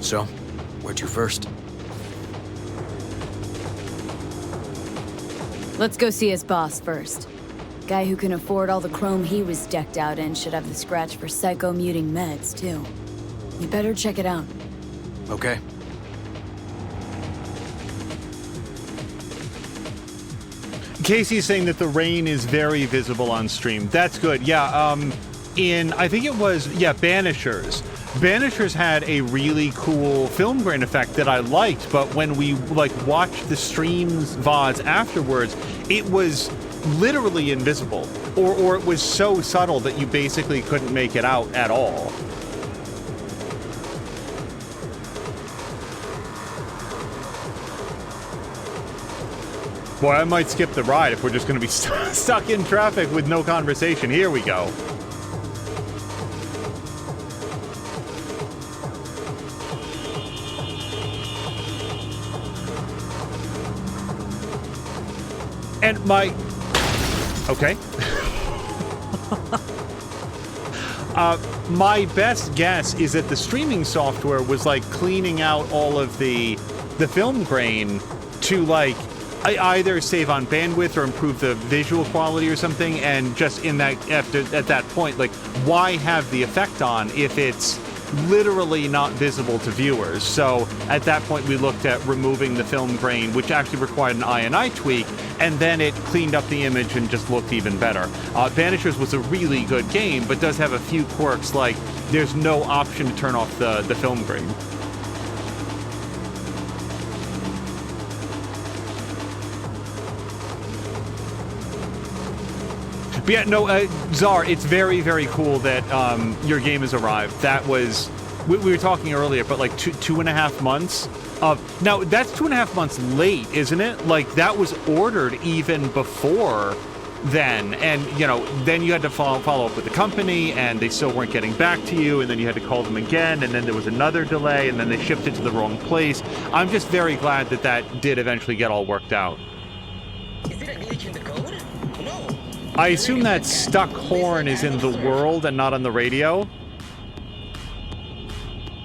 So, where to first? Let's go see his boss first. Guy who can afford all the chrome he was decked out in should have the scratch for psycho-muting meds, too. We better check it out. Okay. Casey's saying that the rain is very visible on stream. That's good. Yeah, I think it was, Banishers. Banishers had a really cool film grain effect that I liked, but when we, watched the streams VODs afterwards, it was literally invisible. Or it was so subtle that you basically couldn't make it out at all. Boy, I might skip the ride if we're just going to be stuck in traffic with no conversation. Here we go. And my... Okay. My best guess is that the streaming software was, cleaning out all of the film grain to, either save on bandwidth or improve the visual quality or something. And just in that, at that point, like, why have the effect on if it's literally not visible to viewers? So at that point, we looked at removing the film grain, which actually required an INI tweak, and then it cleaned up the image and just looked even better. Banishers was a really good game, but does have a few quirks, like there's no option to turn off the film grain. But yeah, no, Czar, it's very, very cool that your game has arrived. That was, we were talking earlier, but like 2.5 months of, now that's 2.5 months late, isn't it? Like that was ordered even before then. And, you know, then you had to follow up with the company and they still weren't getting back to you. And then you had to call them again. And then there was another delay and then they shipped it to the wrong place. I'm just very glad that that did eventually get all worked out. Is it a glitch in the code? No. I assume that stuck horn is in the world and not on the radio.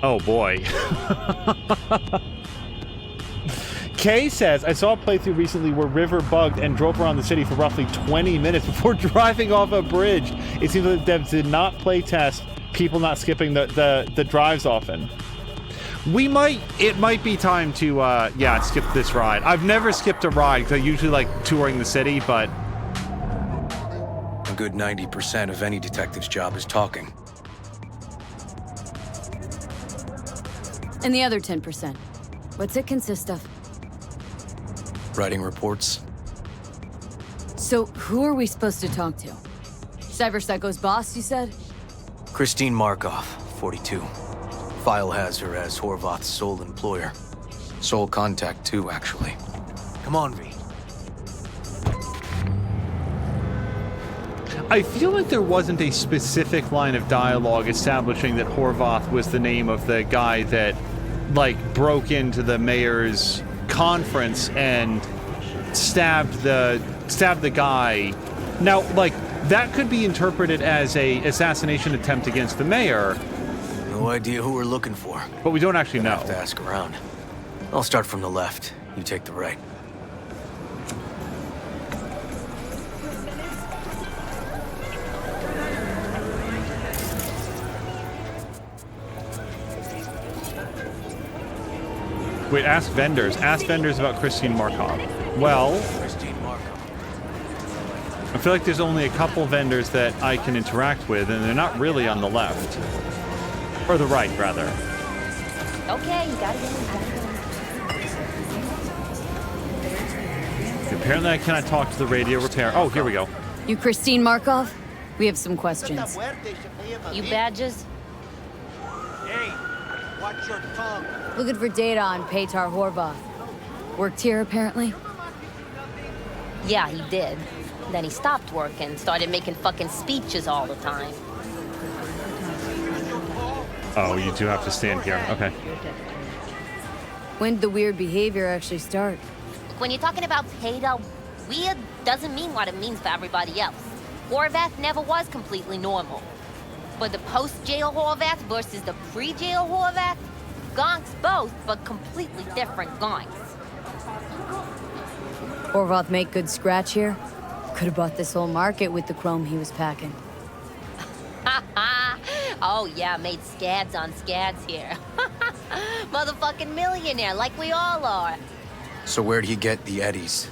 Oh boy. Kay says, I saw a playthrough recently where River bugged and drove around the city for roughly 20 minutes before driving off a bridge. It seems like devs did not play test people not skipping the drives often. It might be time to, yeah, skip this ride. I've never skipped a ride because I usually like touring the city, but a good 90% of any detective's job is talking. And the other 10%, what's it consist of? Writing reports. So who are we supposed to talk to? Cyberpsycho's boss, you said? Christine Markov, 42. File has her as Horvath's sole employer. Sole contact, too, actually. Come on, V. I feel like there wasn't a specific line of dialogue establishing that Horvath was the name of the guy that, like, broke into the mayor's conference and stabbed the guy. Now, like, that could be interpreted as a assassination attempt against the mayor. No idea who we're looking for. But we don't actually know. Have to ask around. I'll start from the left. You take the right. Wait, ask vendors. Ask vendors about Christine Markov. Well, I feel like there's only a couple vendors that I can interact with, and they're not really on the left. Or the right, rather. Okay, you gotta get in. Apparently I cannot talk to the radio repair. Oh, here we go. You Christine Markov? We have some questions. You badges? Hey, watch your tongue. Looking for data on Petar Horvath. Worked here, apparently? Yeah, he did. Then he stopped working, started making fucking speeches all the time. Oh, you do have to stand here. Okay. When did the weird behavior actually start? When you're talking about Peter, weird doesn't mean what it means for everybody else. Horvath never was completely normal. But the post-jail Horvath versus the pre-jail Horvath, gonks both, but completely different gonks. Horvath make good scratch here? Could have bought this whole market with the chrome he was packing. Oh yeah, made scads on scads here. Motherfucking millionaire, like we all are. So where'd he get the eddies?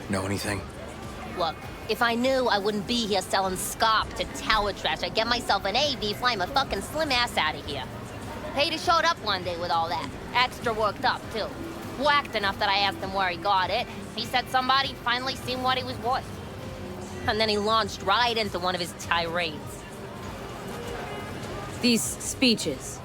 Know anything? Look, if I knew, I wouldn't be here selling scop to tower trash. I'd get myself an AV, fly my fucking slim ass out of here. Peter showed up one day with all that. Extra worked up, too. Whacked enough that I asked him where he got it. He said somebody finally seen what he was worth. And then he launched right into one of his tirades. These speeches,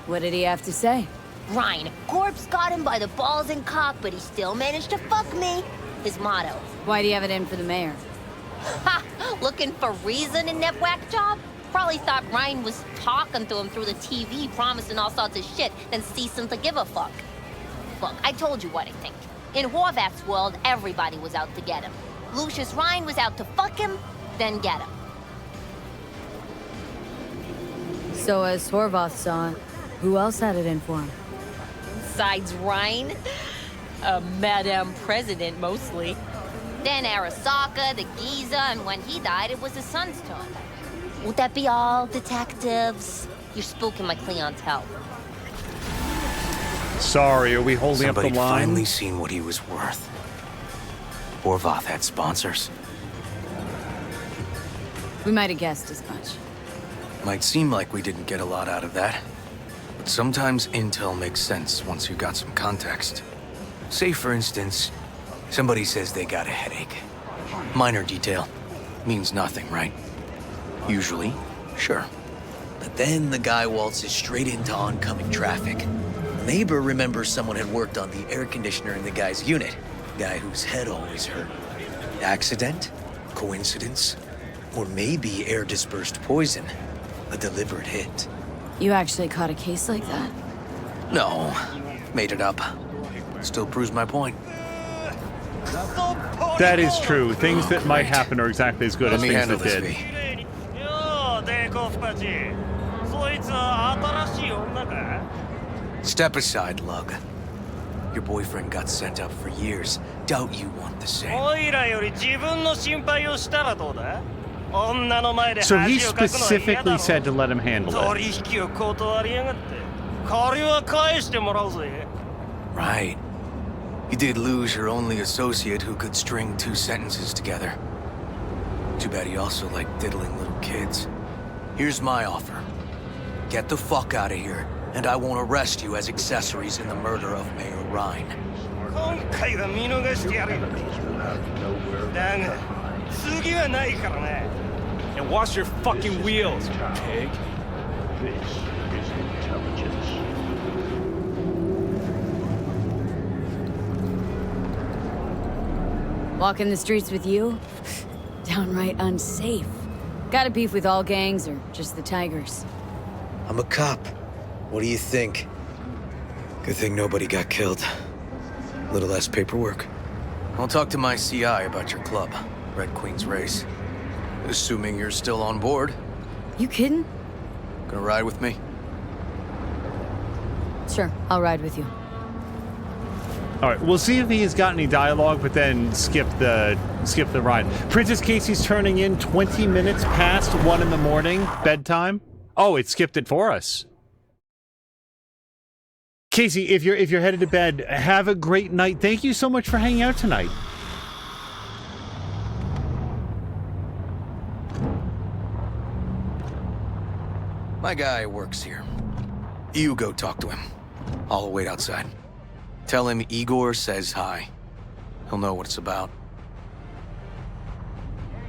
what did he have to say? Ryan, corpse got him by the balls and cock, but he still managed to fuck me. His motto. Why do you have it in for the mayor? Ha! Looking for reason in that whack job? Probably thought Ryan was talking to him through the TV, promising all sorts of shit, then ceasing to give a fuck. Look, I told you what I think. In Horvath's world, everybody was out to get him. Lucius Ryan was out to fuck him, then get him. So as Horvath saw it, who else had it in for him? Besides Ryan? Madam President, mostly. Then Arasaka, the Giza, and when he died, it was his son's turn. Would that be all, detectives? You're spooking my clientele. Sorry, are we holding up the line? Somebody finally seen what he was worth. Horvath had sponsors. We might have guessed as much. Might seem like we didn't get a lot out of that. But sometimes intel makes sense once you got some context. Say, for instance, somebody says they got a headache. Minor detail. Means nothing, right? Usually, sure. But then the guy waltzes straight into oncoming traffic. The neighbor remembers someone had worked on the air conditioner in the guy's unit. Guy whose head always hurt. Accident? Coincidence? Or maybe air-dispersed poison. A deliberate hit. You actually caught a case like that? No. Made it up. Still proves my point. That is true. Things that might happen are exactly as good as things that did. Step aside, Lug. Your boyfriend got sent up for years. Doubt you want the same. So he specifically said to let him handle it. Right. You did lose your only associate who could string 2 sentences together. Too bad he also liked diddling little kids. Here's my offer. Get the fuck out of here, and I won't arrest you as accessories in the murder of Mayor Rhine. And wash your fucking wheels, pig. This is intelligence. Walking the streets with you? Downright unsafe. Got a beef with all gangs or just the Tigers? I'm a cop. What do you think? Good thing nobody got killed. A little less paperwork. I'll talk to my CI about your club, Red Queen's Race. Assuming you're still on board. You kidding? Gonna ride with me? Sure, I'll ride with you. All right, we'll see if he has got any dialogue, but then skip the ride. Princess Casey's turning in 20 minutes past 1 in the morning, bedtime. Oh, it skipped it for us. Casey, if you're headed to bed, have a great night. Thank you so much for hanging out tonight. My guy works here. You go talk to him. I'll wait outside. Tell him Igor says hi. He'll know what it's about.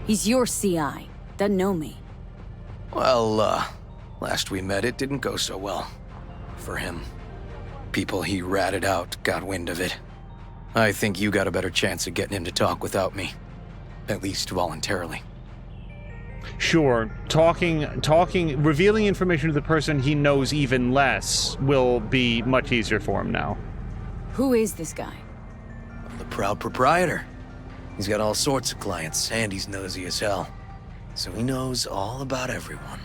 He's your CI. Doesn't know me. Well, last we met, it didn't go so well. For him. People he ratted out got wind of it. I think you got a better chance of getting him to talk without me. At least voluntarily. Sure, revealing information to the person he knows even less will be much easier for him now. Who is this guy? The proud proprietor. He's got all sorts of clients, and he's nosy as hell. So he knows all about everyone.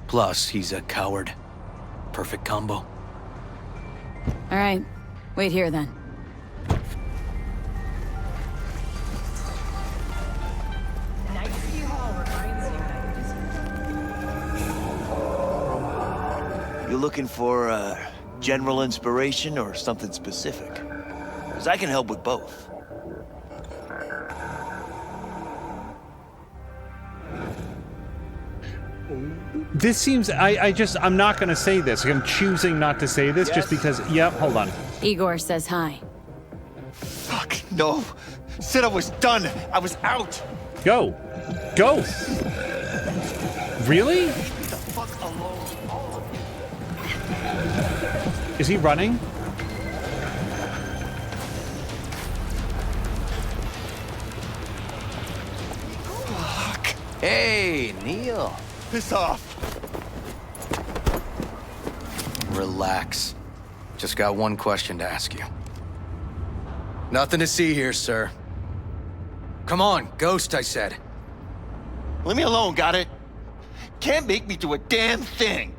Plus, he's a coward. Perfect combo. All right, wait here then. You looking for general inspiration or something specific? Because I can help with both. This seems, I'm not going to say this. I'm choosing not to say this just because, yep, hold on. Igor says hi. Fuck, no. Said I was done. I was out. Go. Go. Really? Leave the fuck alone. Is he running? Fuck. Hey, Neil. Piss off. Relax. Just got one question to ask you. Nothing to see here, sir. Come on, Ghost, I said. Leave me alone, got it? Can't make me do a damn thing.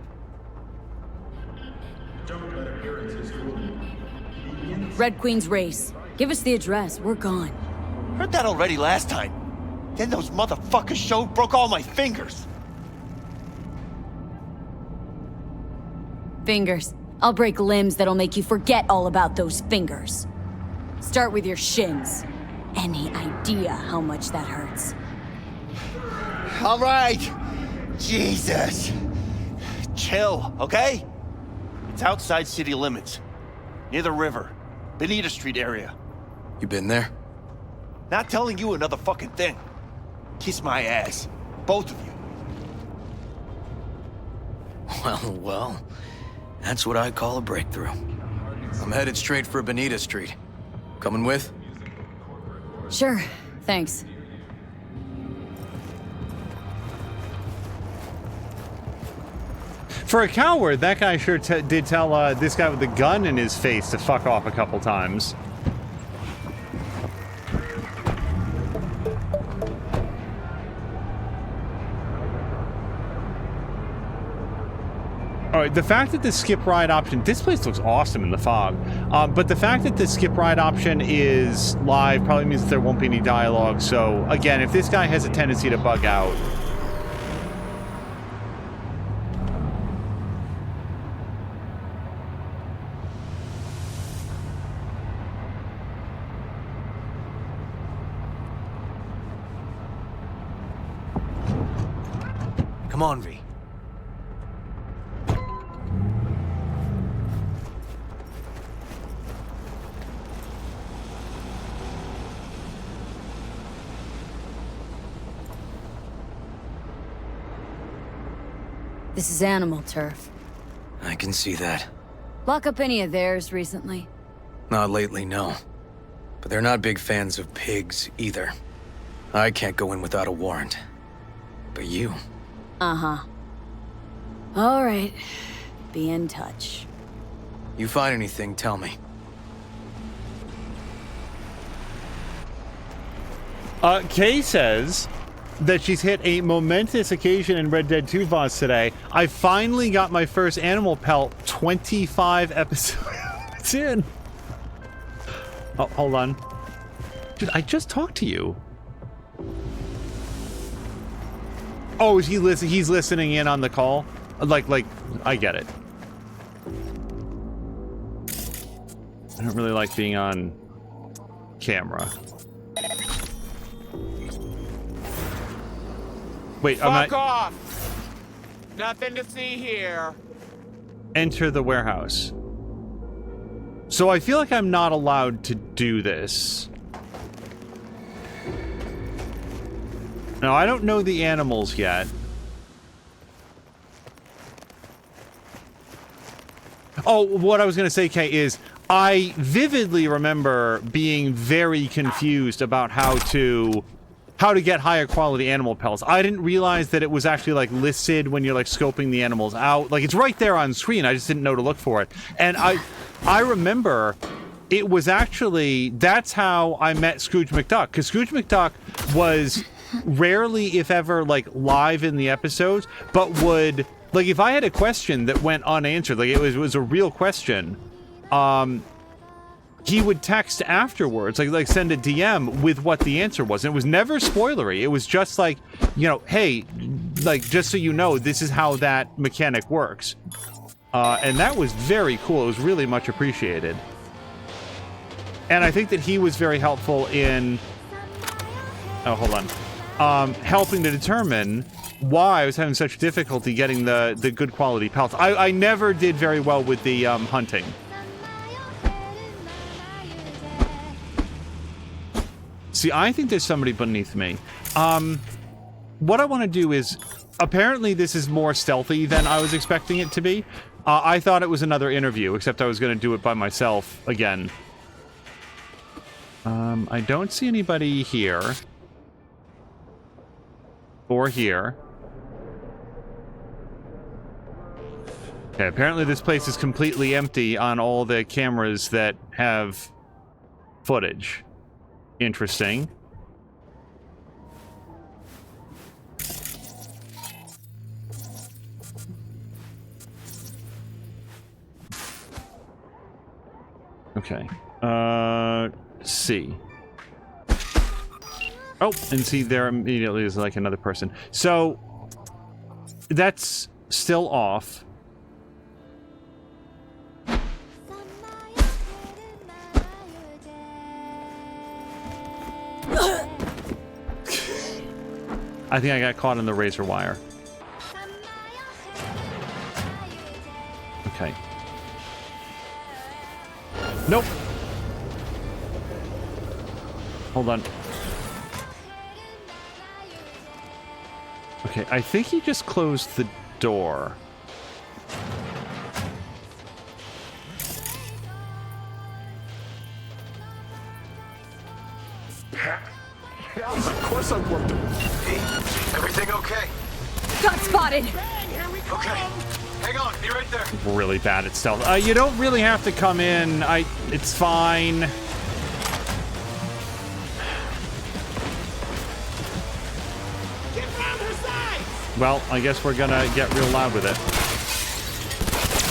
Don't let appearances fool you. The Red Queen's race. Give us the address. We're gone. Heard that already last time. Then those motherfuckers showed, broke all my fingers. Fingers. I'll break limbs that'll make you forget all about those fingers. Start with your shins. Any idea how much that hurts? All right. Jesus. Chill, okay? It's outside city limits. Near the river. Bonita Street area. You been there? Not telling you another fucking thing. Kiss my ass. Both of you. Well. That's what I call a breakthrough. I'm headed straight for Bonita Street. Coming with? Sure. Thanks. For a coward, that guy sure did tell this guy with the gun in his face to fuck off a couple times. All right, the fact that the skip ride option, this place looks awesome in the fog, but the fact that the skip ride option is live probably means that there won't be any dialogue. So again, if this guy has a tendency to bug out, Come on, V. This is animal turf. I can see that. Lock up any of theirs recently? Not lately, no. But they're not big fans of pigs, either. I can't go in without a warrant. But you... Uh-huh. All right. Be in touch. You find anything, tell me. Kay says that she's hit a momentous occasion in Red Dead 2 Voss today. I finally got my first animal pelt 25 episodes in. Oh, hold on. Dude, I just talked to you. Oh, is he he's listening in on the call? Like, I get it. I don't really like being on camera. Wait, Fuck off! Nothing to see here. Enter the warehouse. So I feel like I'm not allowed to do this. Now, I don't know the animals yet. Oh, what I was going to say, Kay, is I vividly remember being very confused about how to get higher quality animal pelts. I didn't realize that it was actually like listed when you're like scoping the animals out. Like it's right there on screen. I just didn't know to look for it. And I remember it was actually, that's how I met Scrooge McDuck, because Scrooge McDuck was rarely, if ever, like live in the episodes, but would, like, if I had a question that went unanswered, like it was a real question, he would text afterwards, like send a DM with what the answer was. And it was never spoilery. It was just like, you know, hey, like, just so you know, this is how that mechanic works. And that was very cool. It was really much appreciated. And I think that he was very helpful in, oh, hold on, helping to determine why I was having such difficulty getting the good quality pelts. I never did very well with the hunting. See, I think there's somebody beneath me. What I want to do is, apparently this is more stealthy than I was expecting it to be. I thought it was another interview, except I was going to do it by myself again. I don't see anybody here. Or here. Okay, apparently this place is completely empty on all the cameras that have footage. Interesting. Okay. C. Oh, and see, there immediately is like another person. So, that's still off. I think I got caught in the razor wire. Okay. Nope. Hold on. Okay, I think he just closed the door. Yeah, of course I worked him. Hey, everything okay? Got spotted! Okay. Hang on, be right there. Really bad at stealth. You don't really have to come in. It's fine. Well, I guess we're gonna get real loud with it.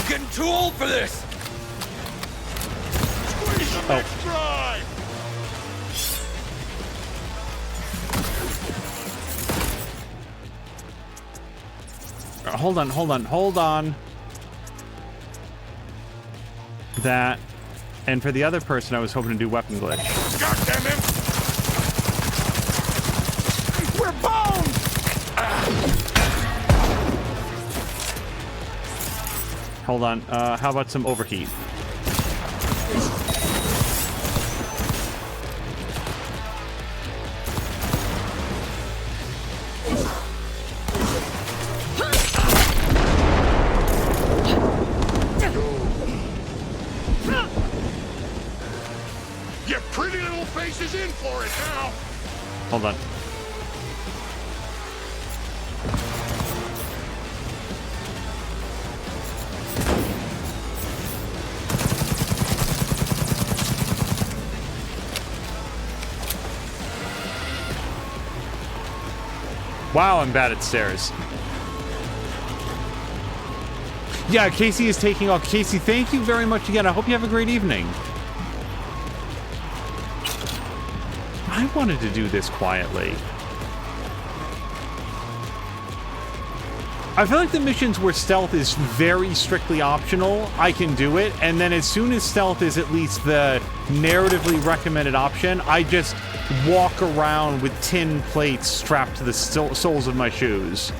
I'm getting too old for this. Oh. Hold on. That. And for the other person, I was hoping to do weapon glitch. God damn him! We're boned! Hold on. How about some overheat? Your pretty little face is in for it now. Hold on. Wow, I'm bad at stairs. Yeah, Casey is taking off. Casey, thank you very much again. I hope you have a great evening. I wanted to do this quietly. I feel like the missions where stealth is very strictly optional, I can do it, and then as soon as stealth is at least the narratively recommended option, I just walk around with tin plates strapped to the soles of my shoes.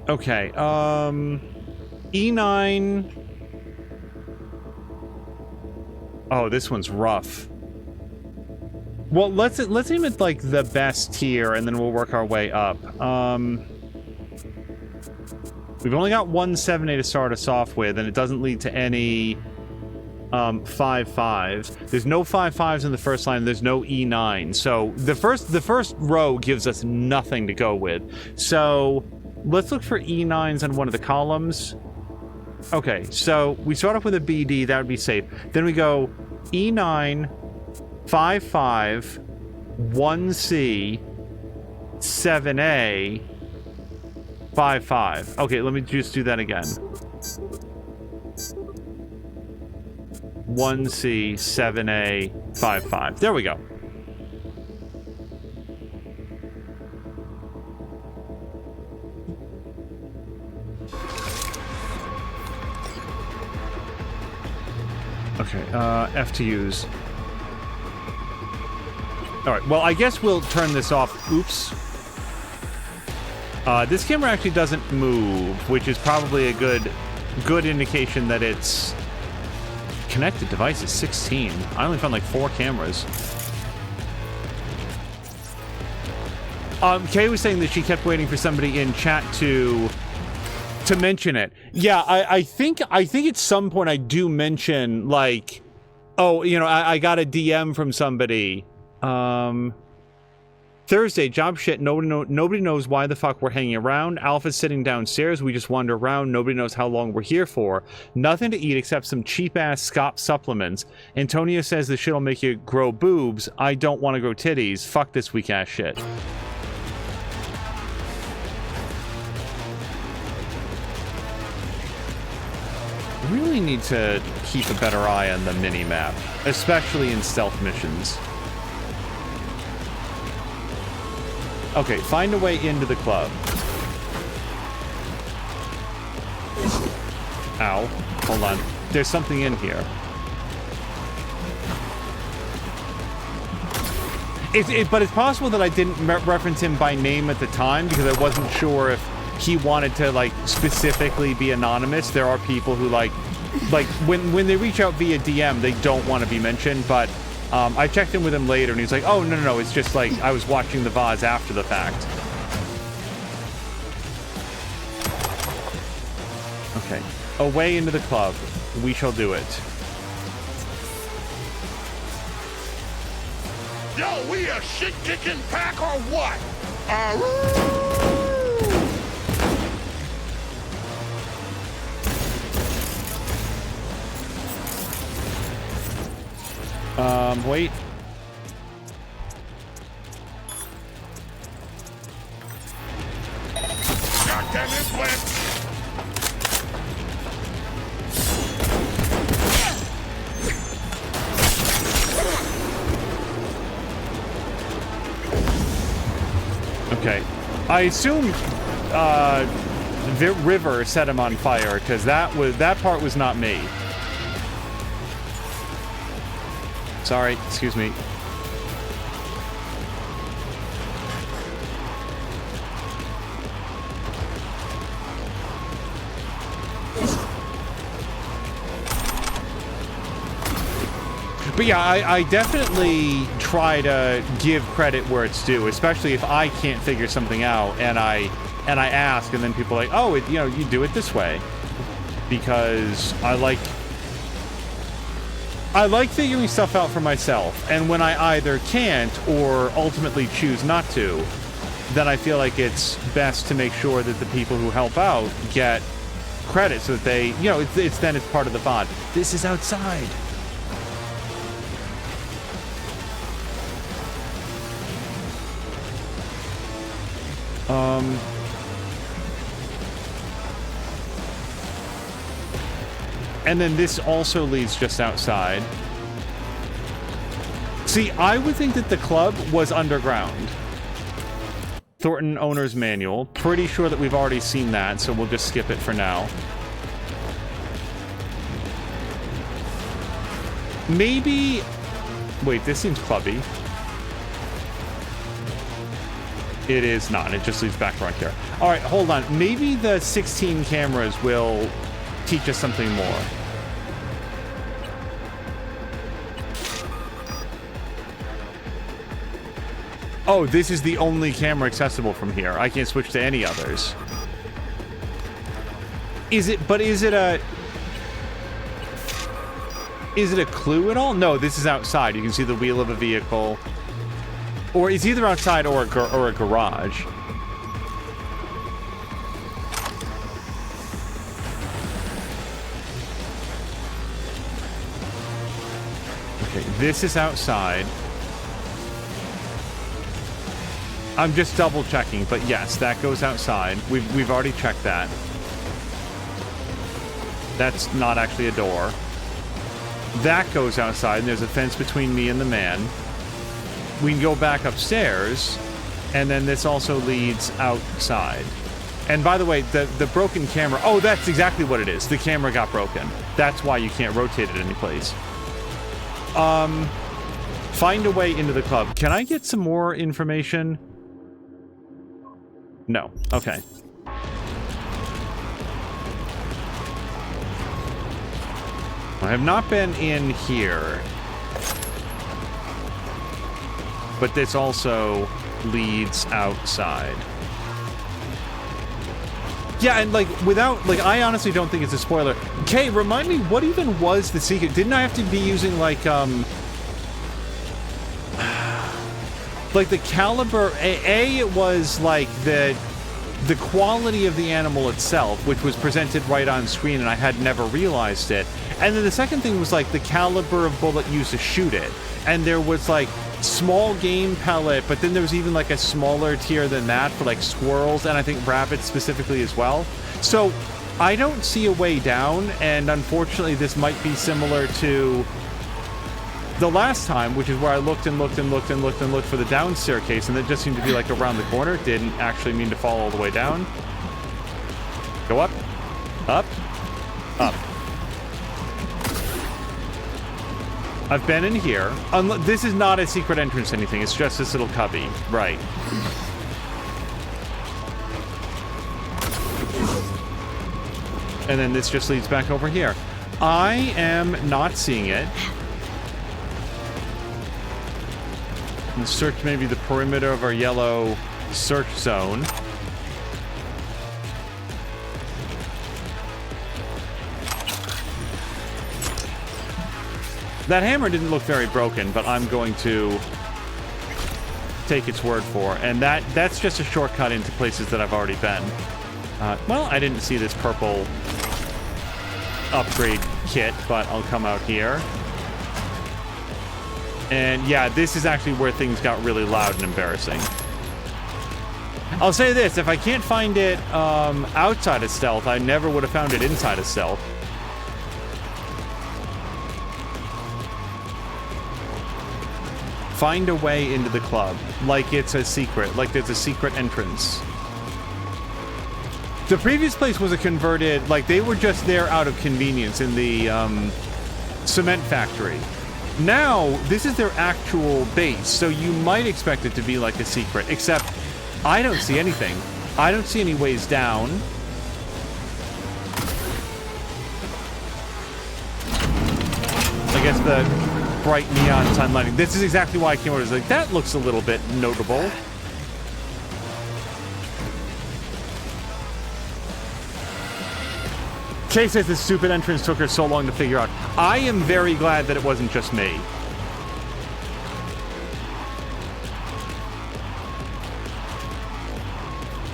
Okay, E9. Oh, this one's rough. Well, let's aim at like the best tier, and then we'll work our way up. We've only got one 7A to start us off with, and it doesn't lead to any 5.5s. There's no 5.5s in the first line. There's no E9. So the first row gives us nothing to go with. So let's look for E9s on one of the columns. Okay, so we start off with a BD. That would be safe. Then we go E9, 5.5, 1C, 7A, 5.5. Okay, let me just do that again. 1C, 7A, 5.5. There we go. Okay, F to use. Alright, well, I guess we'll turn this off. Oops. This camera actually doesn't move, which is probably a good indication that it's connected devices. 16. I only found like 4 cameras. Kay was saying that she kept waiting for somebody in chat to mention it. Yeah, I think at some point I do mention, like, oh, you know, I got a DM from somebody. Thursday, job shit. Nobody knows why the fuck we're hanging around. Alpha's sitting downstairs. We just wander around. Nobody knows how long we're here for. Nothing to eat except some cheap-ass Scop supplements. Antonio says the shit'll make you grow boobs. I don't want to grow titties. Fuck this weak-ass shit. Really need to keep a better eye on the mini-map, especially in stealth missions. Okay, find a way into the club. Ow. Hold on. There's something in here. But it's possible that I didn't reference him by name at the time because I wasn't sure if he wanted to, like, specifically be anonymous. There are people who, like when they reach out via DM, they don't want to be mentioned, but I checked in with him later, and he's like, oh, no, it's just, like, I was watching the VODs after the fact. Okay. Away into the club. We shall do it. Yo, we a shit-kicking pack or what? Wait. Goddamn implants! Okay. I assume the river set him on fire because that part was not me. Sorry, excuse me. But yeah, I definitely try to give credit where it's due, especially if I can't figure something out and I ask, and then people are like, oh, you do it this way, because I like figuring stuff out for myself, and when I either can't or ultimately choose not to, then I feel like it's best to make sure that the people who help out get credit so that they, it's part of the VOD. This is outside. And then this also leads just outside. See, I would think that the club was underground. Thornton Owner's Manual. Pretty sure that we've already seen that, so we'll just skip it for now. Maybe... Wait, this seems clubby. It is not. It just leads back around here. All right, hold on. Maybe the 16 cameras will teach us something more. Oh, this is the only camera accessible from here. I can't switch to any others. Is it a clue at all? No, this is outside. You can see the wheel of a vehicle. Or it's either outside or a garage. Okay, this is outside. I'm just double checking, but yes, that goes outside. We've already checked that. That's not actually a door. That goes outside, and there's a fence between me and the man. We can go back upstairs, and then this also leads outside. And by the way, the broken camera... Oh, that's exactly what it is. The camera got broken. That's why you can't rotate it anyplace. Find a way into the club. Can I get some more information? No. Okay. I have not been in here. But this also leads outside. Yeah, and I honestly don't think it's a spoiler. Kay, remind me, what even was the secret? Didn't I have to be using, like the caliber, it was like the quality of the animal itself, which was presented right on screen, and I had never realized it. And then the second thing was like the caliber of bullet used to shoot it. And there was like small game pellet, but then there was even like a smaller tier than that for like squirrels, and I think rabbits specifically as well. So I don't see a way down, and unfortunately this might be similar to the last time, which is where I looked and looked and looked and looked and looked for the down staircase, and it just seemed to be like around the corner. It didn't actually mean to fall all the way down. Go up, up, up. I've been in here. This is not a secret entrance to anything. It's just this little cubby. Right. And then this just leads back over here. I am not seeing it. And search maybe the perimeter of our yellow search zone. That hammer didn't look very broken, but I'm going to take its word for it. And that's just a shortcut into places that I've already been. Well, I didn't see this purple upgrade kit, but I'll come out here. And yeah, this is actually where things got really loud and embarrassing. I'll say this, if I can't find it outside of stealth, I never would have found it inside of stealth. Find a way into the club, like it's a secret, like there's a secret entrance. The previous place was a converted, like they were just there out of convenience in the cement factory. Now, this is their actual base, so you might expect it to be like a secret, except I don't see anything. I don't see any ways down. I guess the bright neon sign lighting. This is exactly why I came over. It's like, that looks a little bit notable. Chase says the stupid entrance took her so long to figure out. I am very glad that it wasn't just me.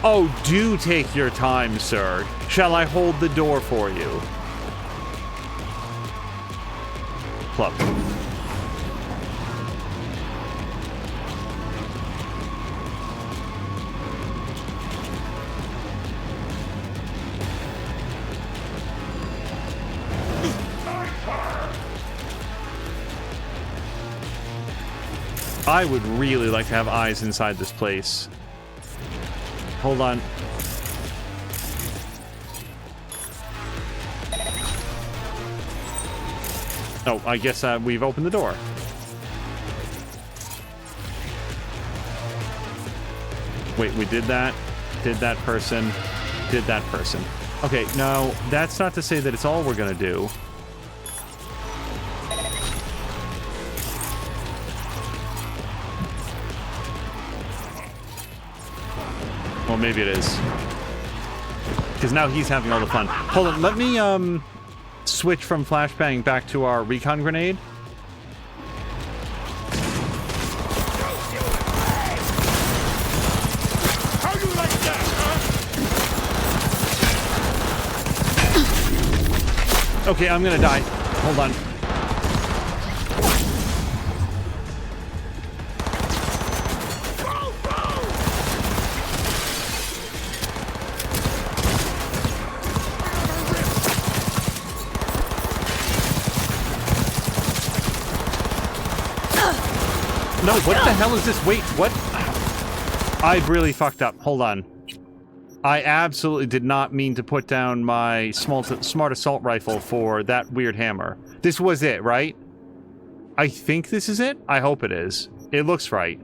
Oh, do take your time, sir. Shall I hold the door for you? Plop. I would really like to have eyes inside this place. Hold on. Oh, I guess we've opened the door. Wait, we did that. Did that person. Did that person. Okay, now, that's not to say that it's all we're gonna do. Well, maybe it is. Because now he's having all the fun. Hold on, let me switch from flashbang back to our recon grenade. How you like that, huh? Okay, I'm gonna die. Hold on. No, what the hell is this? Wait, what? I've really fucked up. Hold on. I absolutely did not mean to put down my smart assault rifle for that weird hammer. This was it, right? I think this is it? I hope it is. It looks right.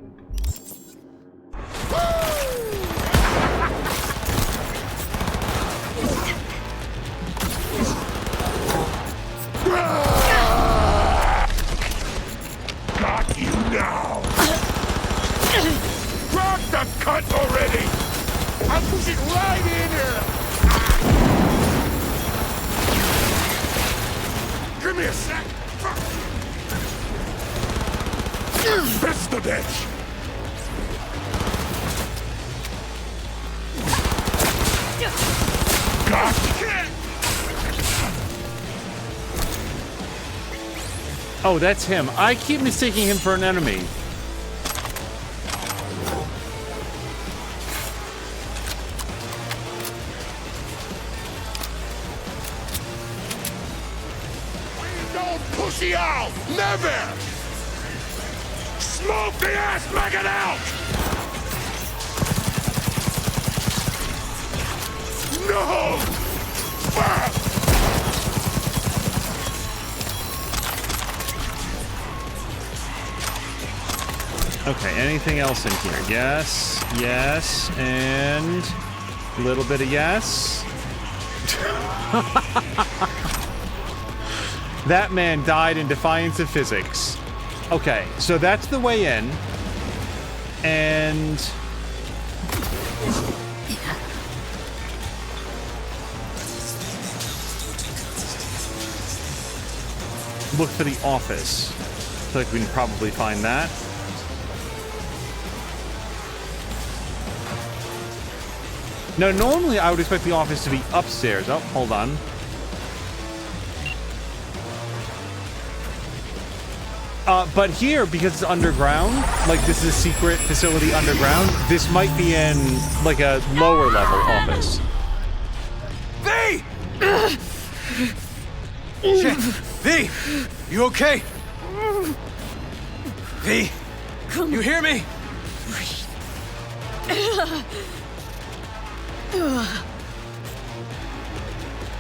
Got you now. Drop the cunt already. I'll push it right in here. Give me a sec. That's the bitch. Oh, that's him. I keep mistaking him for an enemy. Don't pussy out! Never! Smoke the ass maggot out! No! Fuck! Okay, anything else in here? Yes, yes, and a little bit of yes. That man died in defiance of physics. Okay, so that's the way in. And... look for the office. I feel like we can probably find that. Now, normally I would expect the office to be upstairs. Oh, hold on. But here, because it's underground, like this is a secret facility underground, this might be in like a lower level office. V! Shit! V! You okay? V! You hear me?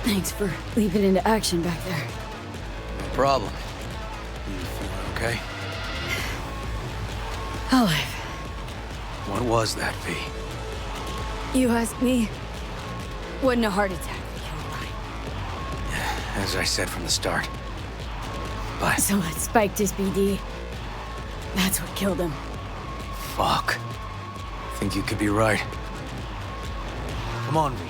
Thanks for leaping into action back there. No problem. You feeling okay? Alive. What was that, V? You asked me. Wasn't a heart attack. As I said from the start. But... so it spiked his BD. That's what killed him. fuck. I think you could be right. Come on, V.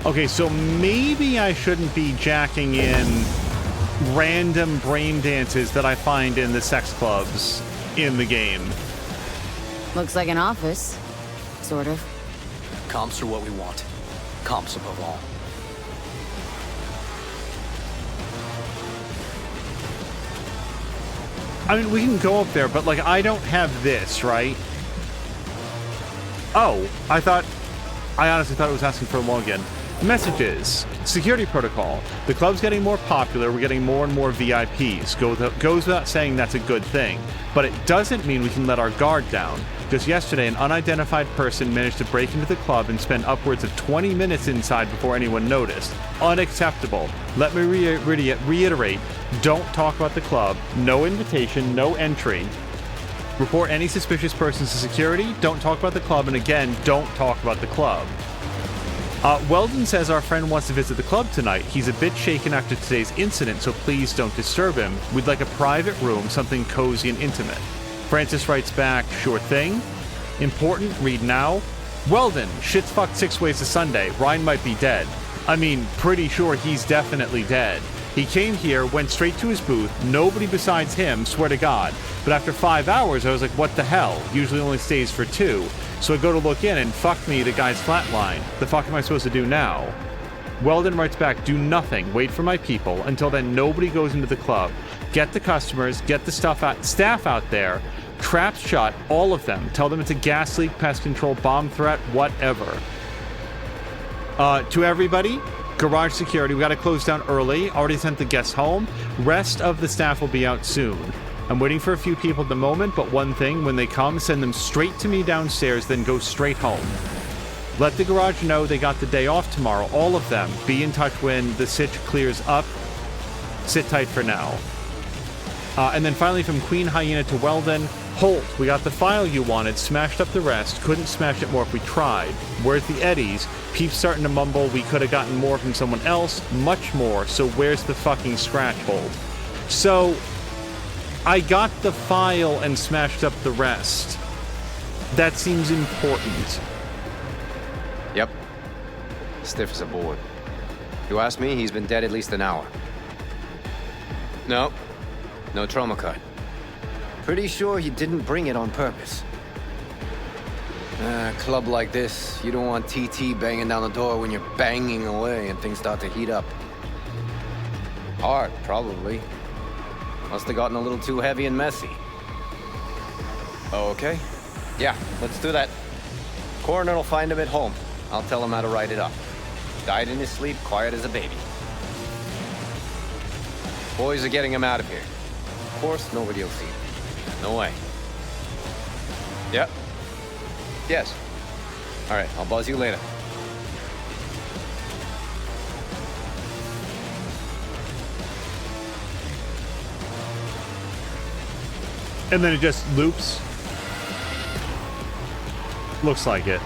Okay, so maybe I shouldn't be jacking in random brain dances that I find in the sex clubs in the game. Looks like an office. Sort of. Comps are what we want. Comps above all. I mean, we can go up there, but, like, I don't have this, right? Oh, I honestly thought it was asking for a login. Messages. Security protocol. The club's getting more popular. We're getting more and more VIPs. Goes without saying that's a good thing. But it doesn't mean we can let our guard down. Just yesterday, an unidentified person managed to break into the club and spend upwards of 20 minutes inside before anyone noticed. Unacceptable. Let me reiterate. Don't talk about the club. No invitation, no entry. Report any suspicious persons to security. Don't talk about the club. And again, don't talk about the club. Weldon says our friend wants to visit the club tonight. He's a bit shaken after today's incident, so please don't disturb him. We'd like a private room, something cozy and intimate. Francis writes back, sure thing. Important, read now. Weldon, shit's fucked 6 ways to Sunday. Ryan might be dead. I mean, pretty sure he's definitely dead. He came here, went straight to his booth, nobody besides him, swear to God. But after 5 hours, I was like, what the hell? Usually only stays for 2. So I go to look in and fuck me, the guy's flatline. The fuck am I supposed to do now? Weldon writes back, do nothing, wait for my people. Until then, nobody goes into the club. Get the customers, get the staff out there, traps shut, all of them. Tell them it's a gas leak, pest control, bomb threat, whatever. To everybody, garage security, we gotta close down early. Already sent the guests home. Rest of the staff will be out soon. I'm waiting for a few people at the moment, but one thing, when they come, send them straight to me downstairs, then go straight home. Let the garage know they got the day off tomorrow, all of them. Be in touch when the sitch clears up. Sit tight for now. And then finally from Queen Hyena to Weldon, Holt, we got the file you wanted, smashed up the rest, couldn't smash it more if we tried. Where's the Eddies? Peeps starting to mumble we could have gotten more from someone else, much more, so where's the fucking scratch hold? So, I got the file and smashed up the rest. That seems important. Yep. Stiff as a board. You ask me, he's been dead at least an hour. No trauma cut. Pretty sure he didn't bring it on purpose. A club like this, you don't want TT banging down the door when you're banging away and things start to heat up. Hard, probably. Must have gotten a little too heavy and messy. Okay? Yeah, let's do that. Coroner will find him at home. I'll tell him how to write it up. Died in his sleep, quiet as a baby. Boys are getting him out of here. Of course, nobody will see him. No way. Yep. Yes. All right, I'll buzz you later. And then it just loops. Looks like it.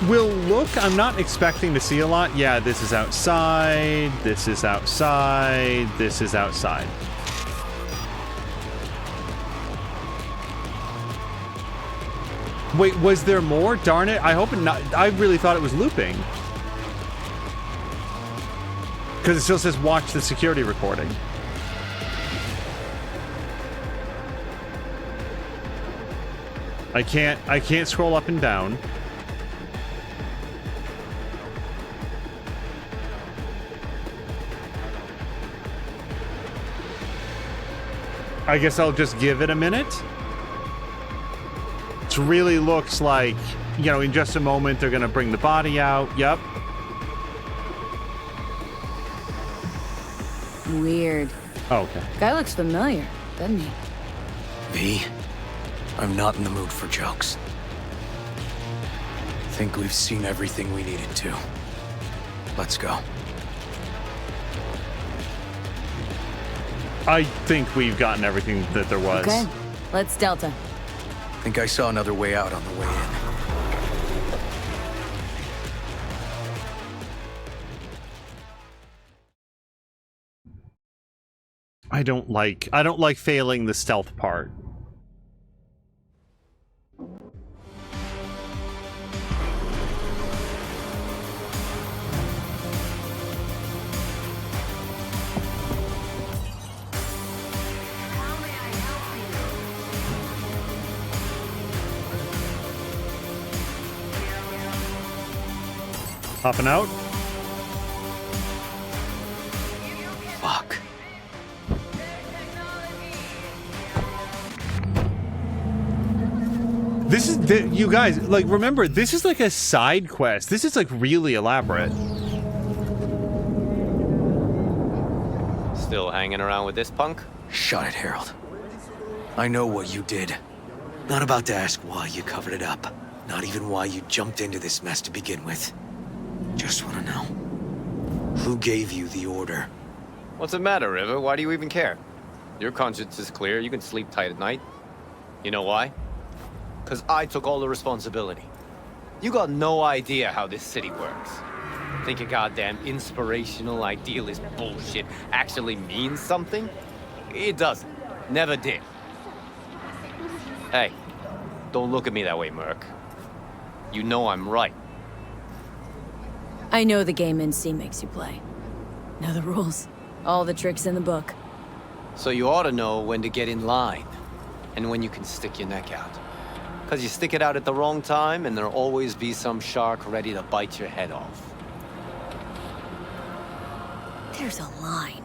Will look, I'm not expecting to see a lot. Yeah, this is outside, this is outside, this is outside. Wait, was there more? Darn it, I hope it not. I really thought it was looping. Because it still says watch the security recording. I can't scroll up and down. I guess I'll just give it a minute. It really looks like, you know, in just a moment they're gonna bring the body out. Yep. Weird. Oh, okay. Guy looks familiar, doesn't he? V, I'm not in the mood for jokes. Think we've seen everything we needed to. Let's go. I think we've gotten everything that there was. Okay, let's Delta. Think I saw another way out on the way in. I don't like failing the stealth part. Hopping out. Fuck. This is, you guys, like, remember, this is like a side quest. This is like really elaborate. Still hanging around with this punk? Shut it, Harold. I know what you did. Not about to ask why you covered it up. Not even why you jumped into this mess to begin with. Just want to know. Who gave you the order? What's the matter, River? Why do you even care? Your conscience is clear. You can sleep tight at night. You know why? Because I took all the responsibility. You got no idea how this city works. Think your goddamn inspirational, idealist bullshit actually means something? It doesn't. Never did. Hey, don't look at me that way, Merc. You know I'm right. I know the game NC makes you play. Know the rules. All the tricks in the book. So you ought to know when to get in line, and when you can stick your neck out. Because you stick it out at the wrong time, and there'll always be some shark ready to bite your head off. There's a line.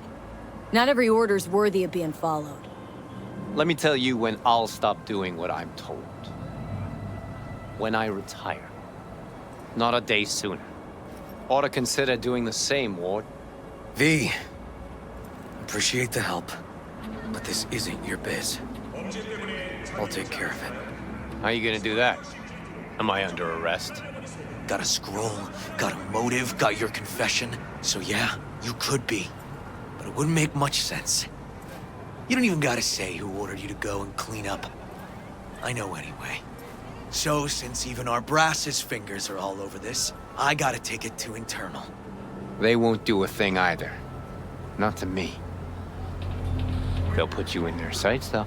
Not every order's worthy of being followed. Let me tell you when I'll stop doing what I'm told. When I retire. Not a day sooner. Ought to consider doing the same, Ward. V, appreciate the help, but this isn't your biz. I'll take care of it. How you gonna do that? Am I under arrest? Got a scroll, got a motive, got your confession. So yeah, you could be, but it wouldn't make much sense. You don't even gotta say who ordered you to go and clean up. I know anyway. So since even our brass's fingers are all over this, I gotta take it to internal. They won't do a thing either. Not to me. They'll put you in their sights, though.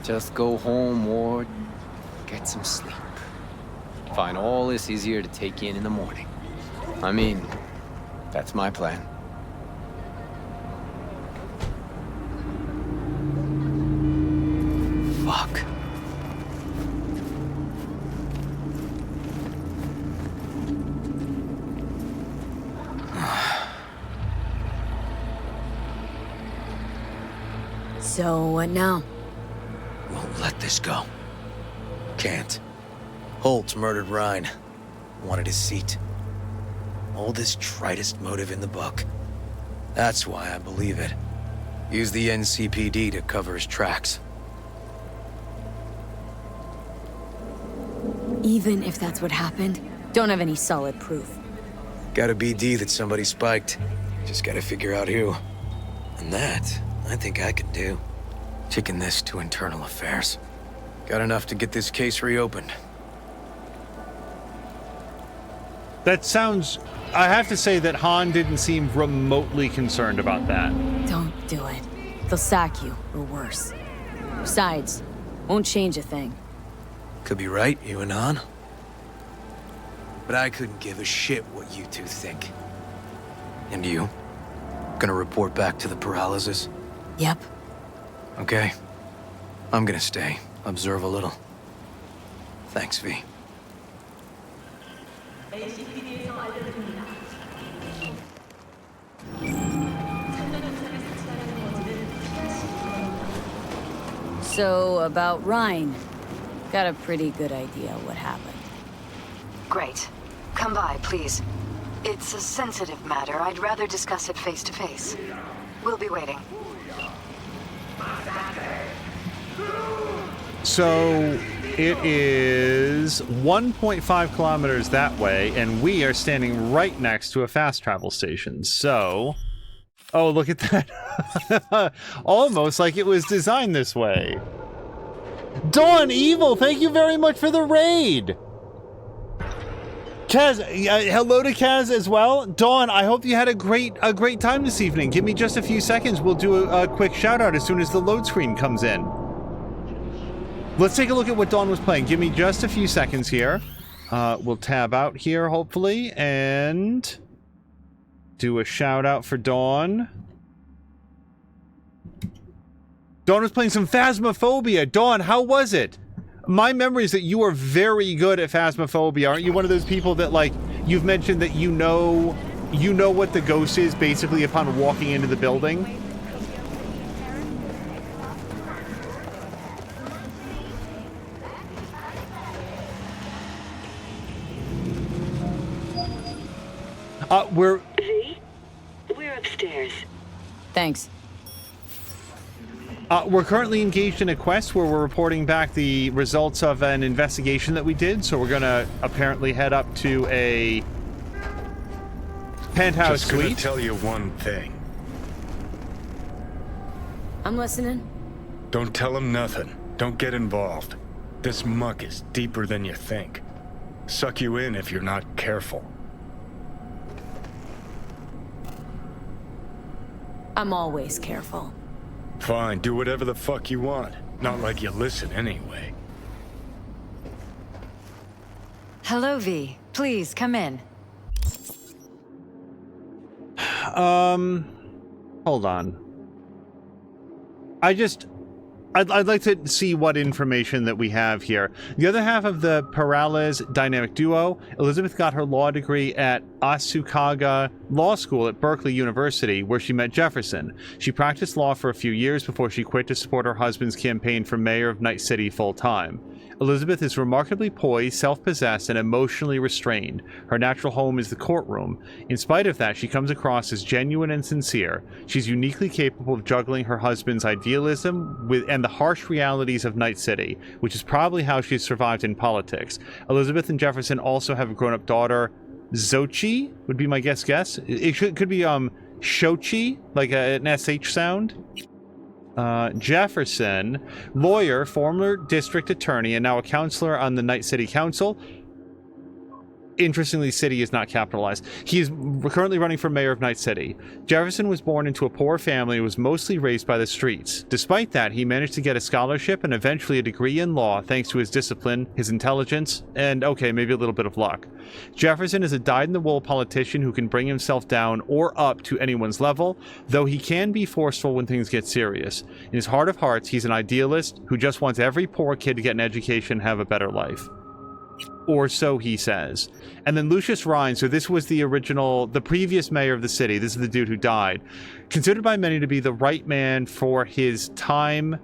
Just go home, Ward. Get some sleep. Find all this easier to take in the morning. I mean, that's my plan. Fuck. So what now? Won't let this go. Can't. Holt murdered Rhine. Wanted his seat. Oldest, tritest motive in the book. That's why I believe it. Use the NCPD to cover his tracks. Even if that's what happened, don't have any solid proof. Got a BD that somebody spiked. Just gotta figure out who. And that, I think I can do. Kicking this to internal affairs. Got enough to get this case reopened. That sounds... I have to say that Han didn't seem remotely concerned about that. Don't do it. They'll sack you, or worse. Besides, won't change a thing. Could be right, you and Han. But I couldn't give a shit what you two think. And you? Gonna report back to the paralysis? Yep. Okay. I'm gonna stay. Observe a little. Thanks, V. So, about Rhine. Got a pretty good idea what happened. Great. Come by, please. It's a sensitive matter. I'd rather discuss it face to face. We'll be waiting. So it is 1.5 kilometers that way, and we are standing right next to a fast travel station. So, oh, look at that. Almost like it was designed this way. Dawn Evil, thank you very much for the raid. Kaz, hello to Kaz as well. Dawn, I hope you had a great time this evening. Give me just a few seconds. We'll do a quick shout out as soon as the load screen comes in. Let's take a look at what Dawn was playing. Give me just a few seconds here. We'll tab out here, hopefully, and do a shout out for Dawn. Dawn was playing some Phasmophobia. Dawn, how was it? My memory is that you are very good at Phasmophobia. Aren't you one of those people that, like, you've mentioned that you know what the ghost is basically upon walking into the building? We're upstairs. Thanks. We're currently engaged in a quest where we're reporting back the results of an investigation that we did, so we're gonna apparently head up to a penthouse Just gonna suite. tell you one thing. I'm listening. Don't tell him nothing. Don't get involved. This muck is deeper than you think. Suck you in if you're not careful. I'm always careful. Fine, do whatever the fuck you want. Not like you listen anyway. Hello, V. Please, come in. Hold on. I'd like to see what information that we have here. The other half of the Perales dynamic duo, Elizabeth got her law degree at Asukaga Law School at Berkeley University, where she met Jefferson. She practiced law for a few years before she quit to support her husband's campaign for mayor of Night City full-time. Elizabeth is remarkably poised, self-possessed, and emotionally restrained. Her natural home is the courtroom. In spite of that, she comes across as genuine and sincere. She's uniquely capable of juggling her husband's idealism and the harsh realities of Night City, which is probably how she's survived in politics. Elizabeth and Jefferson also have a grown-up daughter, Xochi, would be my guess. It could be Shochi, like an SH sound. Jefferson, lawyer, former district attorney, and now a counselor on the Night City Council. Interestingly, city is not capitalized. He is currently running for mayor of Night City. Jefferson was born into a poor family and was mostly raised by the streets. Despite that, he managed to get a scholarship and eventually a degree in law thanks to his discipline, his intelligence, and, okay, maybe a little bit of luck. Jefferson is a dyed-in-the-wool politician who can bring himself down or up to anyone's level, though he can be forceful when things get serious. In his heart of hearts, he's an idealist who just wants every poor kid to get an education and have a better life. or so he says. And then Lucius Rhine, so this was the previous mayor of the city. This is the dude who died. Considered by many to be the right man for his time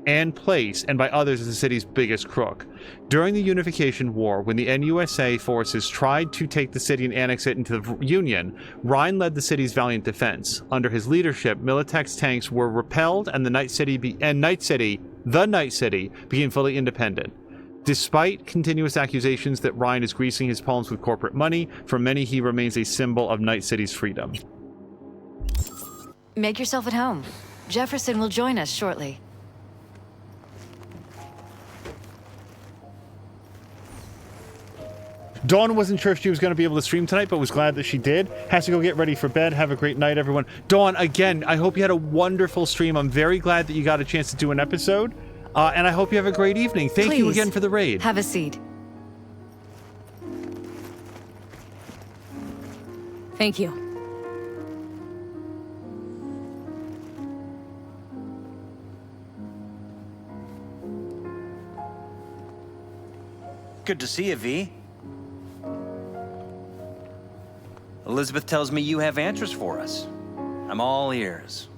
and place, and by others as the city's biggest crook. During the Unification War, when the NUSA forces tried to take the city and annex it into the Union, Rhine led the city's valiant defense. Under his leadership, Militech's tanks were repelled, and the Night City became fully independent. Despite continuous accusations that Rhine is greasing his palms with corporate money, for many he remains a symbol of Night City's freedom. Make yourself at home. Jefferson will join us shortly. Dawn wasn't sure if she was going to be able to stream tonight, but was glad that she did. Has to go get ready for bed. Have a great night, everyone. Dawn, again, I hope you had a wonderful stream. I'm very glad that you got a chance to do an episode. And I hope you have a great evening. Thank you again for the raid. Have a seat. Thank you. Good to see you, V. Elizabeth tells me you have answers for us. I'm all ears.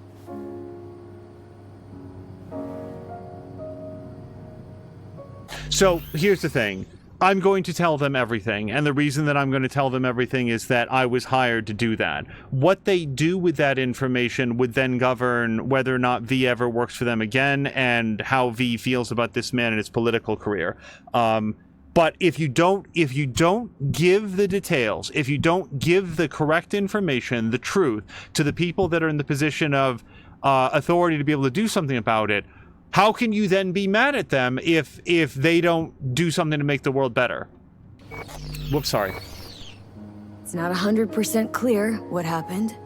So here's the thing. I'm going to tell them everything, and the reason that I'm going to tell them everything is that I was hired to do that. What they do with that information would then govern whether or not V ever works for them again, and how V feels about this man and his political career. But if you don't give the details, if you don't give the correct information, the truth, to the people that are in the position of authority to be able to do something about it, how can you then be mad at them if they don't do something to make the world better? Whoops, sorry. It's not 100% clear what happened.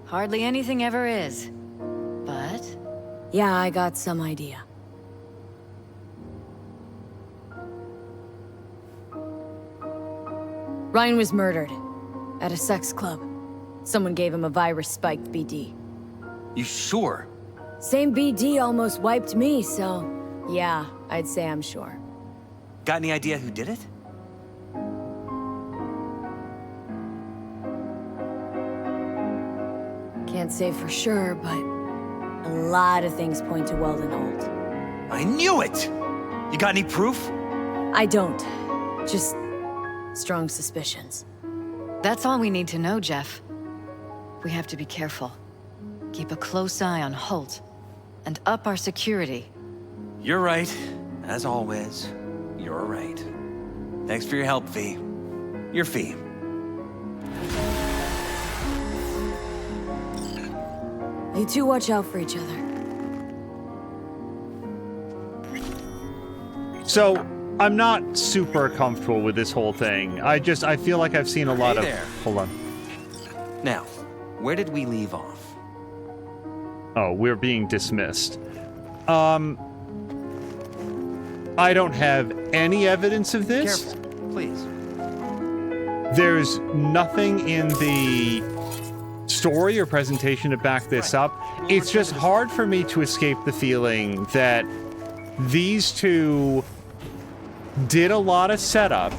Hardly anything ever is. But... yeah, I got some idea. Ryan was murdered at a sex club. Someone gave him a virus-spiked BD. You sure? Same BD almost wiped me, so yeah, I'd say I'm sure. Got any idea who did it? Can't say for sure, but a lot of things point to Weldon Holt. I knew it! You got any proof? I don't. Just strong suspicions. that's all we need to know, Jeff. We have to be careful. Keep a close eye on Holt. And up our security. You're right. As always, you're right. Thanks for your help, V. Your fee. You two watch out for each other. So, I'm not super comfortable with this whole thing. I feel like I've seen a lot of... there. Hold on. Now, where did we leave off? Oh, we're being dismissed. I don't have any evidence of this. Careful, please. There's nothing in the story or presentation to back this up. It's just hard for me to escape the feeling that these two did a lot of setup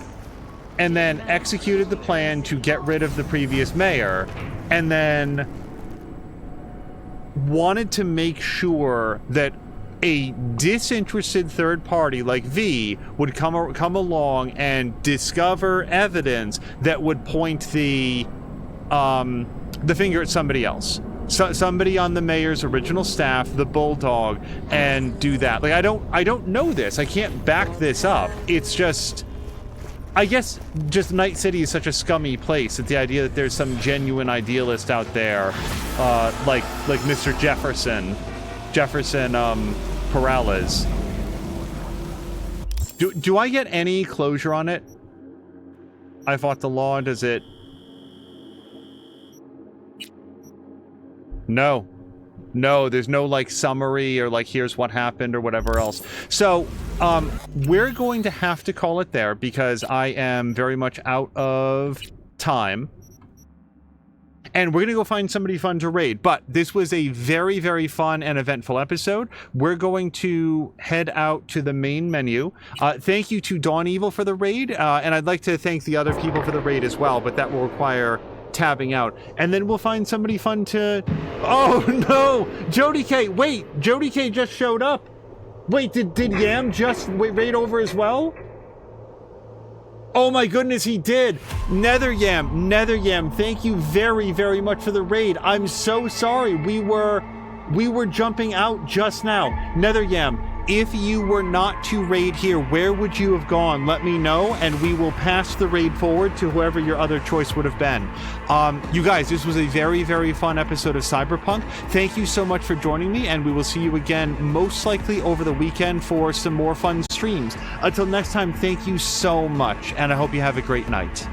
and then executed the plan to get rid of the previous mayor and then wanted to make sure that a disinterested third party like V would come along and discover evidence that would point the finger at somebody else. Somebody on the mayor's original staff, the Bulldog, and do that. Like, I don't know this. I can't back this up. It's just, I guess, just Night City is such a scummy place that the idea that there's some genuine idealist out there, like Mr. Jefferson Perales. Do I get any closure on it? I fought the law. Does it? No, there's no like summary or like here's what happened or whatever else. So we're going to have to call it there because I am very much out of time. and we're gonna go find somebody fun to raid. But this was a very, very fun and eventful episode. We're going to head out to the main menu. Thank you to Dawn Evil for the raid, and I'd like to thank the other people for the raid as well, but that will require tabbing out. And then we'll find somebody fun to... Oh no! Jody K! Wait! Jody K just showed up! Wait, did Yam just raid over as well? Oh my goodness, he did! Nether Yam, thank you very, very much for the raid. I'm so sorry. We were jumping out just now. Nether Yam, if you were not to raid here, where would you have gone? Let me know, and we will pass the raid forward to whoever your other choice would have been. You guys, this was a very, very fun episode of Cyberpunk. Thank you so much for joining me, and we will see you again most likely over the weekend for some more fun streams. Until next time, thank you so much, and I hope you have a great night.